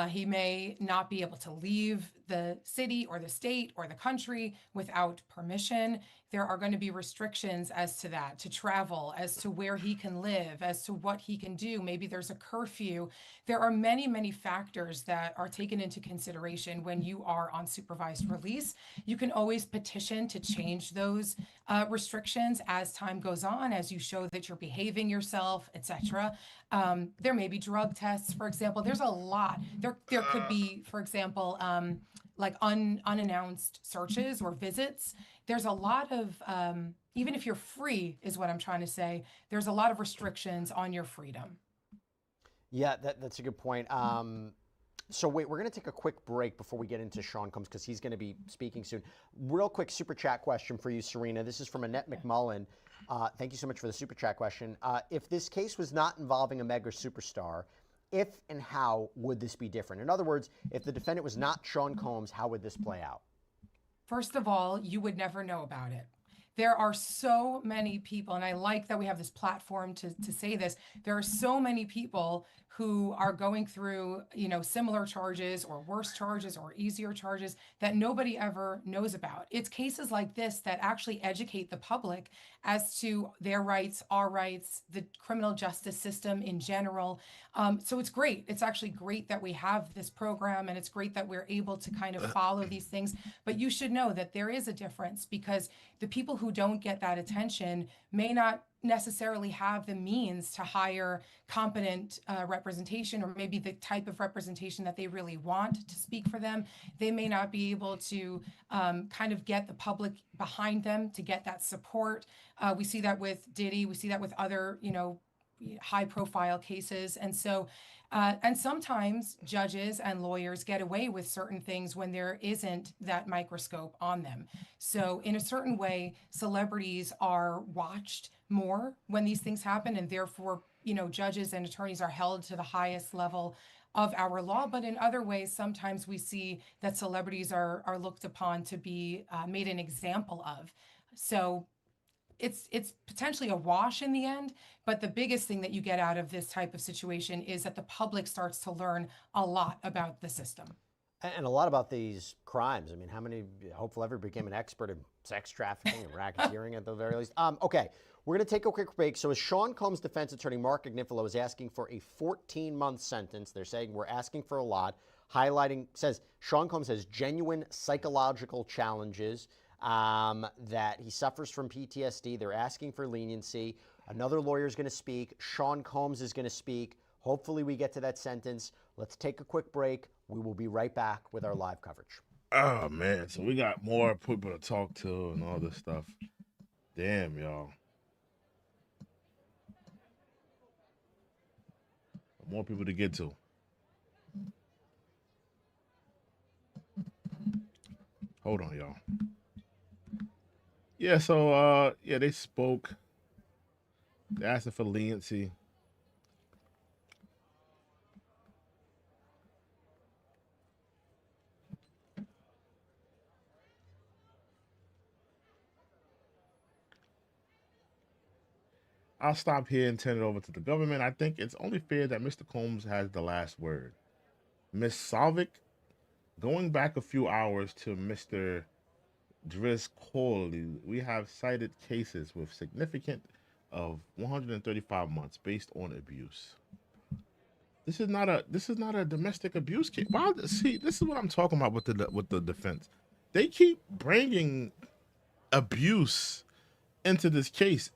[SPEAKER 9] He may not be able to leave the city or the state or the country without permission. There are going to be restrictions as to that, to travel, as to where he can live, as to what he can do. Maybe there's a curfew. There are many, many factors that are taken into consideration when you are on supervised release. You can always petition to change those restrictions as time goes on, as you show that you're behaving yourself, etc. There may be drug tests, for example. There's a lot. There could be, for example, like unannounced searches or visits. There's a lot of, even if you're free, is what I'm trying to say, there's a lot of restrictions on your freedom.
[SPEAKER 2] Yeah, that's a good point. So wait, we're going to take a quick break before we get into Sean Combs because he's going to be speaking soon. Real quick super chat question for you, Serena. This is from Annette McMullen. Thank you so much for the super chat question. If this case was not involving a mega superstar, if and how would this be different? In other words, if the defendant was not Sean Combs, how would this play out?
[SPEAKER 9] First of all, you would never know about it. There are so many people, and I like that we have this platform to say this. There are so many people who are going through, similar charges or worse charges or easier charges that nobody ever knows about. It's cases like this that actually educate the public as to their rights, our rights, the criminal justice system in general. So it's great. It's actually great that we have this program, and it's great that we're able to kind of follow these things. But you should know that there is a difference, because the people who don't get that attention may not necessarily have the means to hire competent representation, or maybe the type of representation that they really want to speak for them. They may not be able to kind of get the public behind them to get that support. We see that with Diddy. We see that with other, high profile cases. And so, and sometimes judges and lawyers get away with certain things when there isn't that microscope on them. So in a certain way, celebrities are watched more when these things happen, and therefore, judges and attorneys are held to the highest level of our law. But in other ways, sometimes we see that celebrities are looked upon to be made an example of. So it's potentially a wash in the end, but the biggest thing that you get out of this type of situation is that the public starts to learn a lot about the system.
[SPEAKER 2] And a lot about these crimes. I mean, how many, hopefully everybody became an expert in sex trafficking and racketeering at the very least. Okay, we're going to take a quick break. So as Sean Combs' defense attorney, Mark Agnifilo, is asking for a 14-month sentence. They're saying we're asking for a lot, says Sean Combs has genuine psychological challenges, that he suffers from PTSD. They're asking for leniency. Another lawyer is going to speak. Sean Combs is going to speak. Hopefully we get to that sentence. Let's take a quick break. We will be right back with our live coverage.
[SPEAKER 1] Oh, man. So we got more people to talk to and all this stuff. Damn, y'all. More people to get to. Hold on, y'all. Yeah, so, they spoke. They asked for leniency. I'll stop here and turn it over to the government. I think it's only fair that Mr. Combs has the last word. Ms. Salvik, going back a few hours to Mr. Driscoll, we have cited cases with significant of 135 months based on abuse. This is not a domestic abuse case. Wow, see, this is what I'm talking about with the defense. They keep bringing abuse into this case.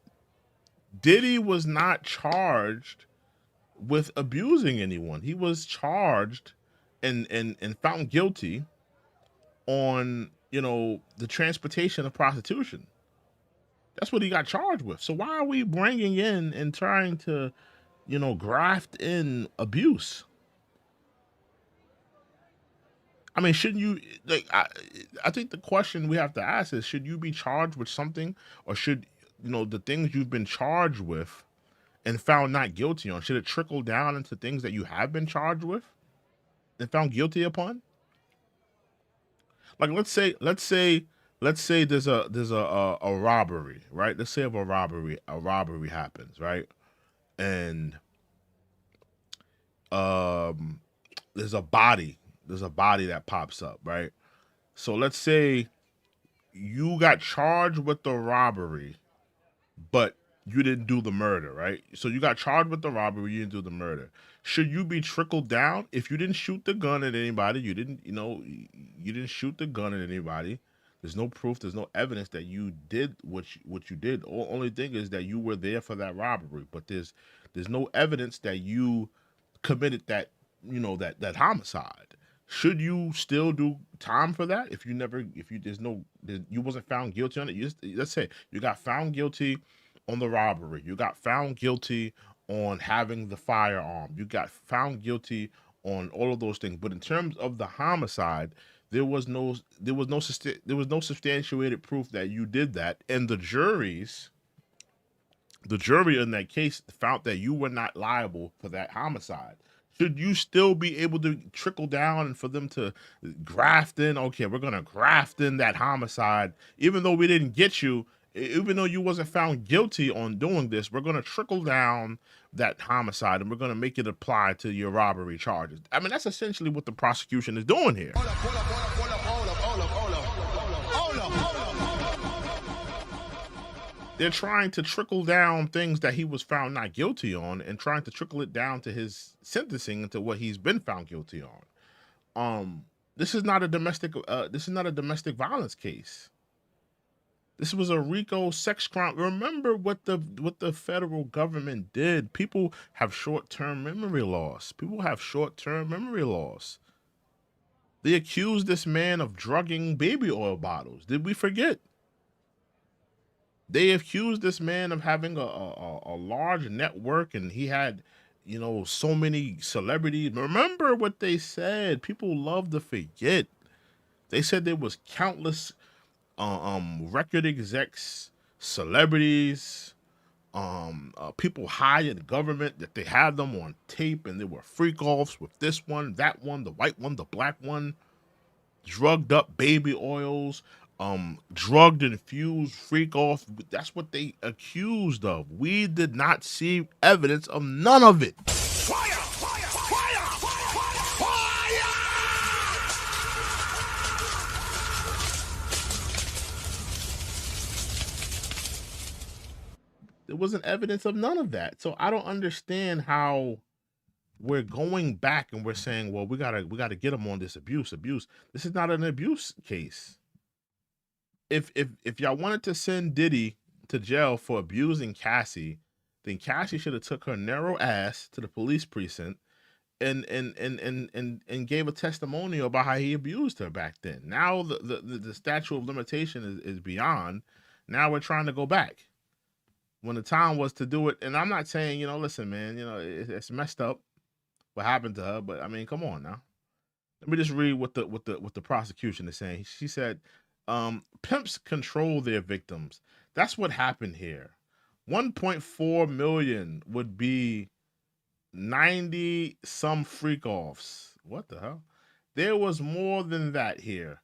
[SPEAKER 1] Diddy was not charged with abusing anyone. He was charged and found guilty on, the transportation of prostitution. That's what he got charged with. So why are we bringing in and trying to, graft in abuse? I mean, shouldn't you, I think the question we have to ask is, should you be charged with something, or should, the things you've been charged with and found not guilty on, should it trickle down into things that you have been charged with and found guilty upon? Like, let's say there's a robbery, right? Let's say if a robbery happens, right? And there's a body that pops up, right? So let's say you got charged with the robbery, but you didn't do the murder, right? So you got charged with the robbery, you didn't do the murder. Should you be trickled down if you didn't shoot the gun at anybody? You didn't, you didn't shoot the gun at anybody. There's no proof. There's no evidence that you did what you did. The only thing is that you were there for that robbery, but there's no evidence that you committed that, that homicide. Should you still do time for that if you wasn't found guilty on it? Let's say you got found guilty on the robbery, you got found guilty on having the firearm, you got found guilty on all of those things. But in terms of the homicide, there was no substantiated proof that you did that, and the jury in that case found that you were not liable for that homicide. Should you still be able to trickle down and for them to graft in? Okay, we're gonna graft in that homicide, even though we didn't get you, even though you wasn't found guilty on doing this, we're gonna trickle down that homicide and we're gonna make it apply to your robbery charges. I mean, that's essentially what the prosecution is doing here. They're trying to trickle down things that he was found not guilty on and trying to trickle it down to his sentencing into what he's been found guilty on. This is not a domestic violence case. This was a RICO sex crime. Remember what the federal government did. People have short-term memory loss. They accused this man of drugging baby oil bottles. Did we forget? They accused this man of having a large network, and he had, so many celebrities. Remember what they said. People love to forget. They said there was countless record execs, celebrities, people high in the government that they had them on tape, and they were freak offs with this one, that one, the white one, the black one, drugged up baby oils, drugged infused freak off. That's what they accused of. We did not see evidence of none of it. There wasn't evidence of none of that. So I don't understand how we're going back and we're saying, well, we gotta get him on this abuse. This is not an abuse case. If y'all wanted to send Diddy to jail for abusing Cassie, then Cassie should have took her narrow ass to the police precinct and gave a testimonial about how he abused her back then. Now the statute of limitation is beyond. Now we're trying to go back when the time was to do it. And I'm not saying, listen, man, it's messed up what happened to her, but I mean, come on now. Let me just read what the prosecution is saying. She said, pimps control their victims. That's what happened here. 1.4 million would be 90 some freak offs. What the hell? There was more than that here.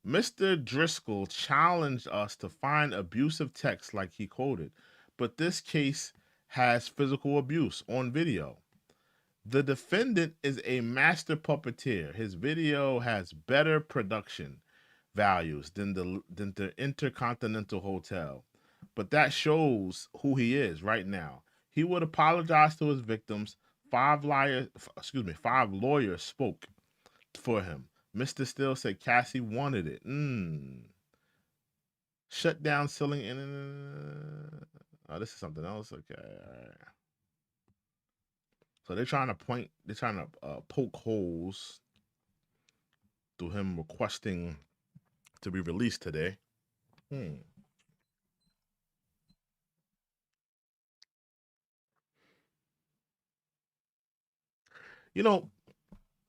[SPEAKER 1] Mr. Driscoll challenged us to find abusive texts like he quoted, but this case has physical abuse on video. The defendant is a master puppeteer. His video has better production values than the Intercontinental Hotel. But that shows who he is right now. He would apologize to his victims. 5 lawyers spoke for him. Mr. Still said Cassie wanted it. Shut down selling. Oh, this is something else. Okay, all right. So they're trying to poke holes through him requesting to be released today.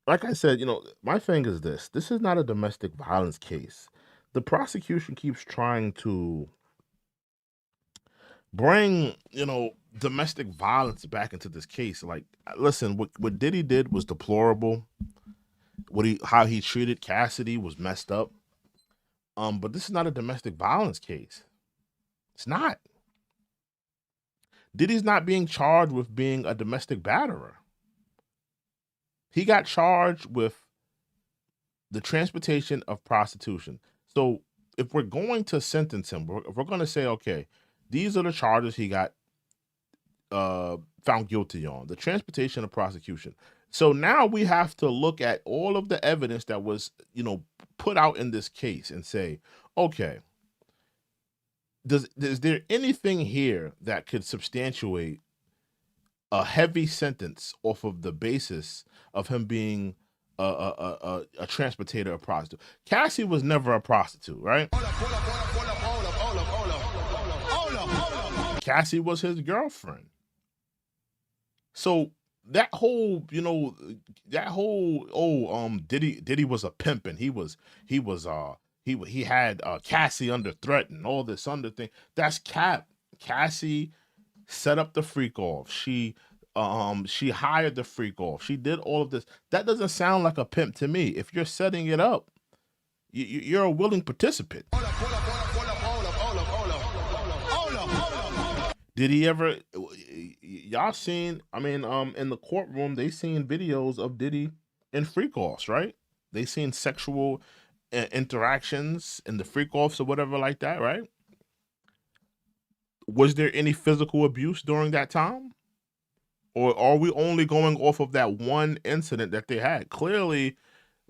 [SPEAKER 1] Like I said, my thing is this. This is not a domestic violence case. The prosecution keeps trying to bring, domestic violence back into this case. Like, listen, what Diddy did was deplorable. How he treated Cassidy was messed up. But this is not a domestic violence case. It's not. Diddy's not being charged with being a domestic batterer. He got charged with the transportation of prostitution. So if we're going to sentence him, if we're going to say, okay, these are the charges he got found guilty on, the transportation of prosecution. So now we have to look at all of the evidence that was, put out in this case and say, okay, is there anything here that could substantiate a heavy sentence off of the basis of him being a transportator of prostitute? Cassie was never a prostitute, right? Cassie was his girlfriend. So that whole, Diddy was a pimp and he had Cassie under threat and all this under thing. That's cap. Cassie set up the freak off. She hired the freak off. She did all of this. That doesn't sound like a pimp to me. If you're setting it up, you're a willing participant. Did he ever? Y'all seen? I mean, in the courtroom, they seen videos of Diddy in freak offs, right? They seen sexual interactions in the freak offs or whatever like that, right? Was there any physical abuse during that time? Or are we only going off of that one incident that they had? Clearly,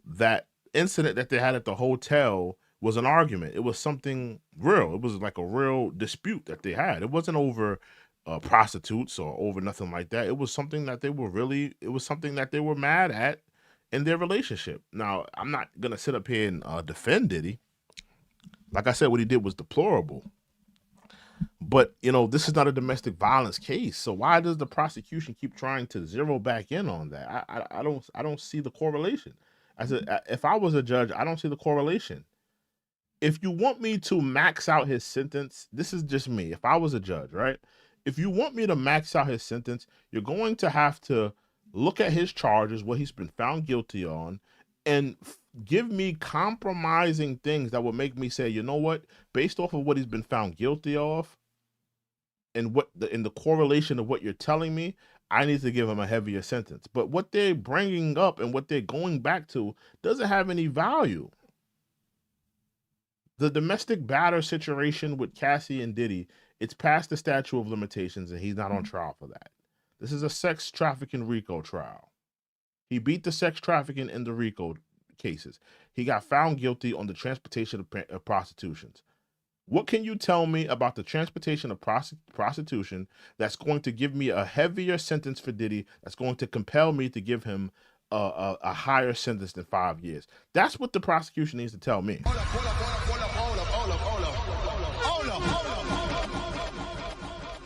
[SPEAKER 1] that incident that they had at the hotel was an argument. It was something real. It was like a real dispute that they had. It wasn't over prostitutes or over nothing like that. It was something that they were mad at in their relationship. Now, I'm not going to sit up here and defend Diddy. Like I said, what he did was deplorable. But, this is not a domestic violence case. So why does the prosecution keep trying to zero back in on that? I don't see the correlation. If I was a judge, I don't see the correlation. If you want me to max out his sentence, this is just me. If I was a judge, right? If you want me to max out his sentence, you're going to have to look at his charges, what he's been found guilty on, and give me compromising things that would make me say, you know what, based off of what he's been found guilty of and the correlation of what you're telling me, I need to give him a heavier sentence. But what they're bringing up and what they're going back to doesn't have any value. The domestic batter situation with Cassie and Diddy, it's past the statute of limitations and he's not on trial for that. This is a sex trafficking RICO trial. He beat the sex trafficking in the RICO cases. He got found guilty on the transportation of prostitutions. What can you tell me about the transportation of prostitution that's going to give me a heavier sentence for Diddy, that's going to compel me to give him a higher sentence than 5 years? That's what the prosecution needs to tell me.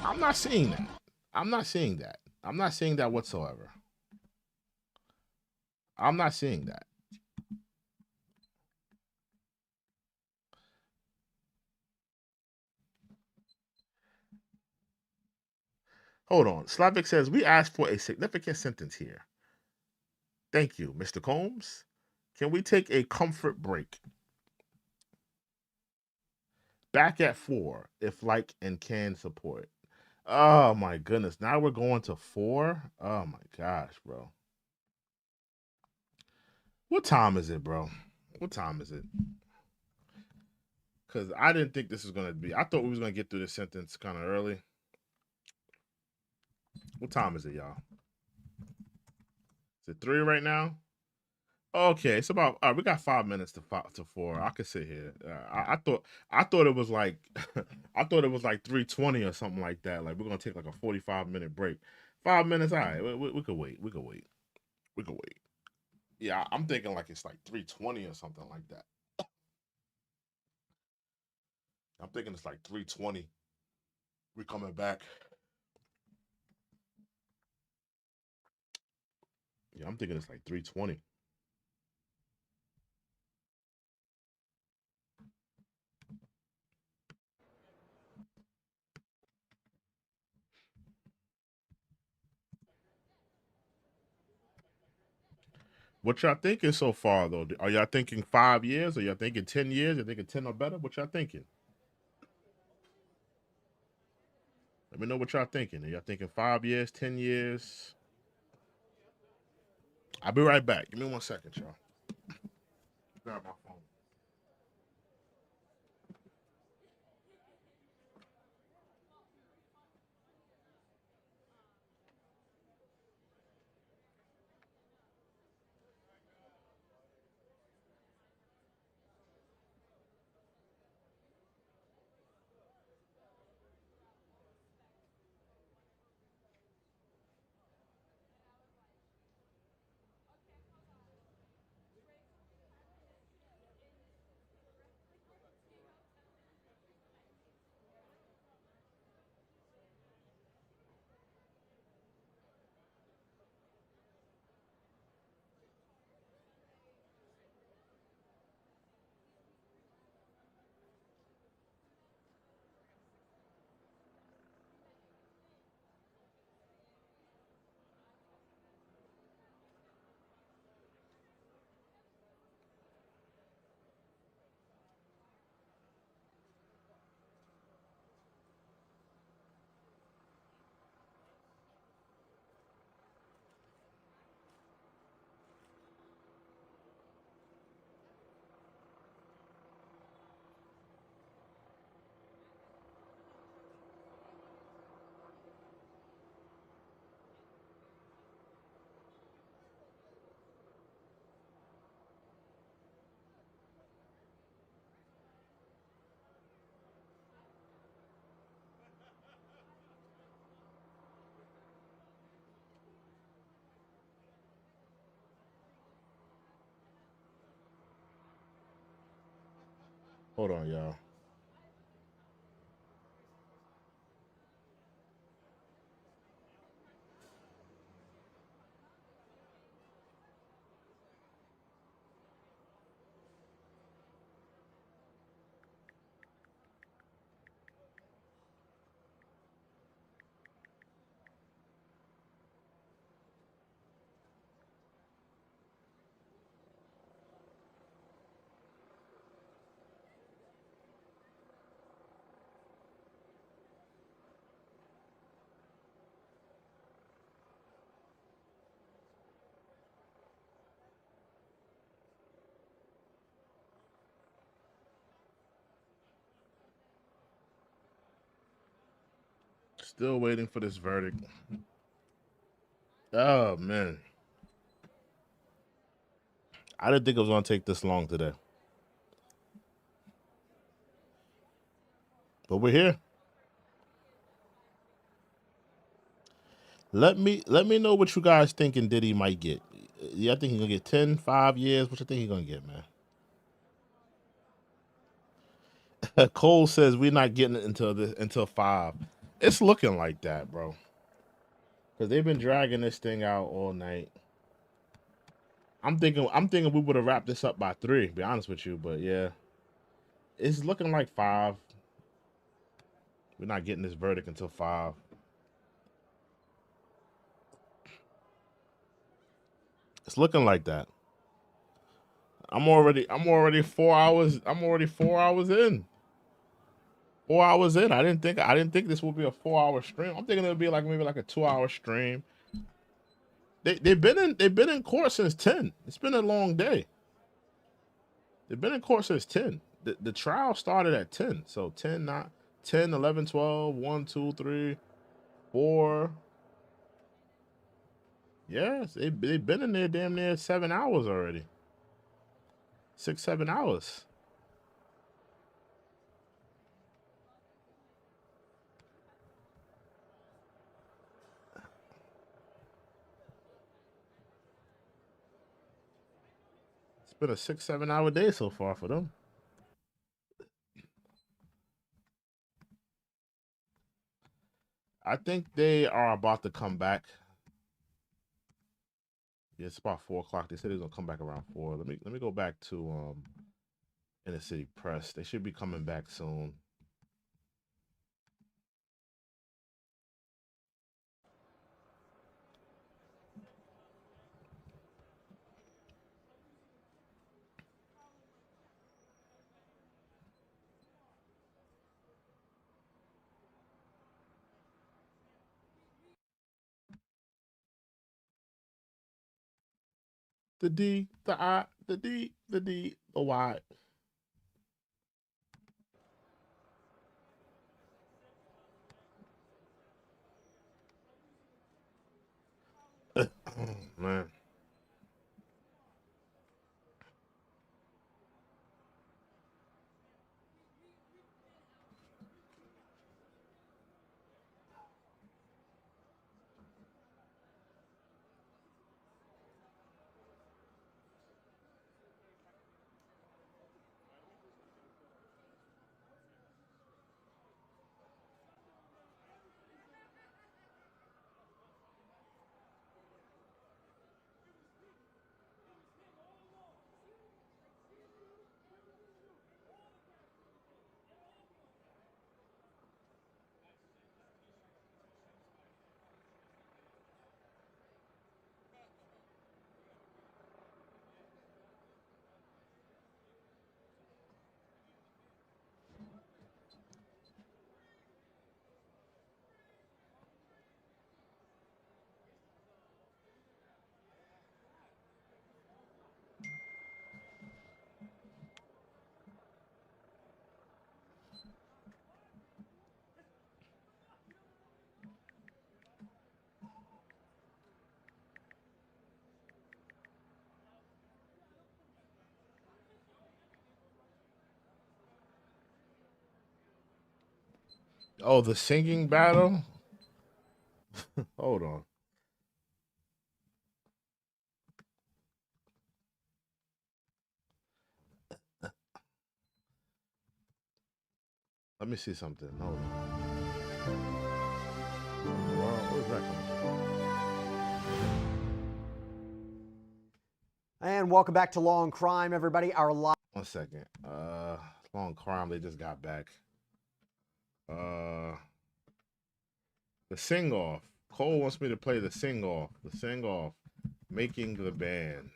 [SPEAKER 1] I'm not seeing that. I'm not seeing that. I'm not seeing that whatsoever. I'm not seeing that. Hold on. Slavic says, we asked for a significant sentence here. Thank you, Mr. Combs. Can we take a comfort break? Back at 4, if like and can support. Oh my goodness. Now we're going to 4? Oh my gosh, bro. What time is it, bro? What time is it? Because I didn't think this was going to be. I thought we was going to get through this sentence kind of early. What time is it, y'all? Is it 3 right now? Okay, it's about. We got 5 minutes to 4. I could sit here. I thought it was like, I thought it was like 3:20 or something like that. Like we're gonna take like a 45-minute break. 5 minutes, all right. We could wait. We could wait. We could wait. Yeah, I'm thinking like it's like 3:20 or something like that. I'm thinking it's like 3:20. We're coming back. Yeah, I'm thinking it's like 3:20. What y'all thinking so far, though? Are y'all thinking 5 years? Are y'all thinking 10 years? You're thinking 10 or better? What y'all thinking? Let me know what y'all thinking. Are y'all thinking 5 years, 10 years? I'll be right back. Give me 1 second, y'all. Grab my phone. Hold on, y'all. Still waiting for this verdict. Oh man, I didn't think it was gonna take this long today, but we're here. Let me know what you guys thinking Diddy might get. Yeah, I think he's gonna get 10, 5 years. What you think he's gonna get, man? Cole says we're not getting it until 5. It's looking like that, bro. Because they've been dragging this thing out all night. I'm thinking we would have wrapped this up by 3, to be honest with you, but yeah. It's looking like 5. We're not getting this verdict until 5. It's looking like that. I'm already 4 hours. I'm already 4 hours in. 4 hours in. I didn't think this would be a 4 hour stream. I'm thinking it would be like maybe like a 2 hour stream. They've been in court since 10. It's been a long day. They've been in court since 10. The trial started at 10. So 10, not 10, 11, 12, 1, 2, 3, 4. Yes, they've been in there damn near 7 hours already. 6, 7 hours. It's been a 6, 7 hour day so far for them. I think they are about to come back. Yeah, it's about 4 o'clock. They said they're gonna come back around 4. Let me go back to Inner City Press. They should be coming back soon. the D, the I, the D, the D, the Y. Oh, man. Oh, the singing battle? Hold on. Let me see something. Hold on. Where's that coming?
[SPEAKER 2] And welcome back to Law and Crime, everybody. Our live.
[SPEAKER 1] 1 second. Law and Crime, they just got back. The sing-off. Cole wants me to play the sing-off. The sing-off. Making the band.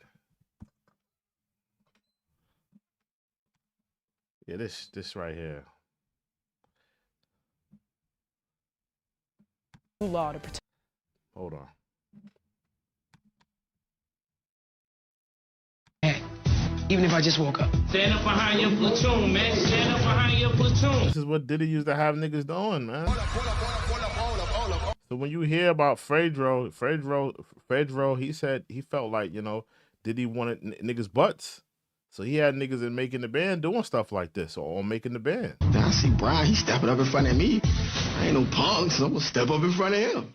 [SPEAKER 1] Yeah, this right here.
[SPEAKER 17] Law to protect.
[SPEAKER 1] Hold on.
[SPEAKER 17] Even if I just woke up.
[SPEAKER 11] Stand up behind your platoon, man. Stand up behind your platoon.
[SPEAKER 1] This is what Diddy used to have niggas doing, man. So when you hear about Fredro, he said he felt like, you know, Diddy wanted niggas' butts. So he had niggas in Making the Band doing stuff like this, or Making the Band.
[SPEAKER 24] I see Brian, he's stepping up in front of me. I ain't no punk, so I'm gonna step up in front of him.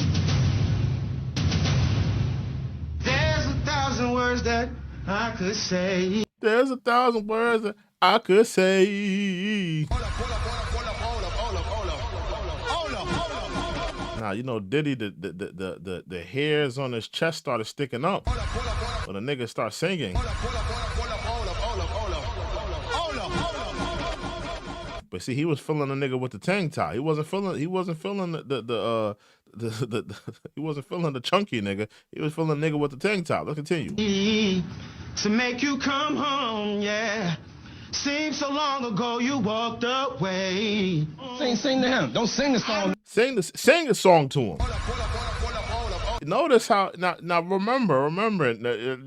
[SPEAKER 11] There's 1,000 words that I could say.
[SPEAKER 1] There's 1,000 words that I could say. Now, you know, Diddy, the hairs on his chest started sticking up when the nigga started singing. But see, he was feeling the nigga with the tank top. He wasn't feeling the he wasn't feeling the chunky nigga. He was feeling the nigga with the tank top. Let's continue.
[SPEAKER 11] To make you come home, yeah. Seems so long ago you walked away. Sing to him. Don't sing the song.
[SPEAKER 1] Sing the song to him. Notice how now remember,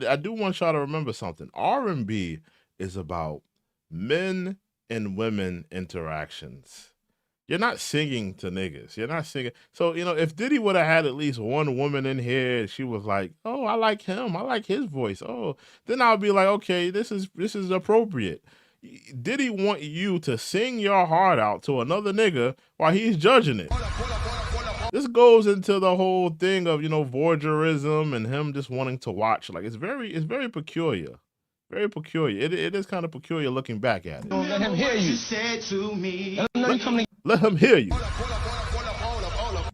[SPEAKER 1] I do want y'all to remember something. R&B is about men and women interactions. You're not singing to niggas. You're not singing. So, you know, if Diddy would have had at least one woman in here, she was like, oh, I like him. I like his voice. Oh, then I'll be like, okay, this is appropriate. Diddy want you to sing your heart out to another nigga while he's judging it. This goes into the whole thing of, you know, voyeurism and him just wanting to watch. Like, it's very peculiar. Very peculiar. It is kind of peculiar looking back at it.
[SPEAKER 11] Don't let him hear you. Said to me.
[SPEAKER 1] Let him hear you.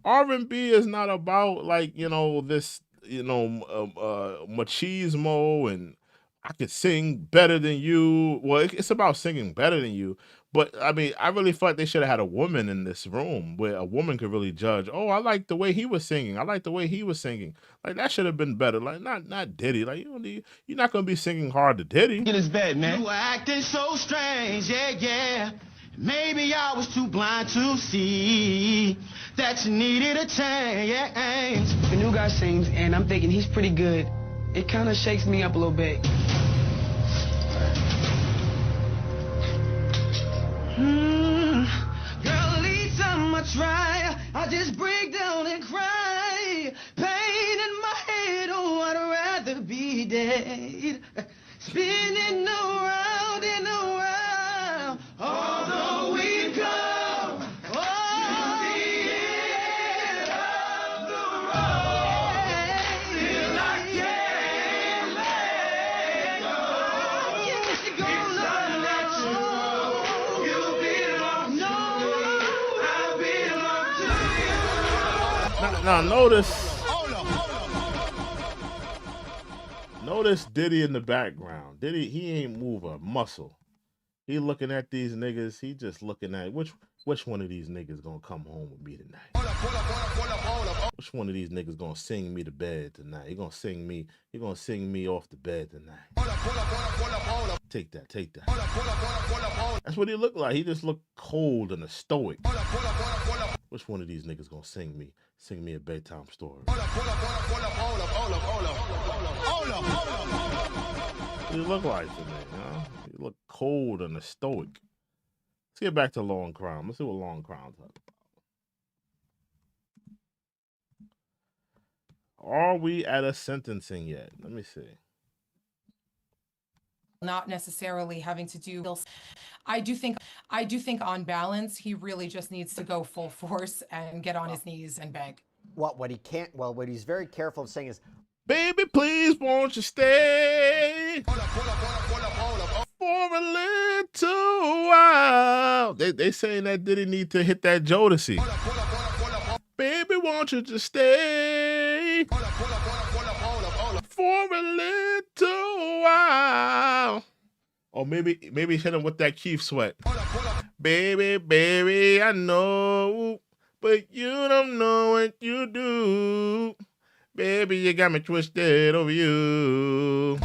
[SPEAKER 1] R&B is not about, like, you know, this, you know, machismo and I could sing better than you. Well, it's about singing better than you. But, I mean, I really felt like they should have had a woman in this room where a woman could really judge. Oh, I like the way he was singing. I like the way he was singing. Like, that should have been better. Like, not Diddy. Like, you're not going to be singing hard to Diddy.
[SPEAKER 11] Get his bed, man. You were acting so strange, yeah. Maybe I was too blind to see that you needed a change.
[SPEAKER 17] The new guy sings, and I'm thinking he's pretty good it kind of shakes me up a little bit. Girl, each time I try, I just break down and cry. Pain in my head, oh, I'd rather be dead. Spinning around and around, although we've come. Oh, to the end of the road, still I can't let go. It's unnatural. You belong to me. I belong to you.
[SPEAKER 1] Now notice Diddy in the background. Diddy, he ain't move a muscle. He looking at these niggas. He just looking at which one of these niggas gonna come home with me tonight. Which one of these niggas gonna sing me to bed tonight? He gonna sing me off the bed tonight. Take that. That's what he looked like. He just looked cold and a stoic. Which one of these niggas gonna sing me a bedtime story? What do you look like to me, You look cold and a stoic. Let's get back to Law and Crime. Let's see what Law and Crime talk about. Are we at a sentencing yet? Let me see.
[SPEAKER 9] Not necessarily having to do. I do think on balance, he really just needs to go full force and get on his knees and beg.
[SPEAKER 2] What he's very careful of saying is,
[SPEAKER 1] baby, please won't you stay for a little while. They saying that Diddy need to hit that Jodeci. Baby, won't you just stay for a little while. Or maybe hit him with that Keith Sweat. Baby, I know, but you don't know what you do. Baby, you got me twisted over you.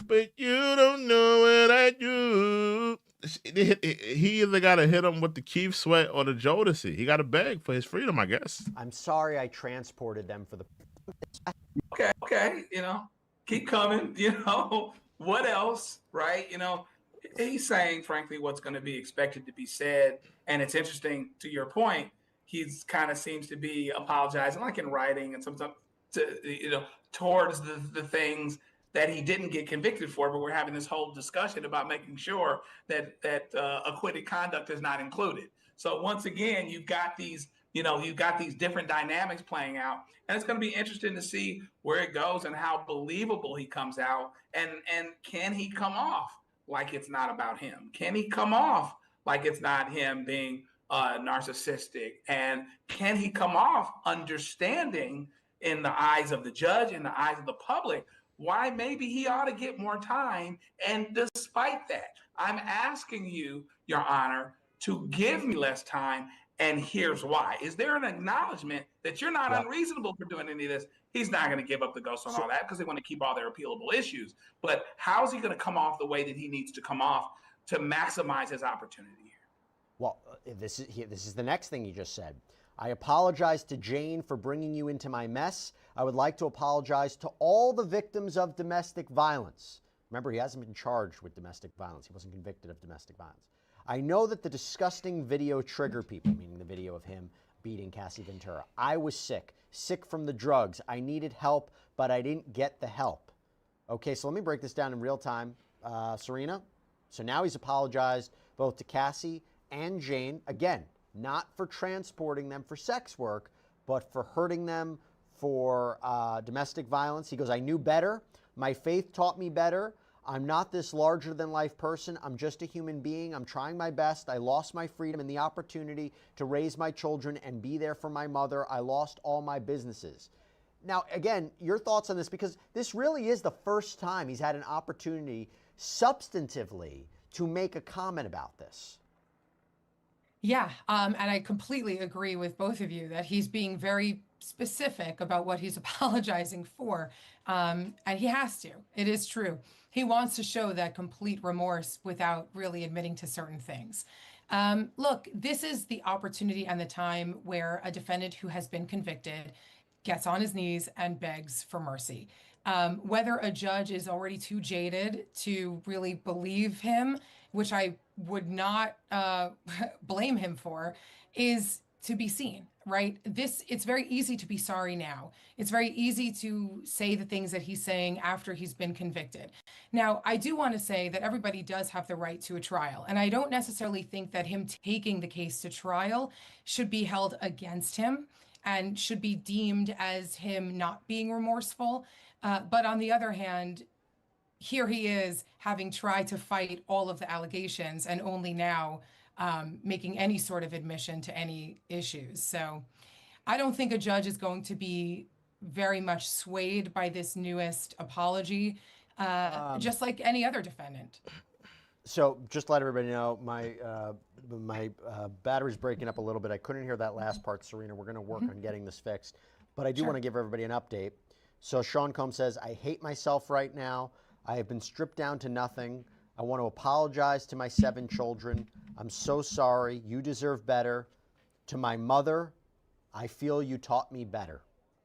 [SPEAKER 1] But you don't know what I do. He either got to hit him with the Keith Sweat or the Jodeci. He got to beg for his freedom, I guess.
[SPEAKER 2] I'm sorry I transported them for the...
[SPEAKER 7] Okay, keep coming, what else, right? He's saying, frankly, what's going to be expected to be said. And it's interesting, to your point, he's kind of seems to be apologizing, like in writing and sometimes, towards the things that he didn't get convicted for. But we're having this whole discussion about making sure that acquitted conduct is not included. So once again, you've got these different dynamics playing out, and it's going to be interesting to see where it goes and how believable he comes out, and can he come off like it's not about him? Can he come off like it's not him being narcissistic? And can he come off understanding in the eyes of the judge, in the eyes of the public, why maybe he ought to get more time? And despite that, I'm asking you, Your Honor, to give me less time. And here's why. Is there an acknowledgement that you're not unreasonable for doing any of this? He's not going to give up the ghost on all that because they want to keep all their appealable issues. But how is he going to come off the way that he needs to come off to maximize his opportunity here?
[SPEAKER 2] Well, this is the next thing you just said. I apologize to Jane for bringing you into my mess. I would like to apologize to all the victims of domestic violence. Remember, he hasn't been charged with domestic violence. He wasn't convicted of domestic violence. I know that the disgusting video triggered people, meaning the video of him beating Cassie Ventura. I was sick from the drugs. I needed help, but I didn't get the help. Okay, so let me break this down in real time, Serena. So now he's apologized both to Cassie and Jane. Again, not for transporting them for sex work, but for hurting them for domestic violence. He goes, I knew better. My faith taught me better. I'm not this larger-than-life person. I'm just a human being. I'm trying my best. I lost my freedom and the opportunity to raise my children and be there for my mother. I lost all my businesses. Now, again, your thoughts on this, because this really is the first time he's had an opportunity substantively to make a comment about this.
[SPEAKER 9] Yeah, and I completely agree with both of you that he's being very specific about what he's apologizing for. And he has to. It is true. He wants to show that complete remorse without really admitting to certain things. Look, this is the opportunity and the time where a defendant who has been convicted gets on his knees and begs for mercy. Whether a judge is already too jaded to really believe him, which I would not blame him for, is to be seen, right? It's very easy to be sorry now. It's very easy to say the things that he's saying after he's been convicted. Now, I do want to say that everybody does have the right to a trial. And I don't necessarily think that him taking the case to trial should be held against him and should be deemed as him not being remorseful. But on the other hand, here he is having tried to fight all of the allegations and only now making any sort of admission to any issues. So I don't think a judge is going to be very much swayed by this newest apology, just like any other defendant.
[SPEAKER 2] So just to let everybody know, my battery's breaking up a little bit. I couldn't hear that last part, Serena. We're going to work on getting this fixed. But I do want to give everybody an update. So Sean Combs says, I hate myself right now. I have been stripped down to nothing. I want to apologize to my 7 children. I'm so sorry. You deserve better. To my mother, I feel you taught me better.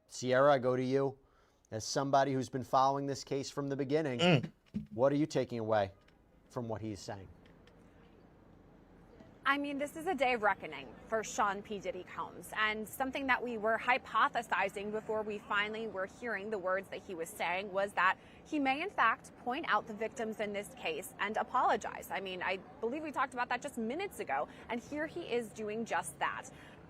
[SPEAKER 2] Sierra, I go to you. As somebody who's been following this case from the beginning, what are you taking away from what he's saying?
[SPEAKER 3] I mean, this is a day of reckoning for Sean P. Diddy Combs, and something that we were hypothesizing before we finally were hearing the words that he was saying was that he may in fact point out the victims in this case and apologize. I mean, I believe we talked about that just minutes ago, and here he is doing just that.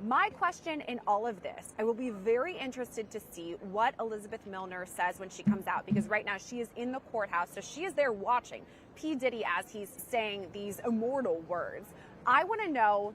[SPEAKER 3] My question in all of this, I will be very interested to see what Elizabeth Milner says when she comes out, because right now she is in the courthouse, so she is there watching P. Diddy as he's saying these immortal words. I want to know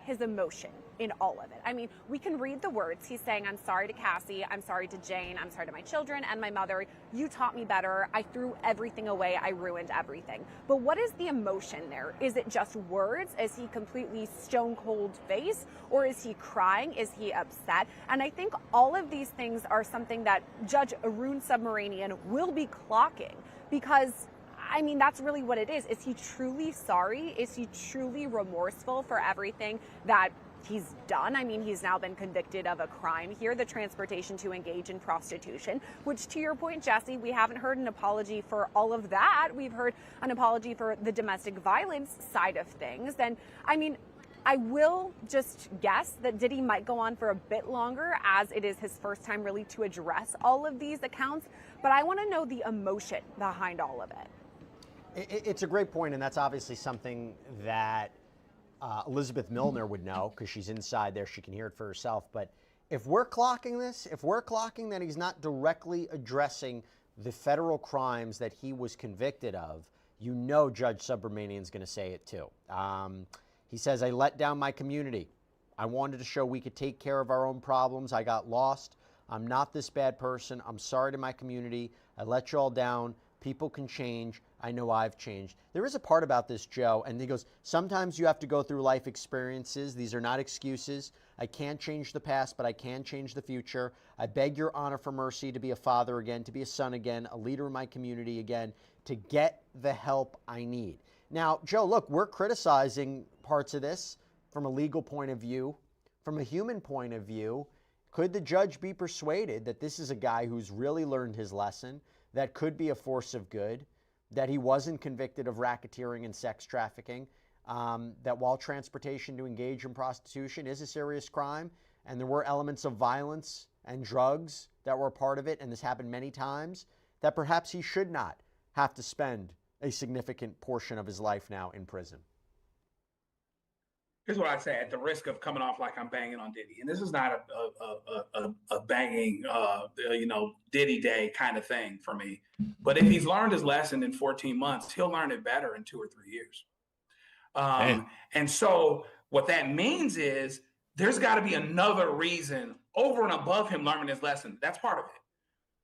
[SPEAKER 3] his emotion in all of it. I mean, we can read the words. He's saying, I'm sorry to Cassie, I'm sorry to Jane, I'm sorry to my children and my mother. You taught me better. I threw everything away. I ruined everything. But what is the emotion there? Is it just words? Is he completely stone cold face? Or is he crying? Is he upset? And I think all of these things are something that Judge Arun Subramanian will be clocking, because I mean, that's really what it is. Is he truly sorry? Is he truly remorseful for everything that he's done? I mean, he's now been convicted of a crime here, the transportation to engage in prostitution, which, to your point, Jesse, we haven't heard an apology for all of that. We've heard an apology for the domestic violence side of things. And I mean, I will just guess that Diddy might go on for a bit longer, as it is his first time really to address all of these accounts. But I want to know the emotion behind all of it.
[SPEAKER 2] It's a great point, and that's obviously something that Elizabeth Milner would know, because she's inside there. She can hear it for herself. But if we're clocking this, if we're clocking that he's not directly addressing the federal crimes that he was convicted of, you know Judge Subramanian's going to say it too. He says, I let down my community. I wanted to show we could take care of our own problems. I got lost. I'm not this bad person. I'm sorry to my community. I let you all down. People can change. I know I've changed. There is a part about this, Joe, and he goes, sometimes you have to go through life experiences. These are not excuses. I can't change the past, but I can change the future. I beg your honor for mercy to be a father again, to be a son again, a leader in my community again, to get the help I need. Now, Joe, look, we're criticizing parts of this from a legal point of view. From a human point of view, could the judge be persuaded that this is a guy who's really learned his lesson, that could be a force of good, that he wasn't convicted of racketeering and sex trafficking, that while transportation to engage in prostitution is a serious crime, and there were elements of violence and drugs that were a part of it, and this happened many times, that perhaps he should not have to spend a significant portion of his life now in prison?
[SPEAKER 7] Here's what I say, at the risk of coming off like I'm banging on Diddy, and this is not a banging, Diddy day kind of thing for me. But if he's learned his lesson in 14 months, he'll learn it better in 2 or 3 years. And so what that means is there's got to be another reason over and above him learning his lesson. That's part of it.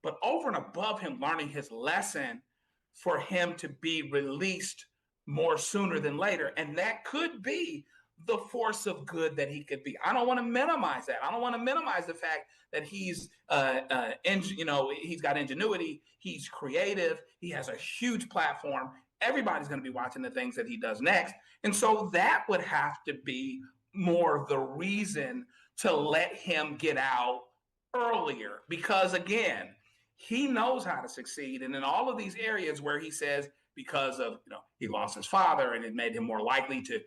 [SPEAKER 7] But over and above him learning his lesson, for him to be released more sooner than later, and that could be the force of good that he could be. I don't want to minimize that. I don't want to minimize the fact that he's, he's got ingenuity. He's creative. He has a huge platform. Everybody's going to be watching the things that he does next. And so that would have to be more the reason to let him get out earlier, because again, he knows how to succeed. And in all of these areas where he says, because of, he lost his father and it made him more likely to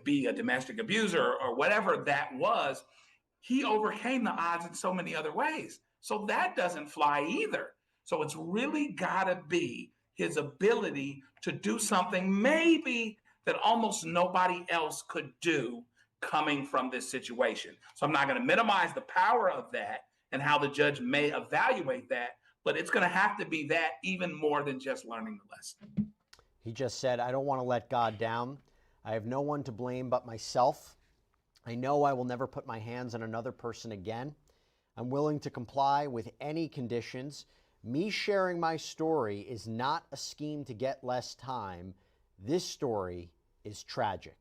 [SPEAKER 7] be a domestic abuser or whatever that was, he overcame the odds in so many other ways. So that doesn't fly either. So it's really got to be his ability to do something maybe that almost nobody else could do coming from this situation. So I'm not going to minimize the power of that and how the judge may evaluate that, but it's going to have to be that even more than just learning the lesson.
[SPEAKER 2] He just said, I don't want to let God down. I have no one to blame but myself. I know I will never put my hands on another person again. I'm willing to comply with any conditions. Me sharing my story is not a scheme to get less time. This story is tragic.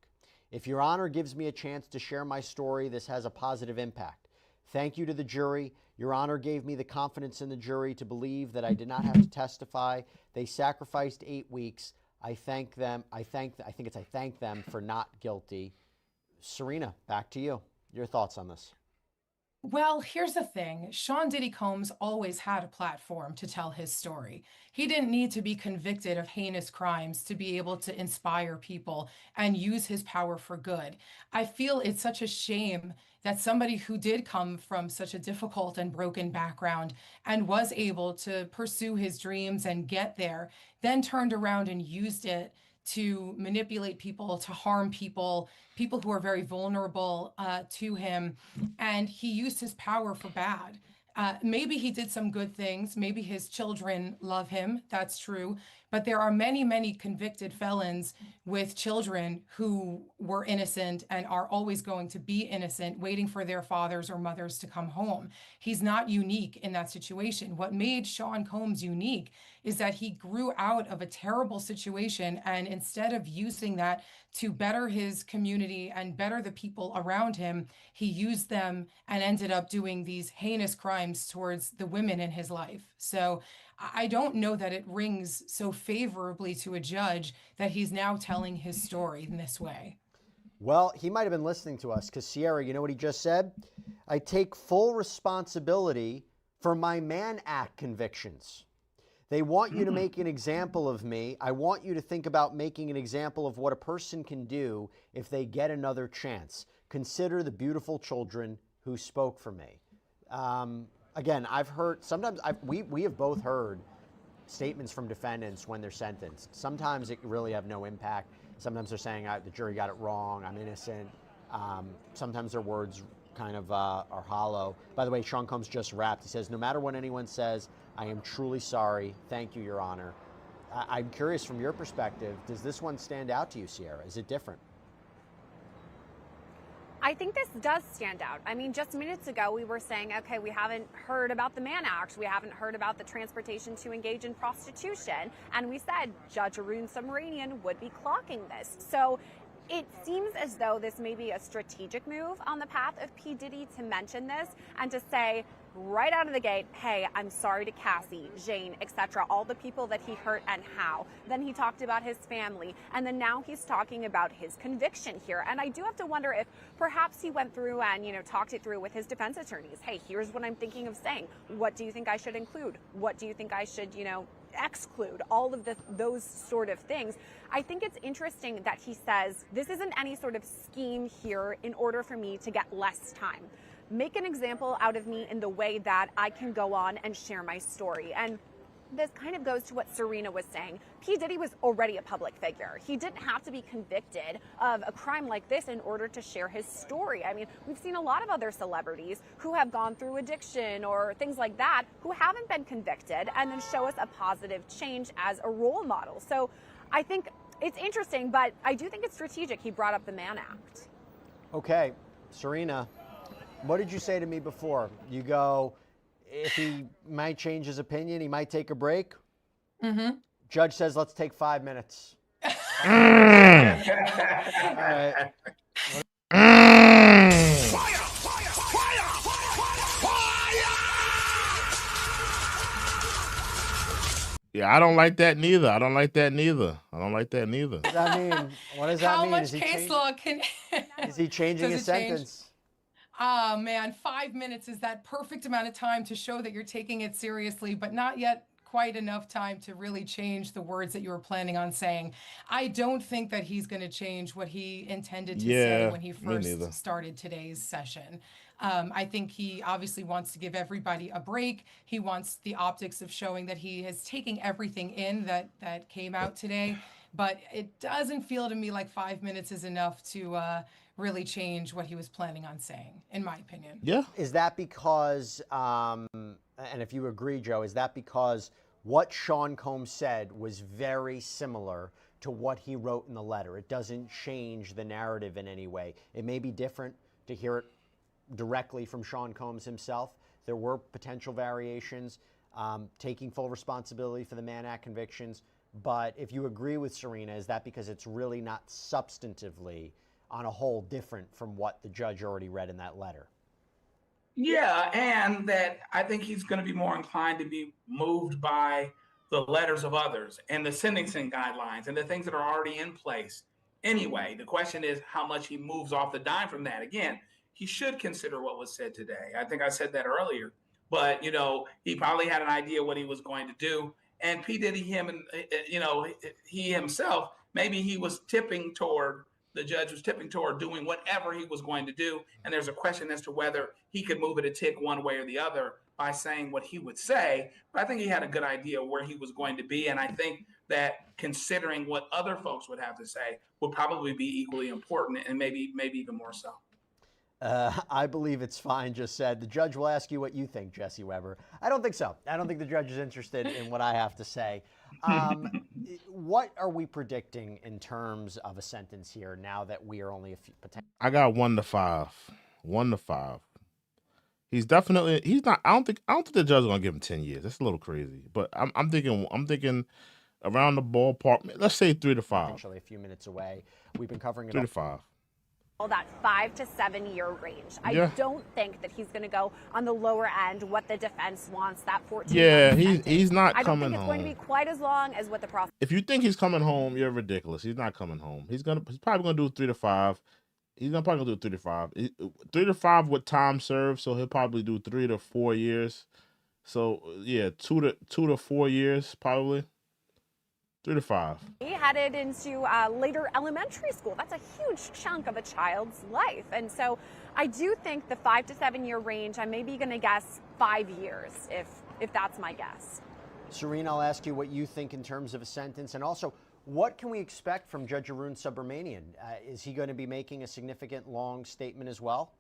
[SPEAKER 2] If Your Honor gives me a chance to share my story, this has a positive impact. Thank you to the jury. Your Honor gave me the confidence in the jury to believe that I did not have to testify. They sacrificed 8 weeks. I thank them. I thank them for not guilty. Serena, back to you. Your thoughts on this?
[SPEAKER 9] Well, here's the thing. Sean Diddy Combs always had a platform to tell his story. He didn't need to be convicted of heinous crimes to be able to inspire people and use his power for good. I feel it's such a shame that somebody who did come from such a difficult and broken background and was able to pursue his dreams and get there, then turned around and used it to manipulate people, to harm people who are very vulnerable to him. And he used his power for bad. Maybe he did some good things. Maybe his children love him. That's true. But there are many, many convicted felons with children who were innocent and are always going to be innocent, waiting for their fathers or mothers to come home. He's not unique in that situation. What made Sean Combs unique is that he grew out of a terrible situation, and instead of using that to better his community and better the people around him, he used them and ended up doing these heinous crimes towards the women in his life. So I don't know that it rings so favorably to a judge that he's now telling his story in this way.
[SPEAKER 2] Well, he might have been listening to us, because Sierra, you know what he just said? I take full responsibility for my Mann Act convictions. They want you to make an example of me. I want you to think about making an example of what a person can do if they get another chance. Consider the beautiful children who spoke for me. Again, I've heard, sometimes we have both heard statements from defendants when they're sentenced. Sometimes it really have no impact. Sometimes they're saying the jury got it wrong, I'm innocent. Sometimes their words kind of are hollow. By the way, Sean Combs just rapped. He says, no matter what anyone says, I am truly sorry. Thank you, Your Honor. I'm curious from your perspective, does this one stand out to you, Sierra? Is it different?
[SPEAKER 3] I think this does stand out. I mean, just minutes ago, we were saying, okay, we haven't heard about the Mann Act. We haven't heard about the transportation to engage in prostitution. And we said Judge Arun Subramanian would be clocking this. So it seems as though this may be a strategic move on the path of P. Diddy to mention this and to say right out of the gate, hey, I'm sorry to Cassie, Jane, etc., all the people that he hurt and how. Then he talked about his family, and then now he's talking about his conviction here. And I do have to wonder if perhaps he went through and, talked it through with his defense attorneys. Hey, here's what I'm thinking of saying. What do you think I should include? What do you think I should, exclude? All of those sort of things. I think it's interesting that he says this isn't any sort of scheme here in order for me to get less time. Make an example out of me in the way that I can go on and share my story. And this kind of goes to what Serena was saying. P. Diddy was already a public figure. He didn't have to be convicted of a crime like this in order to share his story. I mean, we've seen a lot of other celebrities who have gone through addiction or things like that who haven't been convicted and then show us a positive change as a role model. So I think it's interesting, but I do think it's strategic. He brought up the Mann Act.
[SPEAKER 2] Okay, Serena, what did you say to me before? You go, if he might change his opinion, he might take a break.
[SPEAKER 9] Mm-hmm.
[SPEAKER 2] Judge says, let's take 5 minutes. All right.
[SPEAKER 1] Yeah, I don't like that neither. I don't like that neither.
[SPEAKER 2] What does that mean? What does that
[SPEAKER 9] How
[SPEAKER 2] mean?
[SPEAKER 9] much case law can...
[SPEAKER 2] Is he changing his sentence?
[SPEAKER 9] Oh man, 5 minutes is that perfect amount of time to show that you're taking it seriously, but not yet quite enough time to really change the words that you were planning on saying. I don't think that he's going to change what he intended to say
[SPEAKER 1] Yeah,
[SPEAKER 9] when he
[SPEAKER 1] me neither.
[SPEAKER 9] first started today's session. I think he obviously wants to give everybody a break. He wants the optics of showing that he is taking everything in that came out today. But it doesn't feel to me like 5 minutes is enough to really change what he was planning on saying, in my opinion.
[SPEAKER 1] Yeah.
[SPEAKER 2] Is that because, and if you agree, Joe, is that because what Sean Combs said was very similar to what he wrote in the letter? It doesn't change the narrative in any way. It may be different to hear it directly from Sean Combs himself. There were potential variations, taking full responsibility for the Mann Act convictions. But if you agree with Serena, is that because it's really not substantively on a whole different from what the judge already read in that letter?
[SPEAKER 7] Yeah, and that I think he's going to be more inclined to be moved by the letters of others and the sentencing guidelines and the things that are already in place. Anyway, the question is how much he moves off the dime from that. Again, he should consider what was said today. I think I said that earlier, but he probably had an idea what he was going to do. And P. Diddy, he himself, maybe he was tipping toward the judge was tipping toward doing whatever he was going to do. And there's a question as to whether he could move it a tick one way or the other by saying what he would say. But I think he had a good idea where he was going to be. And I think that considering what other folks would have to say would probably be equally important and maybe even more so.
[SPEAKER 2] I believe it's fine, just said. The judge will ask you what you think, Jesse Weber. I don't think so. I don't think the judge is interested in what I have to say. What are we predicting in terms of a sentence here now that we are only a few potential?
[SPEAKER 1] I got 1 to 5. 1 to 5. He's not. I don't think the judge is gonna give him 10 years. That's a little crazy. But I'm thinking around the ballpark. Let's say 3 to 5.
[SPEAKER 2] Potentially a few minutes away. We've been covering it
[SPEAKER 1] 3 to 5.
[SPEAKER 3] That 5 to 7 year range. I don't think that he's going to go on the lower end, what the defense wants, that 14
[SPEAKER 1] Yeah,
[SPEAKER 3] months
[SPEAKER 1] he's not
[SPEAKER 3] I don't
[SPEAKER 1] coming
[SPEAKER 3] think it's
[SPEAKER 1] home.
[SPEAKER 3] going to be quite as long as what the prosecution.
[SPEAKER 1] If you think he's coming home, you're ridiculous. He's not coming home. He's probably gonna do 3 to 5. He's probably gonna do 3 to 5. 3 to 5 with time served, so he'll probably do 3 to 4 years. So yeah, 2 to 4 years probably. 3 to 5.
[SPEAKER 3] He headed into later elementary school. That's a huge chunk of a child's life. And so I do think the 5 to 7 year range, I'm maybe going to guess 5 years if that's my guess.
[SPEAKER 2] Serena, I'll ask you what you think in terms of a sentence. And also, what can we expect from Judge Arun Subramanian? Is he going to be making a significant long statement as well?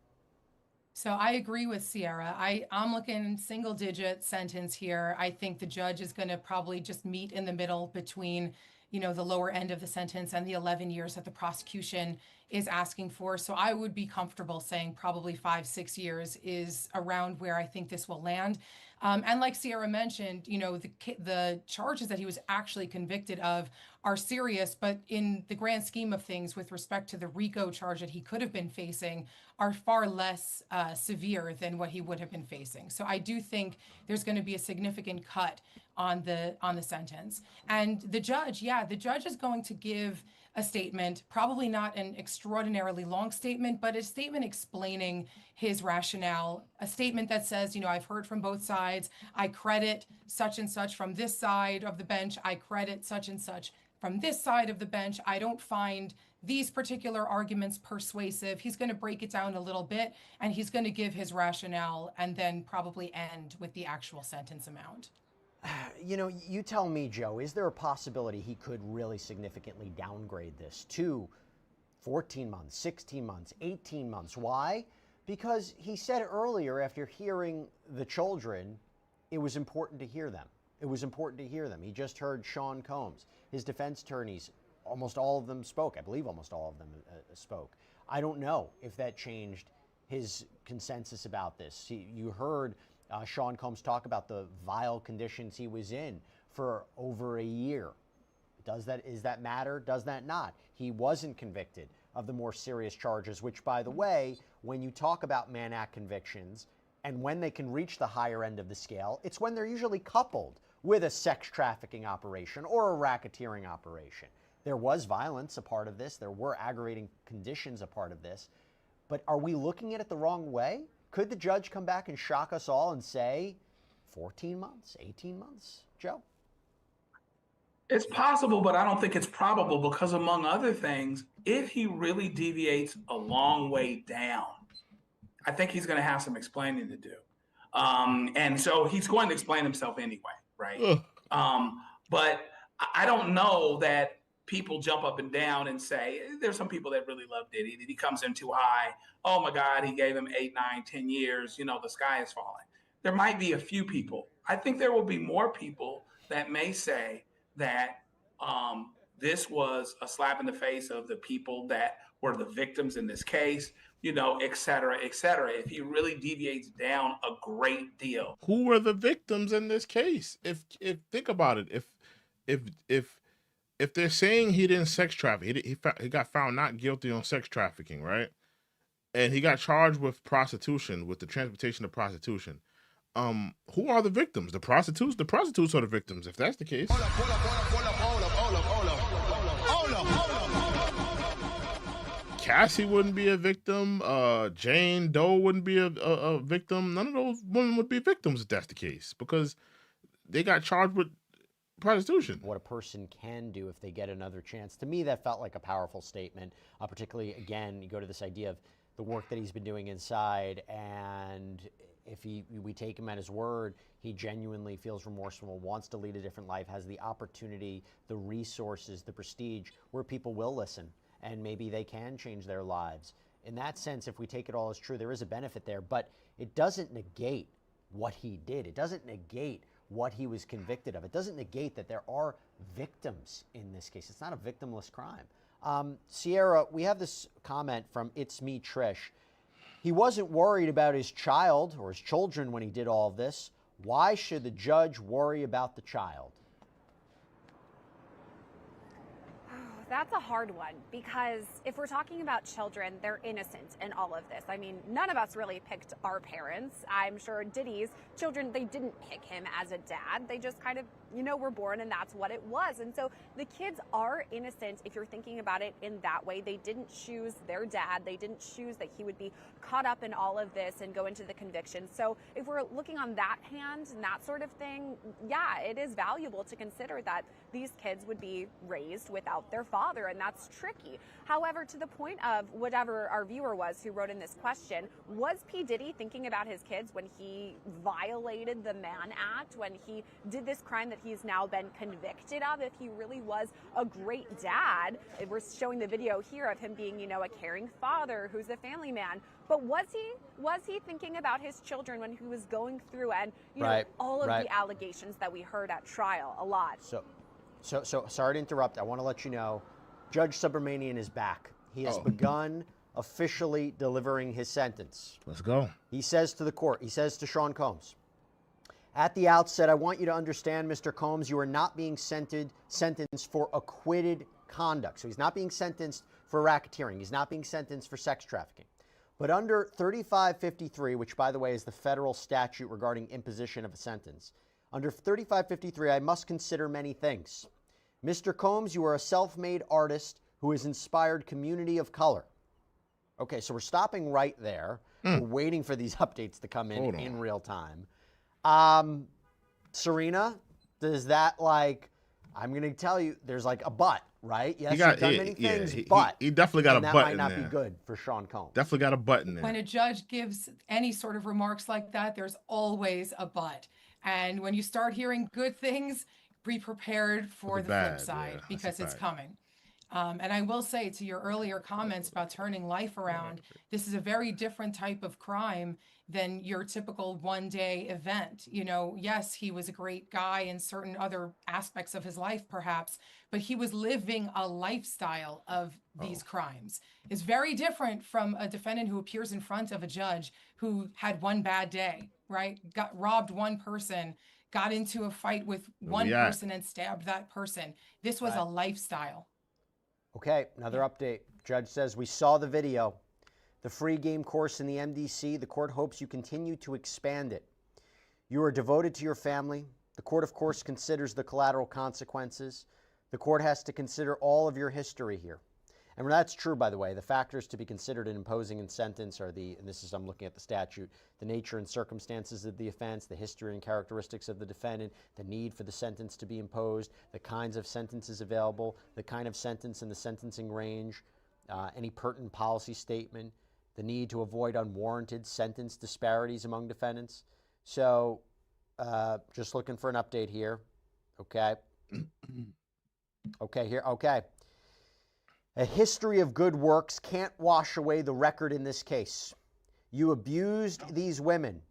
[SPEAKER 9] So I agree with Sierra. I'm looking single digit sentence here. I think the judge is going to probably just meet in the middle between, the lower end of the sentence and the 11 years that the prosecution is asking for. So I would be comfortable saying probably 5-6 years is around where I think this will land. And like Sierra mentioned, the charges that he was actually convicted of are serious, but in the grand scheme of things, with respect to the RICO charge that he could have been facing, are far less severe than what he would have been facing. So I do think there's going to be a significant cut on the sentence. And the judge is going to give a statement, probably not an extraordinarily long statement, but a statement explaining his rationale, a statement that says, I've heard from both sides. I credit such and such from this side of the bench. I credit such and such from this side of the bench. I don't find these particular arguments persuasive. He's going to break it down a little bit, and he's going to give his rationale and then probably end with the actual sentence amount.
[SPEAKER 2] You tell me, Joe, is there a possibility he could really significantly downgrade this to 14 months, 16 months, 18 months? Why? Because he said earlier, after hearing the children, it was important to hear them. It was important to hear them. He just heard Sean Combs. His defense attorneys, almost all of them spoke. I believe almost all of them spoke. I don't know if that changed his consensus about this. You heard Sean Combs talk about the vile conditions he was in for over a year. Does that matter? Does that not? He wasn't convicted of the more serious charges, which, by the way, when you talk about Mann Act convictions and when they can reach the higher end of the scale, it's when they're usually coupled with a sex trafficking operation or a racketeering operation. There was violence a part of this. There were aggravating conditions a part of this. But are we looking at it the wrong way? Could the judge come back and shock us all and say 14 months, 18 months, Joe?
[SPEAKER 7] It's possible, but I don't think it's probable because, among other things, if he really deviates a long way down, I think he's going to have some explaining to do. And so he's going to explain himself anyway, right? But I don't know that people jump up and down and say, there's some people that really love Diddy. Diddy comes in too high. Oh my God, he gave him 8, 9, 10 years. You know, the sky is falling. There might be a few people. I think there will be more people that may say that this was a slap in the face of the people that were the victims in this case, you know, et cetera, et cetera. If he really deviates down a great deal.
[SPEAKER 1] Who were the victims in this case? If think about it, if they're saying he didn't sex traffic, he got found not guilty on sex trafficking, right? And he got charged with prostitution, with the transportation of prostitution. Who are the victims? The prostitutes? The prostitutes are the victims, if that's the case. Cassie wouldn't be a victim. Jane Doe wouldn't be a victim. None of those women would be victims if that's the case, because they got charged with prostitution.
[SPEAKER 2] What a person can do if they get another chance. To me, that felt like a powerful statement, particularly, again, you go to this idea of the work that he's been doing inside, and if we take him at his word, he genuinely feels remorseful, wants to lead a different life, has the opportunity, the resources, the prestige, where people will listen, and maybe they can change their lives. In that sense, if we take it all as true, there is a benefit there, but it doesn't negate what he did. It doesn't negate what he was convicted of. It doesn't negate that there are victims in this case. It's not a victimless crime. Sierra, we have this comment from It's Me Trish. He wasn't worried about his child or his children when he did all of this. Why should the judge worry about the child?
[SPEAKER 3] That's a hard one, because if we're talking about children, they're innocent in all of this. I mean, none of us really picked our parents. I'm sure Diddy's children, they didn't pick him as a dad. They just kind of, you know, were born and that's what it was. And so the kids are innocent if you're thinking about it in that way. They didn't choose their dad. They didn't choose that he would be caught up in all of this and go into the conviction. So if we're looking on that hand and that sort of thing, yeah, it is valuable to consider that these kids would be raised without their father, and that's tricky. However, to the point of whatever our viewer was who wrote in this question, was P. Diddy thinking about his kids when he violated the Mann Act, when he did this crime that he's now been convicted of? If he really was a great dad, we're showing the video here of him being, you know, a caring father who's a family man. But was he thinking about his children when he was going through and, you know, all of the allegations that we heard at trial? A lot.
[SPEAKER 2] So sorry to interrupt. I want to let you know, Judge Subramanian is back. He has begun officially delivering his sentence.
[SPEAKER 1] Let's go.
[SPEAKER 2] He says to the court, he says to Sean Combs, at the outset, I want you to understand, Mr. Combs, you are not being sentenced for acquitted conduct. So he's not being sentenced for racketeering. He's not being sentenced for sex trafficking. But under 3553, which, by the way, is the federal statute regarding imposition of a sentence, under 3553, I must consider many things. Mr. Combs, you are a self-made artist who has inspired community of color. Okay, so we're stopping right there. We're waiting for these updates to come in real time. Serena, does that, like, I'm going to tell you, there's like a but, right? Yes, you've done many things, but
[SPEAKER 1] he definitely got a
[SPEAKER 2] that
[SPEAKER 1] but in
[SPEAKER 2] might
[SPEAKER 1] there.
[SPEAKER 2] not be good for Sean Combs.
[SPEAKER 1] Definitely got a but in there.
[SPEAKER 9] When a judge gives any sort of remarks like that, there's always a but. And when you start hearing good things, be prepared for the flip side, because it's coming. And I will say, to your earlier comments about turning life around, this is a very different type of crime than your typical one-day event. You know, yes, he was a great guy in certain other aspects of his life, perhaps, but he was living a lifestyle of these crimes. It's very different from a defendant who appears in front of a judge who had one bad day, right? Got robbed one person, got into a fight with one person and stabbed that person. This was a lifestyle.
[SPEAKER 2] Okay, another update. Judge says, we saw the video. The free game course in the MDC, the court hopes you continue to expand it. You are devoted to your family. The court, of course, considers the collateral consequences. The court has to consider all of your history here. And when that's true, by the way, the factors to be considered in imposing a sentence are and this is, I'm looking at the statute, the nature and circumstances of the offense, the history and characteristics of the defendant, the need for the sentence to be imposed, the kinds of sentences available, the kind of sentence in the sentencing range, any pertinent policy statement, the need to avoid unwarranted sentence disparities among defendants. So just looking for an update here. Okay. Okay. A history of good works can't wash away the record in this case. You abused these women.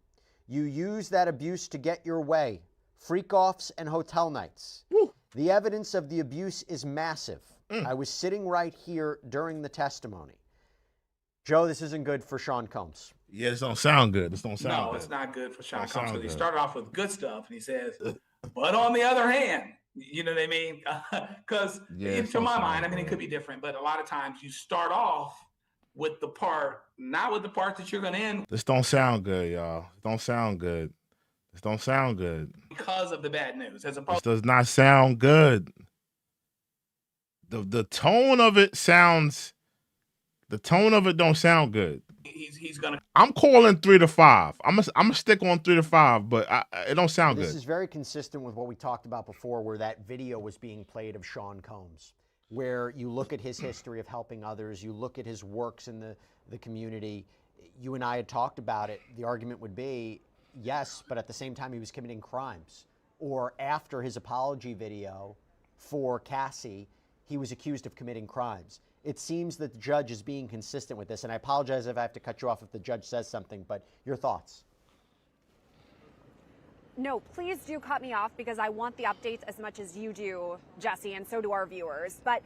[SPEAKER 2] You used that abuse to get your way. Freak-offs and hotel nights. Woo. The evidence of the abuse is massive. I was sitting right here during the testimony. Joe, this isn't good for Sean Combs.
[SPEAKER 1] Yeah, this don't sound good. This don't sound good.
[SPEAKER 7] No, it's not good for Sean Combs because he started off with good stuff and he says, but on the other hand, you know what I mean? Because to my mind, I mean, it could be different, but a lot of times you start off with the part, not with the part that you're going to end.
[SPEAKER 1] This don't sound good, y'all. It don't sound good. This don't sound good.
[SPEAKER 7] Because of the bad news. As opposed
[SPEAKER 1] this does not sound good. The tone of it sounds, the tone of it don't sound good.
[SPEAKER 7] He's going to.
[SPEAKER 1] I'm calling 3 to 5. I'm gonna stick on 3 to 5, but it don't sound good.
[SPEAKER 2] This is very consistent with what we talked about before, where that video was being played of Sean Combs, where you look at his history of helping others, you look at his works in the community. You and I had talked about it. The argument would be, yes, but at the same time he was committing crimes. Or after his apology video for Cassie, he was accused of committing crimes. It seems that the judge is being consistent with this, and I apologize if I have to cut you off if the judge says something, but your thoughts?
[SPEAKER 3] No, please do cut me off because I want the updates as much as you do, Jesse, and so do our viewers. But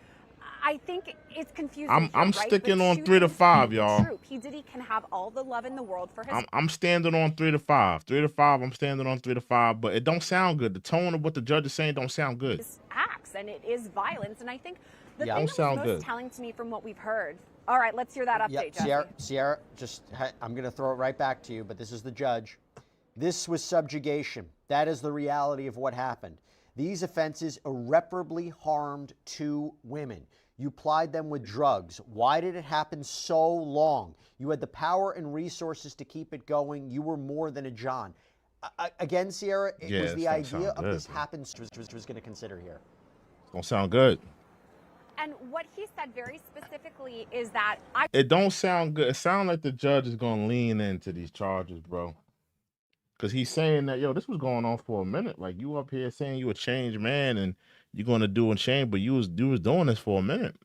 [SPEAKER 3] I think it's confusing.
[SPEAKER 1] I'm sticking on 3 to 5, y'all.
[SPEAKER 3] P. Diddy can have all the love in the world for his.
[SPEAKER 1] I'm standing on 3 to 5. 3 to 5. I'm standing on 3 to 5, but it don't sound good. The tone of what the judge is saying don't sound good.
[SPEAKER 3] Acts, and it is violence, and I think the thing that
[SPEAKER 1] sound
[SPEAKER 3] was most
[SPEAKER 1] good.
[SPEAKER 3] telling to me from what we've heard. All right, let's hear that update, Jesse.
[SPEAKER 2] Sierra, I'm going to throw it right back to you, but this is the judge. This was subjugation. That is the reality of what happened. These offenses irreparably harmed 2 women. You plied them with drugs. Why did it happen so long? You had the power and resources to keep it going. You were more than a John. Again, Sierra, it was the idea of this happens was going to consider here.
[SPEAKER 1] Don't sound good.
[SPEAKER 3] And what he said very specifically is that
[SPEAKER 1] it don't sound good. It sounds like the judge is going to lean into these charges, bro. Because he's saying that, yo, this was going on for a minute. Like, you up here saying you a changed man and you're going to do and change, but you was doing this for a minute.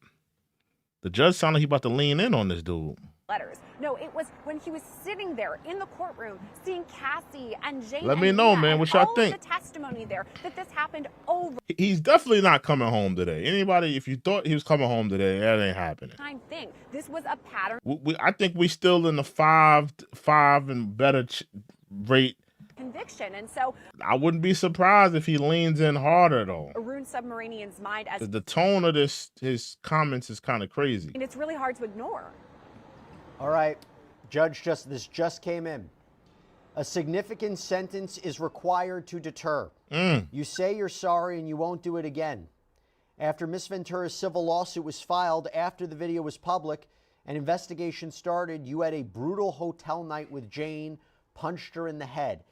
[SPEAKER 1] The judge sounded like he about to lean in on this dude.
[SPEAKER 3] Letters. No, it was when he was sitting there in the courtroom seeing Cassie and Jane.
[SPEAKER 1] Let me know, man, what y'all think.
[SPEAKER 3] The testimony there that this happened over.
[SPEAKER 1] He's definitely not coming home today. Anybody, if you thought he was coming home today, that ain't happening.
[SPEAKER 3] Time thing. This was a pattern.
[SPEAKER 1] I think we still in the 5 and better rate.
[SPEAKER 3] Conviction, and so
[SPEAKER 1] I wouldn't be surprised if he leans in harder though.
[SPEAKER 3] Arun Submarinian's mind as
[SPEAKER 1] the tone of his comments is kind of crazy,
[SPEAKER 3] and it's really hard to ignore.
[SPEAKER 2] All right, Judge, this just came in. A significant sentence is required to deter. You say you're sorry and you won't do it again. After Miss Ventura's civil lawsuit was filed, after the video was public, an investigation started. You had a brutal hotel night with Jane, punched her in the head.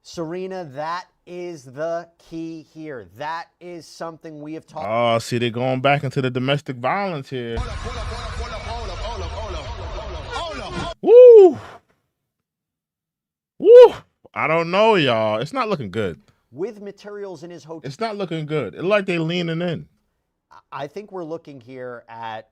[SPEAKER 2] Serena, that is the key here. That is something we have talked about.
[SPEAKER 1] Oh, see, they're going back into the domestic violence here. Woo! Woo! I don't know, y'all. It's not looking good.
[SPEAKER 2] With materials in his hotel.
[SPEAKER 1] It's not looking good. It look like they leaning in.
[SPEAKER 2] I think we're looking here at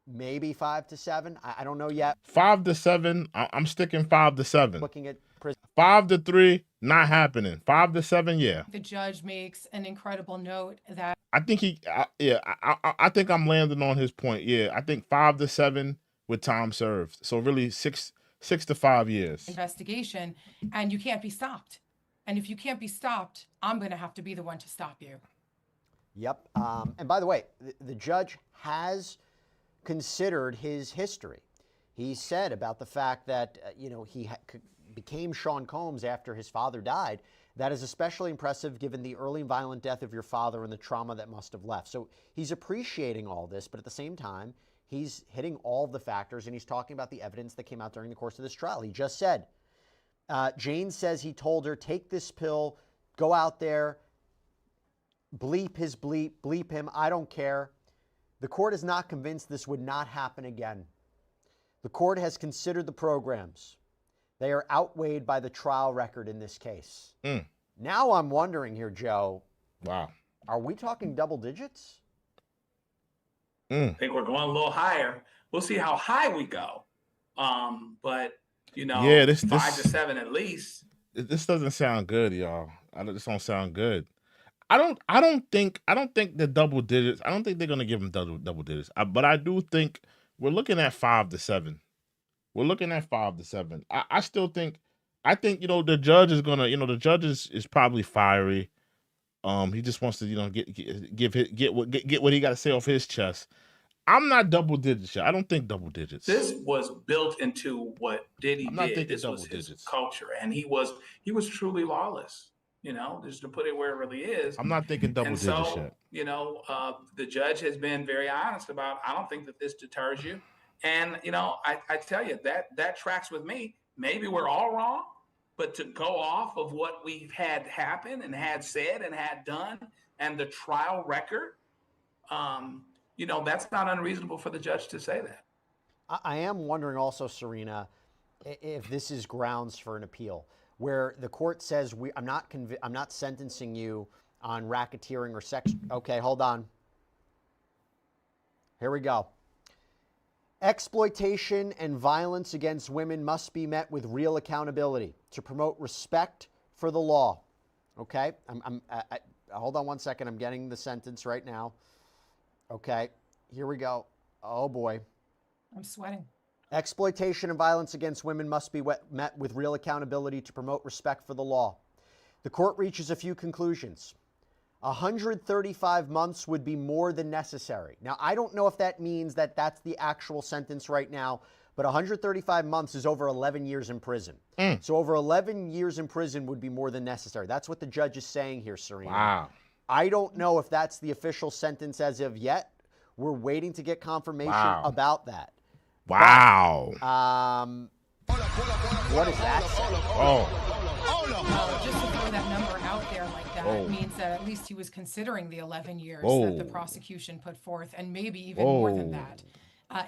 [SPEAKER 2] maybe 5 to 7. I don't know yet.
[SPEAKER 1] 5 to 7. I'm sticking 5 to 7.
[SPEAKER 2] Looking at prison.
[SPEAKER 1] 5 to 3, not happening. 5 to 7, yeah.
[SPEAKER 9] The judge makes an incredible note that
[SPEAKER 1] I think I think I'm landing on his point. Yeah, I think 5 to 7 with time served. So really 6 to 5 years.
[SPEAKER 9] Investigation, and you can't be stopped. And if you can't be stopped, I'm going to have to be the one to stop you.
[SPEAKER 2] Yep. And by the way, the judge has considered his history. He said about the fact that, he became Sean Combs after his father died, That is especially impressive given the early violent death of your father and the trauma that must have left. So he's appreciating all this, but at the same time, he's hitting all of the factors, and he's talking about the evidence that came out during the course of this trial. He just said, Jane says he told her, take this pill, go out there, bleep his bleep, bleep him, I don't care. The court is not convinced this would not happen again. The court has considered the programs. They are outweighed by the trial record in this case. Now I'm wondering here, Joe.
[SPEAKER 1] Wow.
[SPEAKER 2] Are we talking double digits?
[SPEAKER 7] I think we're going a little higher. We'll see how high we go. But you know,
[SPEAKER 1] yeah,
[SPEAKER 7] 5 to 7 at least.
[SPEAKER 1] This doesn't sound good, y'all. This don't sound good. I don't think the double digits. I don't think they're gonna give them double digits. But I do think we're looking at 5 to 7. We're looking at 5 to 7. I still think. I think the judge is gonna. The judge is probably fiery. He just wants to get what he got to say off his chest. I'm not double digits yet. I don't think double digits.
[SPEAKER 7] This was built into what Diddy
[SPEAKER 1] I'm not
[SPEAKER 7] did.
[SPEAKER 1] thinking
[SPEAKER 7] This
[SPEAKER 1] double
[SPEAKER 7] was his
[SPEAKER 1] digits.
[SPEAKER 7] culture, and he was truly lawless. Just to put it where it really is.
[SPEAKER 1] I'm not thinking double
[SPEAKER 7] and
[SPEAKER 1] digits
[SPEAKER 7] so,
[SPEAKER 1] yet.
[SPEAKER 7] The judge has been very honest about. I don't think that this deters you, and I tell you that tracks with me. Maybe we're all wrong, but to go off of what we've had happen and had said and had done, and the trial record, that's not unreasonable for the judge to say that.
[SPEAKER 2] I am wondering also, Serena, if this is grounds for an appeal, where the court says I'm not sentencing you on racketeering or sex. Okay, hold on. Here we go. Exploitation and violence against women must be met with real accountability to promote respect for the law. Okay, hold on one second. I'm getting the sentence right now. Okay, here we go. Oh boy.
[SPEAKER 9] I'm sweating.
[SPEAKER 2] Exploitation and violence against women must be met with real accountability to promote respect for the law. The court reaches a few conclusions. 135 months would be more than necessary. Now, I don't know if that means that that's the actual sentence right now, but 135 months is over 11 years in prison. So over 11 years in prison would be more than necessary. That's what the judge is saying here, Serena.
[SPEAKER 1] Wow.
[SPEAKER 2] I don't know if that's the official sentence as of yet. We're waiting to get confirmation about that.
[SPEAKER 1] Wow.
[SPEAKER 2] But, what is that?
[SPEAKER 9] Just to throw that number out there like that means that at least he was considering the 11 years that the prosecution put forth, and maybe even more than that.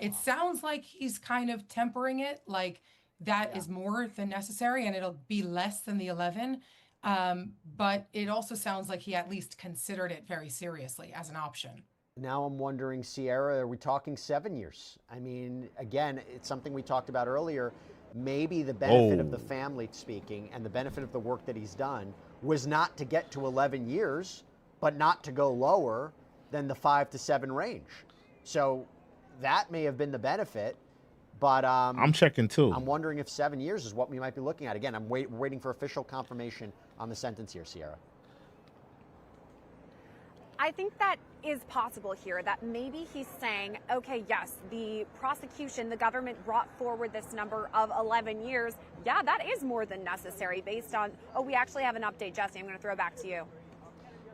[SPEAKER 9] It sounds like he's kind of tempering it, like that is more than necessary, and it'll be less than the 11. But it also sounds like he at least considered it very seriously as an option.
[SPEAKER 2] Now I'm wondering, Sierra, are we talking 7 years? I mean, again, it's something we talked about earlier. Maybe the benefit of the family speaking and the benefit of the work that he's done was not to get to 11 years, but not to go lower than the 5 to 7 range. So that may have been the benefit, but
[SPEAKER 1] I'm checking too.
[SPEAKER 2] I'm wondering if 7 years is what we might be looking at. Again, I'm waiting for official confirmation on the sentence here, Sierra.
[SPEAKER 3] I think that is possible here, that maybe he's saying, okay, yes, the prosecution, the government brought forward this number of 11 years. Yeah, that is more than necessary based on, we actually have an update, Jesse. I'm going to throw it back to you.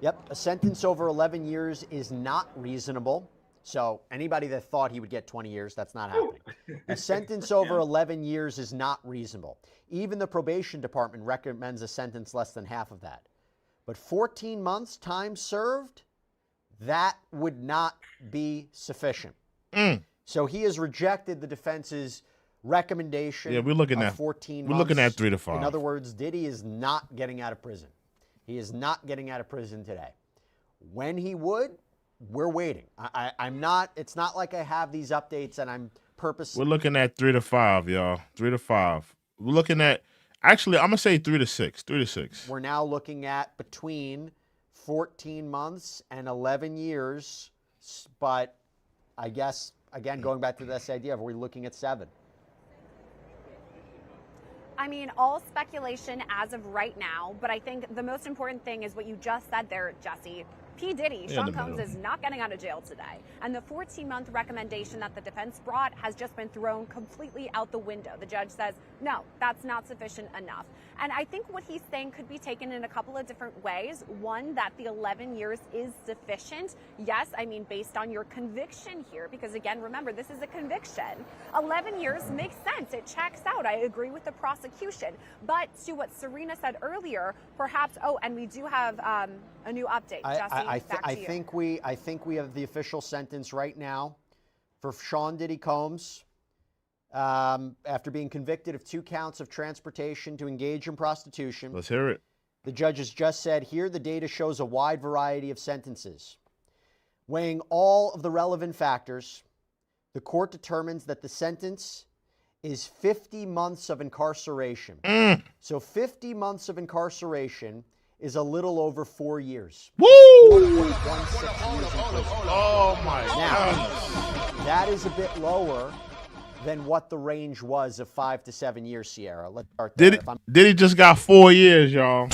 [SPEAKER 2] Yep, a sentence over 11 years is not reasonable. So anybody that thought he would get 20 years, that's not happening. A sentence over 11 years is not reasonable. Even the probation department recommends a sentence less than half of that. But 14 months time served, that would not be sufficient. So he has rejected the defense's recommendation.
[SPEAKER 1] Yeah, we're looking at
[SPEAKER 2] 14 months.
[SPEAKER 1] We're looking at 3 to 5.
[SPEAKER 2] In other words, Diddy is not getting out of prison. He is not getting out of prison today. When he would, we're waiting. I'm not. It's not like I have these updates and I'm purposely.
[SPEAKER 1] We're looking at 3 to 5, y'all. 3 to 5. We're looking at. Actually, I'm gonna say 3 to 6. 3 to 6.
[SPEAKER 2] We're now looking at between 14 months and 11 years, but I guess, again, going back to this idea of, are we looking at 7?
[SPEAKER 3] I mean, all speculation as of right now, but I think the most important thing is what you just said there, Jesse. P. Diddy,
[SPEAKER 1] In
[SPEAKER 3] Sean
[SPEAKER 1] the
[SPEAKER 3] Combs,
[SPEAKER 1] middle.
[SPEAKER 3] is not getting out of jail today. And the 14-month recommendation that the defense brought has just been thrown completely out the window. The judge says, no, that's not sufficient enough. And I think what he's saying could be taken in a couple of different ways. One, that the 11 years is sufficient. Yes, I mean, based on your conviction here, because again, remember, this is a conviction. 11 years makes sense. It checks out. I agree with the prosecution. But to what Serena said earlier, perhaps, oh, and we do have a new update. Jesse, back to you.
[SPEAKER 2] I think we have the official sentence right now for Sean Diddy Combs. After being convicted of 2 counts of transportation to engage in prostitution.
[SPEAKER 1] Let's hear it.
[SPEAKER 2] The judge has just said, here the data shows a wide variety of sentences. Weighing all of the relevant factors, the court determines that the sentence is 50 months of incarceration. So 50 months of incarceration is a little over 4 years.
[SPEAKER 1] Woo!
[SPEAKER 2] 4.16 years in prison.
[SPEAKER 1] Oh my
[SPEAKER 2] Now,
[SPEAKER 1] goodness.
[SPEAKER 2] that is a bit lower than what the range was of 5 to 7 years, Sierra. Let's start there.
[SPEAKER 1] Diddy just got 4 years, y'all.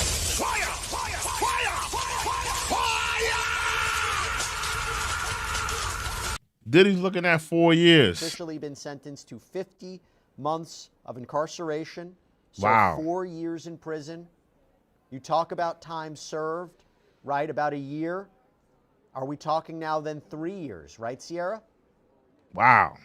[SPEAKER 1] Diddy's looking at 4 years.
[SPEAKER 2] Officially been sentenced to 50 months of incarceration. So
[SPEAKER 1] Wow.
[SPEAKER 2] 4 years in prison. You talk about time served, right? About a year. Are we talking now then 3 years, right, Sierra?
[SPEAKER 1] Wow.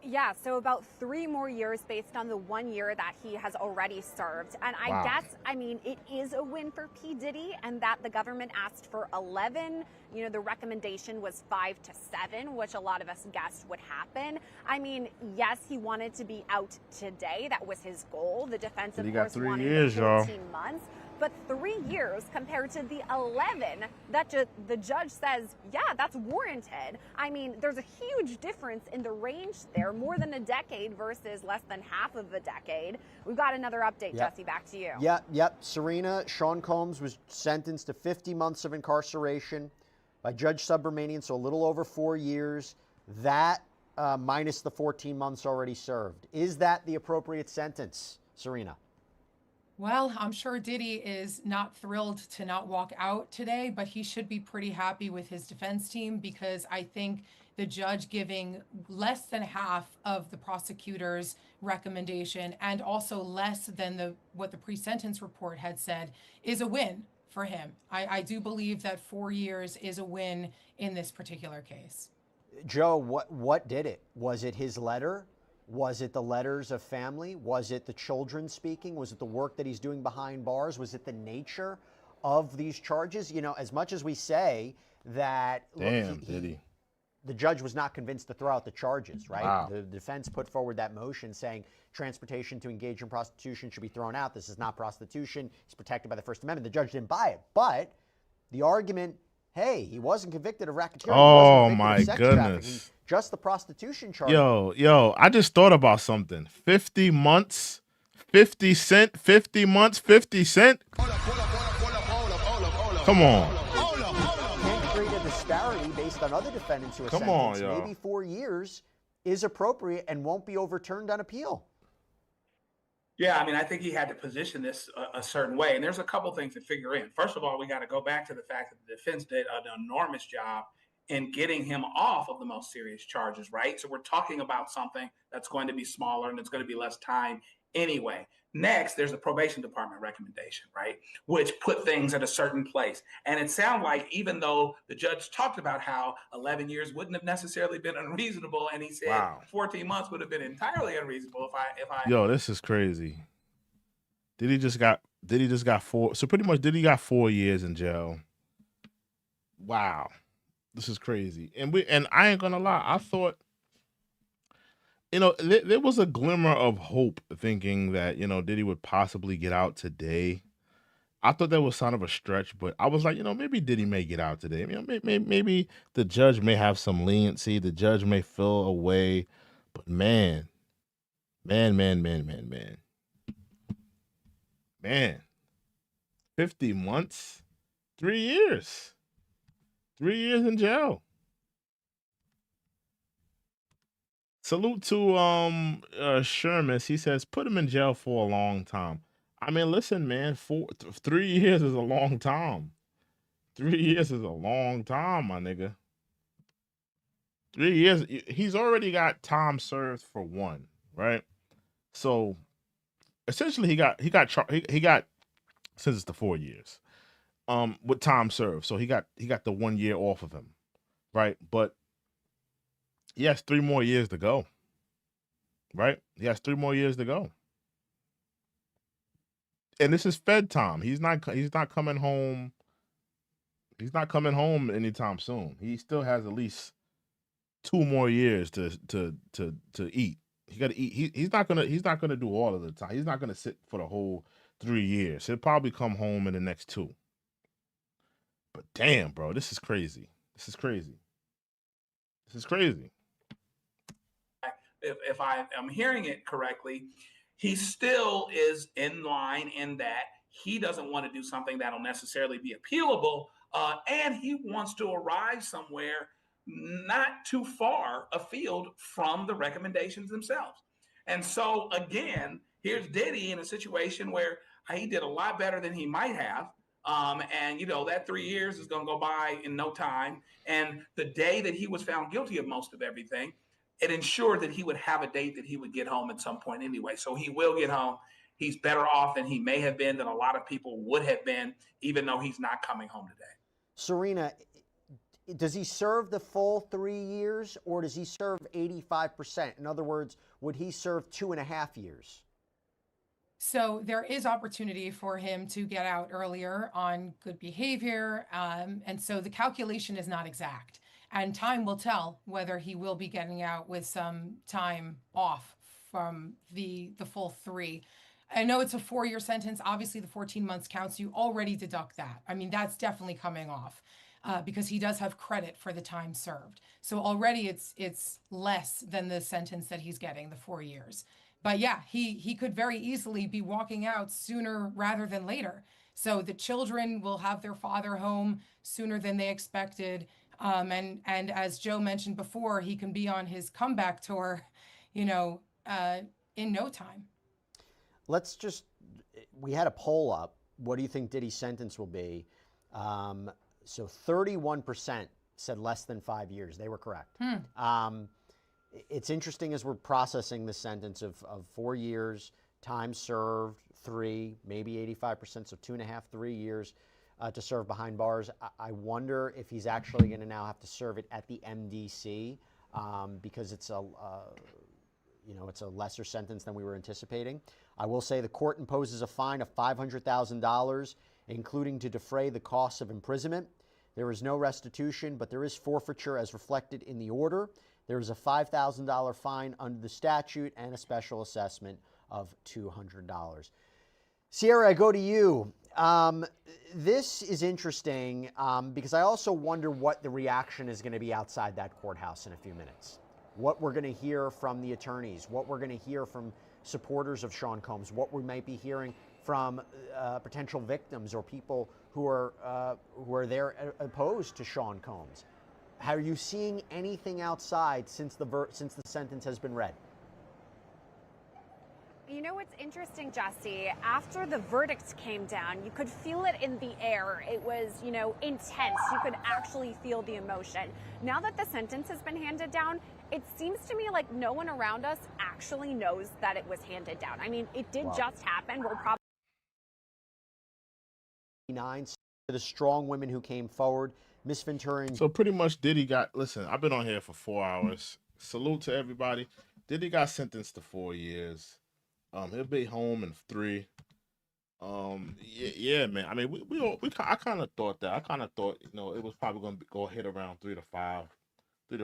[SPEAKER 3] Yeah, so about 3 more years based on the 1 year that he has already served. And I
[SPEAKER 1] Wow.
[SPEAKER 3] guess, I mean, it is a win for P. Diddy, and that the government asked for 11. You know, the recommendation was 5 to 7, which a lot of us guessed would happen. I mean, yes, he wanted to be out today. That was his goal. The defense,
[SPEAKER 1] But
[SPEAKER 3] of
[SPEAKER 1] he got
[SPEAKER 3] course,
[SPEAKER 1] 3
[SPEAKER 3] wanted
[SPEAKER 1] years,
[SPEAKER 3] the
[SPEAKER 1] y'all.
[SPEAKER 3] 14 months. But 3 years compared to the 11 that the judge says, yeah, that's warranted. I mean, there's a huge difference in the range there, more than a decade versus less than half of a decade. We've got another update, Jesse, back to you.
[SPEAKER 2] Yep. Serena, Sean Combs was sentenced to 50 months of incarceration by Judge Subramanian, so a little over 4 years. That minus the 14 months already served. Is that the appropriate sentence, Serena?
[SPEAKER 9] Well, I'm sure Diddy is not thrilled to not walk out today, but he should be pretty happy with his defense team, because I think the judge giving less than half of the prosecutor's recommendation and also less than what the pre-sentence report had said is a win for him. I do believe that 4 years is a win in this particular case.
[SPEAKER 2] Joe, what did it? Was it his letter? Was it the letters of family? Was it the children speaking? Was it the work that he's doing behind bars? Was it the nature of these charges? You know, as much as we say that
[SPEAKER 1] Diddy.
[SPEAKER 2] The judge was not convinced to throw out the charges, right?
[SPEAKER 1] Wow.
[SPEAKER 2] The defense put forward that motion saying transportation to engage in prostitution should be thrown out. This is not prostitution. He's protected by the First Amendment. The judge didn't buy it. But the argument, hey, he wasn't convicted of racketeering.
[SPEAKER 1] Oh
[SPEAKER 2] he wasn't convicted
[SPEAKER 1] my
[SPEAKER 2] of sex trafficking,
[SPEAKER 1] goodness.
[SPEAKER 2] just the prostitution charge.
[SPEAKER 1] Yo, I just thought about something. 50 months, 50 cent, 50 months, 50 cent. Come on.
[SPEAKER 2] Can't create a disparity based on other defendants who are
[SPEAKER 1] Come on,
[SPEAKER 2] sentenced.
[SPEAKER 1] yo.
[SPEAKER 2] Maybe 4 years is appropriate and won't be overturned on appeal.
[SPEAKER 7] Yeah, I mean, I think he had to position this a certain way. And there's a couple things to figure in. First of all, we got to go back to the fact that the defense did an enormous job in getting him off of the most serious charges, right? So we're talking about something that's going to be smaller and it's going to be less time anyway. Next, there's the probation department recommendation, right? Which put things at a certain place. And it sounded like even though the judge talked about how 11 years wouldn't have necessarily been unreasonable, and he said
[SPEAKER 1] Wow.
[SPEAKER 7] 14 months would have been entirely unreasonable if I
[SPEAKER 1] Yo, this is crazy. Diddy just got 4. So pretty much Diddy got 4 years in jail. Wow. This is crazy. And I ain't gonna lie, I thought, you know, there was a glimmer of hope thinking that, you know, Diddy would possibly get out today. I thought that was kind of a stretch, but I was like, you know, maybe Diddy may get out today. You know, maybe the judge may have some leniency. The judge may feel a way. But man. 50 months, 3 years. 3 years in jail. Salute to Sherman. He says, put him in jail for a long time. I mean, listen, man, 3 years is a long time. 3 years is a long time, my nigga. 3 years. He's already got time served for one, right? So essentially, he got sentenced to 4 years, with time served. So he got the 1 year off of him, right? But he has 3 more years to go, right? He has 3 more years to go, and this is Fed time. He's not coming home. He's not coming home anytime soon. He still has at least 2 more years to eat. He got to eat. He's not gonna do all of the time. He's not gonna sit for the whole 3 years. He'll probably come home in the next 2. But damn, bro, this is crazy. This is crazy. This is crazy.
[SPEAKER 7] If I am hearing it correctly, he still is in line in that he doesn't want to do something that'll necessarily be appealable, and he wants to arrive somewhere not too far afield from the recommendations themselves. And so again, here's Diddy in a situation where he did a lot better than he might have. And that 3 years is going to go by in no time. And the day that he was found guilty of most of everything, it ensured that he would have a date that he would get home at some point anyway. So he will get home. He's better off than he may have been, than a lot of people would have been, even though he's not coming home today.
[SPEAKER 2] Serena, does he serve the full 3 years, or does he serve 85%? In other words, would he serve 2.5 years?
[SPEAKER 9] So there is opportunity for him to get out earlier on good behavior. And so the calculation is not exact. And time will tell whether he will be getting out with some time off from the full 3. I know it's a 4-year sentence. Obviously, the 14 months counts. You already deduct that. I mean, that's definitely coming off because he does have credit for the time served. So already it's less than the sentence that he's getting, the 4 years. But yeah, he could very easily be walking out sooner rather than later. So the children will have their father home sooner than they expected. And as Joe mentioned before, he can be on his comeback tour, in no time.
[SPEAKER 2] We had a poll up. What do you think Diddy's sentence will be? So 31% said less than 5 years. They were correct. It's interesting as we're processing the sentence of 4 years, time served 3, maybe 85%, so 2.5, 3 years to serve behind bars. I wonder if he's actually going to now have to serve it at the MDC because it's a lesser sentence than we were anticipating. I will say the court imposes a fine of $500,000, including to defray the costs of imprisonment. There is no restitution, but there is forfeiture as reflected in the order. There is a $5,000 fine under the statute and a special assessment of $200. Sierra, I go to you. This is interesting because I also wonder what the reaction is going to be outside that courthouse in a few minutes. What we're going to hear from the attorneys, what we're going to hear from supporters of Sean Combs, what we might be hearing from potential victims or people who are there opposed to Sean Combs. Are you seeing anything outside since the sentence has been read?
[SPEAKER 3] You know what's interesting, Jesse? After the verdict came down, you could feel it in the air. It was, intense. You could actually feel the emotion. Now that the sentence has been handed down, it seems to me like no one around us actually knows that it was handed down. I mean, it did just happen. We're probably
[SPEAKER 2] 9 the strong women who came forward. Miss Ventura.
[SPEAKER 1] So pretty much Diddy got, listen, I've been on here for 4 hours. Salute to everybody. Diddy got sentenced to 4 years. He'll be home in 3. Yeah, man. I mean, I kind of thought that. I kind of thought, it was probably going to go hit around 3 to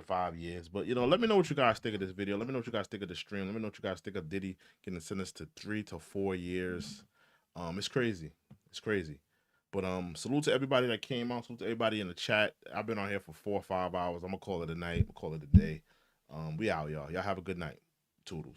[SPEAKER 1] 5 years. But, let me know what you guys think of this video. Let me know what you guys think of the stream. Let me know what you guys think of Diddy getting sentenced to 3 to 4 years. It's crazy. It's crazy. But salute to everybody that came out. Salute to everybody in the chat. I've been on here for 4 or 5 hours. I'm going to call it a night. I'm going to call it a day. We out, y'all. Y'all have a good night. Toodles.